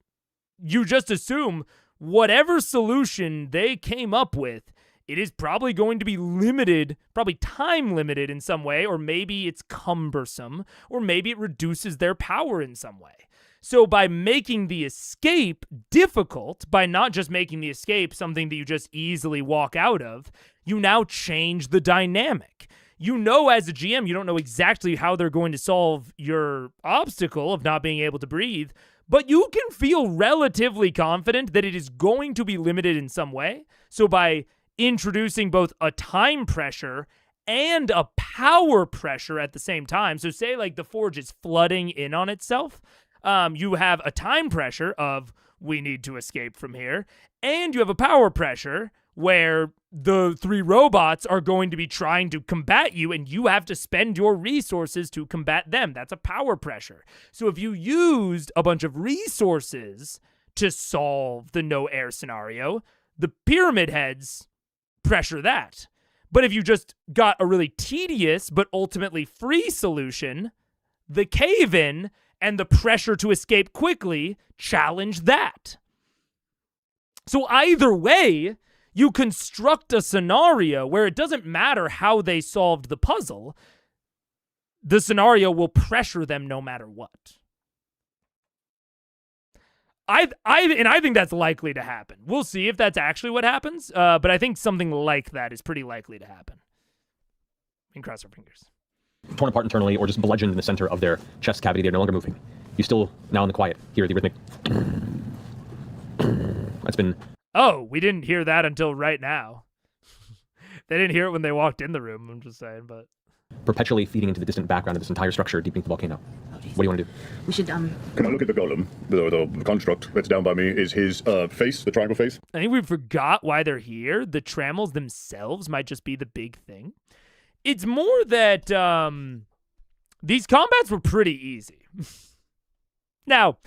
You just assume whatever solution they came up with, it is probably going to be limited, probably time limited in some way, or maybe it's cumbersome, or maybe it reduces their power in some way. So by making the escape difficult, by not just making the escape something that you just easily walk out of, you now change the dynamic. As a GM, you don't know exactly how they're going to solve your obstacle of not being able to breathe, but you can feel relatively confident that it is going to be limited in some way. So by introducing both a time pressure and a power pressure at the same time, so say like the forge is flooding in on itself, you have a time pressure of we need to escape from here, and you have a power pressure where the 3 robots are going to be trying to combat you, and you have to spend your resources to combat them. That's a power pressure. So if you used a bunch of resources to solve the no air scenario, the pyramid heads pressure that. But if you just got a really tedious but ultimately free solution, the cave-in and the pressure to escape quickly challenge that. So either way, you construct a scenario where it doesn't matter how they solved the puzzle, the scenario will pressure them no matter what. I think that's likely to happen. We'll see if that's actually what happens, but I think something like that is pretty likely to happen. And cross our fingers. Torn apart internally or just bludgeoned in the center of their chest cavity, they're no longer moving. You still, now in the quiet, hear the rhythmic. That's been... Oh, we didn't hear that until right now. They didn't hear it when they walked in the room, I'm just saying, but... perpetually feeding into the distant background of this entire structure deep beneath the volcano. What do you want to do? We should, Can I look at the golem? The construct that's down by me is his face, the triangle face. I think we forgot why they're here. The trammels themselves might just be the big thing. It's more that these combats were pretty easy. Now,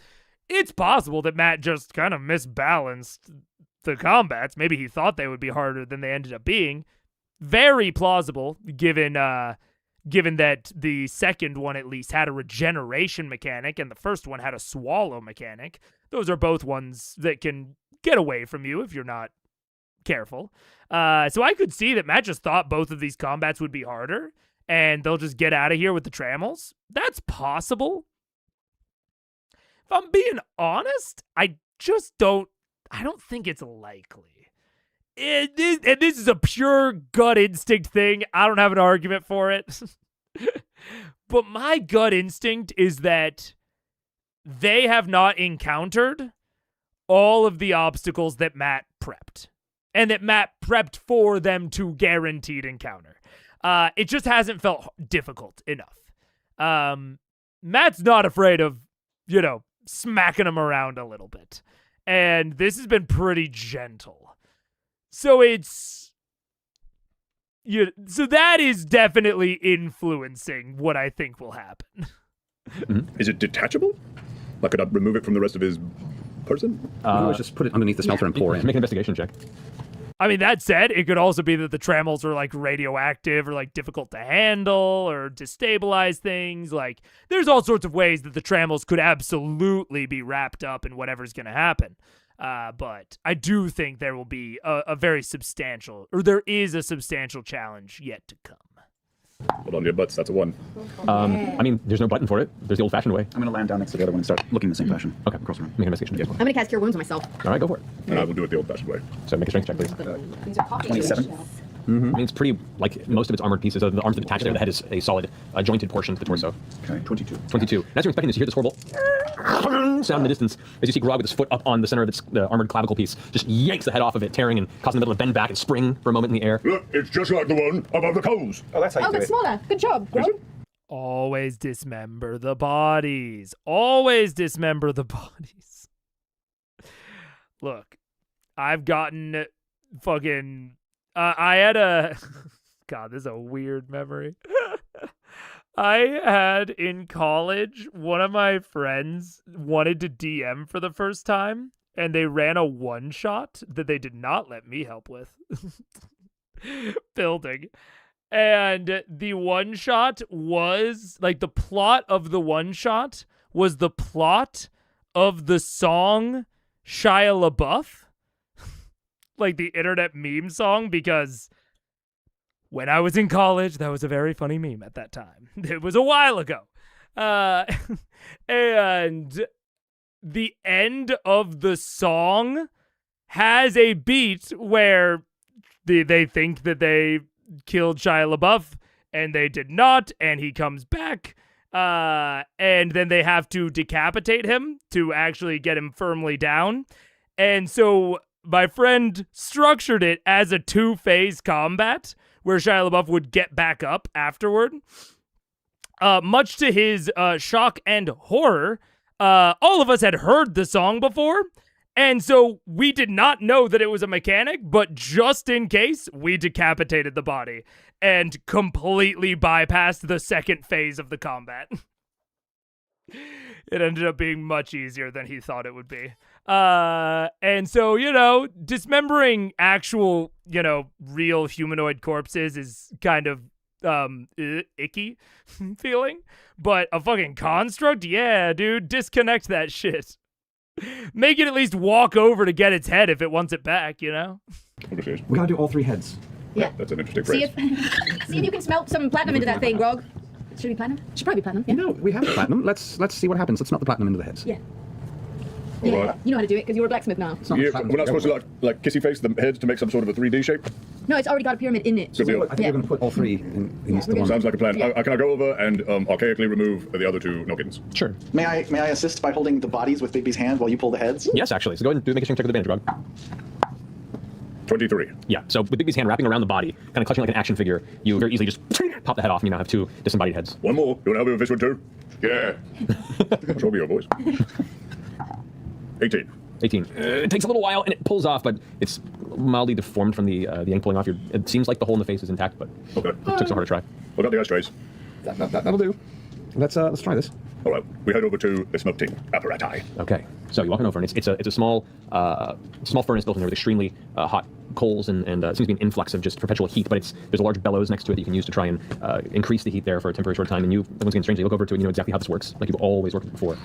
it's possible that Matt just kind of misbalanced the combats. Maybe he thought they would be harder than they ended up being. Very plausible, given given that the second one at least had a regeneration mechanic and the first one had a swallow mechanic. Those are both ones that can get away from you if you're not careful. So I could see that Matt just thought both of these combats would be harder, and they'll just get out of here with the trammels. That's possible. If I'm being honest, I don't think it's likely. And this is a pure gut instinct thing. I don't have an argument for it. But my gut instinct is that they have not encountered all of the obstacles that Matt prepped. And that Matt prepped for them to guaranteed encounter. It just hasn't felt difficult enough. Matt's not afraid of, smacking them around a little bit. And this has been pretty gentle. So so that is definitely influencing what I think will happen. Is it detachable? Like, could I remove it from the rest of his person? Let's just put it underneath the smelter and pour in. Make an investigation check. I mean, that said, it could also be that the trammels are like radioactive or like difficult to handle or destabilize things. Like, there's all sorts of ways that the trammels could absolutely be wrapped up in whatever's going to happen. But I do think there will be there is a substantial challenge yet to come. Hold on to your butts, that's a 1. I mean, there's no button for it. There's the old-fashioned way. I'm going to land down next to the other one and start looking the same fashion. Okay. Across the room. Make an investigation check. I'm gonna cast Cure Wounds on myself. All right, go for it. And I will do it the old-fashioned way. So make a strength check, please. These are coffee 27. tables. I mean, it's pretty, like, most of its armored pieces, the arms that attach there, the head is a solid, jointed portion to the torso. Okay, 22. 22. And as you're inspecting this, you hear this horrible sound in the distance as you see Grog with his foot up on the center of its armored clavicle piece, just yanks the head off of it, tearing and causing the middle to bend back and spring for a moment in the air. Look, it's just like the one above the coals. Oh, that's how you Oh, do but it. smaller. Good job, Grog. Always dismember the bodies. Always dismember the bodies. Look, I've gotten fucking... I had a... God, this is a weird memory. I had in college, one of my friends wanted to DM for the first time, and they ran a one-shot that they did not let me help with. Building. And the one-shot was, like, the plot of the one-shot was the plot of the song Shia LaBeouf. Like, the internet meme song, because when I was in college, that was a very funny meme at that time. It was a while ago. And the end of the song has a beat where they think that they killed Shia LaBeouf, and they did not, and he comes back, and then they have to decapitate him to actually get him firmly down. And so my friend structured it as a 2-phase combat where Shia LaBeouf would get back up afterward. Much to his shock and horror, all of us had heard the song before, and so we did not know that it was a mechanic, but just in case, we decapitated the body and completely bypassed the second phase of the combat. It ended up being much easier than he thought it would be. And so, dismembering actual, real humanoid corpses is kind of icky feeling. But a fucking construct? Yeah, dude, disconnect that shit. Make it at least walk over to get its head if it wants it back, We gotta do all 3 heads. Yeah. That's an interesting See phrase. if you can smelt some platinum into that thing, Grog. Should it be platinum? Should probably be platinum. Yeah. No, we have the platinum. Let's see what happens. Let's melt the platinum into the heads. Yeah. All Yeah. right. You know how to do it because you're a blacksmith now. It's not Yeah, platinum. we're not supposed to like kissy face the heads to make some sort of a 3D shape. No, it's already got a pyramid in it. Good deal. I think we're going to put all 3 in this we're one. Sounds like a plan. Yeah. Can I go over and archaically remove the other 2 noggins? Sure. May I assist by holding the bodies with Bigby's hand while you pull the heads? Yes, actually. So go ahead and make a strength check with advantage, Grog. 23. Yeah, so with Bigby's hand wrapping around the body, kind of clutching like an action figure, you very easily just pop the head off and you now have 2 disembodied heads. One more. You want to help me with this one too? Yeah. What's wrong with your voice? 18. 18. It takes a little while and it pulls off, but it's mildly deformed from the ink pulling off. It seems like the hole in the face is intact, but Okay. it took so hard to try. Look out the ashtrays. That'll do. Let's try this. All right, we head over to the smelting apparatus. Okay, so you walk on over, and it's a small furnace built in there with extremely hot coals, and it seems to be an influx of just perpetual heat. But there's a large bellows next to it that you can use to try and increase the heat there for a temporary short time. And once again, strangely, look over to it, you know exactly how this works, like you've always worked with before.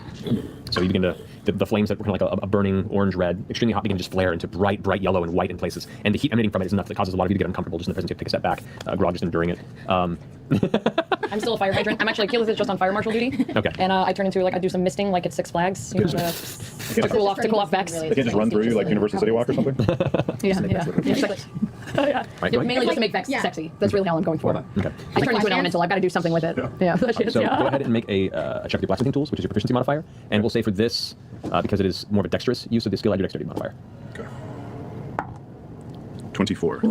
So you begin to the flames that were kind of like a burning orange red, extremely hot, begin to just flare into bright yellow and white in places. And the heat emanating from it is enough that causes a lot of you to get uncomfortable just in the presence. You have to take a step back. Grog just enduring it. I'm still a fire hydrant. I'm actually Keyleth is just on fire marshal duty. Okay. And I turn into I do some misting like at Six Flags, you know, to cool off Vex. They can't just run through you like Universal City Walk or something? Yeah. Yeah. Right, Mainly just to make Vex sexy. That's really all I'm going for. Okay. I turn into an elemental. I've got to do something with it. Yeah. So go ahead and make a check with your blacksmithing tools, which is your proficiency modifier. And we'll say for this, because it is more of a dexterous use of the skill, add your dexterity modifier. Okay. 24.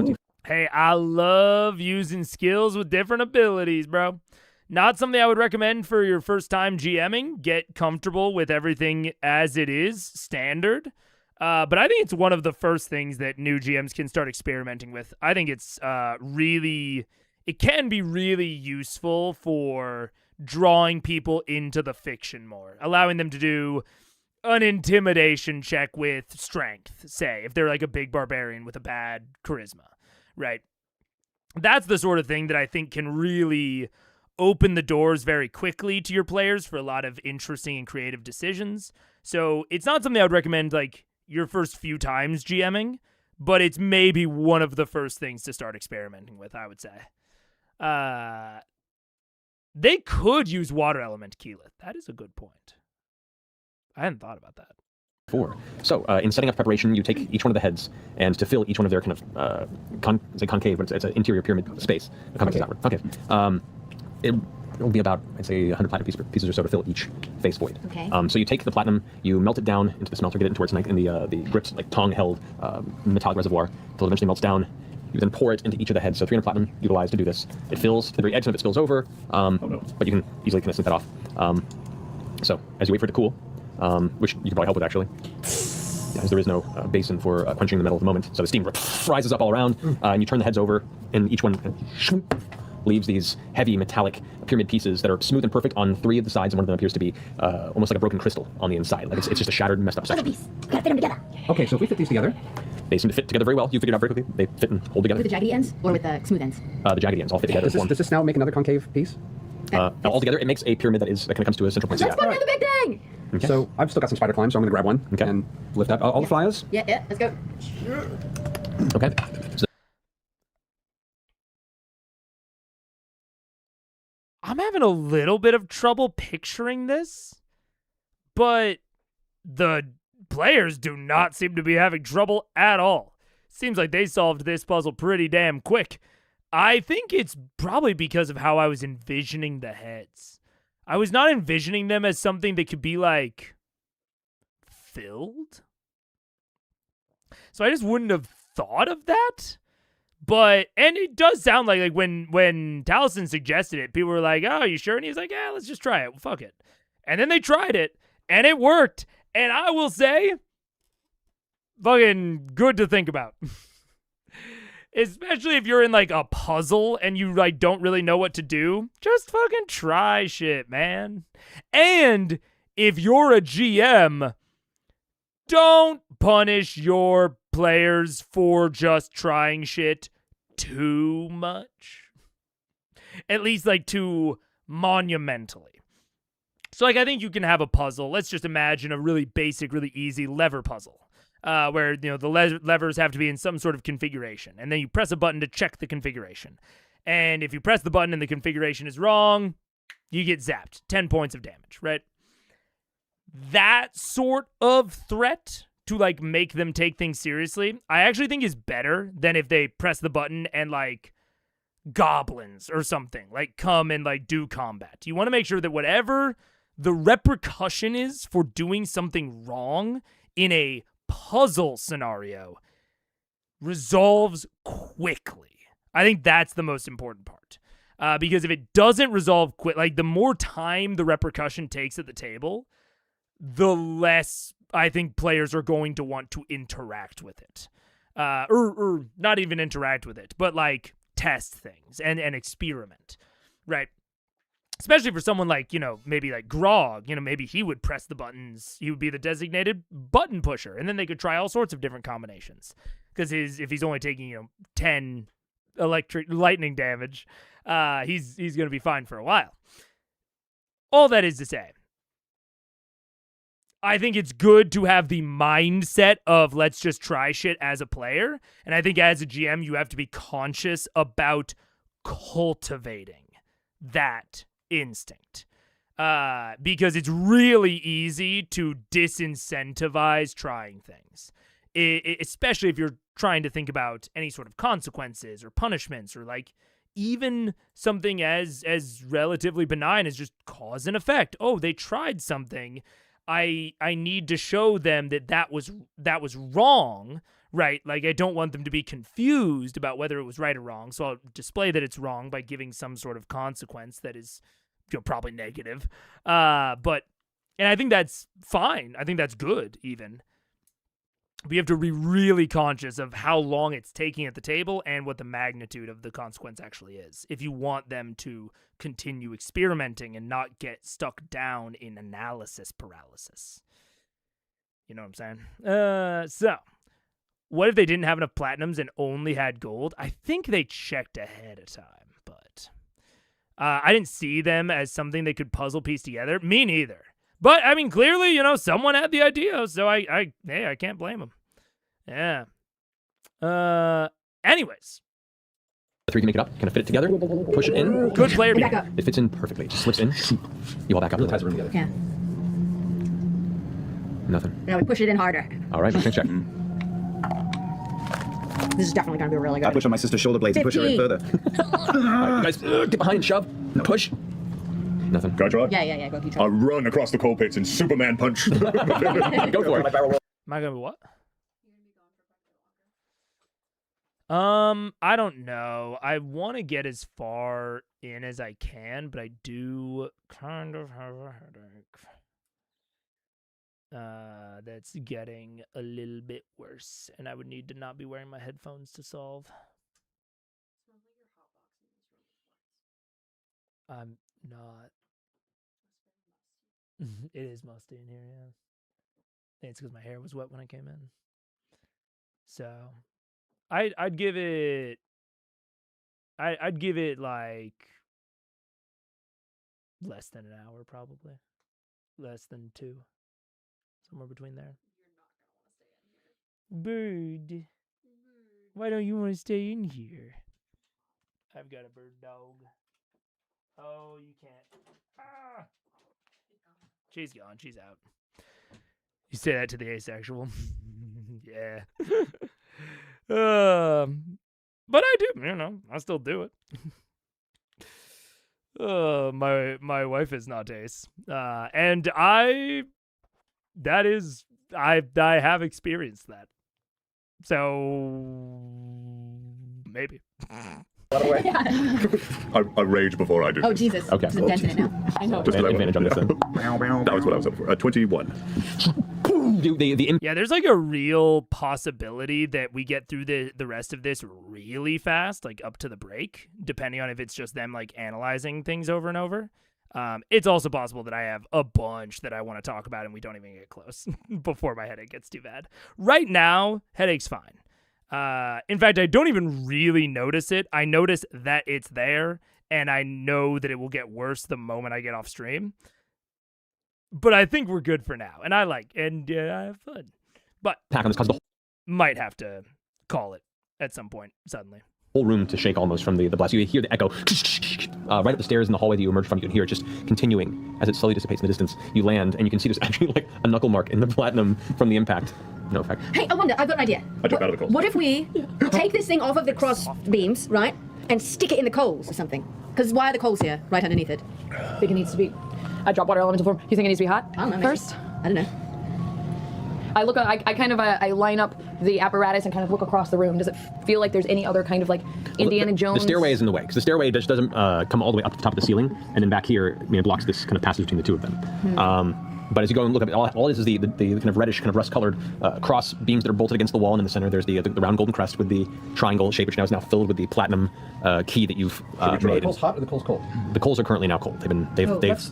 Hey, I love using skills with different abilities, bro. Not something I would recommend for your first time GMing. Get comfortable with everything as it is, standard. But I think it's one of the first things that new GMs can start experimenting with. I think it's it can be really useful for drawing people into the fiction more, allowing them to do an intimidation check with strength, say, if they're like a big barbarian with a bad charisma, right? That's the sort of thing that I think can really open the doors very quickly to your players for a lot of interesting and creative decisions. So it's not something I would recommend like your first few times GMing, but it's maybe one of the first things to start experimenting with, I would say. They could use water element, Keyleth. That is a good point. I hadn't thought about that. 4. So in setting up preparation, you take each one of the heads, and to fill each one of their kind of concave, but it's an interior pyramid space. Concave. It will be about, I'd say, 100 platinum pieces or so to fill each face void. Okay. So you take the platinum, you melt it down into the smelter, get it into where it's in the gripped, like tongue-held metallic reservoir until it eventually melts down. You then pour it into each of the heads. So 300 platinum utilized to do this. It fills to the very edge, and if it spills over, but you can easily kind of snip that off. So as you wait for it to cool, which you can probably help with actually, as there is no basin for punching the metal at the moment. So the steam rises up all around, and you turn the heads over, and each one leaves these heavy metallic pyramid pieces that are smooth and perfect on 3 of the sides, and one of them appears to be almost like a broken crystal on the inside. Like it's just a shattered, messed up section. Gotta fit them together. Okay, so if we fit these together, They seem to fit together very well. You figured it out very quickly. They fit and hold together. With the jaggedy ends or with the smooth ends? The jaggedy ends all fit together. does this now make another concave piece? Altogether, it makes a pyramid that kind of comes to a central point. Let's put the big thing! Okay. So I've still got some spider climb, so I'm going to grab one and lift up. All the flyers? Yeah, let's go. Okay. So I'm having a little bit of trouble picturing this, but the players do not seem to be having trouble at all. Seems like they solved this puzzle pretty damn quick. I think it's probably because of how I was envisioning the heads. I was not envisioning them as something that could be, like, filled. So I just wouldn't have thought of that. But, and it does sound like when Taliesin suggested it, people were like, oh, you sure? And he's like, yeah, let's just try it. Well, fuck it. And then they tried it, and it worked. And I will say, fucking good to think about. Especially if you're in, like, a puzzle and you, like, don't really know what to do. Just fucking try shit, man. And if you're a GM, don't punish your players for just trying shit too much. At least, like, too monumentally. So, like, I think you can have a puzzle. Let's just imagine a really basic, really easy lever puzzle. Where, you know, the levers have to be in some sort of configuration. And then you press a button to check the configuration. And if you press the button and the configuration is wrong, you get zapped. 10 points of damage, right? That sort of threat to, like, make them take things seriously, I actually think is better than if they press the button and, like, goblins or something, like, come and, like, do combat. You want to make sure that whatever the repercussion is for doing something wrong in a puzzle scenario resolves quickly. I think that's the most important part. Because if it doesn't resolve quick, like the more time the repercussion takes at the table, the less I think players are going to want to interact with it. Or not even interact with it, but like test things and experiment. Right. especially for someone like, maybe like Grog, maybe he would press the buttons. He would be the designated button pusher, and then they could try all sorts of different combinations. Because if he's only taking, 10 electric lightning damage, he's going to be fine for a while. All that is to say, I think it's good to have the mindset of let's just try shit as a player. And I think as a GM, you have to be conscious about cultivating that instinct. Because it's really easy to disincentivize trying things. Especially if you're trying to think about any sort of consequences or punishments or like even something as relatively benign as just cause and effect. Oh, they tried something. I need to show them that was wrong, right? Like I don't want them to be confused about whether it was right or wrong. So I'll display that it's wrong by giving some sort of consequence that is probably negative. And I think that's fine. I think that's good even. We have to be really conscious of how long it's taking at the table and what the magnitude of the consequence actually is if you want them to continue experimenting and not get stuck down in analysis paralysis. You know what I'm saying? So, what if they didn't have enough platinums and only had gold? I think they checked ahead of time, but I didn't see them as something they could puzzle piece together. Me neither. But, I mean, clearly, someone had the idea, so I can't blame them. Yeah. Anyways. 3 can make it up. Kind of fit it together. Push it in. Good player. It fits in perfectly. It just slips in. You all back up. It ties the room together. Yeah. Nothing. Now we push it in harder. All right, check. This is definitely going to be really good. I push on my sister's shoulder blades and push her in further. All right, you guys, get behind and shove. Push. Nothing. Can I try? Yeah, go keep trying. I run across the coal pits and Superman punch. Go for it. Am I gonna be what? I don't know. I want to get as far in as I can, but I do kind of have a headache. That's getting a little bit worse, and I would need to not be wearing my headphones to solve. I'm not. It is musty in here, yeah. I think it's because my hair was wet when I came in. So, I'd give it. I'd give it like less than an hour, probably. Less than 2. Somewhere between there. Bird. Why don't you want to stay in here? I've got a bird dog. Oh, you can't. Ah! She's gone. She's out. You say that to the asexual. Yeah. But I do, I still do it. My wife is not ace. And I have experienced that. So maybe. I rage before I do. Oh, Jesus. Okay. There's a dent in it now. I know. Just Advantage on this then. That was what I was up for. 21. Yeah, there's like a real possibility that we get through the rest of this really fast, like up to the break, depending on if it's just them like analyzing things over and over. It's also possible that I have a bunch that I want to talk about and we don't even get close before my headache gets too bad. Right now, headache's fine. In fact, I don't even really notice it. I notice that it's there, and I know that it will get worse the moment I get off stream. But I think we're good for now, and I have fun. But Pack on this causes the might have to call it at some point suddenly. whole room to shake almost from the blast. You hear the echo right up the stairs in the hallway that you emerge from. You can hear it just continuing as it slowly dissipates in the distance. You land, and you can see there's actually like a knuckle mark in the platinum from the impact. No effect. Hey, I wonder, I've got an idea. I took out of the coals. What if we take this thing off of the cross beams, right, and stick it in the coals or something? Because why are the coals here, right underneath it? I think it needs to be. I drop water elemental form. You think it needs to be hot? I don't know. Maybe. First? I don't know. I line up the apparatus and kind of look across the room. Does it feel like there's any other kind of like Indiana Jones? The stairway is in the way, because the stairway doesn't come all the way up to the top of the ceiling, and then back here, it blocks this kind of passage between the two of them. But as you go and look at it, all it is the kind of reddish, kind of rust-colored cross beams that are bolted against the wall, and in the center there's the round golden crest with the triangle shape, which now is filled with the platinum key that you've Are the made. coals hot or the coals cold? The coals are currently now cold.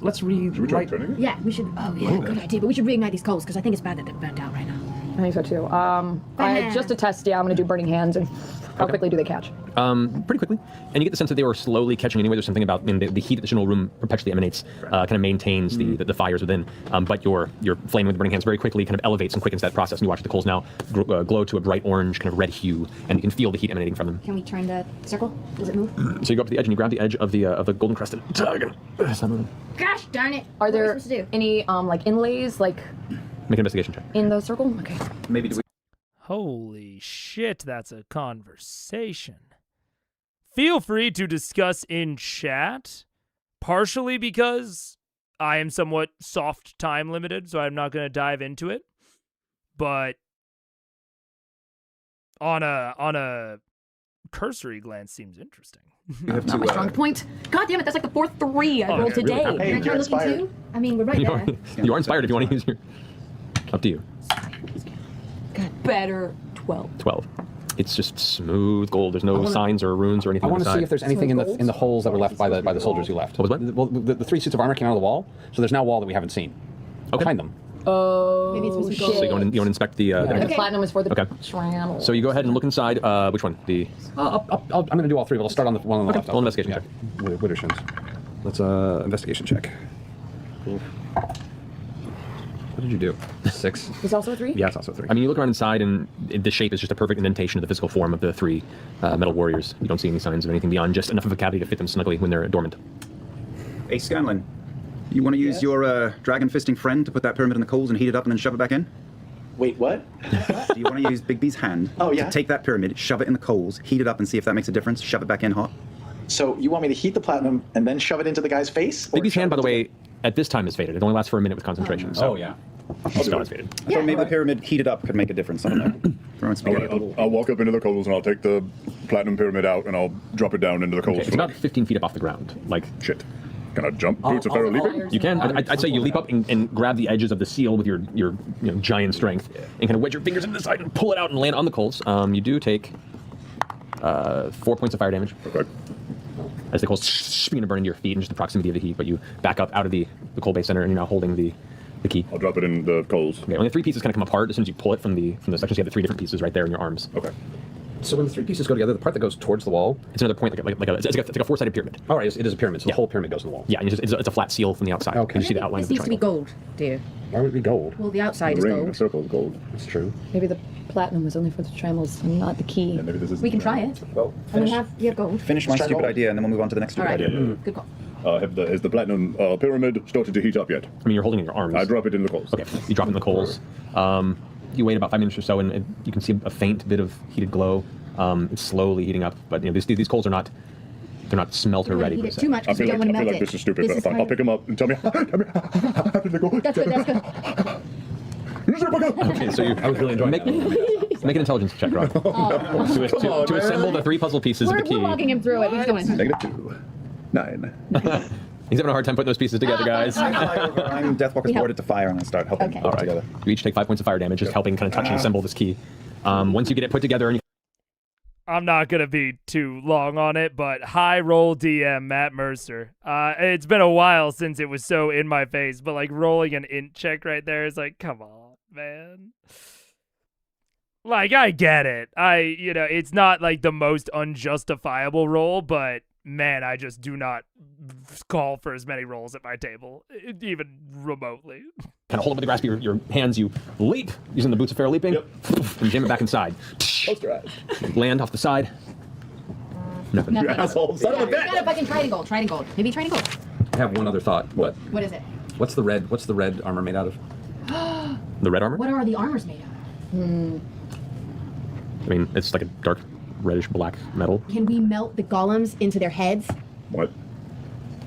Let's rewrite. Yeah, we should. Oh, yeah, good idea. But we should reignite these coals because I think it's bad that they're burnt out right now. I think so too. Just to test, I'm going to do burning hands, and how quickly do they catch? Pretty quickly. And you get the sense that they were slowly catching anyway. There's something about the heat that the general room perpetually emanates, kind of maintains the fires within. But your flame with burning hands very quickly kind of elevates and quickens that process. And you watch the coals now glow to a bright orange, kind of red hue, and you can feel the heat emanating from them. Can we turn the circle? Does it move? So you go up to the edge and you grab the edge of the golden crested dragon. It's not moving. Gosh darn it! Are there What are we supposed to do? any like inlays like Make an investigation check. in the circle? Okay. Maybe do we Holy shit, that's a conversation. Feel free to discuss in chat, partially because I am somewhat soft time limited, so I'm not going to dive into it. But on a cursory glance, seems interesting. have Not my strong point. God damn it, that's like the fourth 3 I rolled okay, today. Hey, Can I you're try looking inspired. too? I mean, we're right there. You are inspired if you want to use your... Up to you. Better 12. 12. It's just smooth gold. There's no signs or runes or anything I on want the to see side. if there's anything in the holes that were left by the soldiers who left. What was what? Well, the 3 suits of armor came out of the wall, so there's now a wall that we haven't seen. Okay. Behind them. Oh, Maybe it's supposed to be shit. gold. So you want to inspect the... And the Okay. platinum is for the Okay. trammel. So you go ahead and look inside. Which one? The... I'm going to do all 3, but I'll start on the one on the left. roll an investigation check. Widdershins. Let's investigation check. Cool. What did you do? 6. It's also a 3? Yeah, it's also 3. I mean, you look around inside, and the shape is just a perfect indentation of the physical form of the 3 metal warriors. You don't see any signs of anything beyond just enough of a cavity to fit them snugly when they're dormant. Hey, Scanlan, you want to use your dragon fisting friend to put that pyramid in the coals and heat it up and then shove it back in? Wait, what? Do you want to use Big B's hand Oh, yeah. to take that pyramid, shove it in the coals, heat it up and see if that makes a difference, shove it back in hot? So you want me to heat the platinum and then shove it into the guy's face? or Bigby's shove hand, by it the into way, at this time is faded. It only lasts for a minute with concentration. So yeah. it's still is faded. I thought maybe the pyramid heated up could make a difference. I don't know. Throwing All spaghetti right, at the wall. I'll walk up into the coals and I'll take the platinum pyramid out and I'll drop it down into the coals. Okay, it's for about like, 15 feet up off the ground. Like, shit. Can I jump? Boots of Pharaoh leaping? you can. I'd say you leap up and grab the edges of the seal with your giant strength and kind of wedge your fingers into the side and pull it out and land on the coals. You do take 4 points of fire damage. Okay. As the coals begin to burn into your feet and just the proximity of the heat, but you back up out of the coal base center and you're now holding the key. I'll drop it in the coals. Okay, only 3 pieces kind of come apart as soon as you pull it from the section. So you have the 3 different pieces right there in your arms. Okay. So when the 3 pieces go together, the part that goes towards the wall... It's another point, it's like a 4-sided pyramid. All right, it is a pyramid, so the Yeah. whole pyramid goes in the wall. Yeah, and it's a flat seal from the outside. Okay. You see the outline This of the needs to be triangle. gold, dear. Why would it be gold? Well, the outside The is ring, the gold. circle is gold. That's true. Maybe the platinum was only for the trammels and not the key. Yeah, maybe this is. We can try it. Well, And we finish. have gold. Finish my Try stupid gold. idea and then we'll move on to the next All stupid right. idea. Good call. Has the platinum pyramid started to heat up yet? I mean, you're holding it in your arms. I drop it in the coals. Okay, you drop it in the coals. You wait about 5 minutes or so, and you can see a faint bit of heated glow. It's slowly heating up, but these coals are not smelter ready. Heat per it se. too much I because we feel don't like, want to melt this it. is stupid, This but I'll kind pick of- him up and tell me how did they go? That's good, that's good. Okay, so you I was really enjoying make, that. make an intelligence check, Rob. to assemble the 3 puzzle pieces of We're the key. walking him through it. He's going. -2. 9. He's having a hard time putting those pieces together, guys. I'm Deathwalker's We help. boarded to fire and I start helping Okay. put it together. You each take 5 points of fire damage, just helping kind of touch and assemble this key. Once you get it put together, and I'm not going to be too long on it, but high roll DM Matt Mercer. It's been a while since it was so in my face, but like rolling an int check right there is like, come on, man. Like, I get it. It's not like the most unjustifiable roll, but man, I just do not call for as many rolls at my table, even remotely. kind of hold it with the grasp of your hands, you leap using the boots of Pharaoh leaping, and jam it back inside. Poster eyes. Land off the side. Nothing. Nothing. Asshole. Son of a We bitch. got a fucking trident gold. Maybe trident gold. I have one other thought. What? What is it? What's the red armor made out of? The red armor? What are the armors made of? I mean, it's like a dark reddish black metal. Can we melt the golems into their heads? What?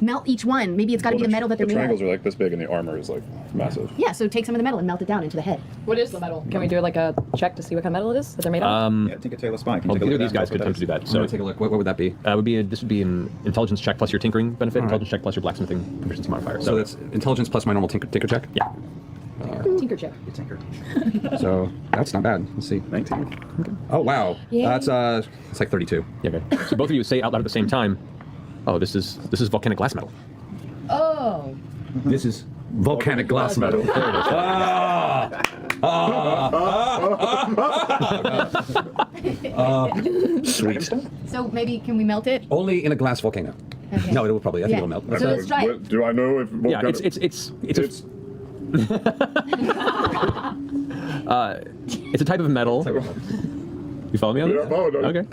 melt each one. Maybe it's got to be the metal that they're The made triangles of. are like this big and the armor is like massive. Yeah, so take some of the metal and melt it down into the head. What is the metal? Can we do like a check to see what kind of metal it is that they're made of? Yeah, Tinker Tailor Spy. Can you Well, take a either look of these at that? guys could attempt to do that. So So take a look. What would that be? this would be an intelligence check plus your tinkering benefit, intelligence check plus your blacksmithing proficiency modifier. So that's intelligence plus my normal tinker check. yeah. Tinker check. You tinker. So that's not bad. Let's see. 19. Oh wow. Yay. That's it's like 32. Yeah, okay. So both of you say out loud at the same time, "Oh, this is volcanic glass metal." Oh. This is volcanic glass metal. Sweet. So maybe can we melt it? Only in a glass volcano. Okay. No, it will probably. I think Yeah. it'll melt. So let's try it. What- Do I know if? What Yeah, kind it's it's a type of metal. You follow me on Yeah, that? I follow that. Okay.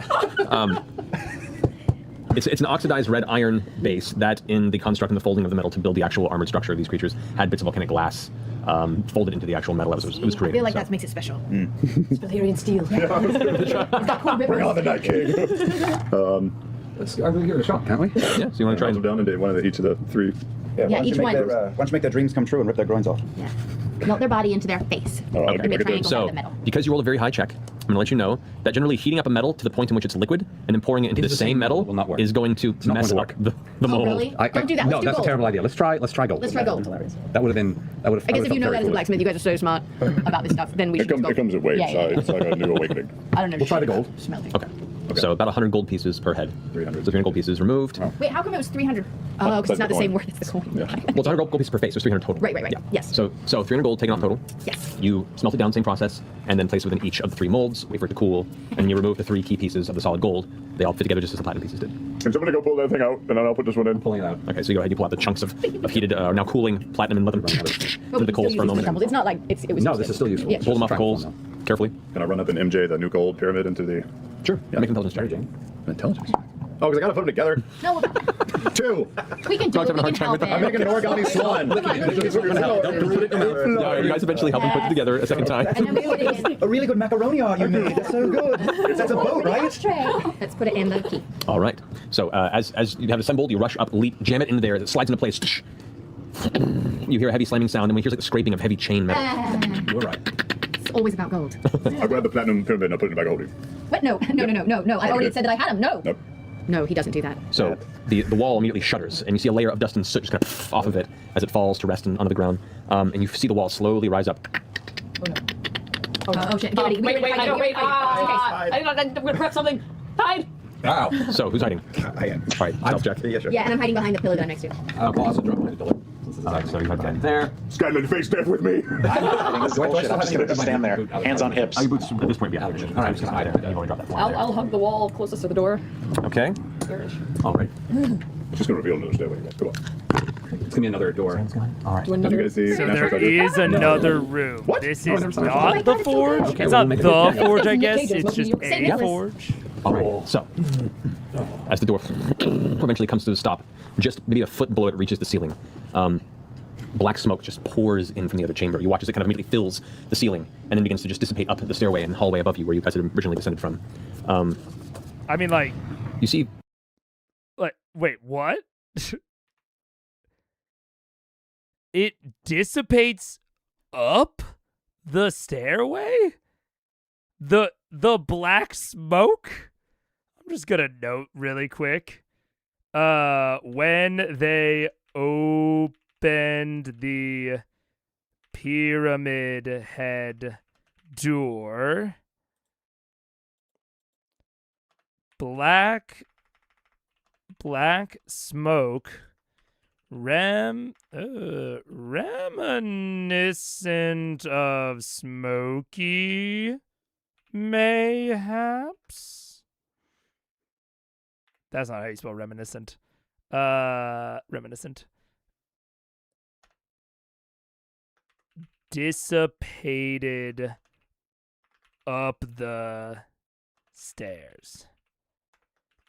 It's an oxidized red iron base that, in the construct and the folding of the metal to build the actual armored structure of these creatures, had bits of volcanic glass folded into the actual metal that it was I created. feel like so. that makes it special. It's Valyrian steel. Bring on the Night King. Let's give it a shot, can't we? Yeah, so you want to try Drop them down into one of each of the three. Yeah, why don't each you make one. Why don't you make their dreams come true and rip their groins off? Yeah. Melt their body into their face. All right, And make look at this. triangles out of So, the metal. because you rolled a very high check, I'm going to let you know that generally heating up a metal to the point in which it's liquid and then pouring it into the same metal will not work. is going to not mess going to up work. the Oh, mold. really? Don't do that. No, Let's do that's gold. a terrible idea. Let's try gold. Let's try gold. That would have been. That would have. I guess if you know that as a blacksmith, you guys are so smart about this stuff, then we It should comes, just it comes in go. waves. Yeah, yeah. It's like a new awakening. I don't know. We'll try the shit. gold. Smelting. Okay. So about 100 gold pieces per head. 300. So 300 gold pieces removed. Wait, how come it was 300? Oh, because it's not the same word as the coin. Yeah. Well, it's 100 gold pieces per face, so it's 300 total. Right. Yeah. Yes. So 300 gold taken off total. Yes. You smelt it down, same process, and then place it within each of the 3 molds, wait for it to cool, and you remove the 3 key pieces of the solid gold. They all fit together just as the platinum pieces did. Can somebody go pull that thing out, and then I'll put this one in? Pulling it out. Okay, so you go ahead, you pull out the chunks of heated, now cooling platinum and leather But into we the can coals still for a use moment. examples. It's not like it was. No, useless. this is still useful. Yeah. Pull them off the coals carefully. Can I run up an MJ, the new gold pyramid, into the Sure. Yeah. Make an intelligence check. intelligence? Oh, because I gotta put them together. No, 2. we can do it. Dog's having a We hard can time help with that. him. I'm making an origami swan. Yeah, you guys eventually help them put it together a second time. And then we put it in. A really good macaroni art you made. That's so good. That's a boat, right? Let's put it in the key. All right. So as you have assembled, you rush up, leap, jam it into there. As it slides into place. You hear a heavy slamming sound, and we hear like the scraping of heavy chain metal. You were right. It's always about gold. I'll grab the platinum pyramid and I'll put it in the bag of holding. What? No. I already said that I had him. No. Nope. No, he doesn't do that. So the wall immediately shudders, and you see a layer of dust and soot just kind of off of it as it falls to rest onto the ground. And you see the wall slowly rise up. Oh shit! Get ready. Wait, Get ready, no, wait. get ready. I'm gonna prep something. Hide. Wow. So who's hiding? I am. All right, stealth check. Yeah, sure. Yeah, and I'm hiding behind the pillar that I'm next to. I'll also drop my pillar. All right, so you have that there. Skyland, face death with me. This is bullshit. I'm just gonna stand there, hands on hips. Oh, your boots at this point be out. All right, I'm just gonna hide there. You've already dropped that one. I'll hug the wall closest to the door. Okay. All right. She's gonna reveal another stairway. Come on. It's gonna be another door. All right. Do Did you another. guys see? So Natural there Treasure? is another room. What? This No, I is never saw that. not Oh my the God, it's so forge. good. It's not we'll the make it- forge, I Nick guess. Cage, It's must just be St. a Nicholas. forge. All right. So as the door eventually comes to a stop, just maybe a foot below it reaches the ceiling. Black smoke just pours in from the other chamber. You watch as it kind of immediately fills the ceiling and then begins to just dissipate up the stairway and hallway above you where you guys had originally descended from. I mean, like, You see, wait, what? It dissipates up the stairway? The black smoke? I'm just gonna note really quick. When they opened the pyramid head door, black smoke reminiscent of smoky mayhaps. That's not how you spell reminiscent. Reminiscent. Dissipated up the stairs.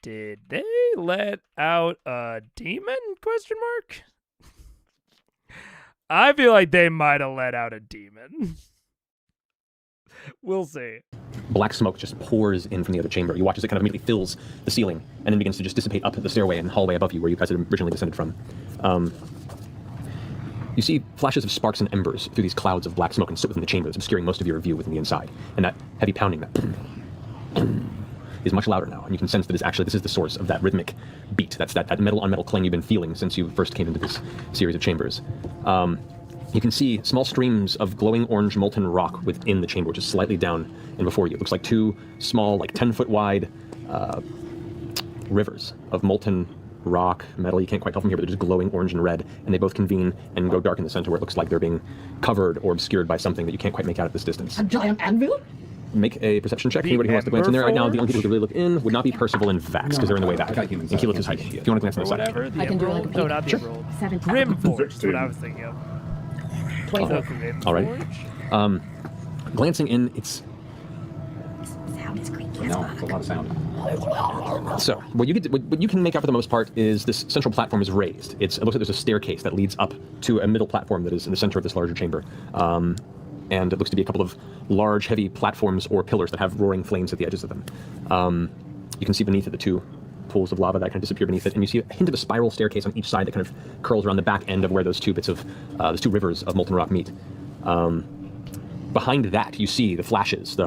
Did they let out a demon? Question mark. I feel like they might have let out a demon. We'll see. Black smoke just pours in from the other chamber. You watch as it kind of immediately fills the ceiling and then begins to just dissipate up the stairway and hallway above you where you guys had originally descended from. You see flashes of sparks and embers through these clouds of black smoke and sit within the chamber that's obscuring most of your view within the inside. And that heavy pounding, that is much louder now, and you can sense that this is the source of that rhythmic beat. That's that metal on metal clang you've been feeling since you first came into this series of chambers. You can see small streams of glowing orange molten rock within the chamber, which is slightly down and before you. It looks like two small, like 10-foot wide rivers of molten rock, metal. You can't quite tell from here, but they're just glowing orange and red, and they both convene and go dark in the center where it looks like they're being covered or obscured by something that you can't quite make out at this distance. A giant anvil? Make a perception check. Anybody who wants to glance in there right now, the only people who can really look in would not be Percival and Vax, because they're in the way back. And Keyleth is hiding. If you want to glance on the side. Whatever. The I can do emerald? like a No, peek. not the Sure. emerald. 17. Rimforge is what I was thinking of. 24. Rimforge? All right. Glancing in, it's Sound is creaky. No, it's a lot of sound. so what you can make out for the most part is this central platform is raised. It looks like there's a staircase that leads up to a middle platform that is in the center of this larger chamber. And it looks to be a couple of large, heavy platforms or pillars that have roaring flames at the edges of them. You can see beneath it the two pools of lava that kind of disappear beneath it, and you see a hint of a spiral staircase on each side that kind of curls around the back end of where those two bits of those two rivers of molten rock meet. Behind that, you see the flashes,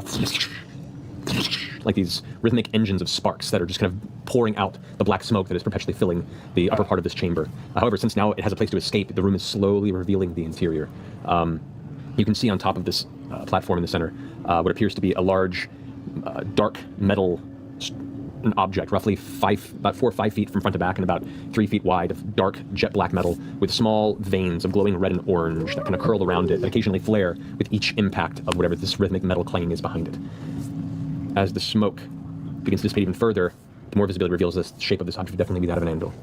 like these rhythmic engines of sparks that are just kind of pouring out the black smoke that is perpetually filling the upper part of this chamber. However, since now it has a place to escape, the room is slowly revealing the interior. You can see on top of this platform in the center what appears to be a large, dark metal object, roughly about 4 or 5 feet from front to back and about 3 feet wide, of dark jet black metal with small veins of glowing red and orange that kind of curl around it that occasionally flare with each impact of whatever this rhythmic metal clanging is behind it. As the smoke begins to dissipate even further, the more visibility reveals the shape of this object would definitely be that of an anvil.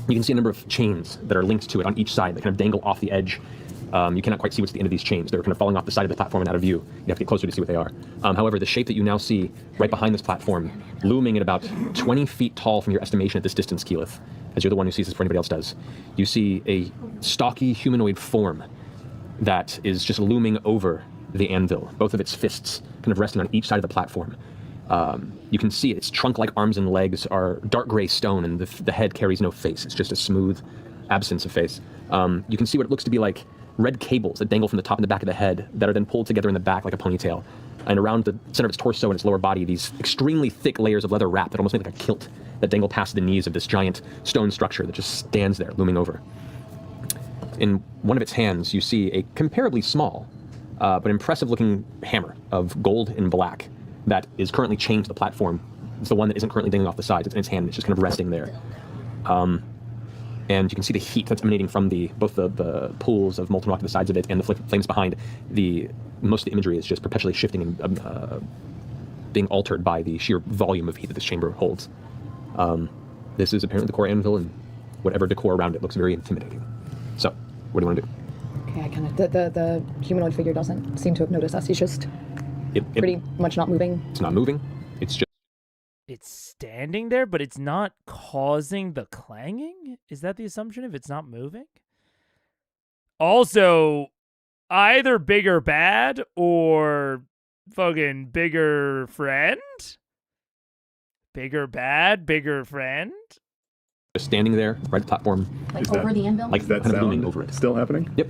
You can see a number of chains that are linked to it on each side that kind of dangle off the edge. You cannot quite see what's the end of these chains. They're kind of falling off the side of the platform and out of view. You have to get closer to see what they are. However, the shape that you now see right behind this platform, looming at about 20 feet tall from your estimation at this distance, Keyleth, as you're the one who sees this before anybody else does, you see a stocky humanoid form that is just looming over the anvil, both of its fists kind of resting on each side of the platform. You can see its trunk-like arms and legs are dark gray stone, and the head carries no face. It's just a smooth absence of face. You can see what it looks to be like red cables that dangle from the top and the back of the head that are then pulled together in the back like a ponytail. And around the center of its torso and its lower body, these extremely thick layers of leather wrap that almost make like a kilt that dangle past the knees of this giant stone structure that just stands there, looming over. In one of its hands, you see a comparably small, but impressive-looking hammer of gold and black that is currently chained to the platform. It's the one that isn't currently dangling off the sides. It's in its hand. It's just kind of resting there. And you can see the heat that's emanating from both the pools of molten rock to the sides of it and the flames behind. Most of the imagery is just perpetually shifting and being altered by the sheer volume of heat that this chamber holds. This is apparently the core anvil, and whatever decor around it looks very intimidating. So, what do you want to do? Okay, I kind of the humanoid figure doesn't seem to have noticed us. He's just pretty much not moving. It's not moving. It's just. It's standing there, but it's not causing the clanging? Is that the assumption if it's not moving? Also, either bigger bad or fucking bigger friend? Bigger bad, bigger friend? Just standing there, right at the platform. Like Is over that- the anvil? Like That kind of looming sound over it. still happening? Yep.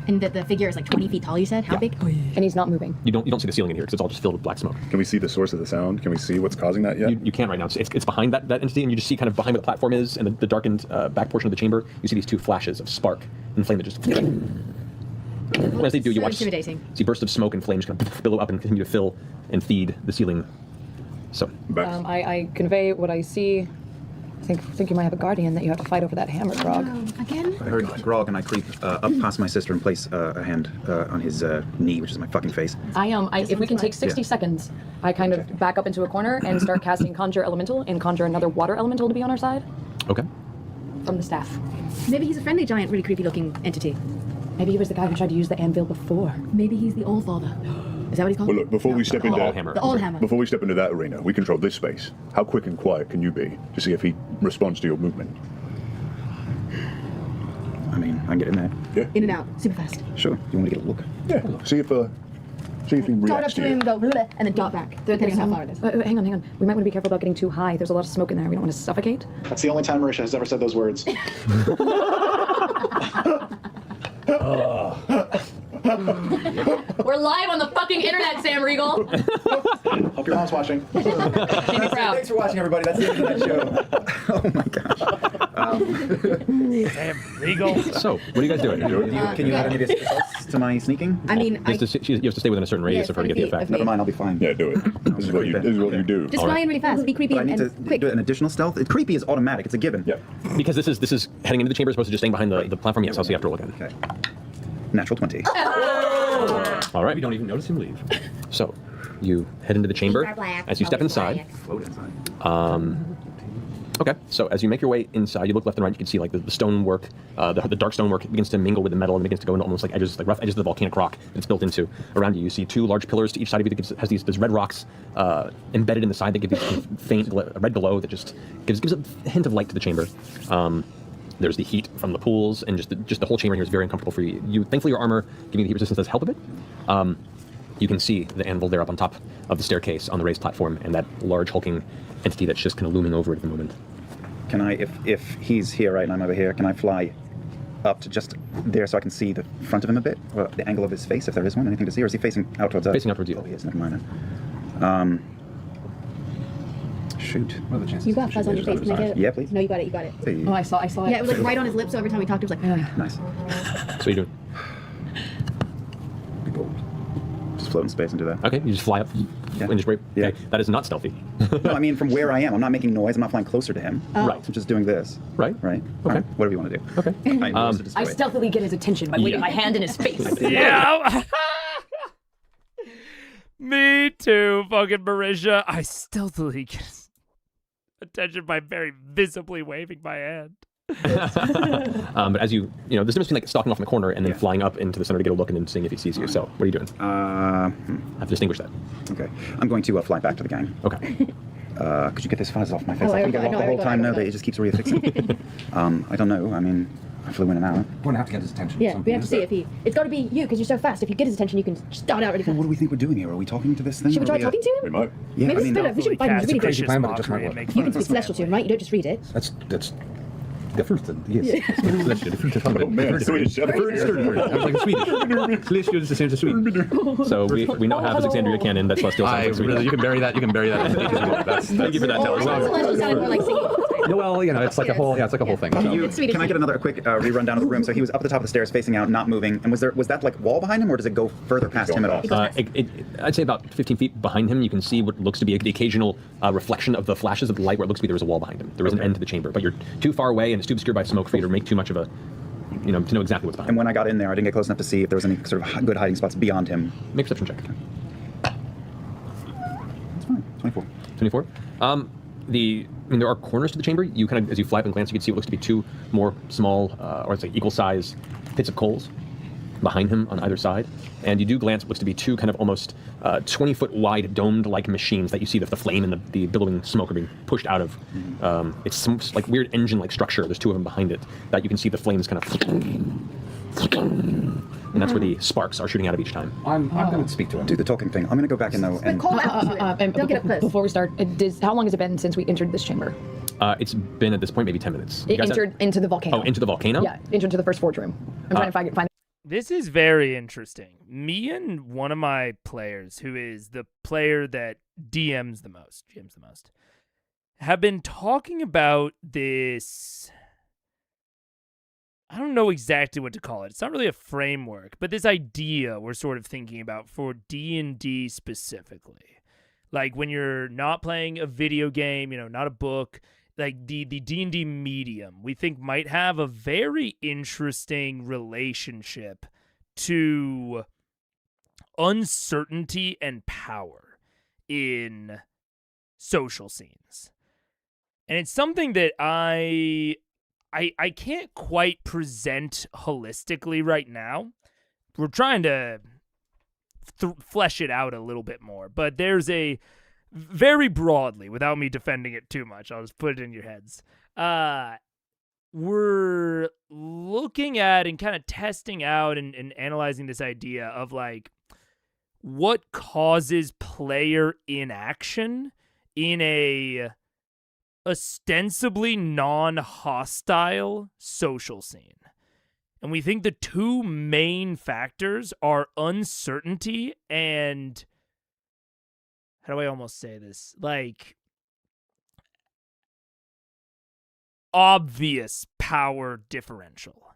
And the figure is like 20 feet tall, you said? How big? And he's not moving. You don't see the ceiling in here because it's all just filled with black smoke. Can we see the source of the sound? Can we see what's causing that yet? You can't right now. It's behind that entity, and you just see kind of behind where the platform is and the darkened back portion of the chamber. You see these two flashes of spark and flame that just. As they do, you So watch. intimidating. See bursts of smoke and flames kind of billow up and continue to fill and feed the ceiling. So. Back. I convey what I see. I think you might have a guardian that you have to fight over that hammer, Grog. Oh, again? I heard Grog, and I creep up past my sister and place a hand on his knee, which is my fucking face. If we can take 60 seconds, I kind of back up into a corner and start casting Conjure Elemental and conjure another water elemental to be on our side Okay. from the staff. Maybe he's a friendly giant, really creepy looking entity. Maybe he was the guy who tried to use the anvil before. Maybe he's the Allfather. Is that what he's called? Well, look, before we step into Allhammer. The Allhammer. before we step into that arena, we control this space. How quick and quiet can you be to see if he responds to your movement? I mean, I can get in there. Yeah. In and out, super fast. Sure. You want me to get a look? Yeah. See if he Dart up reacts to to him, you. go, bleh, and then dart back, depending on how far it is. Hang on. We might want to be careful about getting too high. There's a lot of smoke in there. We don't want to suffocate. That's the only time Marisha has ever said those words. We're live on the fucking internet, Sam Riegel. Hope your mom's watching. Keep me proud. Thanks for watching, everybody. That's the end of that show. Oh my gosh. Damn, Regal. So, what are you guys doing? Can you add any of this results to my sneaking? I mean, You have to stay within a certain radius of her to get the effect. Never mind, I'll be fine. Yeah, do it. This is what you do. just fly in really fast, be creepy But I need to and quick. do an additional stealth. Creepy is automatic. It's a given. Yep. Because this is heading into the chamber as opposed to just staying behind the platform. Yes, so you have to roll again. Okay. Natural 20. All right. We don't even notice him leave. So, you head into the chamber. As you step inside. Float inside. Okay, so as you make your way inside, you look left and right, you can see like the stonework, the dark stonework begins to mingle with the metal and begins to go into almost like edges, like rough edges of the volcanic rock that it's built into. Around you, you see two large pillars to each side of you that has these red rocks embedded in the side that give you this faint red glow that just gives a hint of light to the chamber. There's the heat from the pools, and just the whole chamber here is very uncomfortable for you. Thankfully, your armor giving you the heat resistance does help a bit. You can see the anvil there up on top of the staircase on the raised platform, and that large hulking entity that's just kind of looming over it at the moment. Can I, if he's here, right, and I'm over here, can I fly up to just there so I can see the front of him a bit? Or the angle of his face, if there is one? Anything to see? Or is he facing out towards us? Facing out towards you. Oh, he is. Never mind. Shoot. What are the chances? You got fuzz on your face. Can I get it? Yeah, please. No, you got it. You got it. Hey. Oh, I saw it. Yeah, it was like right on his lips. So every time we talked, it was like, Nice. So what are you doing? Be bold. Just float in space and do that. Okay, you just fly up Yeah. and just break. Yeah. Okay, that is not stealthy. No, I mean from where I am. I'm not making noise. I'm not flying closer to him. Right. I'm just doing this. Right. Right. Okay. All right. Whatever you want to do. Okay. I stealthily get his attention by waving my hand in his face. Yeah. Me too, fucking Marisha. I stealthily get attention by very visibly waving my hand. But as you know, there's a difference between like stalking off in the corner and then flying up into the center to get a look and then seeing if he sees you. So what are you doing? I have to distinguish that. Okay. I'm going to fly back to the gang. Okay. Could you get this fuzz off my face? Oh, I think I I walked know, the I whole know, time. I know No, that that. it just keeps reaffixing. I don't know. I mean, I flew in and out. We're gonna have to get his attention. yeah, we have to see if he. It's got to be you because you're so fast. If you get his attention, you can start out really Well, fast. what do we think we're doing here? Are we talking to this thing? Should we Or are try talking to We him? might. Yeah, Maybe I mean, it's better. We should find him. He's really crazy good. plan, but it just might work. You can speak Celestial to him, right? You don't just read it. That's different. Yes. Oh man, Swedish. I was like Swedish. Celestial is the same as Sweden. So we now have Alexandria canon that's Celestial sounds like Swedish. You can bury that. You can bury that. Thank you for that, Taylor. Celestial sounded more like singing. Well, it's like a whole. Yeah, it's like a whole thing. It's Swedish. Can I get another quick rerun down of the room? So he was up at the top of the stairs, facing out, not moving. And was that like wall behind him, or does it go further past him at all? I'd say about 15 feet behind him, you can see what looks to be the occasional reflection of the flashes of the light where it looks to be there was a wall behind him. There was an end to the chamber, but you're too far away and it's too obscured by smoke for you to make too much of a, to know exactly what's behind And him. when I got in there, I didn't get close enough to see if there was any sort of good hiding spots beyond him. Make a perception check. That's fine. 24. 24. There are corners to the chamber. You kind of, as you fly up and glance, you can see what looks to be two more small, or it's like equal size pits of coals behind him on either side. And you do glance what looks to be two kind of almost 20-foot wide domed-like machines that you see the flame and the billowing smoke are being pushed out of. It's some like weird engine-like structure. There's two of them behind it that you can see the flames kind of, and that's where the sparks are shooting out of each time. I'm going to speak to him. Do the talking thing. I'm going to go back in though. But And call out to him. Don't get up close. Before we start, how long has it been since we entered this chamber? It's been at this point maybe 10 minutes. You guys Entered into the volcano. Oh, into the volcano? Yeah, entered into the first forge room. I'm trying to find. This is very interesting. Me and one of my players, who is the player that GMs the most, have been talking about this. I don't know exactly what to call it. It's not really a framework, but this idea we're sort of thinking about for D&D specifically. Like when you're not playing a video game, not a book, like the D&D medium, we think might have a very interesting relationship to uncertainty and power in social scenes. And it's something that I can't quite present holistically right now. We're trying to flesh it out a little bit more, but there's a very broadly, without me defending it too much, I'll just put it in your heads. we're looking at and kind of testing out and analyzing this idea of like what causes player inaction in a ostensibly non-hostile social scene. And we think the two main factors are uncertainty and, how do I almost say this? Like, obvious power differential.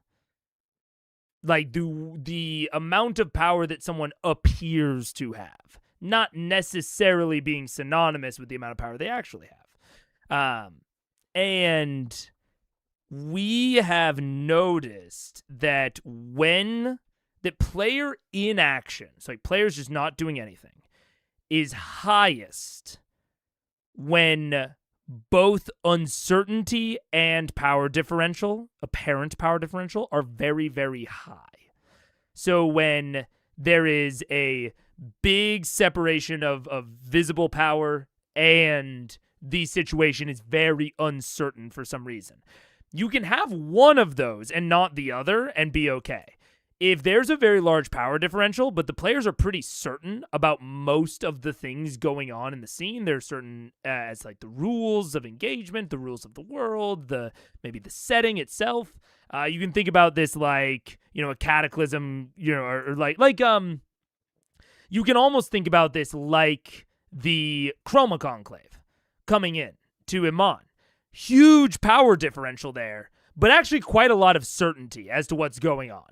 Like the amount of power that someone appears to have, not necessarily being synonymous with the amount of power they actually have. And we have noticed that when the player inaction, so like players just not doing anything, is highest when both uncertainty and power differential, apparent power differential, are very, very high. So when there is a big separation of visible power and the situation is very uncertain for some reason, you can have one of those and not the other and be okay. If there's a very large power differential, but the players are pretty certain about most of the things going on in the scene, they're certain as like the rules of engagement, the rules of the world, maybe the setting itself. You can think about this like, a cataclysm, or like you can almost think about this like the Chroma Conclave coming in to Iman. Huge power differential there, but actually quite a lot of certainty as to what's going on.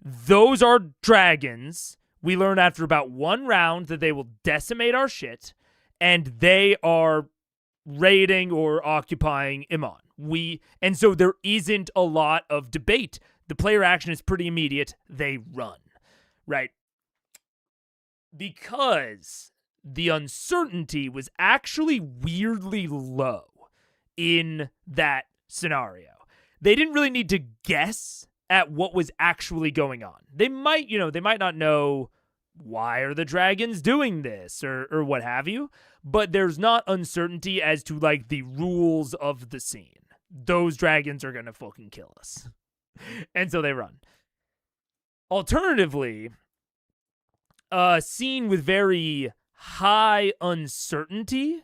Those are dragons. We learn after about one round that they will decimate our shit, and they are raiding or occupying Iman. And so there isn't a lot of debate. The player action is pretty immediate. They run, right? Because the uncertainty was actually weirdly low in that scenario. They didn't really need to guess at what was actually going on. They might not know why are the dragons doing this or what have you, but there's not uncertainty as to like the rules of the scene. Those dragons are going to fucking kill us. And so they run. Alternatively, a scene with very high uncertainty,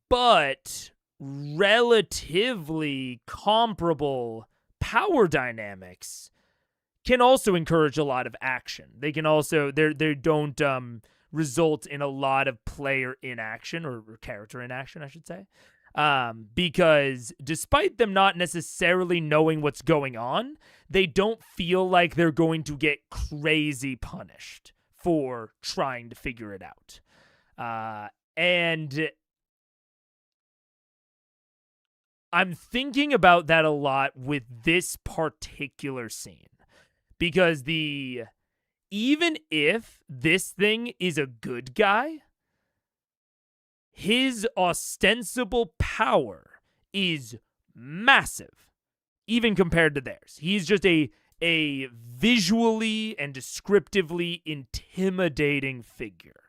but relatively comparable power dynamics can also encourage a lot of action. They can also, they don't result in a lot of player inaction or character inaction, I should say. Because despite them not necessarily knowing what's going on, they don't feel like they're going to get crazy punished for trying to figure it out. And I'm thinking about that a lot with this particular scene, because even if this thing is a good guy, his ostensible power is massive, even compared to theirs. He's just a visually and descriptively intimidating figure.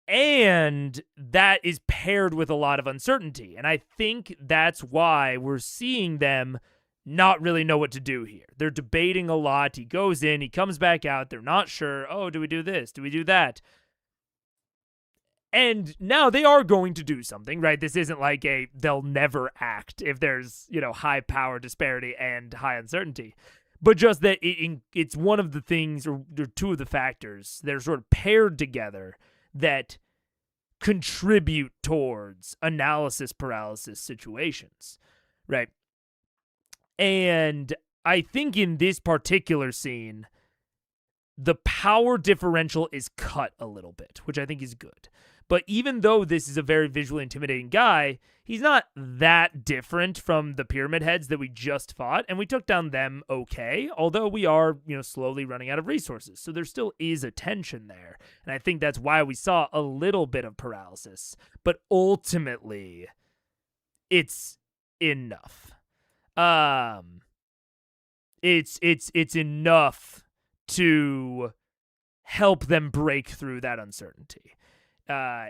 And that is paired with a lot of uncertainty. And I think that's why we're seeing them not really know what to do here. They're debating a lot. He goes in, he comes back out. They're not sure. Oh, do we do this? Do we do that? And now they are going to do something, right? This isn't like they'll never act if there's, high power disparity and high uncertainty. But just that it's one of the things, or two of the factors that are sort of paired together that contribute towards analysis paralysis situations, right? And I think in this particular scene, the power differential is cut a little bit, which I think is good. But even though this is a very visually intimidating guy, he's not that different from the pyramid heads that we just fought, and we took down them okay, although we are, slowly running out of resources. So there still is a tension there, and I think that's why we saw a little bit of paralysis. But ultimately, it's enough. It's enough to help them break through that uncertainty.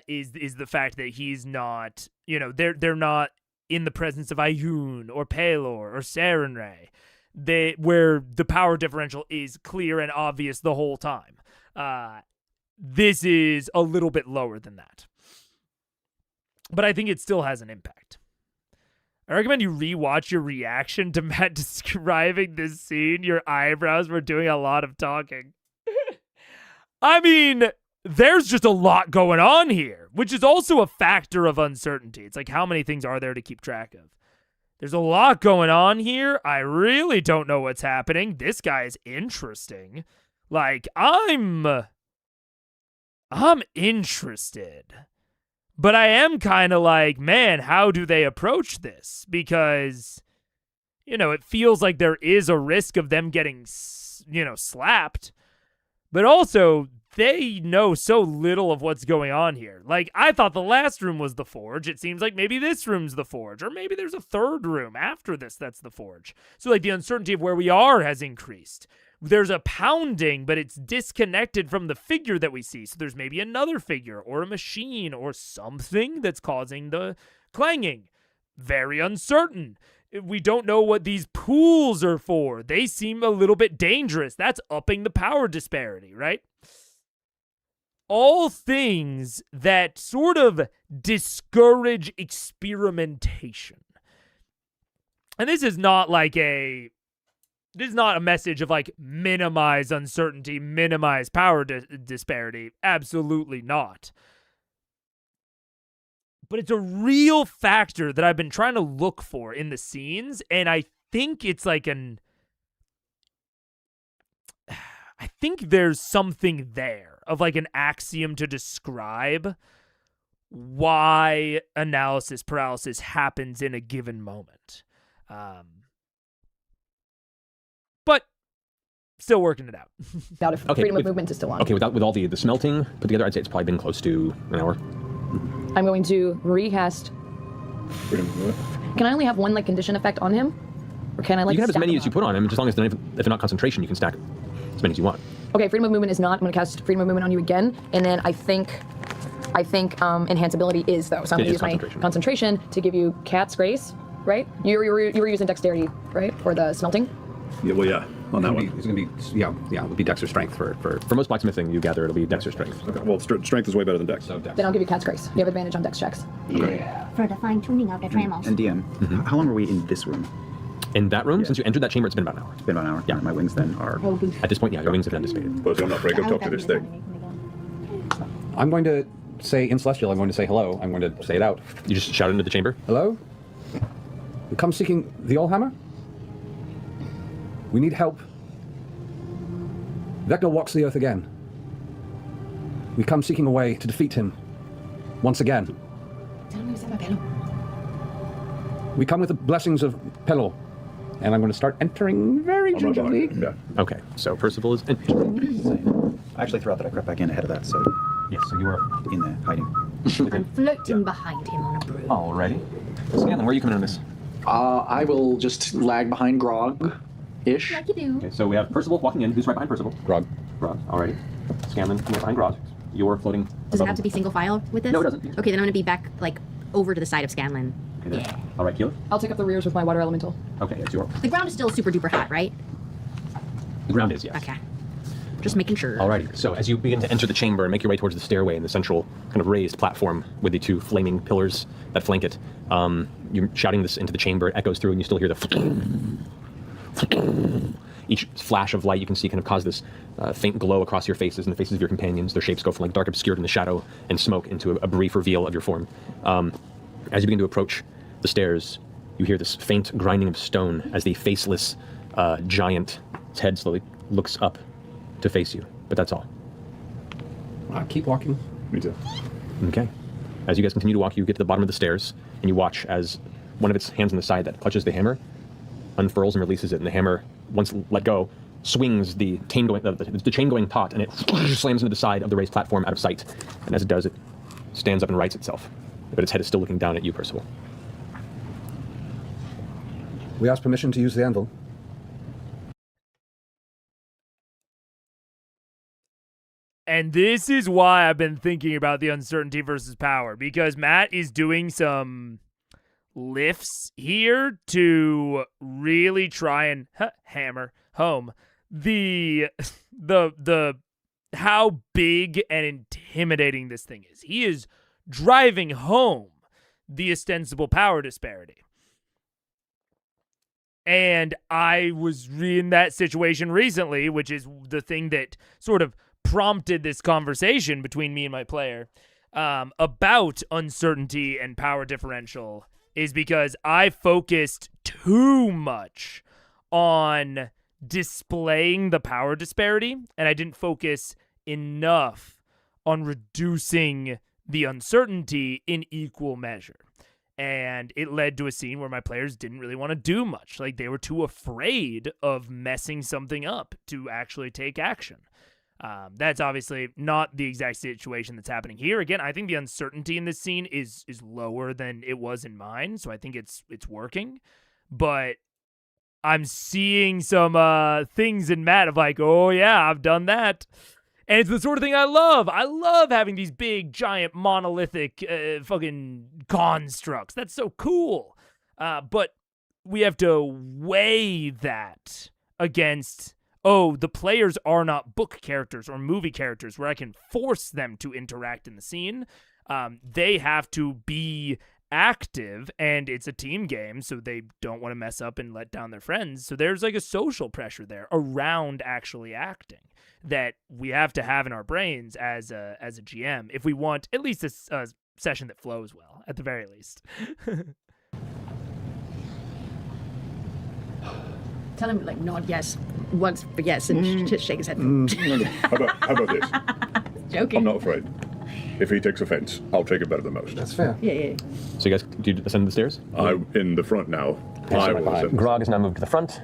Is the fact that he's not, they're not in the presence of Ayun or Pelor or Sarenrae, where the power differential is clear and obvious the whole time. This is a little bit lower than that. But I think it still has an impact. I recommend you rewatch your reaction to Matt describing this scene. Your eyebrows were doing a lot of talking. I mean, there's just a lot going on here, which is also a factor of uncertainty. It's like, how many things are there to keep track of? There's a lot going on here. I really don't know what's happening. This guy is interesting. Like, I'm interested. But I am kind of like, man, how do they approach this? Because, it feels like there is a risk of them getting, slapped. But also, they know so little of what's going on here. Like, I thought the last room was the forge. It seems like maybe this room's the forge. Or maybe there's a third room after this that's the forge. So, like, the uncertainty of where we are has increased. There's a pounding, but it's disconnected from the figure that we see. So there's maybe another figure or a machine or something that's causing the clanging. Very uncertain. We don't know what these pools are for. They seem a little bit dangerous. That's upping the power disparity, right? All things that sort of discourage experimentation. And this is not like This is not a message of like minimize uncertainty, minimize power disparity. Absolutely not. But it's a real factor that I've been trying to look for in the scenes. And I think it's like I think there's something there of like an axiom to describe why analysis paralysis happens in a given moment. But still working it out. Out if freedom of movement is still on. Okay, with all the smelting put together, I'd say it's probably been close to an hour. I'm going to recast. Freedom of movement. Can I only have one like condition effect on him, or can I like? You can have as stack many them as you up? put on him, just as long as if they're not concentration, you can stack as many as you want. Okay, freedom of movement is not. I'm going to cast freedom of movement on you again, and then I think enhance ability is though. So I'm going to use my concentration to give you cat's grace, right? You were using dexterity, right, for the smelting. Yeah, well, yeah, on that one. It's going to be, it'll be dex or strength for most blacksmithing, you gather it'll be dex or strength. Okay, well, strength is way better than dex. So dex. Then I'll give you cat's grace. You have advantage on dex checks. For the fine tuning of the tramos. And DM, how long were we in this room? In that room, since you entered that chamber, it's been about an hour. It's been about an hour. Yeah. My wings then are. At this point, yeah, your wings have been dissipated. But I'm not very good. Talk to this thing. I'm going to say in Celestial, I'm going to say hello. I'm going to say it out. You just shout into the chamber? Hello? You come seeking the Allhammer? We need help. Vecna walks the earth again. We come seeking a way to defeat him once again. We come with the blessings of Pelor. And I'm going to start entering very gingerly. Yeah. Okay, so Percival is entering. I actually forgot that I crept back in ahead of that, so Yes, so you are in there, hiding. I'm floating behind him on a broom. already. Scanlan, where are you coming in on this? I will just lag behind Grog-ish. Like you do. Okay, so we have Percival walking in. Who's right behind Percival? Grog. Grog, alrighty. Scanlan coming behind Grog. You're floating. Does it have to be single file with this? No, it doesn't. Okay, then I'm gonna be back like over to the side of Scanlan. Okay, Yeah. Alright, Keeler. I'll take up the rears with my water elemental. Okay, it's your. The ground is still super duper hot, right? The ground is, yes. Okay. Just making sure. Alrighty, so as you begin to enter the chamber and make your way towards the stairway and the central kind of raised platform with the two flaming pillars that flank it, you're shouting this into the chamber, it echoes through, and you still hear the each flash of light you can see kind of cause this faint glow across your faces and the faces of your companions. Their shapes go from like dark obscured in the shadow and smoke into a brief reveal of your form. As you begin to approach the stairs, you hear this faint grinding of stone as the faceless giant's head slowly looks up to face you, but that's all. I keep walking. Me too. Okay. As you guys continue to walk, you get to the bottom of the stairs, and you watch as one of its hands on the side that clutches the hammer unfurls and releases it, and the hammer, once let go, swings the chain-going pot, and it slams into the side of the raised platform out of sight. And as it does, it stands up and rights itself, but its head is still looking down at you, Percival. We ask permission to use the anvil. And this is why I've been thinking about the uncertainty versus power, because Matt is doing some lifts here to really try and hammer home the how big and intimidating this thing is. He is driving home the ostensible power disparity. And I was in that situation recently, which is the thing that sort of prompted this conversation between me and my player about uncertainty and power differential, is because I focused too much on displaying the power disparity, and I didn't focus enough on reducing the uncertainty in equal measure. And it led to a scene where my players didn't really want to do much. Like, they were too afraid of messing something up to actually take action. That's obviously not the exact situation that's happening here. Again, I think the uncertainty in this scene is lower than it was in mine, so I think it's working. But I'm seeing some things in Matt of like, oh yeah, I've done that. And it's the sort of thing I love. I love having these big, giant, monolithic fucking constructs. That's so cool. But we have to weigh that against, oh, the players are not book characters or movie characters where I can force them to interact in the scene. They have to be active, and it's a team game, so they don't want to mess up and let down their friends. So there's like a social pressure there around actually acting that we have to have in our brains as a GM if we want at least a session that flows well, at the very least. Tell him, like, nod yes once for yes and just shake his head. How about this? Joking. I'm not afraid. If he takes offense, I'll take it better than most. That's fair. Yeah. So you guys, do you ascend the stairs? I'm in the front now. I will ascend. Grog is now moved to the front.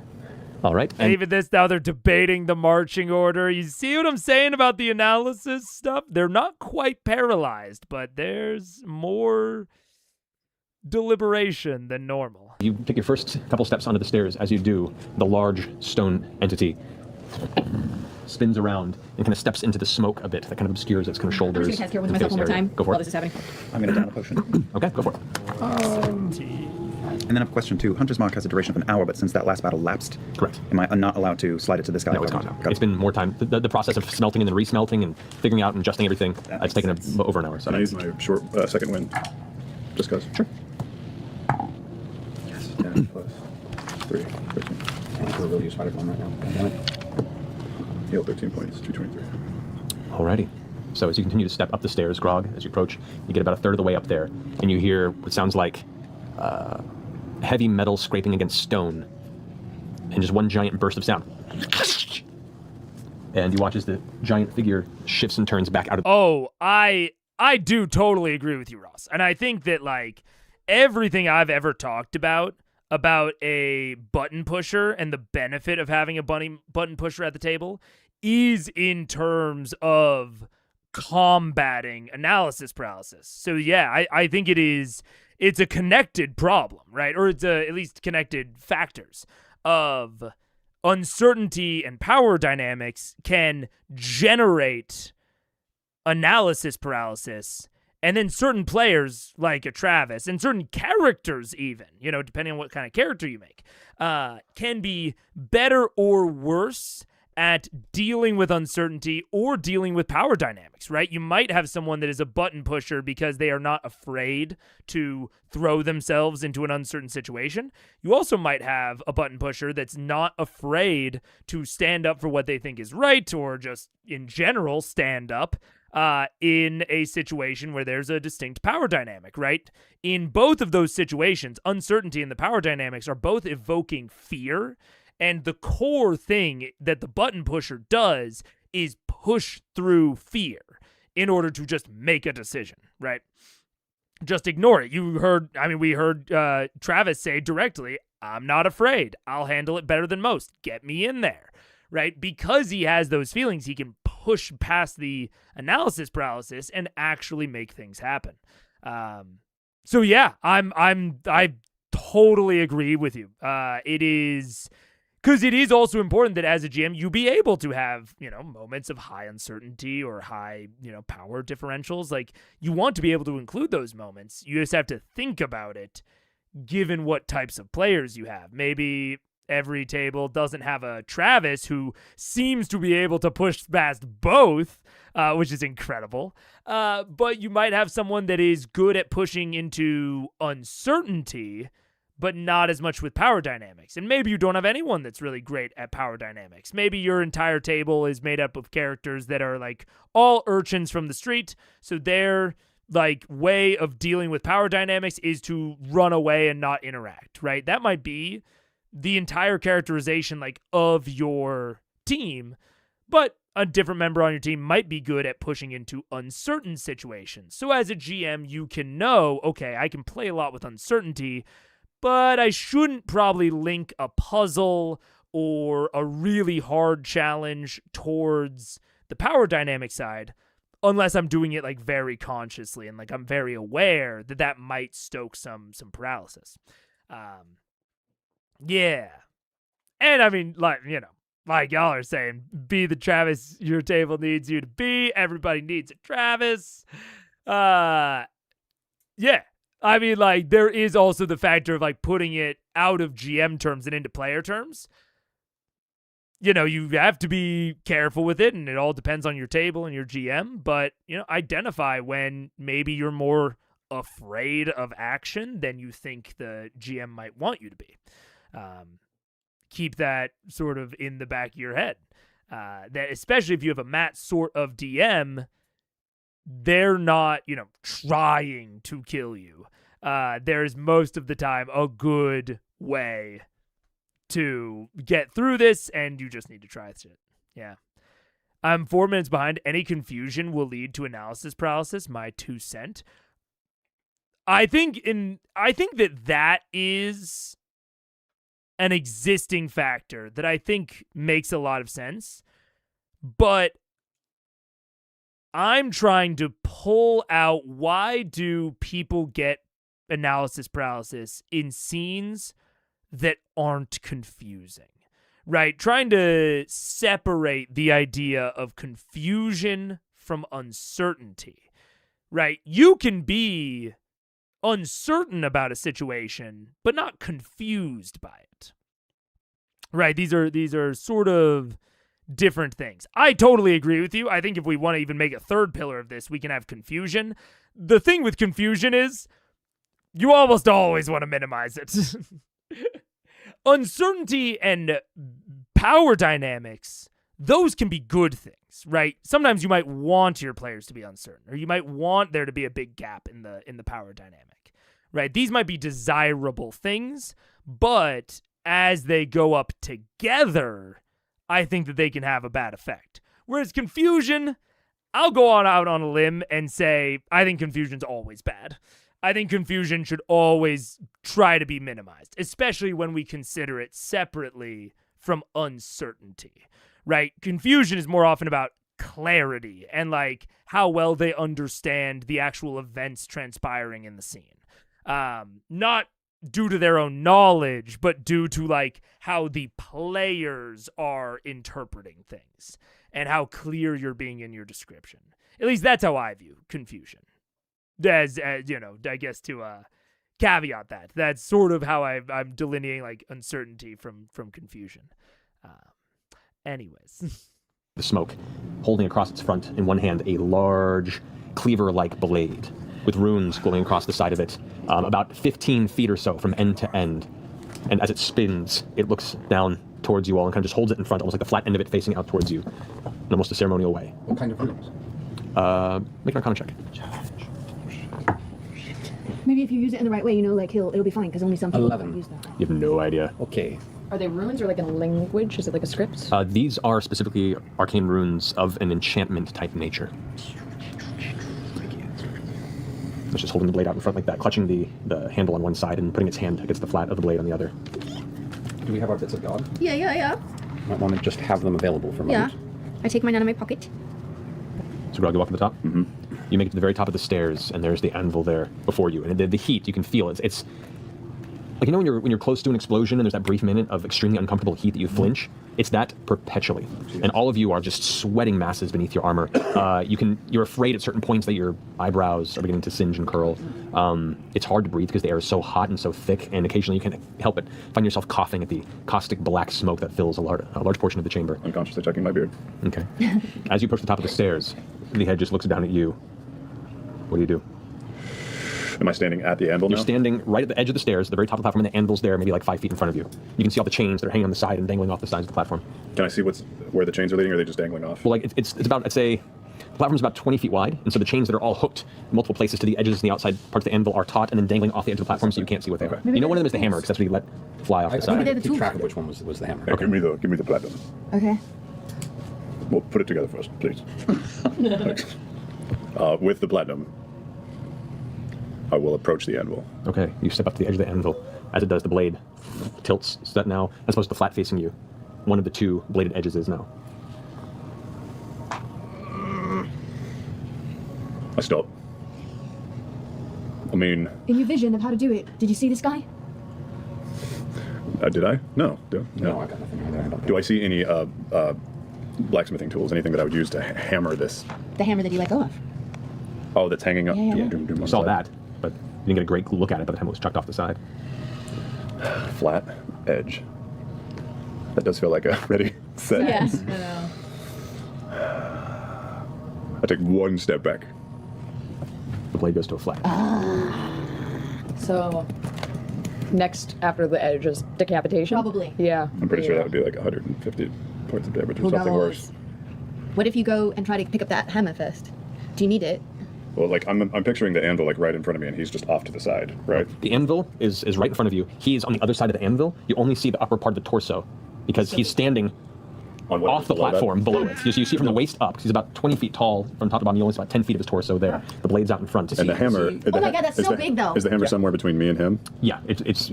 All right. And even this, now they're debating the marching order. You see what I'm saying about the analysis stuff? They're not quite paralyzed, but there's more deliberation than normal. You take your first couple steps onto the stairs. As you do, the large stone entity spins around and kind of steps into the smoke a bit. That kind of obscures its kind of shoulders. I'm just going to cast Cure with myself one more time Go for while it. this is happening. I'm going to down a potion. Okay, go for it. And then I have a question too. Hunter's Mark has a duration of an hour, but since that last battle lapsed, Correct. am I not allowed to slide it to this guy? No, it's gone now. It's been more time. The process of smelting and then resmelting and figuring out and adjusting everything, it's taken over an hour. So Can I use my short second wind? Just because. Sure. Yes. 10 plus 3, 13. I think we're really use spider bomb right now. God damn it. Heal 13 points, 223. Alrighty. So as you continue to step up the stairs, Grog, as you approach, you get about a third of the way up there, and you hear what sounds like heavy metal scraping against stone, and just one giant burst of sound. And you watch as the giant figure shifts and turns back out of. Oh, I do totally agree with you, Ross. And I think that, like, everything I've ever talked about a button pusher and the benefit of having a button pusher at the table is in terms of combating analysis paralysis. So yeah, I think it's a connected problem, right? Or it's at least connected factors of uncertainty and power dynamics can generate analysis paralysis. And then certain players, like a Travis, and certain characters even, depending on what kind of character you make, can be better or worse at dealing with uncertainty or dealing with power dynamics, right? You might have someone that is a button pusher because they are not afraid to throw themselves into an uncertain situation. You also might have a button pusher that's not afraid to stand up for what they think is right, or just in general stand up in a situation where there's a distinct power dynamic, right? In both of those situations, uncertainty and the power dynamics are both evoking fear, and the core thing that the button pusher does is push through fear in order to just make a decision, right? Just ignore it. We heard Travis say directly, I'm not afraid. I'll handle it better than most. Get me in there, right? Because he has those feelings, he can push past the analysis paralysis and actually make things happen. So yeah, I totally agree with you. It is because it is also important that as a GM you be able to have moments of high uncertainty or high power differentials. Like, you want to be able to include those moments. You just have to think about it given what types of players you have. Maybe every table doesn't have a Travis who seems to be able to push past both, which is incredible. But you might have someone that is good at pushing into uncertainty, but not as much with power dynamics. And maybe you don't have anyone that's really great at power dynamics. Maybe your entire table is made up of characters that are like all urchins from the street, so their like way of dealing with power dynamics is to run away and not interact, right? That might be the entire characterization like of your team, but a different member on your team might be good at pushing into uncertain situations. So as a GM, you can know, okay, I can play a lot with uncertainty, but I shouldn't probably link a puzzle or a really hard challenge towards the power dynamic side unless I'm doing it like very consciously and like I'm very aware that that might stoke some paralysis. Yeah. And I mean, like, you know, like y'all are saying, be the Travis your table needs you to be. Everybody needs a Travis. Yeah. I mean, like, there is also the factor of, like, putting it out of GM terms and into player terms. You know, you have to be careful with it, and it all depends on your table and your GM. But, you know, identify when maybe you're more afraid of action than you think the GM might want you to be. Keep that sort of in the back of your head. That especially if you have a Matt sort of DM, they're not, you know, trying to kill you. There's most of the time a good way to get through this, and you just need to try shit. Yeah. I'm 4 minutes behind. Any confusion will lead to analysis paralysis. My 2 cents. I think that is an existing factor that I think makes a lot of sense, but I'm trying to pull out why do people get analysis paralysis in scenes that aren't confusing, right? Trying to separate the idea of confusion from uncertainty, right? You can be uncertain about a situation, but not confused by it, right? These are sort of different things. I totally agree with you. I think if we want to even make a third pillar of this, we can have confusion. The thing with confusion is you almost always want to minimize it. Uncertainty and power dynamics, those can be good things, right? Sometimes you might want your players to be uncertain, or you might want there to be a big gap in the power dynamic, right? These might be desirable things, but as they go up together, I think that they can have a bad effect. Whereas confusion, I'll go out on a limb and say, I think confusion's always bad. I think confusion should always try to be minimized, especially when we consider it separately from uncertainty, right? Confusion is more often about clarity and like how well they understand the actual events transpiring in the scene. Not due to their own knowledge, but due to like how the players are interpreting things and how clear you're being in your description. At least that's how I view confusion. As you know, I guess to caveat that. That's sort of how I'm delineating like uncertainty from confusion. Anyways. The smoke, holding across its front in one hand a large cleaver-like blade with runes glowing across the side of it, about 15 feet or so from end to end. And as it spins, it looks down towards you all and kind of just holds it in front, almost like the flat end of it facing out towards you in almost a ceremonial way. What kind of runes? Make an Arcana check. Maybe if you use it in the right way, you know, like it'll be fine because only some people 11. use that. You have no idea. Okay. Are they runes or like in a language? Is it like a script? These are specifically arcane runes of an enchantment type nature. It's just holding the blade out in front like that, clutching the handle on one side and putting its hand against the flat of the blade on the other. Do we have our bits of God? Yeah. Might want to just have them available for a moment. I take mine out of my pocket. So Grog, you walk to the top? Mm-hmm. You make it to the very top of the stairs, and there's the anvil there before you. And the heat, you can feel it. Like, you know when you're close to an explosion and there's that brief minute of extremely uncomfortable heat that you flinch? It's that perpetually. And all of you are just sweating masses beneath your armor. You're afraid at certain points that your eyebrows are beginning to singe and curl. It's hard to breathe because the air is so hot and so thick, and occasionally you can't help but find yourself coughing at the caustic black smoke that fills a large portion of the chamber. Unconsciously checking my beard. Okay. As you approach the top of the stairs, the head just looks down at you. What do you do? Am I standing at the anvil now? You're standing right at the edge of the stairs, at the very top of the platform, and the anvil's there, maybe like 5 feet in front of you. You can see all the chains that are hanging on the side and dangling off the sides of the platform. Can I see where the chains are leading, or are they just dangling off? Well, like it's about, I'd say, the platform's about 20 feet wide, and so the chains that are all hooked in multiple places to the edges and the outside parts of the anvil are taut and then dangling off the edge of the platform so you can't see what they are. You know one of them is the hammer, because that's what you let fly off the side. they're the keep two. track of which one was the hammer. Okay. Give me the platinum. Okay. Well, put it together first, please. Thanks. With the platinum, I will approach the anvil. Okay, you step up to the edge of the anvil. As it does, the blade tilts so that now, as opposed to flat facing you, one of the two bladed edges is now. I stop. I mean, In your vision of how to do it, did you see this guy? did I? No. No, I got nothing either. I don't Do I see any blacksmithing tools, anything that I would use to hammer this? The hammer that he let go of. Oh, that's hanging up. Yeah. Doom, doom on You the saw side. that, but you didn't get a great look at it by the time it was chucked off the side. Flat edge. That does feel like a ready, set. Yes. I take one step back. The blade goes to a flat. So, next after the edge is decapitation? Probably. Yeah. I'm pretty sure that would be like 150 points of damage or something worse. What if you go and try to pick up that hammer first? Do you need it? Well, like I'm picturing the anvil like right in front of me, and he's just off to the side, right? The anvil is right in front of you. He's on the other side of the anvil. You only see the upper part of the torso because he's standing On what, off the below that? platform below it. You see from the waist up, 'cause he's about 20 feet tall from top to bottom. You only see about 10 feet of his torso there. The blade's out in front. And the hammer. Oh my God, that's so big, though. Is the hammer somewhere between me and him? Yeah, it's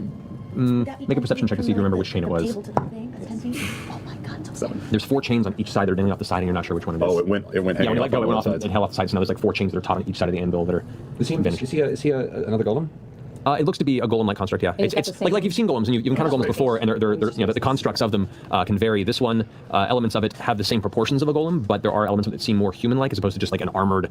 make a perception check to see if you remember which chain it was. Table to the thing, that's 10 feet. Oh my God, so 7. There's 4 chains on each side that are dangling off the side, and you're not sure which one it is. Oh, it went Yeah, hanging when you let off go, on it went one off and side. held off the side, so now there's like 4 chains that are taut on each side of the anvil that are vanished. Is he another golem? It looks to be a golem-like construct, yeah. It's got It's the same- like you've seen golems, and you've encountered golems before, and they're you know, the constructs of them can vary. This one, elements of it have the same proportions of a golem, but there are elements of it that seem more human-like as opposed to just like an armored,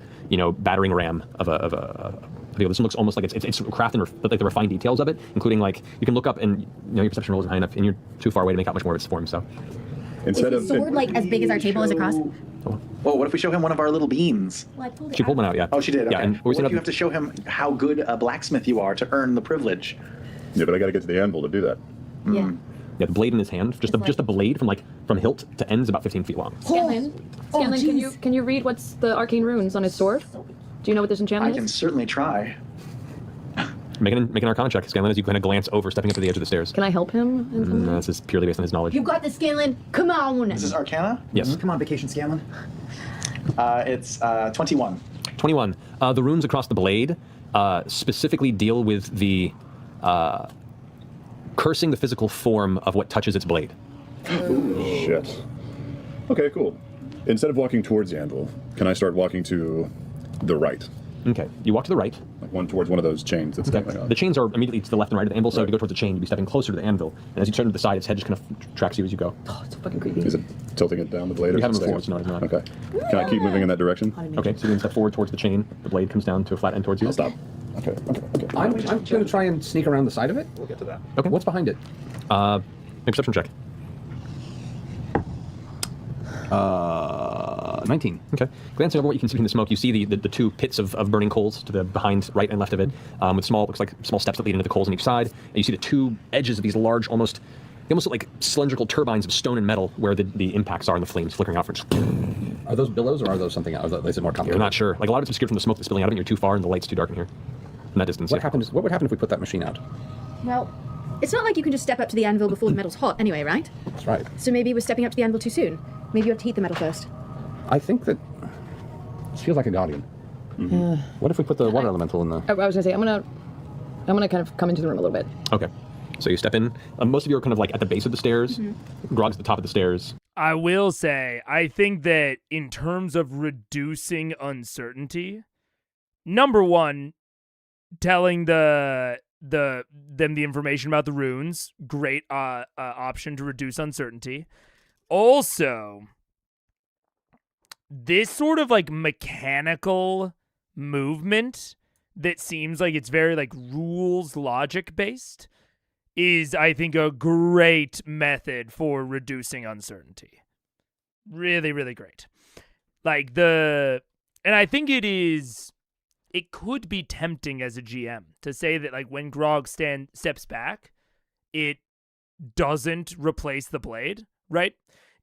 battering ram of a This one looks almost like it's crafted, but like the refined details of it, including like you can look up and your perception roll isn't high enough, and you're too far away to make out much more of its form. So Instead Is the sword like as big as our table is across? Oh, what if we show him one of our little beams? Well, I pulled it she pulled one out, yeah. Oh, she did. Okay. Yeah, and What we're if saying you have to show him how good a blacksmith you are to earn the privilege? Yeah, but I got to get to the anvil to do that. Yeah. the blade in his hand, just the blade from hilt to end is about 15 feet long. Scanlan, can you read what's the arcane runes on his sword? Do you know what this I enchantment can is? certainly try. Make an Arcana check, Scanlan, as you kind of glance over, stepping up to the edge of the stairs. Can I help him in some way? This is purely based on his knowledge. You got this, Scanlan. Come on. This is Arcana? Yes. Come on, vacation, Scanlan. It's 21. 21. The runes across the blade specifically deal with the cursing the physical form of what touches its blade. Shit. Okay, cool. Instead of walking towards the anvil, can I start walking to the right? Okay, you walk to the right. Like one towards one of those chains that's dangling on. The chains are immediately to the left and right of the anvil, so Right. if you go towards the chain, you'd be stepping closer to the anvil. And as you turn to the side, its head just kind of tracks you as you go. Oh, it's so fucking creepy. Is it tilting it down the blade? Or You is haven't it moved staying forward, so no, it's not. Okay. Can I keep moving in that direction? Okay, so you can step forward towards the chain. The blade comes down to a flat end towards you. I'll stop. Okay. I'm going to try and sneak around the side of it. We'll get to that. Okay. What's behind it? Make a perception check. 19. Okay. Glancing over what you can see in the smoke, you see the two pits of burning coals to the behind, right, and left of it, with looks like small steps that lead into the coals on each side. And you see the two edges of these large, they almost look like cylindrical turbines of stone and metal, where the impacts are and the flames flickering out. Are those billows or are those something else? Is it more complicated? You're not sure. Like a lot of it's obscured from the smoke that's spilling out of it. And you're too far, and the light's too dark in here. In that distance. What would happen if we put that machine out? Well, it's not like you can just step up to the anvil before the metal's hot anyway, right? That's right. So maybe we're stepping up to the anvil too soon. Maybe you have to heat the metal first. I think that this feels like a guardian. Yeah. What if we put the water elemental in the... I was gonna say I'm gonna kind of come into the room a little bit. Okay. So you step in. Most of you are kind of like at the base of the stairs. Grog's at the top of the stairs. I will say, I think that in terms of reducing uncertainty, number one, telling the them the information about the runes. Great option to reduce uncertainty. Also, this sort of like mechanical movement that seems like it's very like rules logic based is, I think, a great method for reducing uncertainty. Really, really great. Like and I think it could be tempting as a GM to say that like when Grog steps back, it doesn't replace the blade, right?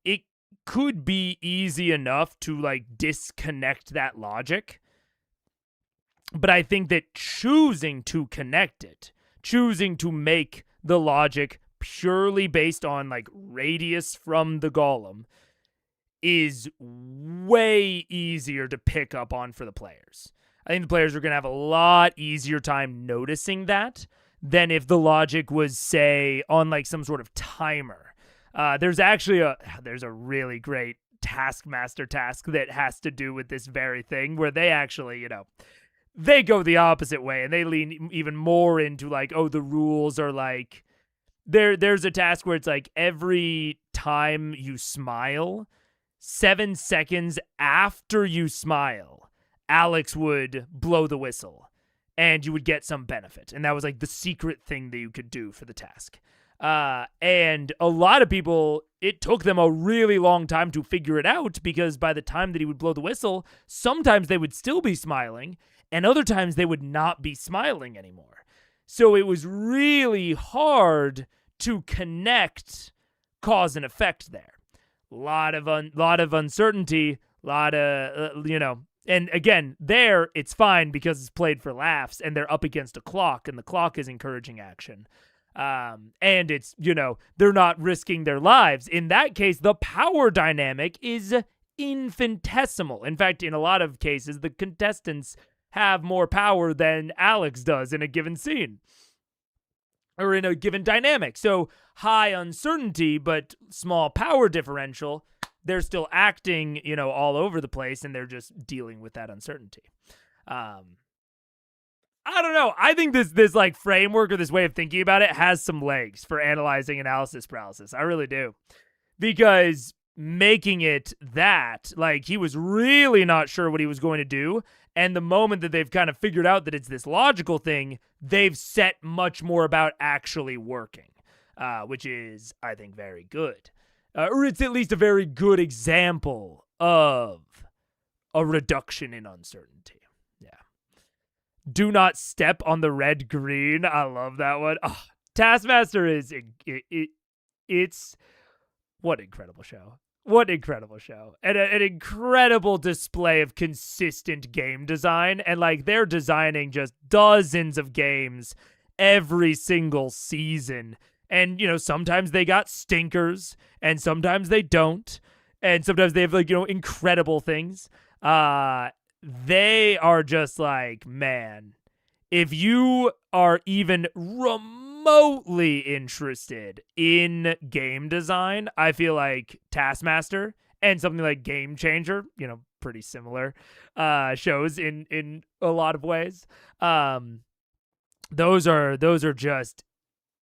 It could be easy enough to like disconnect that logic. But I think that choosing to connect it, choosing to make the logic purely based on like radius from the golem is way easier to pick up on for the players. I think the players are going to have a lot easier time noticing that than if the logic was, say, on like some sort of timer. There's actually there's a really great Taskmaster task that has to do with this very thing where they actually, they go the opposite way and they lean even more into like, oh, the rules are like, there's a task where it's like every time you smile, 7 seconds after you smile, Alex would blow the whistle and you would get some benefit. And that was like the secret thing that you could do for the task. And a lot of people, it took them a really long time to figure it out because by the time that he would blow the whistle, sometimes they would still be smiling and other times they would not be smiling anymore. So it was really hard to connect cause and effect there. Lot of uncertainty, and again, there it's fine because it's played for laughs and they're up against a clock and the clock is encouraging action. And it's, they're not risking their lives. In that case, the power dynamic is infinitesimal. In fact, in a lot of cases, the contestants have more power than Alex does in a given scene or in a given dynamic. So high uncertainty, but small power differential. They're still acting, all over the place and they're just dealing with that uncertainty. I don't know. I think this like framework or this way of thinking about it has some legs for analyzing analysis paralysis. I really do. Because making it that, like, he was really not sure what he was going to do. And the moment that they've kind of figured out that it's this logical thing, they've set much more about actually working, which is, I think, very good. Or it's at least a very good example of a reduction in uncertainty. Yeah. Do not step on the red green. I love that one. Oh, Taskmaster is it's what an incredible show. What an incredible show. And an incredible display of consistent game design. And like they're designing just dozens of games every single season. And, sometimes they got stinkers and sometimes they don't. And sometimes they have like, incredible things. They are just like, man, if you are even remotely interested in game design, I feel like Taskmaster and something like Game Changer, pretty similar shows in a lot of ways. Those are just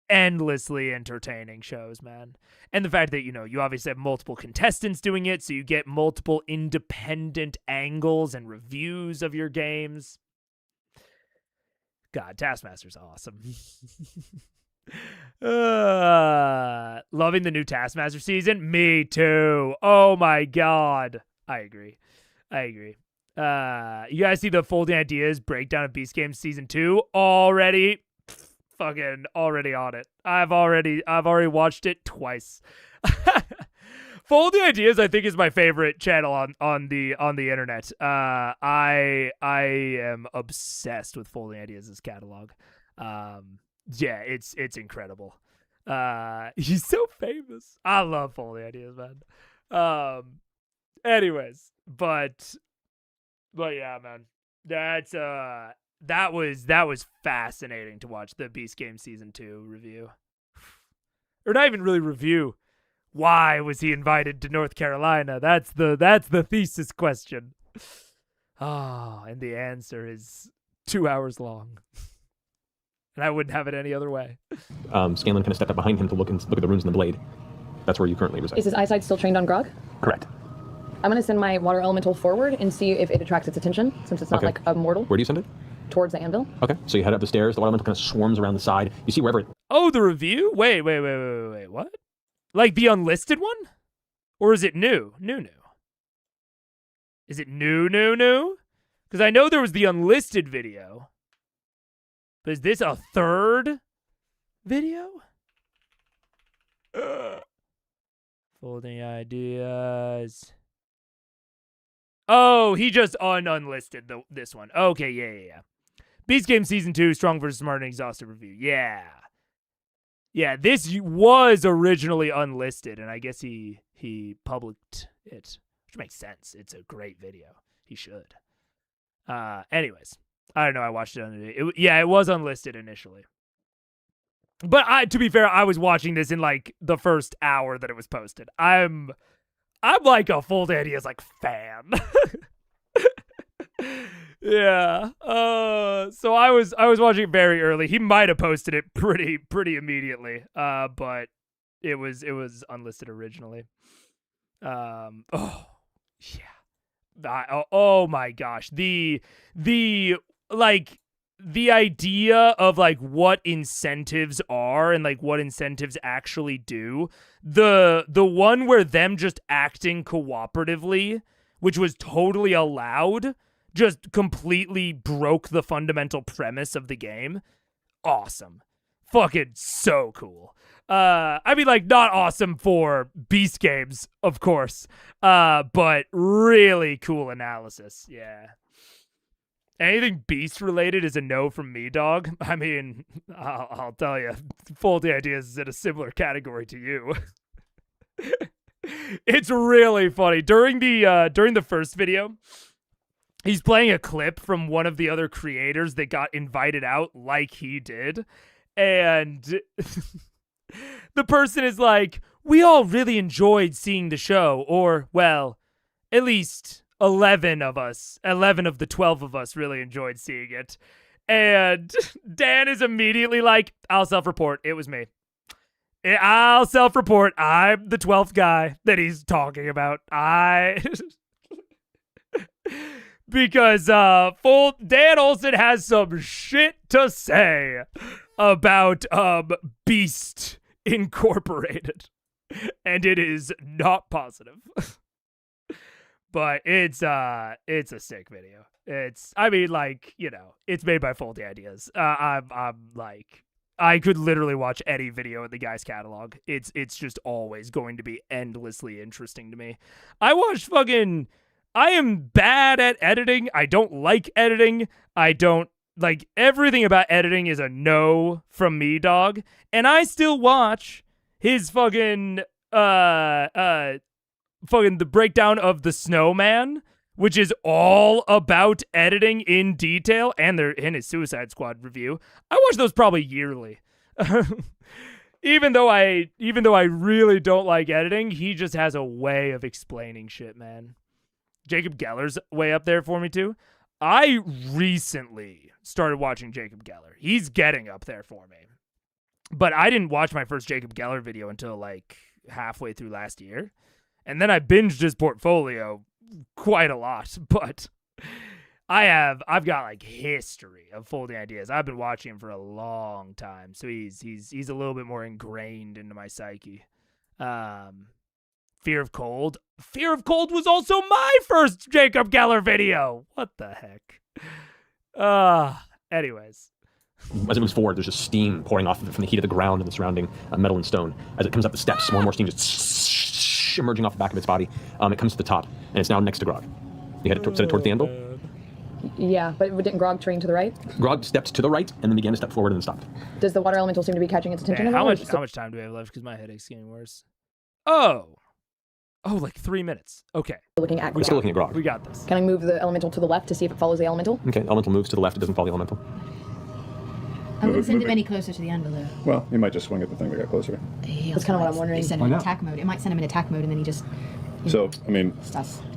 endlessly entertaining shows, man. And the fact that, you obviously have multiple contestants doing it, so you get multiple independent angles and reviews of your games. God, Taskmaster's awesome. Loving the new Taskmaster season? Me too. Oh my God. I agree. You guys see the Folding Ideas breakdown of Beast Games Season 2 already? Fucking already on it. I've already watched it twice. Folding Ideas, I think, is my favorite channel on the internet. I am obsessed with Folding Ideas' catalog. Yeah, it's incredible. He's so famous. I love Folding Ideas, man. Anyways, but yeah, man. That was fascinating to watch the Beast Game Season 2 review. Or not even really review. Why was he invited to North Carolina? That's the thesis question. And the answer is 2 hours long. and I wouldn't have it any other way. Scanlan kind of stepped up behind him to look at the runes in the blade. That's where you currently reside. Is his eyesight still trained on Grog? Correct. I'm gonna send my water elemental forward and see if it attracts its attention, since it's not like a mortal. Where do you send it? Towards the anvil. Okay, so you head up the stairs. The water elemental kind of swarms around the side. You see wherever. Oh, the review? Wait, what? Like the unlisted one? Or is it new? New. Is it new? Because I know there was the unlisted video. But is this a third video? Folding ideas. Oh, he just unlisted this one. Okay, yeah. Beast Game Season 2, Strong vs. Smart and Exhaustive Review. Yeah. Yeah, this was originally unlisted, and I guess he published it, which makes sense. It's a great video. He should. Anyways, I don't know. I watched it it was unlisted initially. But to be fair, I was watching this in like the first hour that it was posted. I'm like a Full Daddy's like fan. Yeah. So I was watching it very early. He might have posted it pretty immediately. But it was unlisted originally. Oh yeah. Oh my gosh. The idea of like what incentives are and like what incentives actually do. The one where them just acting cooperatively, which was totally allowed, just completely broke the fundamental premise of the game. Awesome. Fucking so cool. I mean, like, not awesome for Beast games, of course, but really cool analysis. Yeah. Anything Beast related is a no from me, dog. I mean, I'll tell you, Faulty Ideas is in a similar category to you. It's really funny. During the first video, he's playing a clip from one of the other creators that got invited out like he did. And the person is like, we all really enjoyed seeing the show. Or, well, at least 11 of the 12 of us really enjoyed seeing it. And Dan is immediately like, I'll self-report. It was me. I'll self-report. I'm the 12th guy that he's talking about. Because Dan Olsen has some shit to say about Beast Incorporated, and it is not positive. But it's a sick video. I mean, like, you know, it's made by Faulty Ideas. I'm like, I could literally watch any video in the guy's catalog. It's just always going to be endlessly interesting to me. I am bad at editing. I don't like editing. I don't like everything about editing is a no from me, dog. And I still watch his fucking the breakdown of The Snowman, which is all about editing in detail, and his Suicide Squad review. I watch those probably yearly. Even though I really don't like editing, he just has a way of explaining shit, man. Jacob Geller's way up there for me, too. I recently started watching Jacob Geller. He's getting up there for me. But I didn't watch my first Jacob Geller video until, like, halfway through last year. And then I binged his portfolio quite a lot. But I've got, like, history of Folding Ideas. I've been watching him for a long time. So he's a little bit more ingrained into my psyche. Fear of Cold. Fear of Cold was also my first Jacob Geller video. What the heck? Anyways. As it moves forward, there's just steam pouring off from the heat of the ground and the surrounding metal and stone. As it comes up the steps, more and more steam just emerging off the back of its body. It comes to the top, and it's now next to Grog. You headed set it towards the anvil? Yeah, but didn't Grog train to the right? Grog stepped to the right, and then began to step forward and then stopped. Does the water elemental seem to be catching its attention? Man, how much time do we have left? Because my headache's getting worse. Oh, like 3 minutes. Okay. Looking at Grog. We're still looking at Grog. We got this. Can I move the elemental to the left to see if it follows the elemental? Okay, elemental moves to the left. It doesn't follow the elemental. I wouldn't send him any closer to the anvil, though. Well, you might just swing at the thing that got closer. That's kind of what I'm wondering. Send him in attack mode. It might send him in attack mode, and then he just... So, I mean,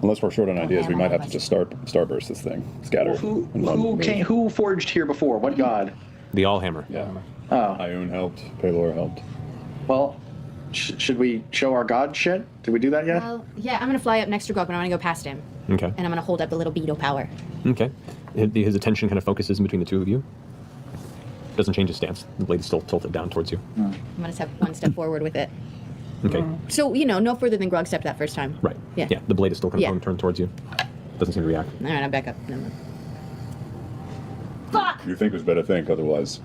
unless we're short on ideas, we might have to just starburst this thing. Scatter. Who forged here before? What god? The all hammer. Yeah. Oh, Ioun helped. Paylor helped. well, should we show our god shit? Did we do that yet? Well, yeah, I'm gonna fly up next to Grog, and I'm gonna go past him. Okay. And I'm gonna hold up the little bead of power. Okay. His attention kind of focuses in between the two of you. Doesn't change his stance. The blade is still tilted down towards you. I'm gonna step one step forward with it. Okay. So, no further than Grog stepped that first time. Right. Yeah. Yeah. The blade is still kind of Yeah. turned towards you. Doesn't seem to react. All right, I'm back up. Never mind. You think was better think, otherwise.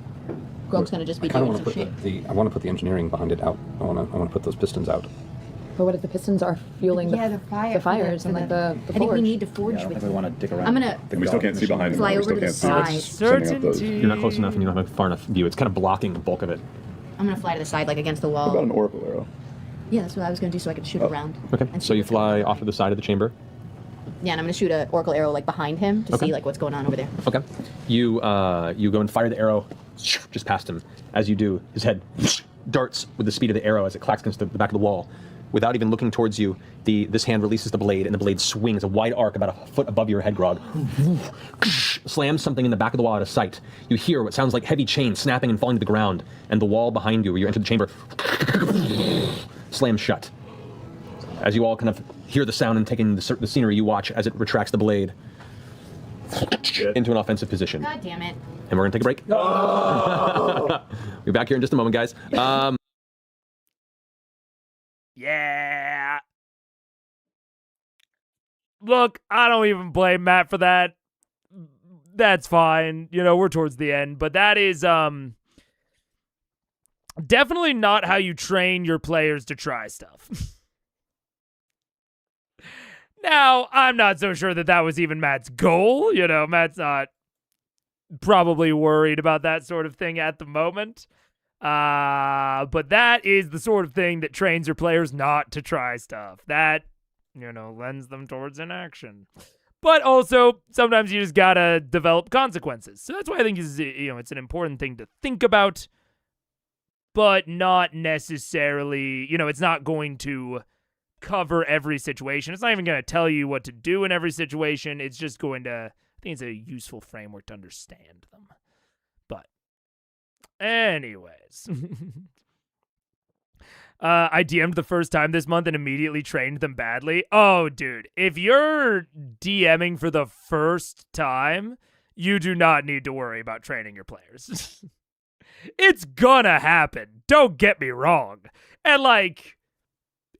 Grog's gonna just be I kind of doing want some to put shit. I want to put the engineering behind it out. I want to put those pistons out. But what if the pistons are fueling the fires and like the I think we forge? need to forge Yeah, I don't with think we want to dig around. I'm gonna We still can't see behind him. fly We over still to the can't see side. what's sending up those. You're not close enough and you don't have a far enough view. It's kind of blocking the bulk of it. I'm gonna fly to the side, like against the What about wall. an oracle arrow? Yeah, that's what I was gonna do, so I could shoot around. Okay. and So see you what's going fly on. off to the side of the chamber. Yeah, and I'm gonna shoot a oracle arrow like behind him to Okay. see like what's going on over there. Okay. You go and fire the arrow just past him. As you do, his head darts with the speed of the arrow as it clacks against the back of the wall. Without even looking towards you, this hand releases the blade, and the blade swings a wide arc about a foot above your head, Grog. Slams something in the back of the wall out of sight. You hear what sounds like heavy chain snapping and falling to the ground, and the wall behind you, where you enter the chamber, slams shut. As you all kind of hear the sound and taking the scenery, you watch as it retracts the blade into an offensive position. God damn it. And we're gonna take a break. We'll be back here in just a moment, guys. Yeah. Look, I don't even blame Matt for that. That's fine. We're towards the end, but that is definitely not how you train your players to try stuff. Now, I'm not so sure that was even Matt's goal. Matt's not probably worried about that sort of thing at the moment. But that is the sort of thing that trains your players not to try stuff. That, lends them towards inaction. But also, sometimes you just gotta develop consequences. So that's why I think it's an important thing to think about, but not necessarily, it's not going to cover every situation. It's not even going to tell you what to do in every situation. It's just going to, I think it's a useful framework to understand them. But anyways, I DM'd the first time this month and immediately trained them badly. Oh, dude, if you're DMing for the first time, you do not need to worry about training your players. It's gonna happen. Don't get me wrong. And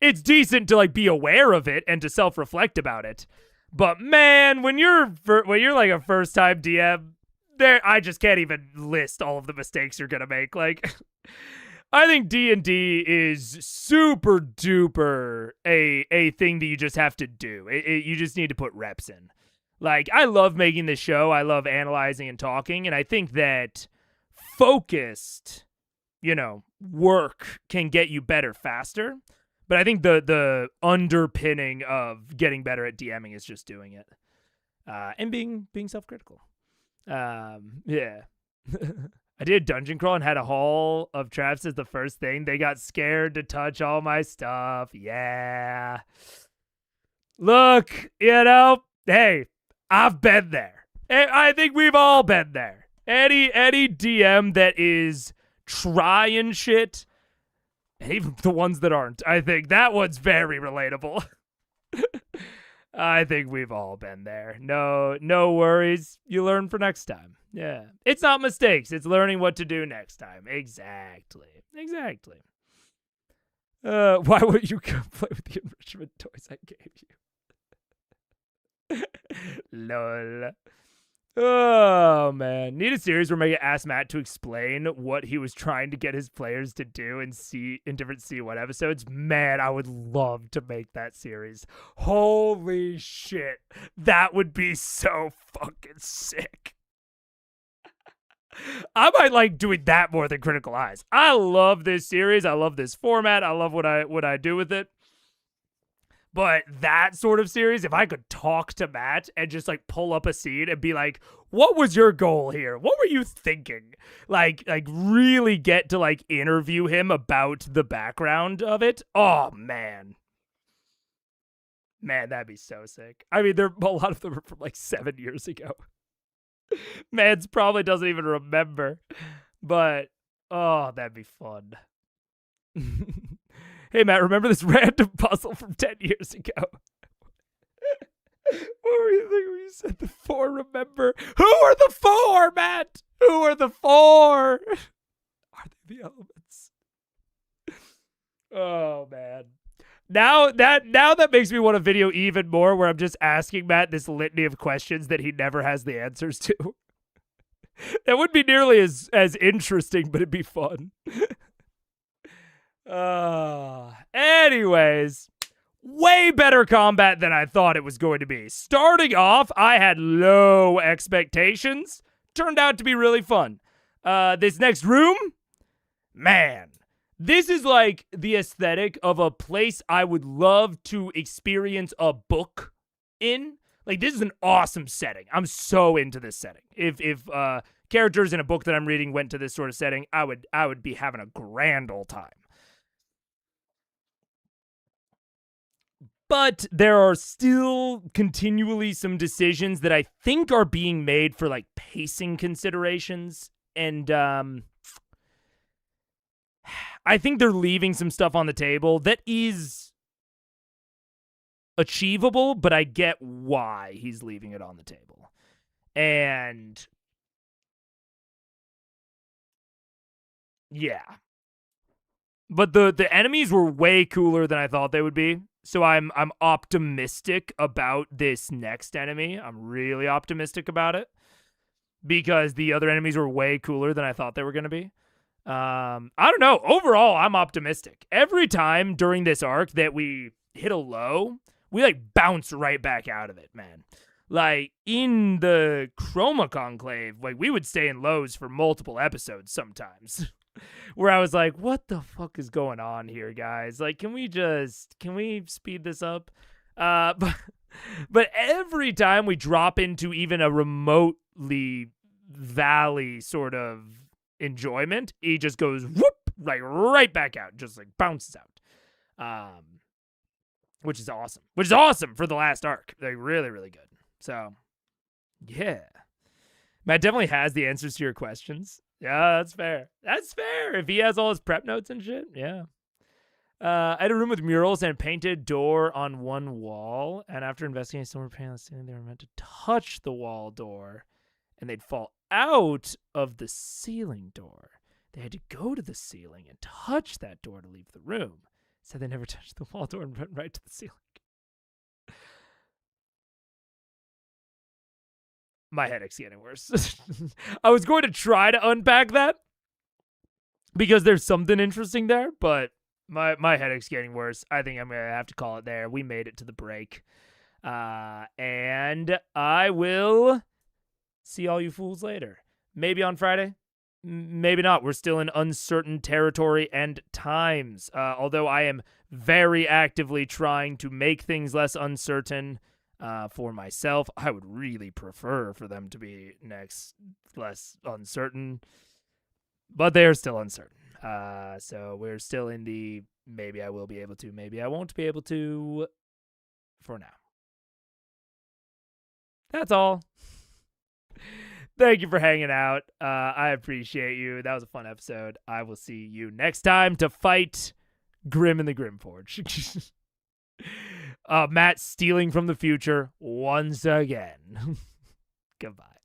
it's decent to be aware of it and to self-reflect about it. But man, when you're like a first-time DM, I just can't even list all of the mistakes you're gonna make. I think D&D is super duper a thing that you just have to do. You just need to put reps in. I love making this show. I love analyzing and talking, and I think that focused, work can get you better faster. But I think the underpinning of getting better at DMing is just doing it, and being self-critical. Yeah. I did dungeon crawl and had a hall of traps as the first thing. They got scared to touch all my stuff. Yeah. Look, hey, I've been there. I think we've all been there. Any DM that is trying shit, and even the ones that aren't, I think that one's very relatable. I think we've all been there. No worries. You learn for next time. Yeah. It's not mistakes. It's learning what to do next time. Exactly. Why would you come play with the enrichment toys I gave you? Lol. Oh, man. Need a series where Mega asked Matt to explain what he was trying to get his players to do in different C1 episodes. Man, I would love to make that series. Holy shit. That would be so fucking sick. I might like doing that more than Critical Eyes. I love this series. I love this format. I love what I do with it. But that sort of series, if I could talk to Matt and just pull up a scene and be like, what was your goal here? What were you thinking? Like really get to interview him about the background of it. Oh, man. Man, that'd be so sick. I mean, a lot of them are from 7 years ago. Mans probably doesn't even remember. But, oh, that'd be fun. Hey, Matt, remember this random puzzle from 10 years ago? What were you thinking when you said the 4, remember? Who are the 4, Matt? Who are the 4? Are they the elements? Oh, man. Now that makes me want a video even more where I'm just asking Matt this litany of questions that he never has the answers to. That wouldn't be nearly as interesting, but it'd be fun. Anyways, way better combat than I thought it was going to be. Starting off, I had low expectations. Turned out to be really fun. This next room, man, this is like the aesthetic of a place I would love to experience a book in. Like, this is an awesome setting. I'm so into this setting. If characters in a book that I'm reading went to this sort of setting, I would be having a grand old time. But there are still continually some decisions that I think are being made for, like, pacing considerations. And I think they're leaving some stuff on the table that is achievable, but I get why he's leaving it on the table. And yeah. But the enemies were way cooler than I thought they would be. So I'm optimistic about this next enemy. I'm really optimistic about it because the other enemies were way cooler than I thought they were going to be. I don't know. Overall, I'm optimistic. Every time during this arc that we hit a low, we like bounce right back out of it, man. Like in the Chroma Conclave, like we would stay in lows for multiple episodes sometimes. Where I was like, what the fuck is going on here, guys? Like, can we speed this up? But every time we drop into even a remotely valley sort of enjoyment, he just goes whoop, like right back out, just like bounces out. Which is awesome. Which is awesome for the last arc. Like really, really good. So, yeah. Matt definitely has the answers to your questions. Yeah, that's fair. That's fair. If he has all his prep notes and shit, yeah. I had a room with murals and a painted door on one wall. And after investigating someone panels, they were meant to touch the wall door. And they'd fall out of the ceiling door. They had to go to the ceiling and touch that door to leave the room. So they never touched the wall door and went right to the ceiling. My headache's getting worse. I was going to try to unpack that because there's something interesting there, but my headache's getting worse. I think I'm going to have to call it there. We made it to the break. And I will see all you fools later. Maybe on Friday. Maybe not. We're still in uncertain territory and times. Although I am very actively trying to make things less uncertain. For myself, I would really prefer for them to be less uncertain, but they are still uncertain. So we're still in the maybe I will be able to, maybe I won't be able to for now. That's all. Thank you for hanging out. I appreciate you. That was a fun episode. I will see you next time to fight Grim in the Grimforge. Matt stealing from the future once again. Goodbye.